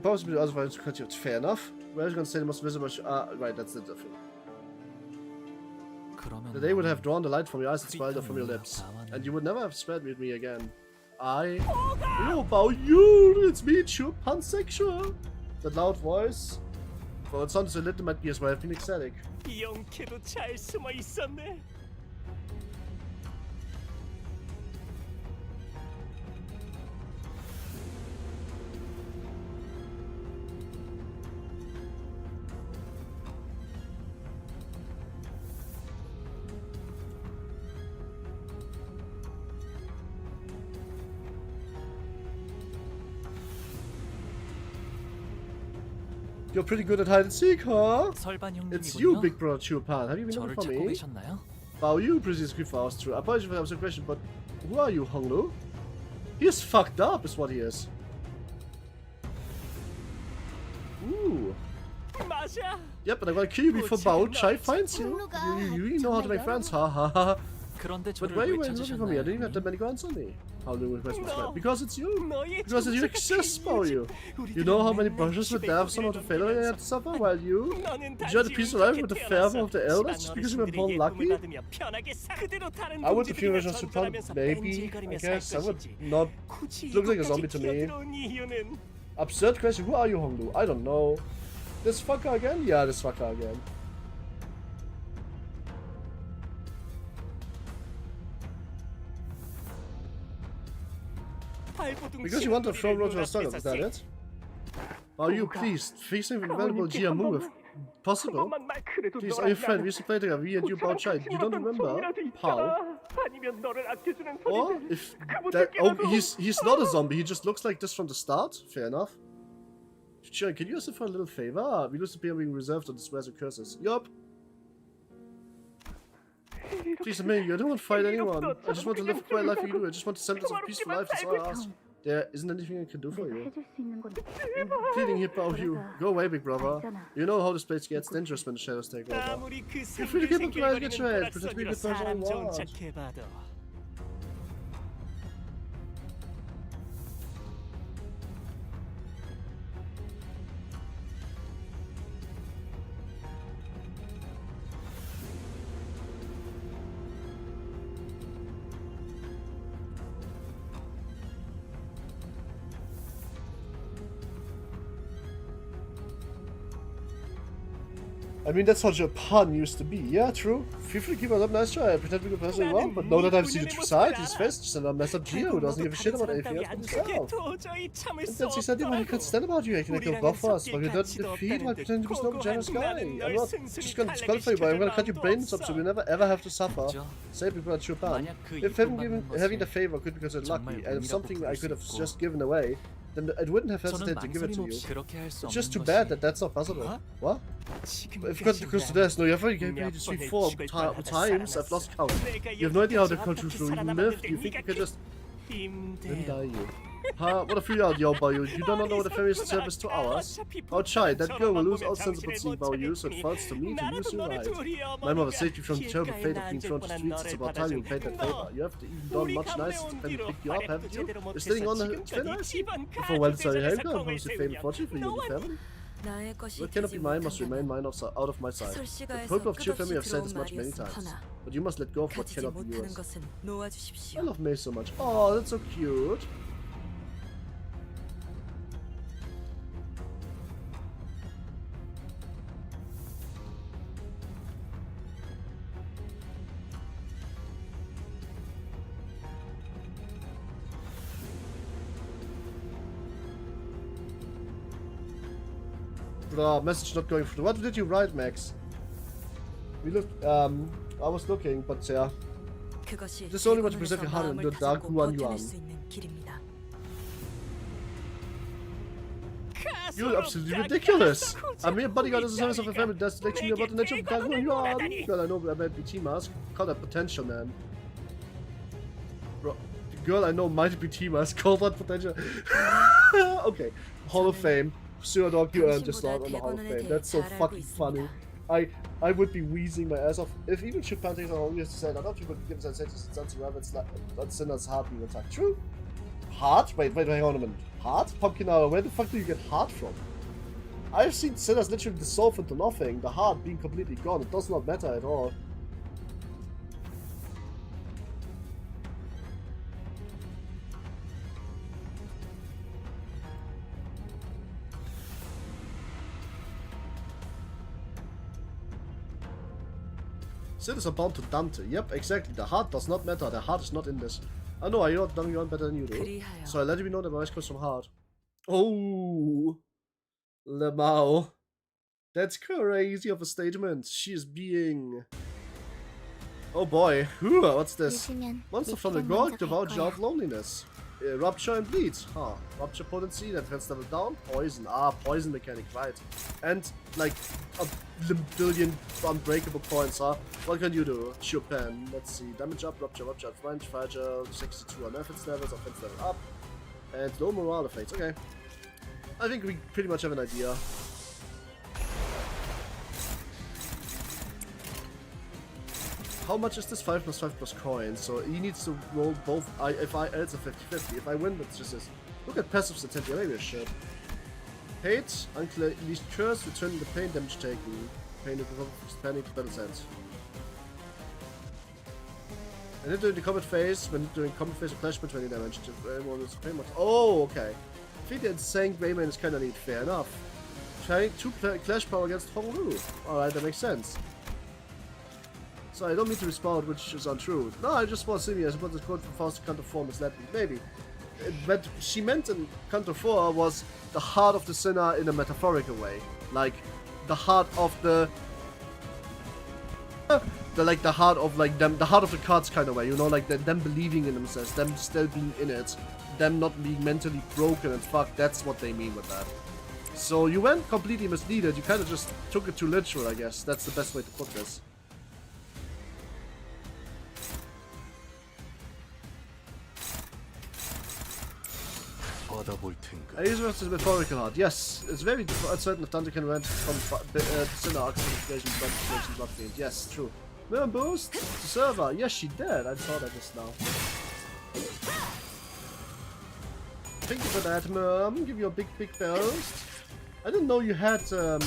Possibly also for quality of fair enough. Where is going to say the most visible? Right, that's the thing. They would have drawn the light from your eyes and smiled from your lips, and you would never have spread with me again. Hello about you! It's me, you pansexual! That loud voice. For it sounded a little might be as well have been ecstatic. You're pretty good at hide and seek, huh? It's you, big brother Chupan. Have you been looking for me? Wow, you pretty discreet for us, true. I apologize for the question, but who are you, Honglu? He is fucked up, is what he is. Ooh. Yep, but I'm gonna kill you before Bao Chai finds you. You really know how to make friends, ha ha ha. 그런데 But why are you looking for me? I didn't even have that many guns on me. How do you request my friend? Because it's you! Because you exist, for you! You know how many brushes with death some of the failure you had to suffer while you enjoyed the peace of life with the fervor of the elders just because you were born lucky? I would the funeral just report, maybe, I guess. That would not look like a zombie to me. Absurd question, who are you, Hongdu? I don't know. This fucker again? Yeah, this fucker again. Because you want to throw road to a struggle, is that it? Are you pleased? Facing the valuable Jiamu if possible? Please, are you friend? We used to play together, we and you about child. You don't remember? How? Or if that he's not a zombie, he just looks like this from the start? Fair enough. Sure, can you ask him for a little favor? We used to be being reserved on the swears and curses. Yup. Please admit you, I don't want to fight anyone. I just want to live a quiet life like you do. I just want to send us a peaceful life, that's all I ask. There isn't anything I can do for you. I'm pleading here about you. Go away, big brother. You know how this place gets dangerous when the shadows take over. Feel free to keep up trying to get your head. Pretend to be a good person all you want. I mean, that's how Japan used to be. Yeah, true. Feel free to keep up, nice try. I pretend to be a person you want, but know that I've seen the true side. He's fast, just a messed up Geo who doesn't give a shit about anything else but himself. And since he said he can't stand about you, he can make a buff for us, but you're not defeat while pretending to be no generous guy. I'm not just gonna disqualify you, but I'm gonna cut your brains up so you never ever have to suffer. Say people at Japan. If having the favor could because you're lucky, and if something I could have just given away, then I wouldn't have hesitated to give it to you. It's just too bad that that's not possible. What? If you got to close to this, no, you have already given me this 3-4 times, I've lost count. You have no idea how the culture should even live. Do you think you can just... Then die you. Huh? What a free out, yo, Bao. You don't know the ferry's service to ours? Oh, chai, that girl will lose all sense of seeing Bao Yu, so it falls to me to use you right. My mother saved you from the terrible fate of being thrown to the streets. It's about time you paid that favor. You have even done much nicer to pick you up, haven't you? You're sitting on the fence? Before well, sorry, hey, girl, how's your fame and fortune for you and your family? What cannot be mine must remain mine out of my sight. The people of Chiu family have said as much many times. But you must let go of what cannot be yours. I love Mei so much. Oh, that's so cute. Message not going through. What did you write, Max? We looked, I was looking, but yeah. This is only what you preserve your heart and the dark Guan Yuan. You're absolutely ridiculous! I'm mere bodyguard as a service of a family that's lecturing you about the nature of dark Guan Yuan. Girl, I know about BT mask. Call that potential, man. Bro, the girl I know might be BT mask. Call that potential. Okay, Hall of Fame. Pseudo dog, you earned your slot on the Hall of Fame. That's so fucking funny. I would be wheezing my ass off. If even Japan takes on used to say, I don't think would give us a sentence and sense of rabbits that Sinner's heart being attacked. True? Heart? Wait, hang on a minute. Heart? Pumpkin hour, where the fuck do you get heart from? I've seen sinners literally dissolve into nothing, the heart being completely gone. It does not matter at all. Sinners are bound to Dante. Yep, exactly. The heart does not matter. The heart is not in this. I know, I know Dong better than you do. So I let you know that my voice comes from heart. Oh, Lemao. That's crazy of a statement. She is being... Oh boy. Ooh, what's this? Monster from the Gorg, devout jar of loneliness. Rupture and bleed. Huh. Rupture potency, that turns level down. Poison. Ah, poison mechanic, right. And, like, a billion unbreakable points, huh? What can you do? Chopin. Let's see. Damage up, rupture, French, fragile, 62 on offense levels, offense level up. And no morale effects. Okay. I think we pretty much have an idea. How much is this? 5 plus 5 plus coins. So he needs to roll both. It's a 50-50. If I win, that's just this. Look at passives attention. Maybe I should. Hate, unleashed curse, returning the pain damage taken. Pain expanding to battle sense. And then during the combat phase, when during combat phase, a clash with 20 damage. Oh, okay. I think that saying Greyman is kinda neat. Fair enough. Trying 2 clash power against Honolulu. Alright, that makes sense. So I don't mean to respond, which is untrue. No, I just want to see me as what the quote from Faust Canto 4 misled me. Maybe. What she meant in Canto 4 was the heart of the sinner in a metaphorical way. Like, the heart of the heart of like them, the heart of the cards kind of way, you know, like them believing in themselves, them still being in it, them not being mentally broken and fucked. That's what they mean with that. So you went completely misleaded. You kind of just took it too literal, I guess. That's the best way to put this. I use it as a metaphorical heart. Yes, it's very uncertain if Dante can rent from Sinner Arc Situation, Bloodfiend. Yes, true. Miriam boost the server. Yes, she did. I saw that just now. Thank you for that, Miriam. Give you a big boost. I didn't know you had the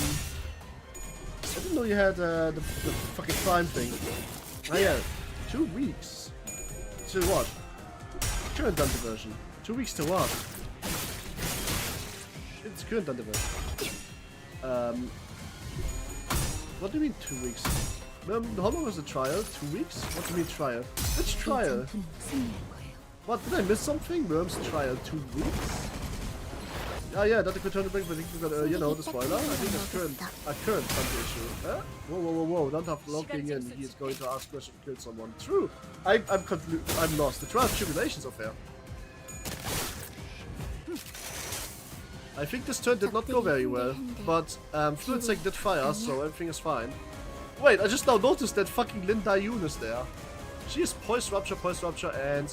fucking crime thing. Oh yeah, 2 weeks. To what? Current Dante version. 2 weeks to what? It's current Dante version. What do you mean 2 weeks? How long was the trial? 2 weeks? What do you mean trial? Which trial? What, did I miss something? Worm's trial 2 weeks? Yeah, that could turn the break, but I think we got, you know, the spoiler. I think that's current Dante issue. Huh? Whoa, don't have logging in. He is going to ask questions to kill someone. True. I'm lost. The trial of tribulations affair. I think this turn did not go very well, but Fluid Sec did fire, so everything is fine. Wait, I just now noticed that fucking Lin Dayun is there. She is Poise Rupture, and...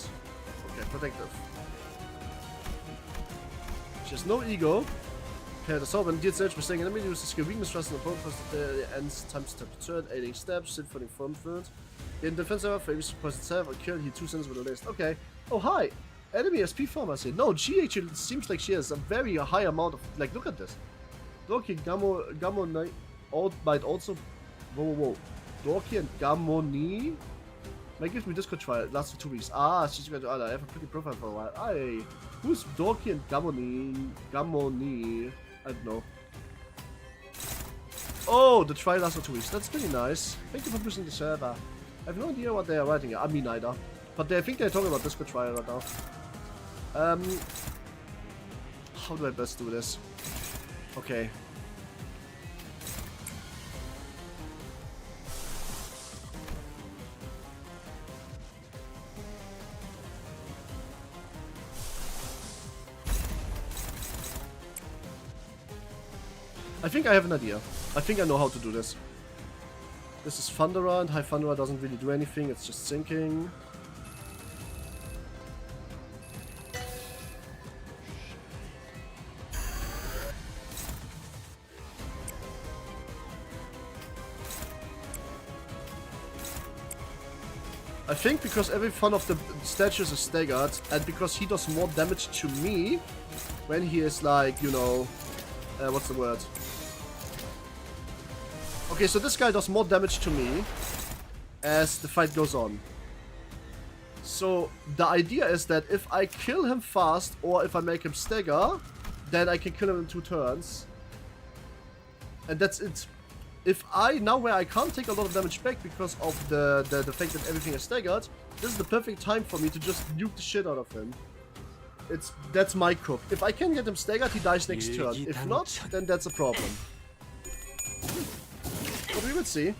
Okay, Protective. She has no ego. Okay, the Sovereign deals damage by staying enemy, uses skill weakness, trust in the opponent, plus the ends time step to turn, aiding steps, Symphony Front. In defense server, for each Poise itself, or kill, he 2 cents with a list. Okay. Oh, hi! Enemy SP form, I say. No, she actually seems like she has a very high amount of... Like, look at this. Dorky Gammo might also... Whoa. Dorky and Gammoni might give me Discord trial. It lasts for 2 weeks. Ah, she's going to... I have a pretty profile for a while. Aye. Who's Dorky and Gammoni? I don't know. Oh, the trial lasts for 2 weeks. That's pretty nice. Thank you for pushing the server. I have no idea what they are writing. I mean, neither. But I think they're talking about Discord trial right now. How do I best do this? Okay. I think I have an idea. I think I know how to do this. This is Thunderer, and High Thunderer doesn't really do anything, it's just sinking. I think because every one of the statues is staggered, and because he does more damage to me when he is like, you know, what's the word? Okay, so this guy does more damage to me as the fight goes on. So the idea is that if I kill him fast or if I make him stagger, then I can kill him in 2 turns. And that's it. If now where I can't take a lot of damage back because of the fact that everything is staggered, this is the perfect time for me to just nuke the shit out of him. That's my cook. If I can get him staggered, he dies next turn. If not, then that's a problem. But we will see.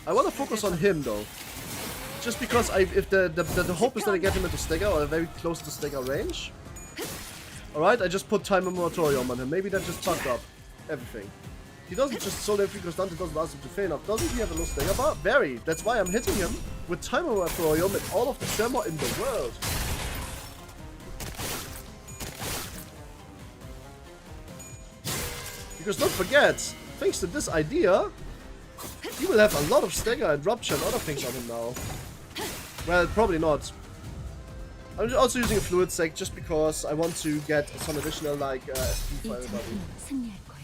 I want to focus on him though. Just because if the hope is that I get him into stagger or very close to stagger range. Alright, I just put Time and Moratorium on him. Maybe that just fucked up everything. He doesn't just solo everything because Dante doesn't ask him to fail enough. Doesn't he have a low stagger bar? Very. That's why I'm hitting him with Time and Moratorium and all of the tremor in the world. Because don't forget, thanks to this idea, He will have a lot of stagger and rupture and other things on him now. Well, probably not. I'm also using a fluid sec just because I want to get some additional like SP 이 for everybody. 전투는 승리할 거야.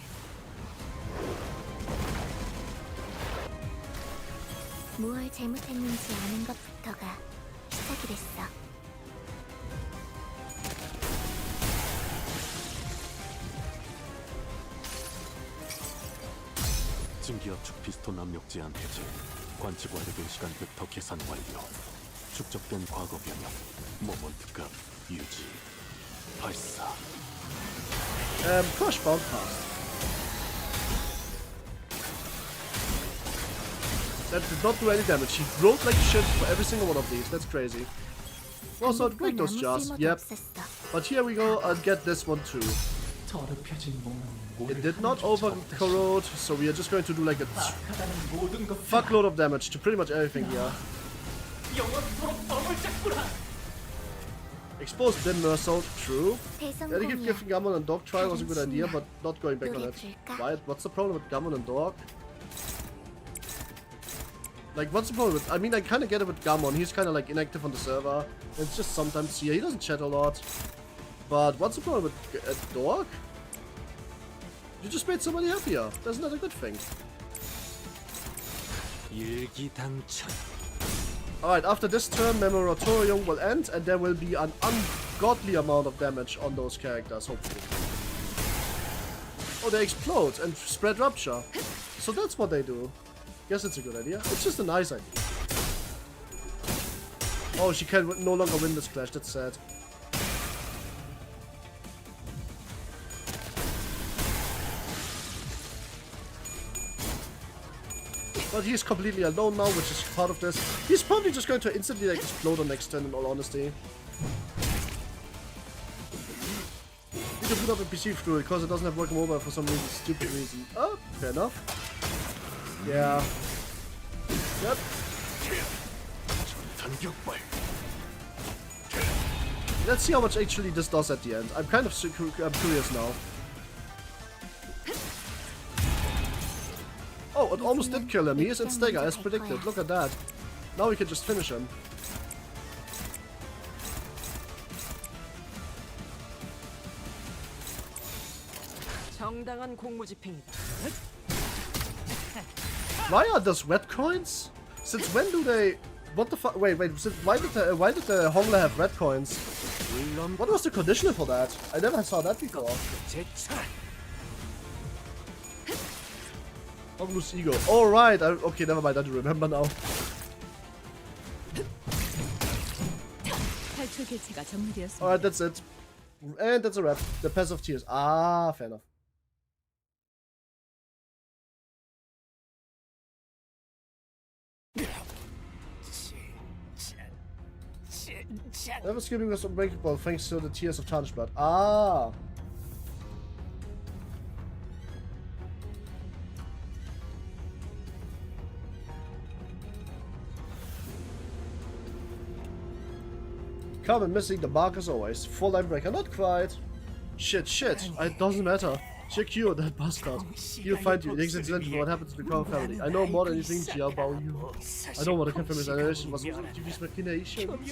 무얼 잘못했는지 아는 것부터가 시작이랬어. 증기압축 피스톤 압력 제한 해제, 관측 완료된 시간부터 계산 완료, 축적된 과거 변형, 모먼트 값 유지, 발사. Crush bound pass. That did not do any damage. He rolled like shit for every single one of these. That's crazy. Also, I'd break those jars. Yep. But here we go and get this one too. It did not over corrode, so we are just going to do like a fuckload of damage to pretty much everything here. Exposed Dim Mersault, true. Yeah, giving Gammon and Dog try was a good idea, but not going back on it. Why? What's the problem with Gammon and Dog? Like, what's the problem with... I mean, I kind of get it with Gammon. He's kind of like inactive on the server. It's just sometimes here. He doesn't chat a lot. But what's the problem with Dog? You just made somebody happier. That's not a good thing. Alright, after this turn, Memoratorium will end, and there will be an ungodly amount of damage on those characters, hopefully. Oh, they explode and spread rupture. So that's what they do. Guess it's a good idea. It's just a nice idea. Oh, she can no longer win this clash. That's sad. But he's completely alone now, which is part of this. He's probably just going to instantly like explode on next turn, in all honesty. Need to put up a PC through it because it doesn't have work mobile for some reason, stupid reason. Oh, fair enough. Yeah. Yep. Let's see how much actually this does at the end. I'm kind of curious now. Oh, it almost did kill him. He is in stagger as predicted. Look at that. Now we can just finish him. 정당한 공무집행이다. Why are those red coins? Since when do they... What the fuck? Wait. Why did the Hongler have red coins? What was the conditional for that? I never saw that before. Honglu's ego. Alright. Okay, never mind. I do remember now. Alright, that's it. And that's a wrap. The Pass of Tears. Ah, fair enough. Never skipping was unbreakable thanks to the Tears of Tarnished Blood. Ah! Carmen missing the mark as always. Full line breaker, not quite. Shit. It doesn't matter. Check you, that bastard. He'll find you. It is incidental what happened to the Crown family. I know more than anything about you. I know what the confirm his annihilation was TV's machinations.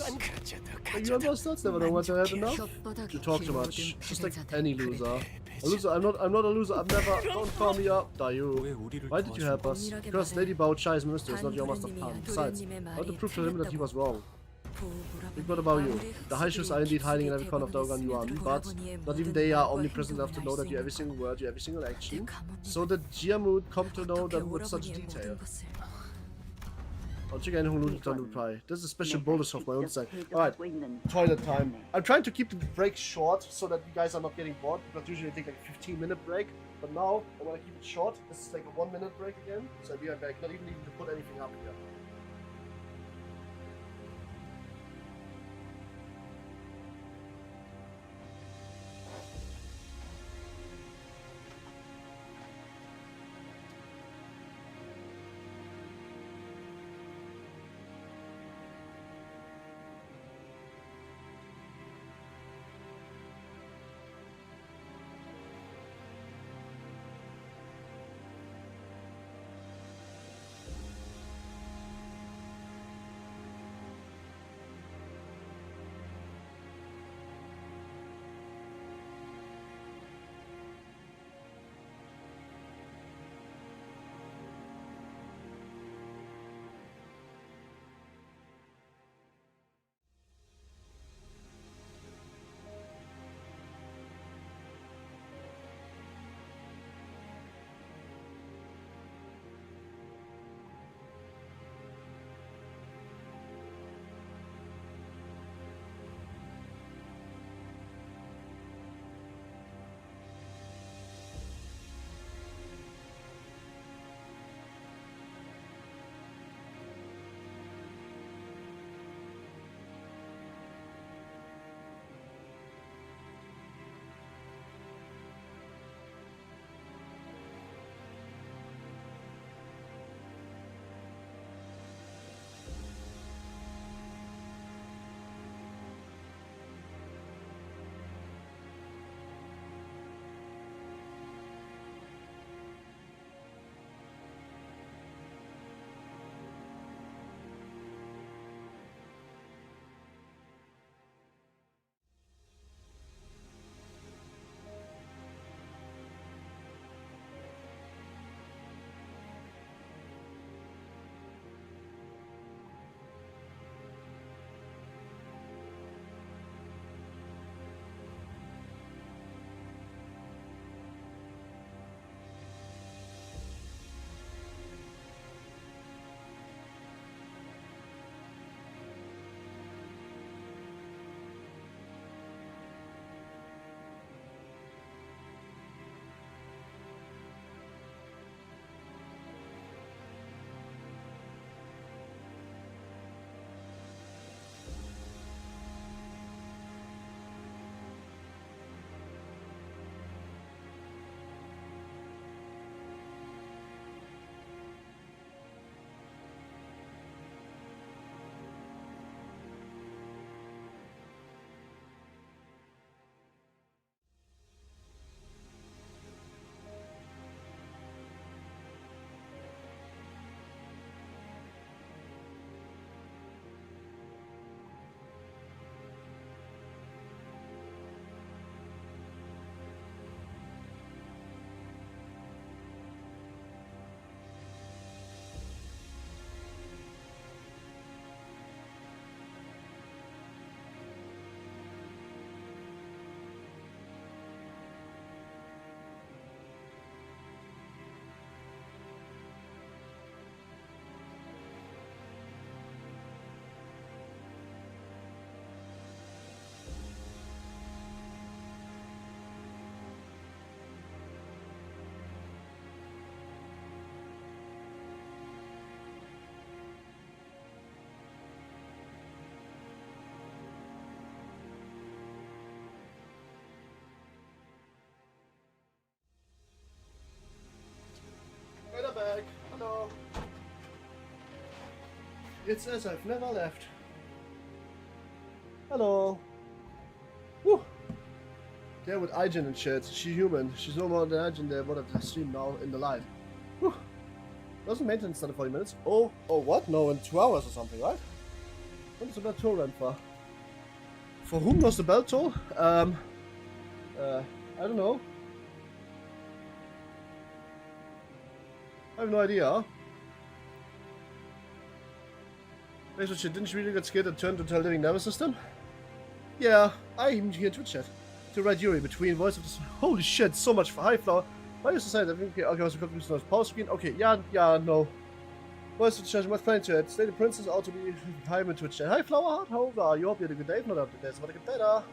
You and bastards never know what they had enough. You talk too much. Just like any loser. A loser, I'm not a loser, I'm never. Don't call me up, Dayu. Why did you help us? Because Lady Bao Chai's minister is not your master plan. Besides, I want to prove to him that he was wrong. Think what about you? The high shoes are indeed hiding in every corner of Dogan Yuan, but not even they are omnipresent enough to know that you every single word, you every single action. So did Jiamut come to know them with such detail? I'll check anyone who don't reply. This is a special bonus of my own side. Alright, toilet time. I'm trying to keep the break short so that you guys are not getting bored, because usually I take like a 15-minute break. But now, I want to keep it short. This is like a 1-minute break again, so I'll be right back. Not even needing to put anything up here. It's as I've never left. Hello. Woo. There with Aijin and shit. She's human. She's no more than Aijin there. What I've seen now in the light. Whew. Doesn't maintenance start in 40 minutes? Oh, what? No, in 2 hours or something, right? What is the bell toll run for? For whom was the bell toll? I don't know. I have no idea. Wait, shit, didn't you really get scared and turn to the living nervous system? Yeah, I even hear Twitch chat. To write Yuri between voice of the... Holy shit, so much for high flower. Why used to say that? Okay, I was confused on pause screen. Okay, yeah, no. Voice of the chat, what's playing to it? Lady Princess ought to be time in Twitch chat. Hi, Flower Heart, how old are you? Hope you had a good day. If not, up to days, but get better.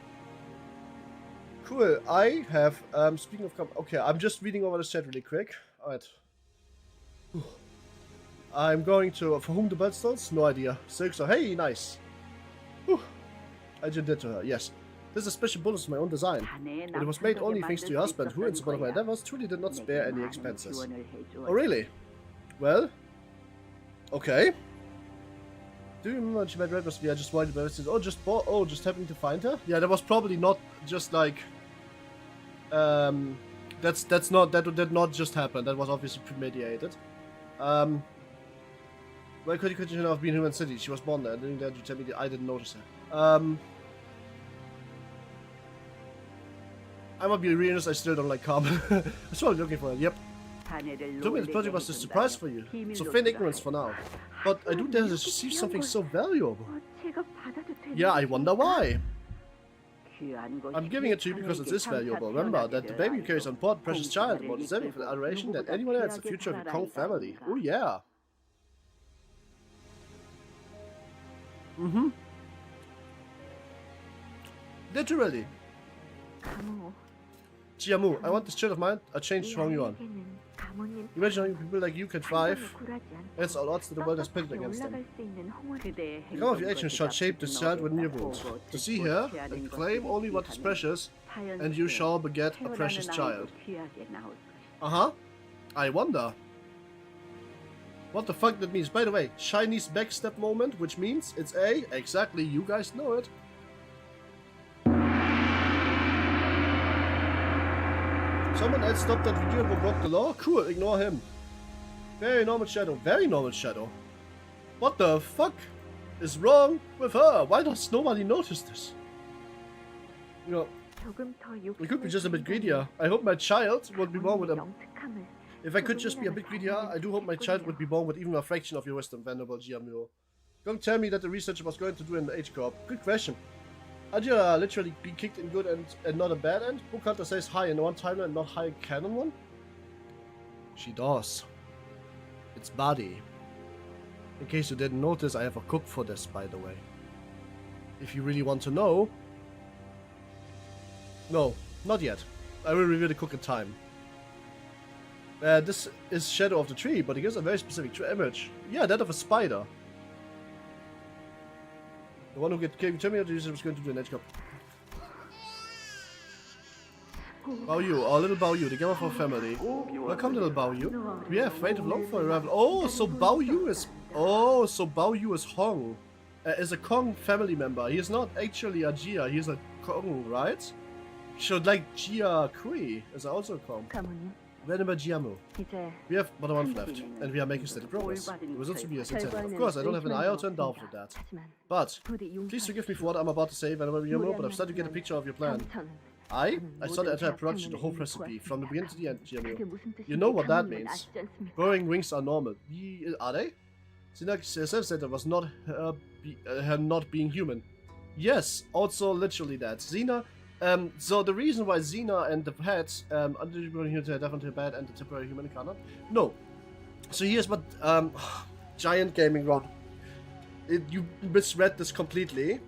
Cool, I have, speaking of... Okay, I'm just reading over the chat really quick. Alright. I'm going to... For whom the bell tolls? No idea. So, hey, nice. Whew. I just did to her, yes. This is a special bonus of my own design. But it was made only thanks to your husband, who in support of my endeavors truly did not spare any expenses. Oh, really? Well... Okay. Do you remember when she met Red was just wanted to just happening to find her? Yeah, that was probably not just like... that did not just happen. That was obviously premeditated. Well, could you have been in Human City? She was born there. Doing that, you tell me that I didn't notice her. I might be real honest, I still don't like Carmen. That's what I'm looking for. Yep. Told me the project was a surprise for you. So feign ignorance for now. But I do dare to receive something so valuable. Yeah, I wonder why. I'm giving it to you because it is valuable. Remember that the baby you carry is on board, precious child, more deserving for the adoration than anyone else, the future of the Kong family. Oh yeah. Literally. Jiamu, I want this child of mine. I changed from you on. Imagine how people like you can thrive. It's all odds that the world has pitted against them. The come of your action shall shape this child within your wounds. To see her and claim only what is precious, and you shall beget a precious child. I wonder. What the fuck that means? By the way, Chinese backstep moment, which means it's a... Exactly, you guys know it. Someone else stopped that video and broke the law? Cool, ignore him. Very normal shadow. Very normal shadow. What the fuck is wrong with her? Why does nobody notice this? You know, we could be just a bit greedier. I hope my child would be born with a... If I could just be a bit greedier, I do hope my child would be born with even a fraction of your wisdom, Venerable Giamuo. Don't tell me that the researcher was going to do an H-Corp. Good question. Ajira literally be kicked in good and not a bad end? Book Hunter says high in one timeline and not high in canon one? She does. It's body. In case you didn't notice, I have a cook for this, by the way. If you really want to know... No, not yet. I will reveal the cook in time. This is Shadow of the Tree, but it gives a very specific image. Yeah, that of a spider. The one who came to me the user was going to do an edge cup. Bao Yu, our little Bao Yu, the gamer for family. Welcome, little Bao Yu. We have waited long for arrival. Oh, so Bao Yu is... Oh, so Bao Yu is Hong. Is a Kong family member. He is not actually a Jia, he is a Kong, right? So like Jia Kui is also a Kong. Venerable Jiamu. We have but a month left, and we are making steady progress. The results will be as intended. Of course, I don't have an iota and doubt for that. But, please forgive me for what I'm about to say, Venerable Jiamu, but I've started to get a picture of your plan. I saw the entire production, the whole recipe, from the beginning to the end, Jiamu. You know what that means. Growing wings are normal. Are they? Sinak herself said that was not her not being human. Yes, also literally that. Xena... so the reason why Xena and the pets, definitely bad and the temporary human incarnate? No. So here's what, Giant Gaming wrote. You misread this completely.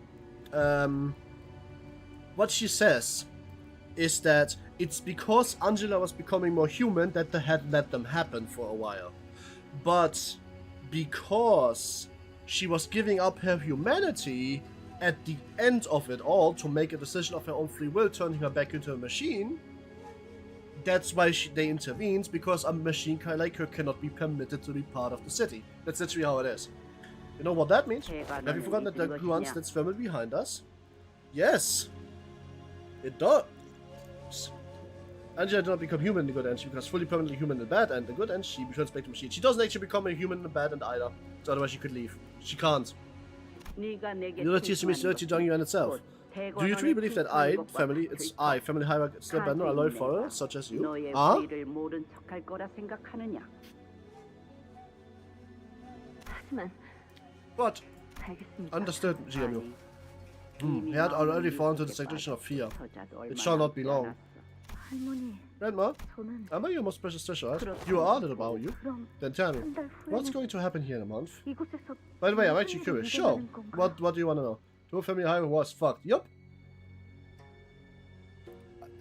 What she says is that it's because Angela was becoming more human that they had let them happen for a while. But because she was giving up her humanity at the end of it all to make a decision of her own free will, turning her back into a machine, that's why they intervened, because a machine like her cannot be permitted to be part of the city. That's literally how it is. You know what that means? Have you forgotten that the grunts that's family behind us? Yes! It does! Angela did not become human in the good end. She becomes fully permanently human in the bad end. The good end, she returns back to machine. She doesn't actually become a human in the bad end either. So otherwise she could leave. She can't. You know that teaches me to young you and itself. Do you truly believe that family hierarchy still better a loyal follower such as you? Huh? What? Understood, GMU. He had already fallen to the seduction of fear. It shall not be long. Grandma, am I your most precious treasure, right? You are, little bow, you? Then tell me, what's going to happen here in a month? By the way, I'm actually curious. Sure. What do you want to know? Two family highway was fucked. Yup.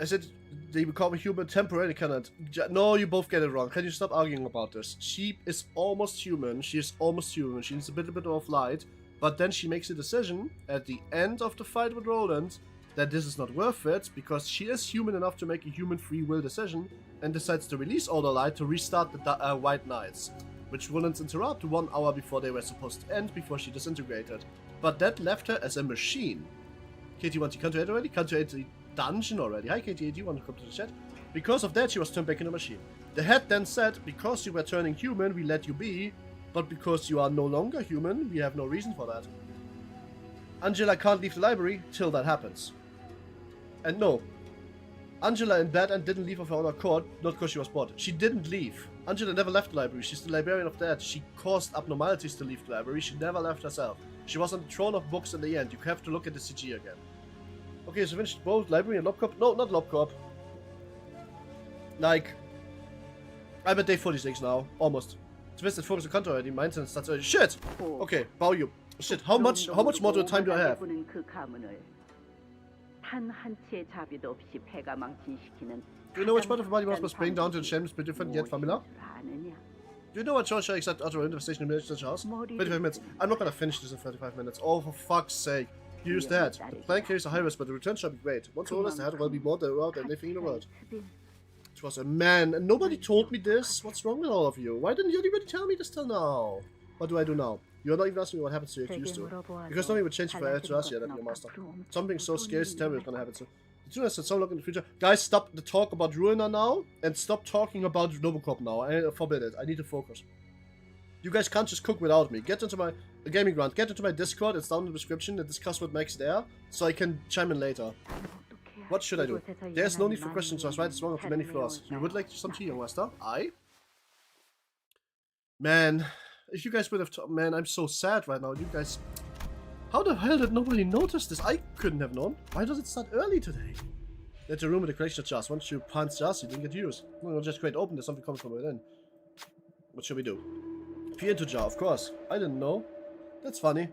I said they become a human temporarily cannot. No, you both get it wrong. Can you stop arguing about this? She is almost human. She is almost human. She needs a bit of light. But then she makes a decision at the end of the fight with Roland that this is not worth it because she is human enough to make a human free will decision and decides to release all the light to restart the White Knights, which Roland's interrupt 1 hour before they were supposed to end before she disintegrated. But that left her as a machine. Katie, want to come to it already? Come to it the dungeon already. Hi Katie, do you want to come to the chat? Because of that she was turned back into a machine. The head then said, because you were turning human, we let you be, but because you are no longer human, we have no reason for that. Angela can't leave the library till that happens. And no, Angela in Bad End didn't leave of her own accord, not because she was bored. She didn't leave. Angela never left the library. She's the librarian of that. She caused abnormalities to leave the library. She never left herself. She was on the throne of books in the end. You have to look at the CG again. Okay, so finished both library and Lobcorp. No, not Lobcorp. Like, I'm at day 46 now, almost. Twisted focus on CANTO already. Maintenance starts early. Shit! Okay, bow you. Shit, how much more time do I have? Do you know which part of the body must bring down to the shameless but different yet familiar? Do you know what choice I accept utter infestation in such a house? 25 minutes. I'm not gonna finish this in 35 minutes. Oh, for fuck's sake. Use that. The plan carries a high risk, but the return shall be great. Once all is ahead, will be more than anything in the world. It was a man, and nobody told me this. What's wrong with all of you? Why didn't anybody tell me this till now? What do I do now? You're not even asking me what happens to you if you used to. Because nothing would change if I had to ask you that, your master. Something so scary, terrible is gonna happen to. The truth is that some look in the future. Guys, stop the talk about Ruina now, and stop talking about Robocop now. I forbid it. I need to focus. You guys can't just cook without me. Get into my gaming ground. Get into my Discord. It's down in the description. And discuss with Max there, so I can chime in later. What should I do? There's no need for questions. So I was right. It's one of the many flaws. You would like some tea, young master? Man, if you guys would have, man, I'm so sad right now. You guys, how the hell did nobody notice this? I couldn't have known. Why does it start early today? There's a room with a collection of jars. Once you punch jars, you didn't get used. No, just create open. There's something coming from within. What should we do? Peer into jar, of course. I didn't know. That's funny.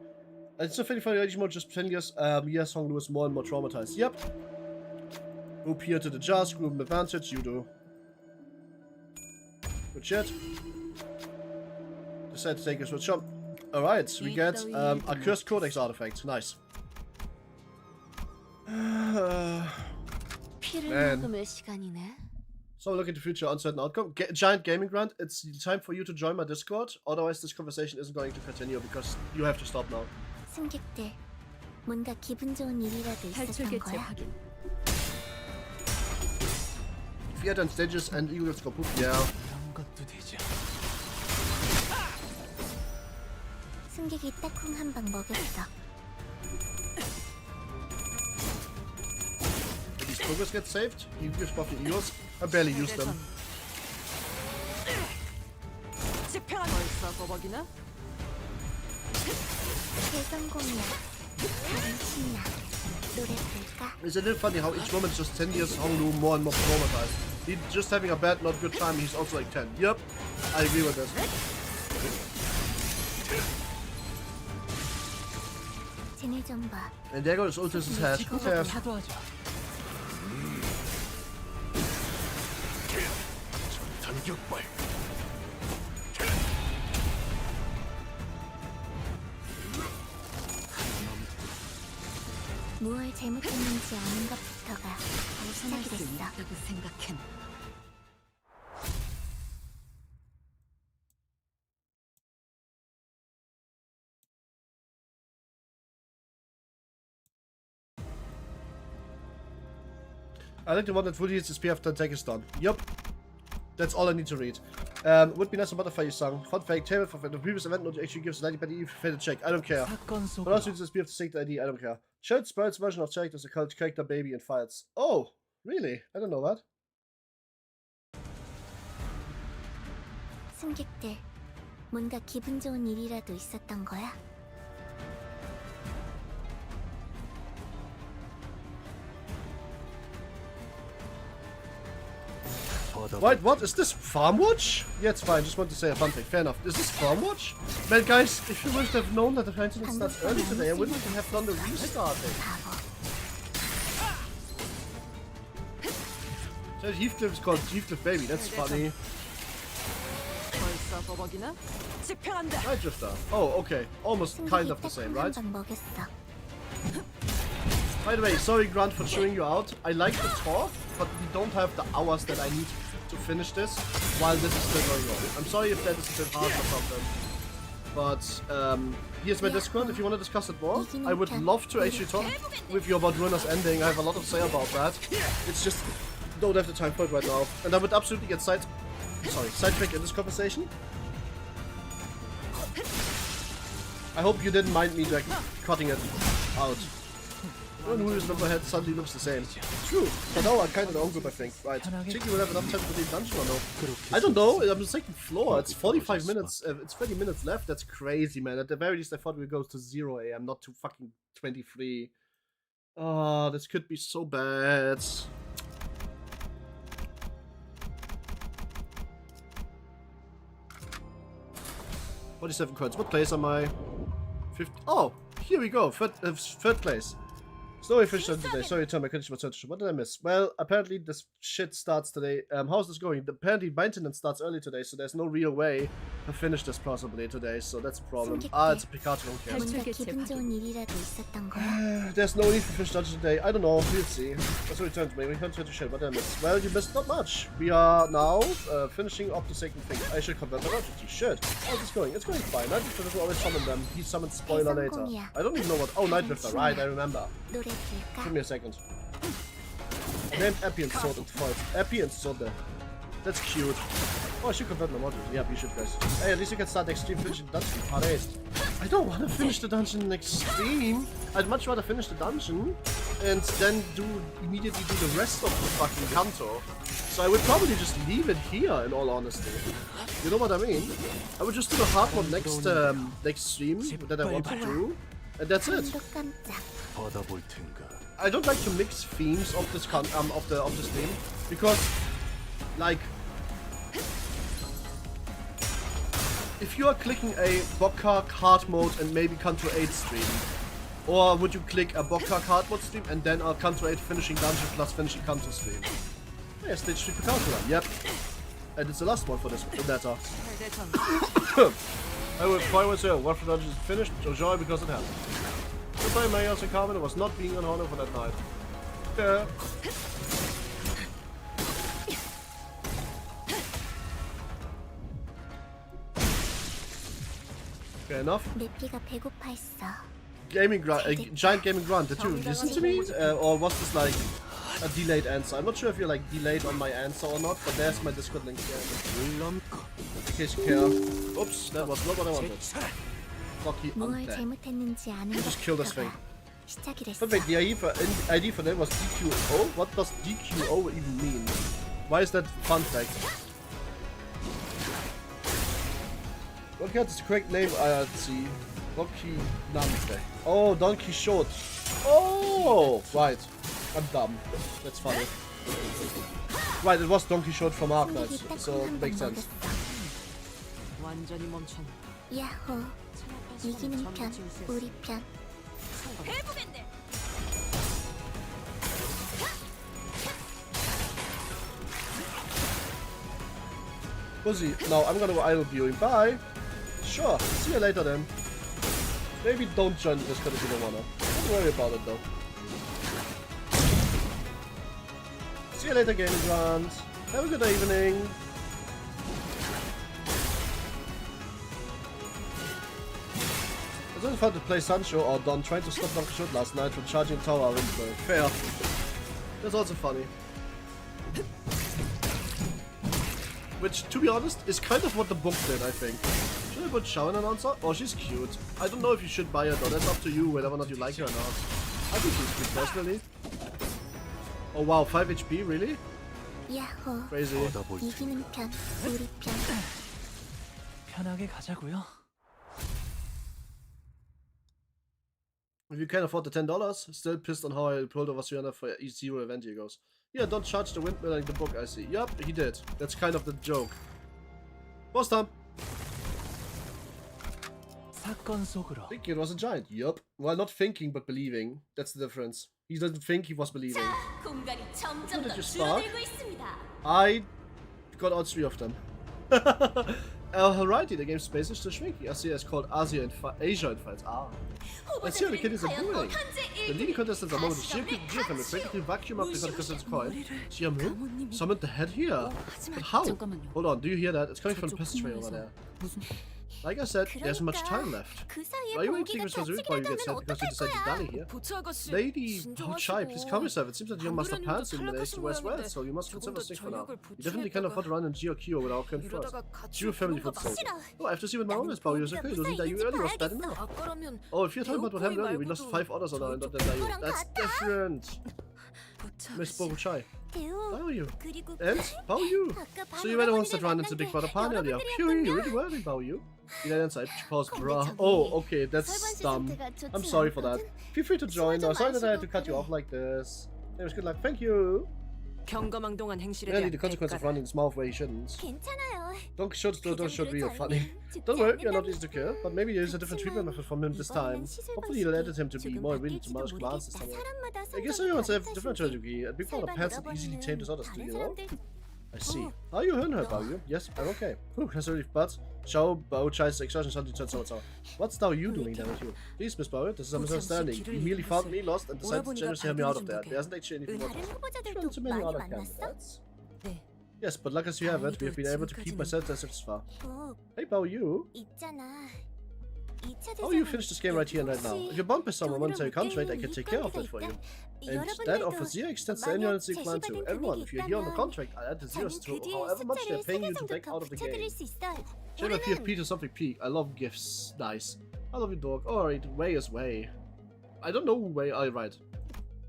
It's so funny for the more just 10 years. Yes, Hong Lu is more and more traumatized. Yep. Go peer to the jar, screw them advantage. You do. Good shit. Decide to take us with jump. Alright, we get a cursed codex artifact. Nice. Man. So look at the future, uncertain outcome. Giant gaming grant. It's time for you to join my Discord. Otherwise, this conversation isn't going to continue because you have to stop now. 승객들, 뭔가 기분 좋은 일이라도 있었던 거야? Fiat and stages and Eagles go poof. Yeah. 승객이 딱콩 한 방 먹였어. These progress get saved. You just buff the Eagles. I barely used them. 대성공이야. 나는 신나. 노래 부를까? Isn't it funny how each moment is just 10 years Hong Lu more and more traumatized? He's just having a bad, not good time. He's also like 10. Yep, I agree with this. 쟤네 좀 봐. And there goes Ultis' head. 무얼 잘못했는지 아는 것부터가 시작이 됐어. I like the one that fully hits his PF to take his stun. Yup. That's all I need to read. Would be nice to butterfly you sung. Fun fact, table for the previous event not actually gives an ID if you fail to check. I don't care. But also uses PF to take the ID, I don't care. Child's Spirit's version of check is a cult character baby and fights. Oh, really? I don't know that. 승객들, 뭔가 기분 좋은 일이라도 있었던 거야? Wait, what? Is this Farm Watch? Yeah, it's fine. Just want to say a fun thing. Fair enough. Is this Farm Watch? Man, guys, if you would have known that the maintenance starts early today, I wouldn't even have done the restarting. So Heathcliff is called Heathcliff Baby. That's funny. Night Drifter. Oh, okay. Almost kind of the same, right? By the way, sorry Grant for chewing you out. I like the talk, but we don't have the hours that I need to finish this while this is still going on. I'm sorry if that is a bit hard or something. But here's my Discord if you want to discuss it more. I would love to actually talk with you about Ruina's ending. I have a lot to say about that. It's just don't have the time for it right now. And I would absolutely get sidetracked in this conversation. I hope you didn't mind me like cutting it out. Whose number head suddenly looks the same. True, but now I'm kind of the own group, I think. Right. Think you will have enough time to leave dungeon or no? I don't know, I'm on the second floor. It's 45 minutes, it's 20 minutes left. That's crazy, man. At the very least, I thought we'd go to 0 AM, not to fucking 23. Oh, this could be so bad. $47 coins. What place am I? 50. Oh, here we go. Third place. Snowy fish today. Sorry, Tom, I couldn't my search. What did I miss? Well, apparently this shit starts today. How's this going? Apparently maintenance starts early today, so there's no real way to finish this possibly today, so that's a problem. Ah, it's a Pikachu, okay. There's no need for fish dungeon today. I don't know, we'll see. Let's return to me. We can't try to shit. What did I miss? Well, you missed not much. We are now finishing up the second thing. I should convert my logic. You should. How's this going? It's going fine. Night Drifter doesn't always summon them. He summons spoiler later. I don't even know what. Oh, Night Drifter, right, I remember. Give me a second. Named Epi and Sword and Fight. Epi and Sword. That's cute. Oh, I should convert my module. Yeah, you should, guys. Hey, at least you can start next stream finishing the dungeon. I don't want to finish the dungeon next stream. I'd much rather finish the dungeon and then immediately do the rest of the fucking CANTO. So I would probably just leave it here, in all honesty. You know what I mean? I would just do the hard mode next stream that I want to do, and that's it. I don't like to mix themes of this of the stream because, like, if you are clicking a Bokka hard mode and maybe CANTO 8 stream, or would you click a Bokka hard mode stream and then a CANTO 8 finishing dungeon plus finishing CANTO stream? Yeah, stage 3 Pikachu run, yep. And it's the last one for this data. I will find myself. What for dungeon is finished, so joy because it happened. Goodbye, Mayos and Carmen. It was not being on honor for that night. Yeah. Fair enough. Giant gaming grunt. Did you listen to me? Or was this like a delayed answer? I'm not sure if you're like delayed on my answer or not, but there's my Discord link here. In case you care. Oops, that was not what I wanted. Lucky ante. Just kill this thing. But wait, the ID for that was DQO? What does DQO even mean? Why is that fun fact? What is the correct name? Let's see. Rocky Nante. Oh, Don Quixote. Oh, right. I'm dumb. That's funny. Right, it was Don Quixote from Ark Knights, so it makes sense. 야호, 이기는 편, 우리 편. Pussy, now I'm gonna idle viewing. Bye! Sure, see you later then. Maybe don't join the Discord if you don't wanna. Don't worry about it though. See you later, Gaming Grant. Have a good evening. It's also fun to play Sancho or Don trying to stop Don Quixote last night from charging Tower Windsburg. Fair. That's also funny. Which, to be honest, is kind of what the book did, I think. Should I put Shao in announcer? Oh, she's cute. I don't know if you should buy her though. That's up to you, whether or not you like her or not. I think she's cute personally. Oh wow, 5 HP, really? 야호. Crazy. 이기는 편, 우리 편. 편하게 가자고요. If you can't afford the $10, still pissed on how I pulled over 300 for each zero event, he goes. Yeah, don't charge the windmill in the book, I see. Yup, he did. That's kind of the joke. Boss time! 사건 속으로. Thinking it was a giant. Yup. Well, not thinking, but believing. That's the difference. He doesn't think, he was believing. 자, 공간이 점점 Did 더 you spark? 줄어들고 있습니다. I got all 3 of them. Alrighty, the game's space is still shrinking. I see it's called Asia in Fights. Ah. Let's see how the kiddies are doing. The leading contestants are among the GF and effectively vacuum up the contestants' coin. Jiamu summoned the head here. But how? Hold on, do you hear that? It's coming from the passageway over there. Like I said, there's much time left. 그 사이에 Are you waiting 공기가 for responsibility while you get 터지게 set because you decided to dally here? 부처 아가씨. Lady Chai, please calm yourself. It seems that you must have pants in the to as well, so you must consider staying for now. You definitely can't afford to run in GOQ without current first. It's your family food sake. Oh, I have to see what my own is, Bao. You're okay. Losing that you earlier was bad enough. 아까라면 Oh, if you're talking about what happened earlier, we lost 5 orders on our end of the Dayu. That's different. Miss Bogo Chai. How are you? 그리고 And Bao Yu. So you were the ones that ran into Big Brother Pan earlier. Phew, you're really worthy, Bao Yu. You didn't answer. She calls bra. Oh, okay, that's dumb. I'm sorry for that. Feel free to join though. Sorry that I had to cut you off like this. Anyways, good luck. Thank you. 경거망동한 행실에 Really, 대한 the consequence of 대가. running small way shouldn't. 괜찮아요. Don't show real funny. Don't worry, you're not easy to kill, but maybe use a different treatment method from him this time. Hopefully you'll edit him to be more willing to mouse commands this time. I guess everyone's have a different strategy, and people are pets that easily tame disorders too, you know? I see. Are you hurt, Bao Yu? Yes, I'm okay. Whew, that's a relief, but Shao Bao Chai's exertion suddenly turned sour. What's Dao Yu doing there with you? Please, Miss Bao, this is a misunderstanding. You merely found me lost and decided to generously help me out of there. There isn't actually anything wrong. 다른 후보자들도 Too many 많이 other 만났어? candidates. 네. Yes, but luck as you have it, we have been able to keep my sentences this far. 뭐 Hey Bao Yu, 있잖아. how will you finish this game right here and right now? If you're bound by someone monetary contract, I can take care of that for you. And that offers zero extends to anyone in plan to. Everyone, if you're here on the contract, I'll add the zeros to however much they're paying you to break out of the game. Shame I give Peter something P. I love gifts. Nice. I love you, dog. Alright, way is way. I don't know way. Alright.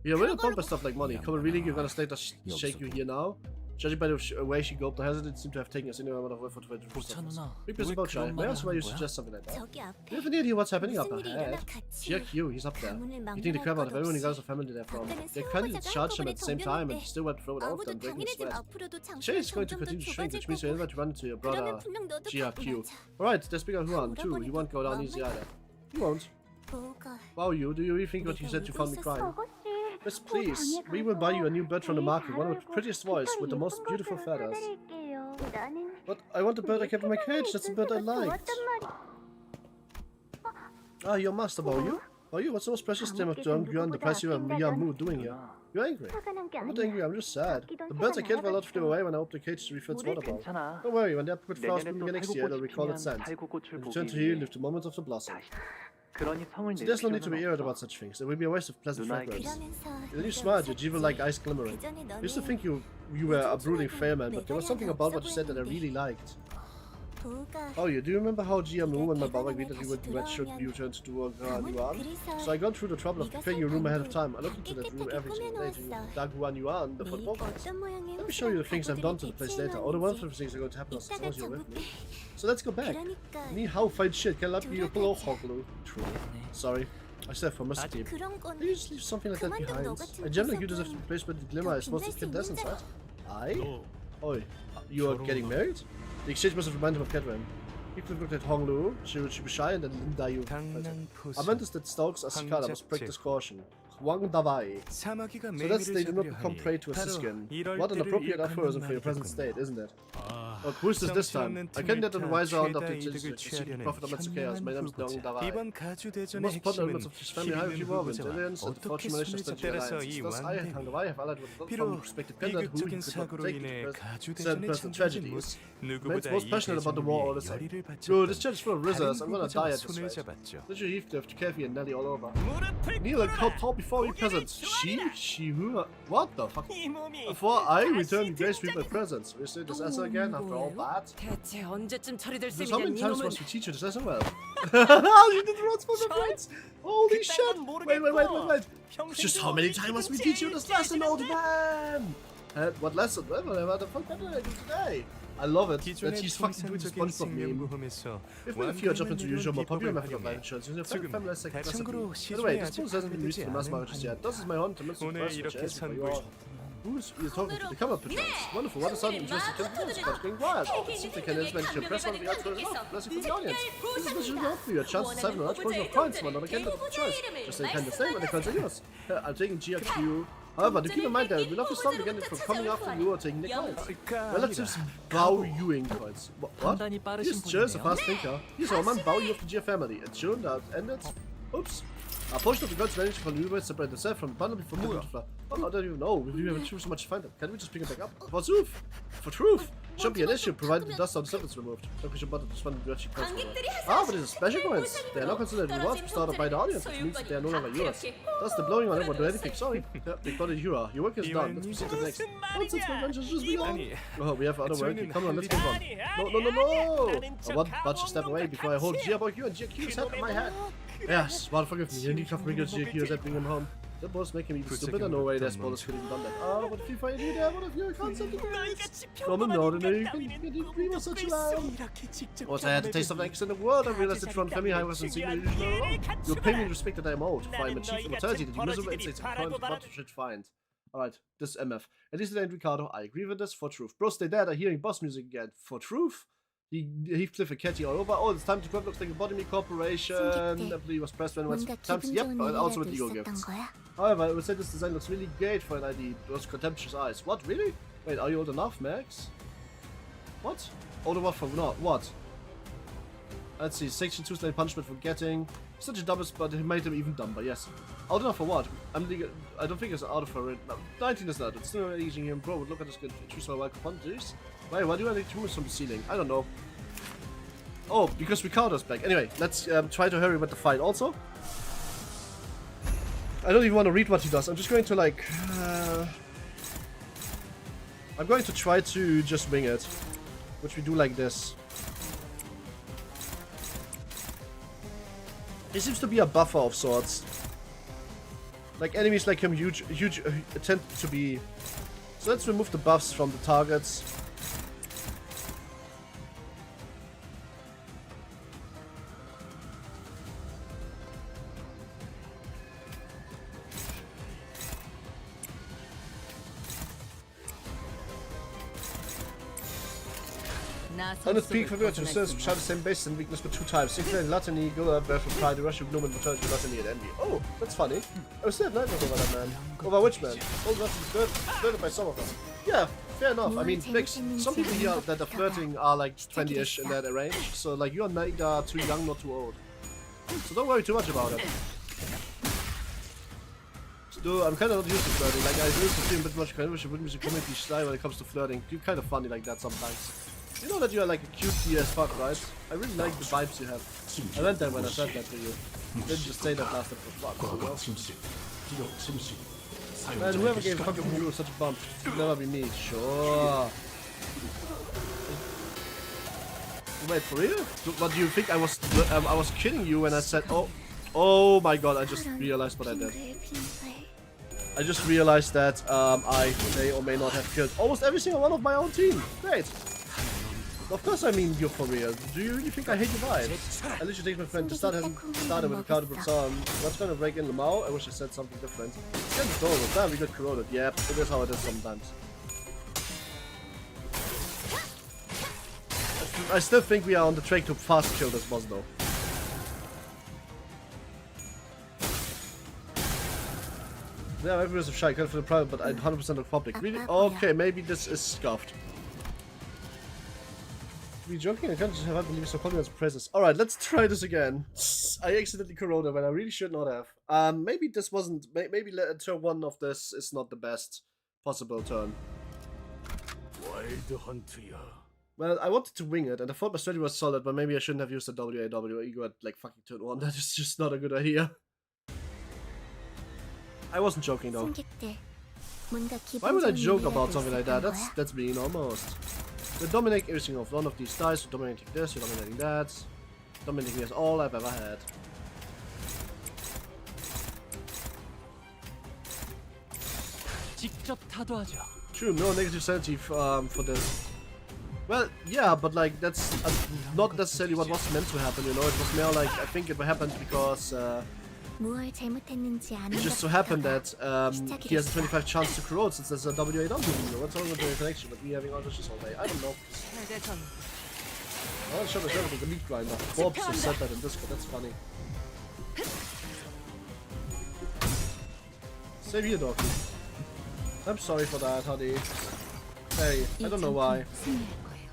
You're really pumped by stuff like money. Come on, really? You're gonna stay to shake you here now? Judging by the way she gulped, the hazard seemed to have taken us anywhere amount of work for 24 seconds. Big business about Chai. Where else might you suggest something like that? 저기 앞에 Do you have any idea what's happening up 무슨 일이 ahead? 일어나 같이 GQ, he's up there. 가문을 You think the crap out of 막론할 것 everyone he got 없이 his family there from. 아까는 Their candidates 후보자가 charged him at the same time and 한꺼번에 still went through it all of them, 아무도 breaking his 당연히든 sweat. 앞으로도 Shay is going to 장소가 continue to 점점 shrink, which means 좁아질 you're 거고 able to run into your 그러면 brother, 분명 너도 GRQ. 맞아. Alright, there's bigger Huan too. He won't go down easy either. He won't. 뭐가 Wow, you, do you really think what you said you found me crying? Yes, please. We will buy you a new bird from the market, one with the prettiest voice, with the most beautiful feathers. But I want the bird I kept in my cage, that's the bird I liked. Ah, your master, Bao Yu? Bao Yu, what's the most precious thing of Yuan, the price you and Miyamu doing here? You're angry. I'm not angry, I'm just sad. The birds I killed were allowed to flew away when I opened the cage to refill its water bowl. Don't worry, when the apricot flowers bloom again next year, they'll recall its scent. And return to here, live the moment of the blossom. So there's no need to be irritated about such things. It will be a waste of pleasant fragrance. Then you smiled, your jiva like ice glimmering. I used to think you were a brooding fair man, but there was something about what you said that I really liked. Oh, you do you remember how Jiamu and my Baba agreed that we would should be returned to Yuan? So I got through the trouble of preparing your room ahead of time. I looked into that room every single day to Daguan Yuan, the football place. Let me show you the things I've done to the place later. All the wonderful things are going to happen as long as you're with me. So let's go back. Ni how fight shit, can I be a hello hoglu? True. Sorry. I said for Mr. Deep. Can you just leave something like that behind? I generally do this if the place where the glimmer is supposed to kid does inside. I? Oi, you are getting married? The exchange must have reminded him of Catherine. People looked at Honglu, she was shy, and then Lin Dayu. Aventus that stalks as Cicada must practice caution. Wang Davai. So that's they do not become prey to a skin. What an appropriate aphorism for your present state, isn't it? Well, who is this time? I can't get the wiser out of the prophet of Matsukeas. My name is Wang Davai. The most important elements of his family have evolved into aliens and the fortune relation of the alliance. Thus, I and Wang Davai have allied with from respective candidate who could not take into certain personal tragedies. Man's most passionate about the war all the same. Bro, this church is full of rizzers. I'm gonna die at this rate. Did you heave the Kevi and Nelly all over? Kneel and call Toby before we present. She who? What the fuck? Before I return grace with my presents. We say this essay again after all that. 대체 언제쯤 처리될 Just how many 셈이냐 times 이놈은. must we teach you this lesson well? You did the wrong spot of rights. Holy shit! Wait. Just how many times must we teach you this lesson, old man? What lesson? What the fuck did I do today? I love it that he's fucking doing this SpongeBob meme. If we fear jump into usual more popular method of life insurance, using a family less second recipe. By the way, this tool hasn't been released to the mass market just yet. This is my home to listen to the first which is for your... Who's you're talking to? The camera perchance. Wonderful, what a sudden interesting turn for this, but going wild. Simply can manage to impress one of the experts enough. Blessing for the audience. This is mission good for you. A chance to 7 large portion of points, one not a candidate of choice. Just say kind of thing when the cards are yours. I'm taking GRQ. However, do keep in mind that we'll have to stop again from coming after you or taking the coins. Relatives valuing coins. What? He's just a fast thinker. He's our man value of the G family. It's shown that ended. Oops. A portion of the gods managed from the river separate themselves from the bundle before moving to flood. Oh, I don't even know. We haven't too much to find them. Can we just pick it back up? For truth! For truth! Shouldn't be an issue provided the dust of the surface removed. Don't we should bother to spend the dirty coins. Ah, but it's special coins. They are not considered rewards started by the audience, which means that they are no longer yours. That's the blowing on everyone do anything. Sorry. Yeah, they got it you are. Your work is done. Let's proceed to the next. Nonsense, my adventures just begun. Oh, we have other work. Come on, let's move on. No! I want but to step away before I hold G about you and GQ's head in my head. Yes, well, forgive me. You need to bring your GQ's head, bring him home. That boss making me stupid, and no way that spoilers could have done that. Oh, what if you find you there? What if you're concept of this? From an ordinary, you can dream of such a land. What, I had the taste of X in the world, I realized that from family I was in secret. You're paying me respect that I'm old. If I'm a chief mortality, that you miserable instincts and point what you should find. Alright, this is MF. At least it ain't Ricardo. I agree with this, for truth. Bro, stay dead, I'm hearing boss music again. For truth? Heathcliff and Catty all over. Oh, it's time to grab looks like a lobotomy corporation. I believe was pressed when it was times. Yep, and also with ego gifts. However, I would say this design looks really great for an ID. Those contemptuous eyes. What, really? Wait, are you old enough, Max? What? Old enough for not? What? Let's see, Section 2 slave punishment for getting such a dumbest, but it made him even dumber, yes. Old enough for what? I don't think it's out for it. No, 19 is not. It's still not aging him, bro. Look at this good. Choose my wife upon this. Why do I need to move from the ceiling? I don't know. Oh, because Ricardo's back. Anyway, let's try to hurry with the fight also. I don't even want to read what he does. I'm just going to like... I'm going to try to just wing it. Which we do like this. He seems to be a buffer of sorts. Like enemies like him huge tend to be... So let's remove the buffs from the targets. On its peak for virtue, serves share the same base and weakness but 2 times. Sinclair, Gluttony, Gula, Breath of Pride, Rush of Gloom, and Return to Gluttony and Envy. Oh, that's funny. I was still have nightmares over that man. Over which man? All that is flirted by some of them. Yeah, fair enough. I mean, Mix, some people here that are flirting are like 20-ish in that range. So like you are neither too young nor too old. So don't worry too much about it. So I'm kind of not used to flirting. Like I used to feel a bit much kind of wish I wouldn't be community shy when it comes to flirting. You're kind of funny like that sometimes. You know that you are like a cutie as fuck, right? I really like the vibes you have. I went there when I said that to you. Didn't just say that last episode. Man, whoever gave fucking you such a bump should never be me. Sure. Wait, for real? What do you think? I was kidding you when I said, oh my god! I just realized what I did. I just realized that I may or may not have killed almost every single one of my own team. Great. Of course I mean you're for real. Do you really think I hate your vibes? At least you take my friend. The start hasn't started with a card of song. What's trying to break in Lamau? I wish I said something different. It's kind of adorable. Damn, we got corroded. Yeah, it is how it is sometimes. I still think we are on the track to fast kill this boss though. Yeah, everyone is shy, kind of for the private, but 100% of public. Really? Okay, maybe this is scuffed. To be joking, I can't just have believe so confident presence. Alright, let's try this again. I accidentally corroded when I really should not have. Maybe this wasn't. Maybe turn 1 of this is not the best possible turn. Well, I wanted to wing it, and I thought my strategy was solid, but maybe I shouldn't have used the WAW ego at like fucking turn 1. That is just not a good idea. I wasn't joking though. 승객들, 뭔가 기분 Why would I 좋은 joke 일이라도 about something like that? 있었던 거야? That's mean almost. We dominate every single one of these dice. We're dominating this. We're dominating that. Dominating is all I've ever had. 직접 타도하죠. True, no negative sanity for this. Well, yeah, but like that's not necessarily what was meant to happen. You know, it was more like I think it happened because 무얼 잘못했는지 아는 it just so 것부터가 happened that he has a 25 chance to corrode since there's a WAW. You know, what's wrong with the connection? But we having all this all day. I don't know. 최대전 I'll show myself with the meat grinder. Bob just said that in Discord. That's funny. Same here, doggy. I'm sorry for that, honey. Hey, I don't know why. 승리할 거예요.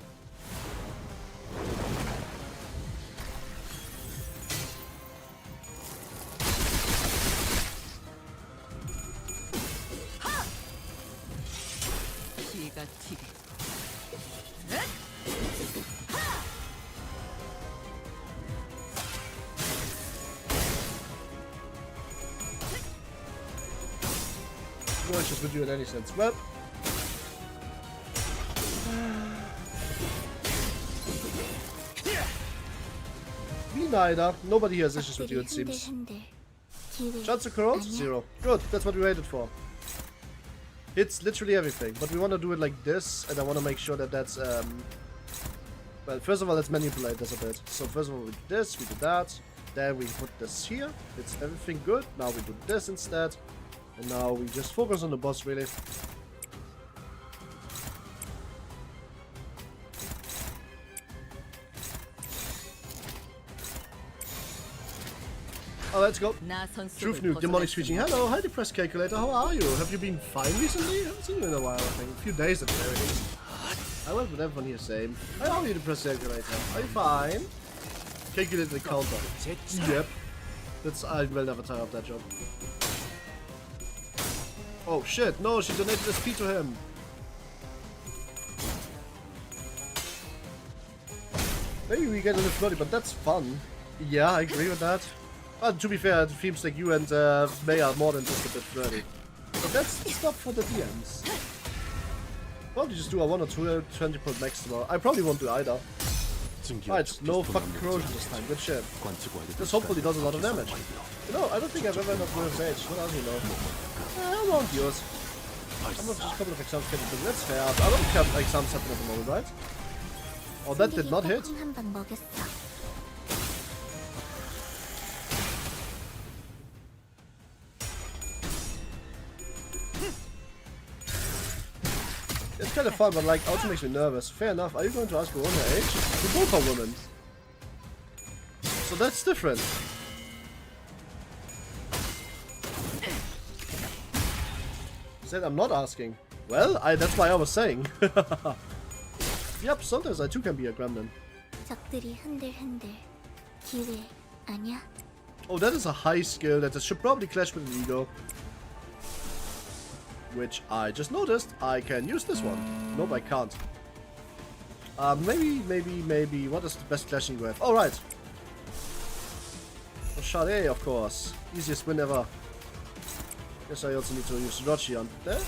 기가 튀게. No issues with you in any sense. Well, me neither. Nobody has issues with you, it seems. 흔들흔들. 기회 Chance to corrode? 아니야? 0. Good, that's what we waited for. Hits literally everything, but we want to do it like this, and I want to make sure that that's, well, first of all, let's manipulate this a bit. So first of all, we do this, we do that, then we put this here, it's everything good, now we do this instead, and now we just focus on the boss, really. Oh, let's go. 나 Truth 선수를 Noob, Demolish Speaking. Hello, hi Depressed Calculator, how are you? Have you been fine recently? I haven't seen you in a while, I think. A few days at the very least. I went with everyone here, same. How are you, Depressed Calculator? Are you fine? Calculate the counter. Yep. That's, I will never tire of that job. Oh shit, no, she donated SP to him. Maybe we get a little flirty, but that's fun. Yeah, I agree with that. But to be fair, it seems like you and May are more than just a bit flirty. But that's stuff for the DMs. Probably just do a 1 or 2 20 point max tomorrow. I probably won't do either. Right, no fucking corrosion this time. Good shit. This hopefully does a lot of damage. You know, I don't think I've ever ended up with Age. What else you know? I won't use. I'm not just a couple of exams getting done. That's fair. I don't have exams happening at the moment, right? Oh, that did not hit. 한방 먹였어. It's kind of fun, but like, also makes me nervous. Fair enough. Are you going to ask her her age? We both are women. So that's different. Said I'm not asking. Well, that's why I was saying. Yep, sometimes I too can be a gremlin. 적들이 흔들흔들. 기회 아니야? Oh, that is a high skill that should probably clash with an ego. Which I just noticed. I can use this one. Nope, I can't. Maybe. What is the best clashing you have? Alright. Oh, Shade, of course. Easiest win ever. Guess I also need to use Rochi on there.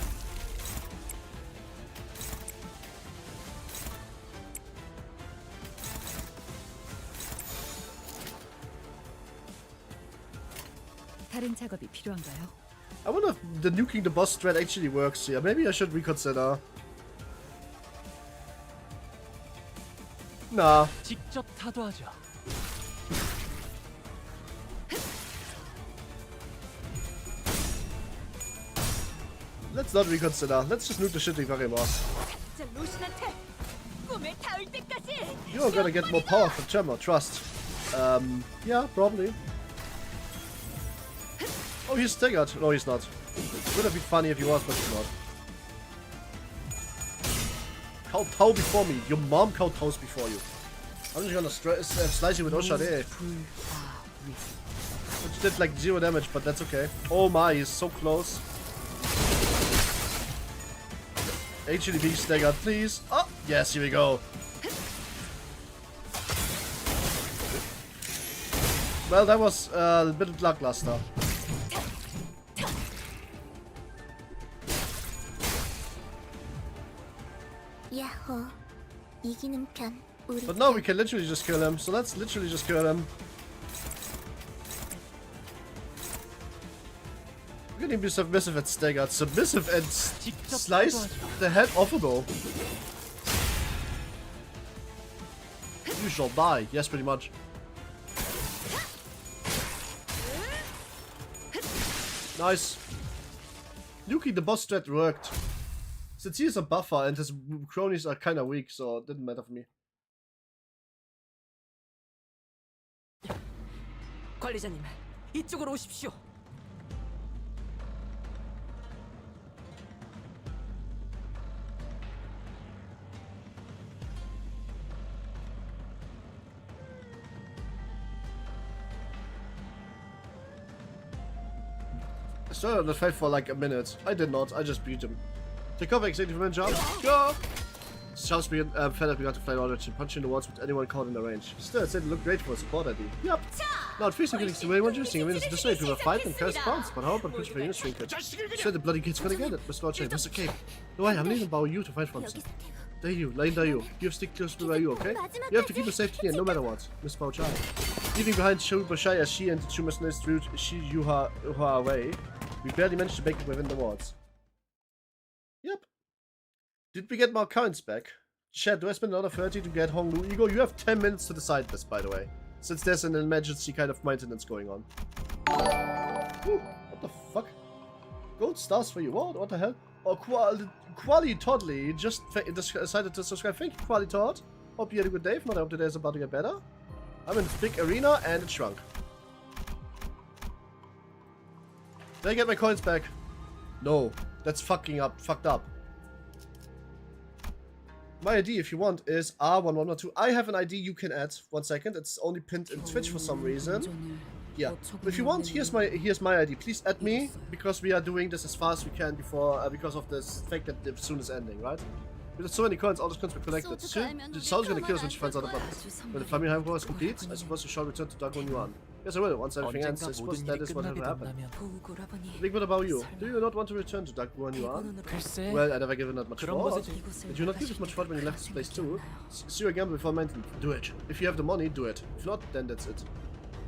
다른 작업이 필요한가요? I wonder if the nuking the boss strat actually works here. Maybe I should reconsider. Nah. 직접 타도하죠. Let's not reconsider. Let's just nuke the shitty fucking boss. 저 로신한테 꿈에 닿을 때까지. You're gonna get more power from Tremor, trust. Yeah, probably. Oh, he's staggered. No, he's not. Would have been funny if he was, but he's not. Kowtow before me. Your mom kowtows before you. I'm just gonna slice you with Oshade. Which did like 0 damage, but that's okay. Oh my, he's so close. Actually be staggered, please. Oh, yes, here we go. Well, that was a bit lackluster. 야호. 이기는 편. 우리 But now we 편. can literally just kill him, so let's literally just kill him. We're gonna be submissive and staggered. Submissive and slice the head off a bow. You shall die. Yes, pretty much. Nice. Yuki, the boss strat worked. Since he is a buffer and his cronies are kinda weak, so it didn't matter for me. 관리자님, 이쪽으로 오십시오. I stood on the fight for like a minute. I did not. I just beat him. Take cover, exactly from jump. Go! Charles Feather began to fly out and punch in the walls with anyone caught in the range. Still, it said it looked great for a support ID. Yep. Now, at first, I'm getting way more interesting. I mean, it's this way. People fight and cast spawns, but how about creature unit shrinkage? Said the bloody kid's gonna get it. Mr. Lord, Mr. Cape. No, I'm leaving Bao Yu to fight once. Dayu, Lane Dayu. You have to stick close to Ryu, okay? You have to keep her safe here, no matter what. Miss Bao Chai. Leaving behind Shu Bashai as she and the two mercenaries threw Shi Yuha away, we barely managed to make it within the walls. Yep. Did we get more coins back? Chat, do I spend another 30 to get Honglu Ego? You have 10 minutes to decide this, by the way. Since there's an emergency kind of maintenance going on. Whew, what the fuck? Gold stars for you. What the hell? Oh, Quali Toddly just decided to subscribe. Thank you, Quali Todd. Hope you had a good day. If not, I hope today's about to get better. I'm in this big arena and it shrunk. Did I get my coins back? No. That's fucked up. My ID, if you want, is R1112. I have an ID you can add. 1 second. It's only pinned in Twitch for some reason. Yeah. If you want, here's my ID. Please add me, because we are doing this as fast as we can before because of this fact that the soon is ending, right? With so many coins, all those coins were collected. The Soul's gonna kill us when she finds out about it. When the family heimcore is complete, I suppose you shall return to Dagon Yuan. Yes, I will. Once everything ends, I suppose that is what will happen. Big, what about you? Do you not want to return to Dagon Yuan? Well, I never given that much thought. Did you not give us much thought when you left this place too? See you again before maintenance. Do it. If you have the money, do it. If not, then that's it.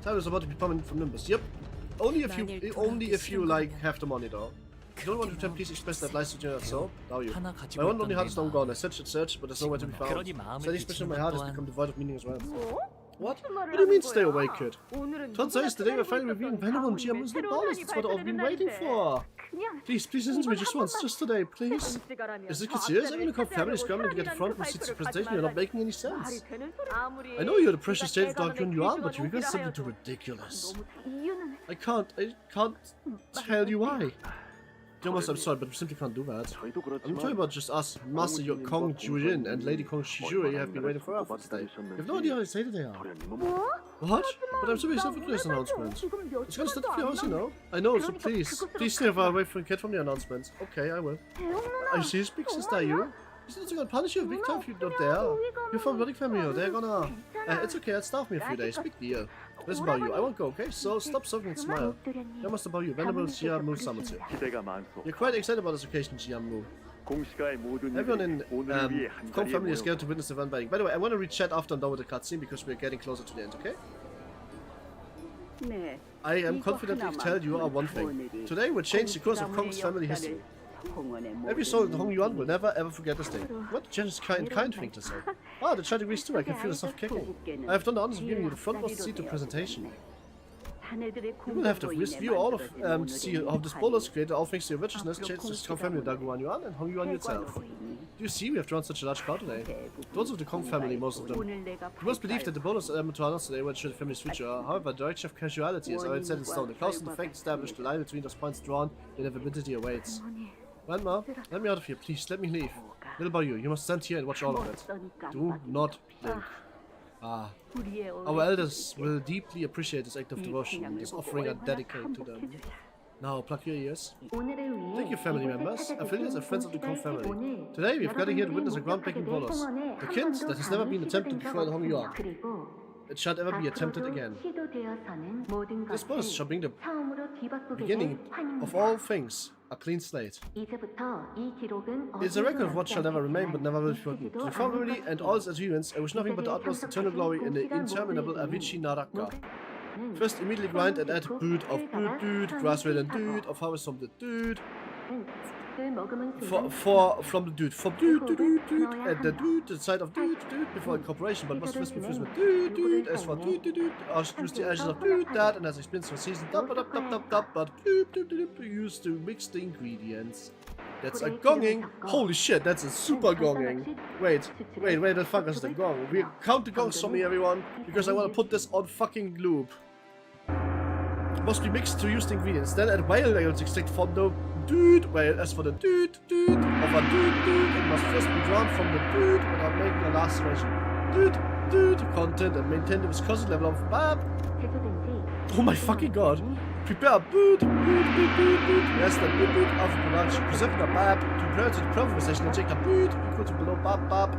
Time is about to be permanent from Limbus. Yep. Only if you like have the money though. You don't want to return, please express that lies to you, so? Now you. My one only heart is long gone. I search, but there's nowhere to be found. Steady expression of my heart has become devoid of meaning as well. What? What do you mean stay awake, kid? Turns out today we're finally revealing Venom and GM Muslim ballers. That's what I've been waiting for. Please listen to me just once, just today, please. Is this kid serious? I'm gonna call family scrambling to get the front row seats to presentation. You're not making any sense. I know you're the precious state of Dr. Yuan, but you guys simply too ridiculous. I can't tell you why. Almost, I'm sorry, but we simply can't do that. I'm talking about just us, Master Kong Jujin and Lady Kong Shijuri have been waiting for us today. You have no idea how excited they are. What? But I'm so excited for today's announcement. It's gonna start a few hours, you know. I know, so please stay far away from the kid from the announcement. Okay, I will. Are you serious, big sister? Are you? He's not gonna punish you big time if you're not there. You're from bloody family, they're gonna... it's okay, I'll starve me a few days, big deal. Listen about you, I won't go, okay? So stop soaking and smile. That must about you, Venerable Jiamu summons you. You're quite excited about this occasion, Jiamu. Everyone in Kong family is scared to witness the event biting. By the way, I want to read chat after I'm done with the cutscene because we're getting closer to the end, okay? I am confident to tell you one thing. Today will change the course of Kong's family history. Every soul in Hong Yuan will never ever forget this day. What a generous kind thing to say. Ah, the chat agrees too, I can feel the soft kicking. I have done the honors of giving you the front row seat to presentation. You will have to view all of to see how this bolus created all thanks to your richness, changed the Kong family of Daguan Yuan and Hong Yuan itself. Do you see we have drawn such a large crowd today? Those of the Kong family, most of them. You must believe that the bonus element to announce today will show the family's future. However, the direction of casuality is already set in stone. The close and the fact established, the line between those points drawn, the inevitability awaits. Grandma, let me out of here, please. Let me leave. Little Bayu, you must stand here and watch all of it. Do not blink. Ah. Our elders will deeply appreciate this act of devotion, this offering I dedicate to them. Now, plug your ears. Thank you, family members, affiliates and friends of the Kong family. Today, we've gathered here to witness a groundbreaking bolus. The kind that has never been attempted before in Hong Yuan. It shan't ever be attempted again. This bolus shall bring the beginning of all things, A clean slate. 이제부터 이 기록은 It's a record of what shall never remain but never will be forgotten. To the family and all its achievements, I wish nothing but the utmost eternal glory in the interminable Avicii Naraka. First, immediately grind and add boot of boot dude, grass red and dude, of harvest from the dude. From the dude, and the dude, the side of dude, before incorporation, but must first be fused with dude, as for dude, I should use the ashes of dude, that, and as explains for season, but used to mix the ingredients. That's a gonging. Holy shit, that's a super gonging. Wait, the fuck is the gong? We count the gongs for me, everyone, because I want to put this on fucking loop. Must be mixed to use the ingredients. Then add whale layers extract from the dude. Well, as for the dude of a dude, it must first be drawn from the dude without making a laceration. Dude content and maintain the viscosity level of bab. Oh my fucking god. Prepare a boot. Yes, the boot of production. Preserving a bab to prepare to the pulverization and take a boot equal to below bab.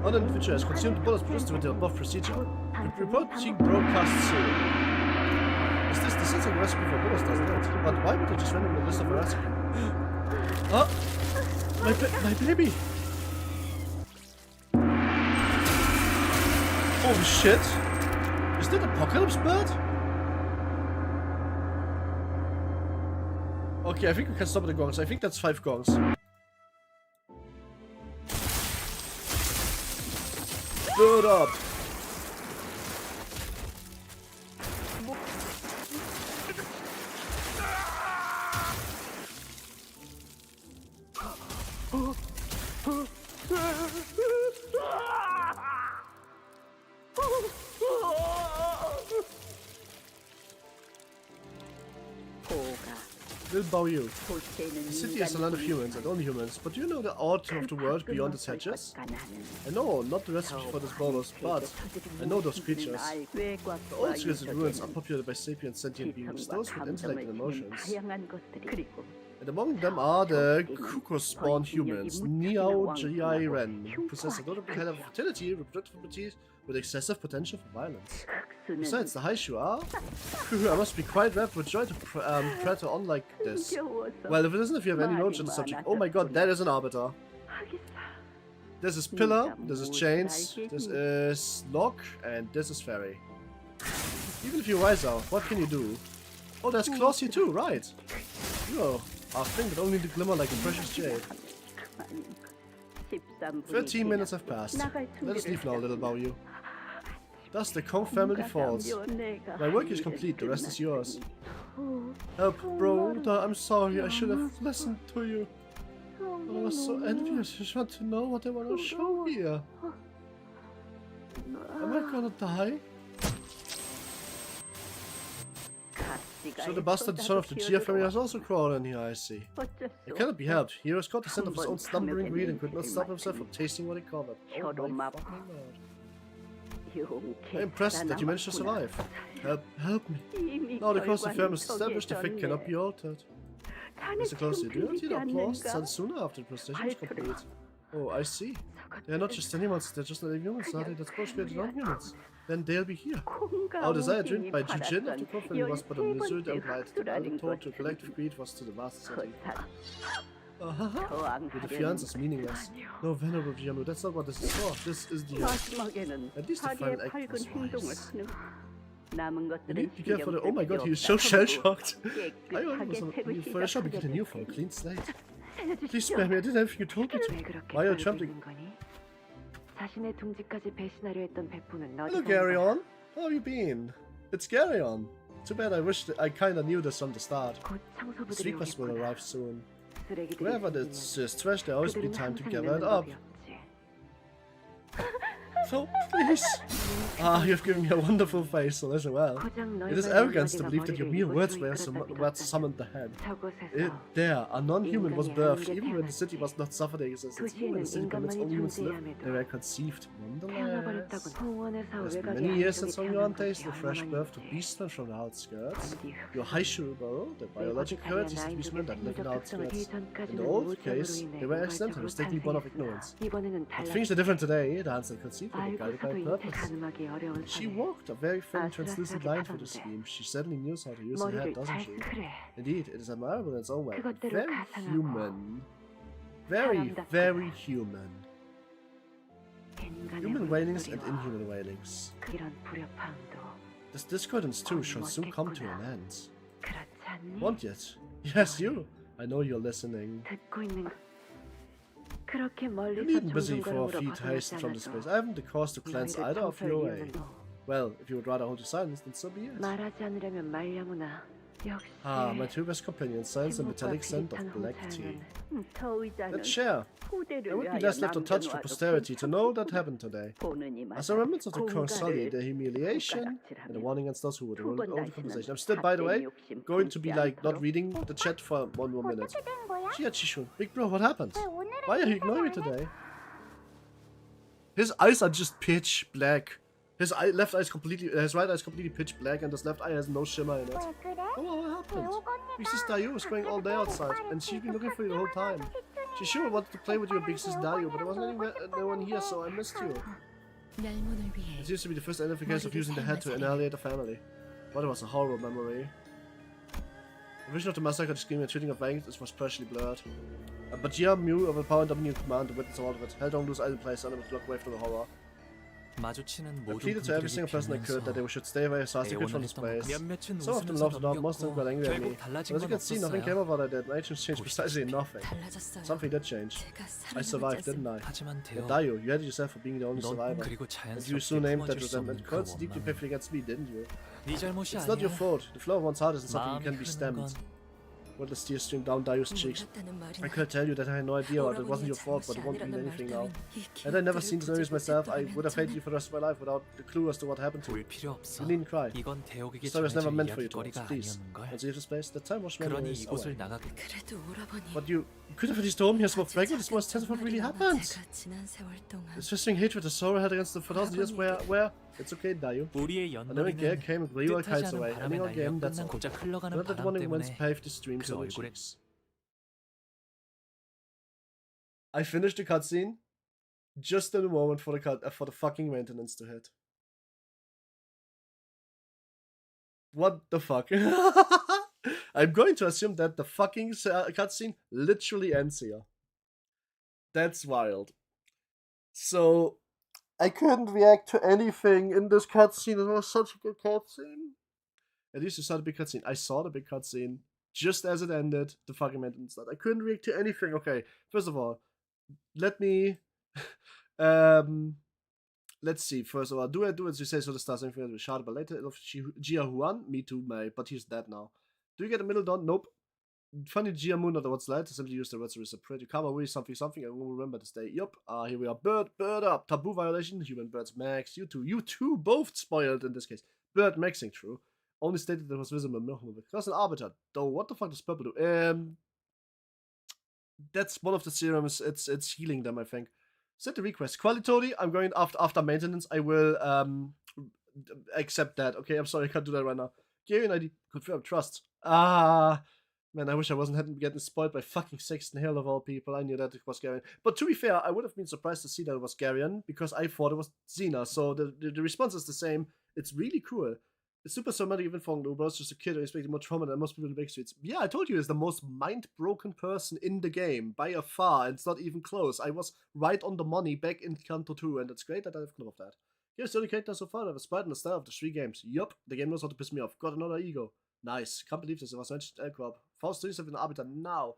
On the feature has consumed the bullets produced with the above procedure. The reporting broadcast soon. Is this the sensible recipe for bullets, doesn't it? But why would I just randomly list of a recipe? Oh! My baby! Holy shit! Is that Apocalypse Bird? Okay, I think we can stop at the gongs. I think that's 5 gongs. Build up! Little bow you. The city is a land of humans and only humans, but do you know the art of the world beyond its hedges? I know, not the recipe for this bonus, but I know those creatures. The old secrets and ruins are populated by sapient sentient beings, those with intellect and emotions. And among them are the Kuko-spawn humans, Niao Jai Ren, who possess a notable kind of fertility, reproductive abilities, with excessive potential for violence. Besides, the Haishu are... I must be quite wrapped with joy to pratter on like this. Well, if it isn't, if you have any knowledge on the subject. Oh my god, that is an arbiter. This is pillar, this is chains, this is lock, and this is ferry. Even if you rise out, what can you do? Oh, there's claws here too, right. You are a thing that only to glimmer like a precious jade. 13 minutes have passed. Let us leave now, little Baoyu. Thus the Kong family falls. My work is complete, the rest is yours. Help, bro, I'm sorry, I should have listened to you. But I was so envious, I just want to know what I want to show here. Am I gonna die? So the bastard son of the Chia family has also crawled in here, I see. It cannot be helped. He was caught the scent of his own slumbering greed and could not stop himself from tasting what he covered. Oh my fucking lord. I'm impressed that you managed to survive. Help me. Now the cause of firm is established, the fate cannot be altered. Mr. Close, you do not need applause. It's done sooner after the prestation is complete. Oh, I see. They are not just animals, they're just not humans, are they? That's supposed to be non-humans. Then they'll be here. Our desire driven by Jujin of the Kong family was but a misery and blight. The told to collective greed was to the vast city. The defiance is meaningless. No, venerable Giamu, that's not what this is for. This is the at least the final act was wise. You need to be careful. Oh my god, he is so shell-shocked. I almost for a shot to get a new phone, clean slate. Please spare me, I did everything you told me to. Why are you jumping? Hello, Garyon. How have you been? It's Garyon. Too bad, I wish I kinda knew this from the start. The sweepers will arrive soon. Wherever this is trash, there always be time to gather it up. So, please. You've given me a wonderful face as well. It is arrogance to believe that your mere words were what summoned the head. There, a non-human was birthed, even when the city was not suffering existence. Even when the city permits all humans to live, they were conceived. Nonetheless, it has been many years since Songyuan tasted the fresh birth to beastmen from the outskirts. Your Haishu burrow, the biological heritage of beastmen that live in the outskirts. In the old case, they were accidental, mistakenly born of ignorance. But things are different today. The hands that conceived the guided by 알고서도 purpose. 인체 가늠하기 어려운 She 사내. walked a very thin, translucent 아슬아슬하게 line for the 타던데. scheme. She certainly knows how to use her head, 머리를 doesn't 잘 she? 그래. Indeed, it is admirable in its own way. 그것대로 Very 가상하고 human. Very, 사람답구나. very human. 인간의 Human wailings and 물소리와 inhuman wailings. 이런 불협화음도 This discordance too shall soon come to an end. 그렇지 않니? Won't yet? Yes, you. I know you're listening. 듣고 있는 거. 그렇게 You 멀리서 needn't busy for 종종걸음으로 feet 벗어나지 hasten from the space. 않아도 I haven't the cause to cleanse 너희를 either of 청소할 your way. 이유는 뭐? Well, if you would rather hold your silence, then so be it. 말하지 않으려면 말려무나. 역시 Ah, my two best companions, silence and metallic scent of black tea. Let's share. There would be less left untouched for posterity to know that happened today. As a remnants of the consolidate, the humiliation, and the warning against those who would hold the conversation. I'm still, by the way, going to be like not reading the chat for 1 more minute. Chia Chishun, big bro, what happened? Why are you ignoring me today? His eyes are just pitch black. His left eye is completely, his right eye is completely pitch black, and his left eye has no shimmer in it. Oh, what happened? Big sister Dayu was going all day outside, and she's been looking for you the whole time. She sure wanted to play with your big sister Dayu, but there wasn't no one here, so I missed you. 멸문을 위해 It seems to be the first identification of using the head to annihilate a family. But it was a horrible memory. The vision of the massacre, the screaming and shooting of Vangs was partially blurred. But Jia Mew of the power and dominant command to witness all of it. Hell don't lose idle place, and it would look away from the horror. 마주치는 I 모든 pleaded to every 분들에게 single person I could that they should stay away as far as they could from this place. 몇몇은 Some of them laughed it off, most of them got 웃으면서 angry at me. 결국 But 달라진 as you 건 can see, nothing came 없었어요. of what I did. My actions changed precisely nothing. 달라졌어요. Something did change. 제가 I survived, didn't I? 하지만 But 대여, Dayu, you had yourself for being the only 넌 survivor. 그리고 And you soon 자연스럽게 aimed that 품어줄 수 resentment 없는 그 cuts deeply 원망은 painfully against me, didn't you? 네 잘못이 It's not your 아니야. fault. The flow of one's heart isn't something that can 마음이 be 흐르는 stemmed. 건 What the tears streamed down Dayu's cheeks. I could tell you that I had no idea, or that it wasn't your fault, but it won't mean anything now. Had I never seen the memories myself, I would have hated you for the rest of my life without the clue as to what happened to 울 you. 필요 없어. You needn't cry. 이건 The 대옥에게 story was never 전해질 meant for you to watch. 이야기거리가 Please, 아니었는걸. once you leave this place, the time wash 그러니 memories away. 이곳을 나가게. 그래도 오라버니. But you could have at least told me as smoked fragment is more intense of what really happened. 제가 지난 세월 동안 This festering hatred the sorrow had against them for 1,000 years, where it's okay, Dayu. 우리의 Another gale 연말에는 came and blew your 뜻하지 kites 않은 away. 바람에 Ending our 날려 game, that's 끝난 all. 고작 흘러가는 Not that 바람 one who once 때문에 paved the streams 그 on the 얼굴에 cheeks. I finished the cutscene just in a moment for the fucking maintenance to hit. What the fuck? I'm going to assume that the fucking cutscene literally ends here. That's wild. So, I couldn't react to anything in this cutscene. It was such a good cutscene. At least you saw the big cutscene. I saw the big cutscene just as it ended. The fucking maintenance started. I couldn't react to anything. Okay, first of all, let me let's see. First of all, do as you say so the stars anything with Shard, but later of Jia Huan, me too, May, but he's dead now. Do you get a middle dot? Nope. Funny Jia Moon or the what's light to simply use the words to separate. You come away something, I will remember this day. Yup. Here we are. Bird up. Taboo violation. Human birds max. You two both spoiled in this case. Bird maxing, true. Only stated that it was visible because an arbiter. Though what the fuck does purple do? That's one of the serums. It's healing them, I think. Set the request. Quality. I'm going after maintenance. I will accept that. Okay, I'm sorry, I can't do that right now. Give an ID. Confirm trust. Man, I wish I wasn't getting spoiled by fucking Sexton Hill of all people. I knew that it was Garion. But to be fair, I would have been surprised to see that it was Garion because I thought it was Xena. So the response is the same. It's really cool. It's super somatic even for Uber. It's just a kid who expected more trauma than most people in the backstreets. Yeah, I told you, he's the most mind-broken person in the game by a far, and it's not even close. I was right on the money back in CANTO 2, and it's great that I have known of that. Here's the only character so far that was spied in the style of the 3 games. Yup, the game knows how to piss me off. Got another ego. Nice. Can't believe this. It was mentioned in L-Corp. Faust studies of an arbiter now.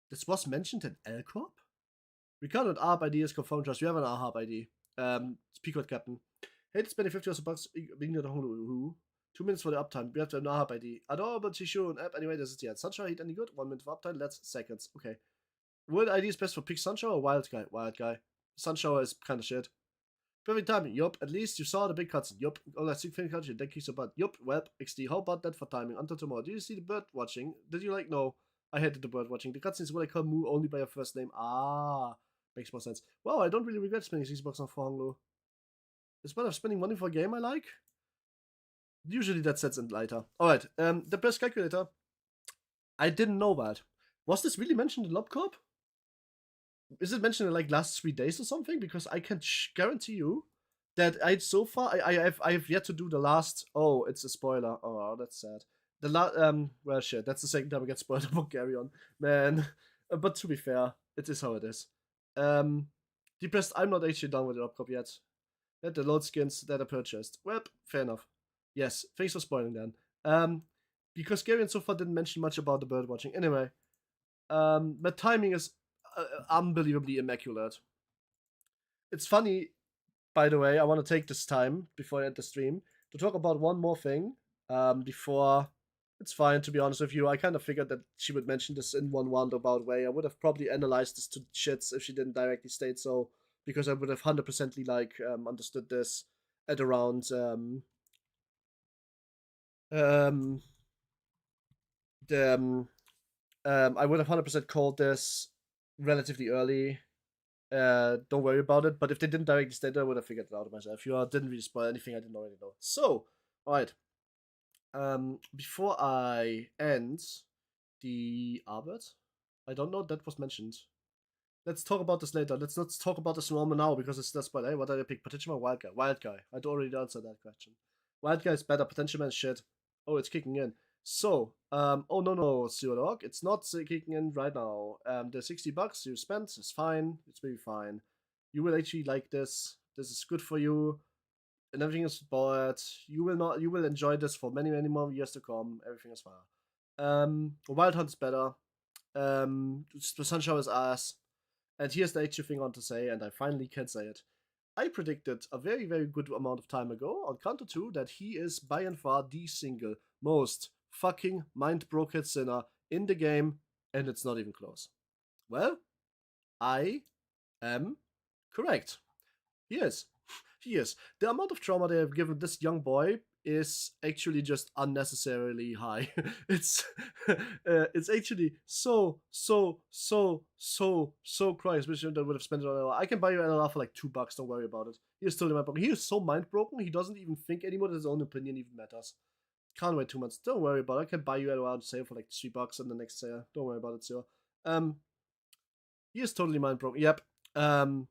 This was mentioned in L-Corp? We can't with ARP ID is confirmed trust. We have an ARP ID. It's Peacock Captain. Hey, it's spending 50 bucks being the who? 2 minutes for the uptime. We have to have an ARP ID. Adorable Chishun app. Anyway, this is the ad. Sunshine heat any good? 1 minute for uptime. Let's seconds. Okay. What ID is best for Pig Sunshower or Wild Guy? Wild Guy. Sunshower is kind of shit. Perfect timing. Yup. At least you saw the big cutscene. Yup. Oh, that's the thing country. That kicks your butt. Yup. Well, XD. How about that for timing? Until tomorrow. Do you see the bird watching? Did you like? No. I hated the bird watching. The cutscene is what I call Moo only by your first name. Makes more sense. Wow, I don't really regret spending $6 on Forhanglo. It's better spending money for a game I like. Usually that sets in later. Alright, the best calculator. I didn't know that. Was this really mentioned in LobCorp? Is it mentioned in like last 3 days or something? Because I can guarantee you that so far I've yet to do the last. Oh, it's a spoiler. Oh, that's sad. Well, shit. That's the second time I get spoiled about Carry On, man. But to be fair, it is how it is. Depressed. I'm not actually done with the upcop yet. Yet the load skins that I purchased. Well, fair enough. Yes, thanks for spoiling then. Because Carry On so far didn't mention much about the bird watching. Anyway, the timing is unbelievably immaculate. It's funny, by the way. I want to take this time before I end the stream to talk about one more thing. Before it's fine, to be honest with you. I kind of figured that she would mention this in one roundabout way. I would have probably analyzed this to shits if she didn't directly state so, because I would have 100%ly understood this at around I would have 100% called this relatively early. Don't worry about it. But if they didn't directly state it, I would have figured it out myself. You didn't really spoil anything I didn't already know. So, alright. Before I end the Arbeit, I don't know that was mentioned. Let's talk about this later. Let's not talk about this normal now because it's just, hey, what did I pick? Potential Man, Wild Guy. Wild Guy. I'd already answered that question. Wild Guy is better. Potential Man, shit. Oh, it's kicking in. So, oh no, Zero Dog, it's not kicking in right now. The $60 you spent is fine. It's really fine. You will actually like this. This is good for you. And everything is bought. You will enjoy this for many more years to come. Everything is fine. Wild Hunt's better. Sunshine is ass. And here's the actual thing I want to say, and I finally can say it. I predicted a very good amount of time ago on CANTO 2 that he is by and far the single most fucking mind-broken sinner in the game, and it's not even close. Well, I am correct. He is. He is. The amount of trauma they have given this young boy is actually just unnecessarily high. It's actually so Christ, which I would have spent it on LR. I can buy you LR for like $2, don't worry about it. He is totally mind broken. He is so mind broken, he doesn't even think anymore that his own opinion even matters. Can't wait 2 months. Don't worry about it. I can buy you LR on sale for like $3 in the next sale. Don't worry about it, sir. He is totally mind broken. Yep. Even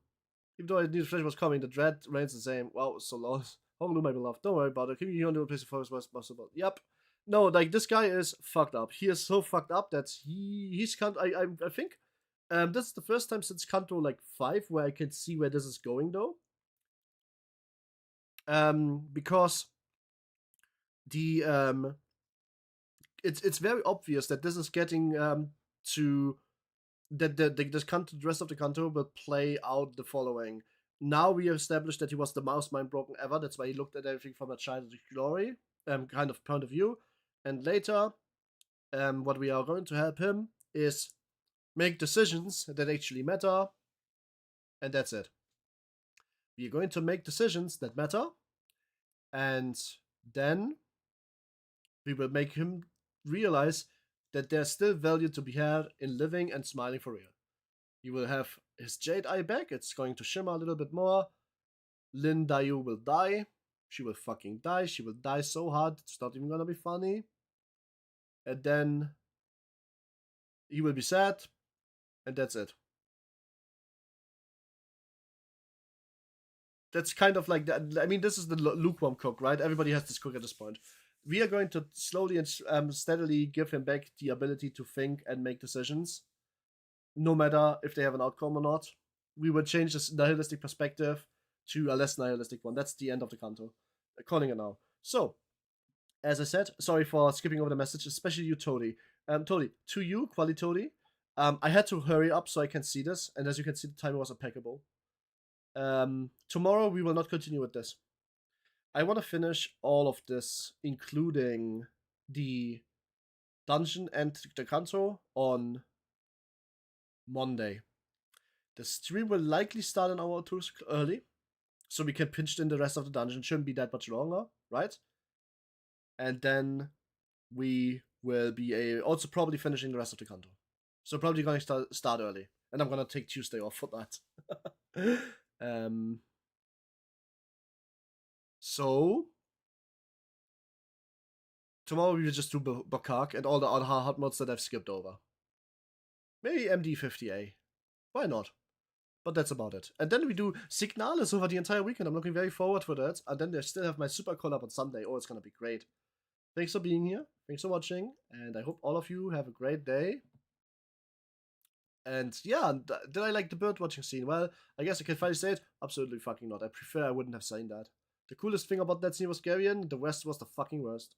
though I knew the flash was coming, the dread reigns the same. Wow, so lost. Honolulu, my beloved. Don't worry about it. Can you only place the first was possible? Yep. No, like this guy is fucked up. He is so fucked up that he's CANTO. I think this is the first time since CANTO like 5 where I can see where this is going though. Because the it's very obvious that this is getting to that the rest of the CANTO will play out the following. Now we have established that he was the most mind broken ever. That's why he looked at everything from a childhood glory kind of point of view. And later, what we are going to help him is make decisions that actually matter. And that's it. We are going to make decisions that matter. And then we will make him realize that there's still value to be had in living and smiling for real. He will have his jade eye back. It's going to shimmer a little bit more. Lin Dayu will die. She will fucking die. She will die so hard, it's not even gonna be funny. And then he will be sad. And that's it. That's kind of like that. I mean, this is the lukewarm cook, right? Everybody has this cook at this point. We are going to slowly and steadily give him back the ability to think and make decisions, no matter if they have an outcome or not. We will change this nihilistic perspective to a less nihilistic one. That's the end of the CANTO. Calling it now. So, as I said, sorry for skipping over the message, especially you, Todi. Todi, to you, Quali Todi, I had to hurry up so I can see this, and as you can see, the timer was impeccable. Tomorrow we will not continue with this. I want to finish all of this, including the dungeon and the CANTO, on Monday. The stream will likely start an hour or two early, so we can pinch in the rest of the dungeon. Shouldn't be that much longer, right? And then we will be also probably finishing the rest of the CANTO. So probably going to start early, and I'm gonna take Tuesday off for that. So tomorrow we will just do Bakak and all the other hard mods that I've skipped over. Maybe MD50A. Why not? But that's about it. And then we do Signalis over the entire weekend. I'm looking very forward for that. And then I still have my super collab on Sunday. Oh, it's gonna be great. Thanks for being here. Thanks for watching. And I hope all of you have a great day. And yeah, did I like the bird watching scene? Well, I guess I can finally say it. Absolutely fucking not. I wouldn't have said that. The coolest thing about that scene was Garion. The rest was the fucking worst.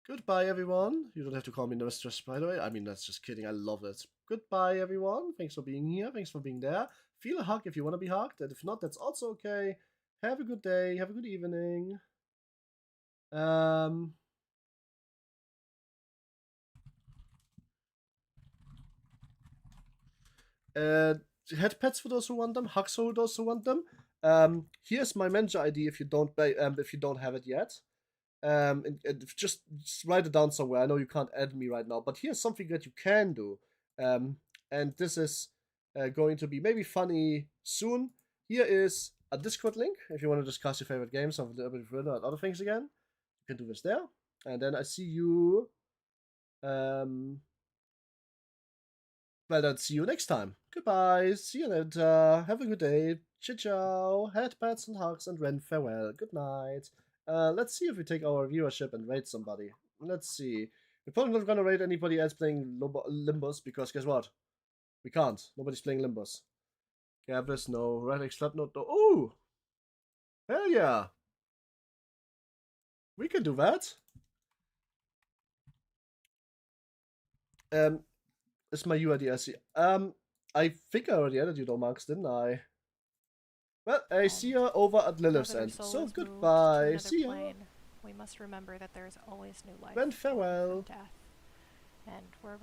Goodbye, everyone. You don't have to call me Mistress, by the way. I mean, that's just kidding. I love it. Goodbye, everyone. Thanks for being here. Thanks for being there. Feel a hug if you want to be hugged. And if not, that's also okay. Have a good day. Have a good evening. Head pets for those who want them. Hugs for those who want them. Here's my manager ID if you don't have it yet. And just write it down somewhere. I know you can't add me right now, but here's something that you can do. And this is going to be maybe funny soon. Here is a Discord link if you want to discuss your favorite games of a little bit further and other things again. You can do this there. And then I see you. Well, then see you next time. Goodbye. See you later. Have a good day. Ciao. Head pats and hugs and then farewell. Good night. Let's see if we take our viewership and rate somebody. Let's see. We're probably not gonna rate anybody else playing Limbus because guess what? We can't. Nobody's playing Limbus. Gablis, no. Red X Flap, no. Ooh! Hell yeah! We can do that. It's my UID, I see. I think I already added you though, Marks, didn't I? Well, I see you over at Lilith's end. So goodbye. See ya. We must remember that there is always new life. Then farewell. Death. And wherever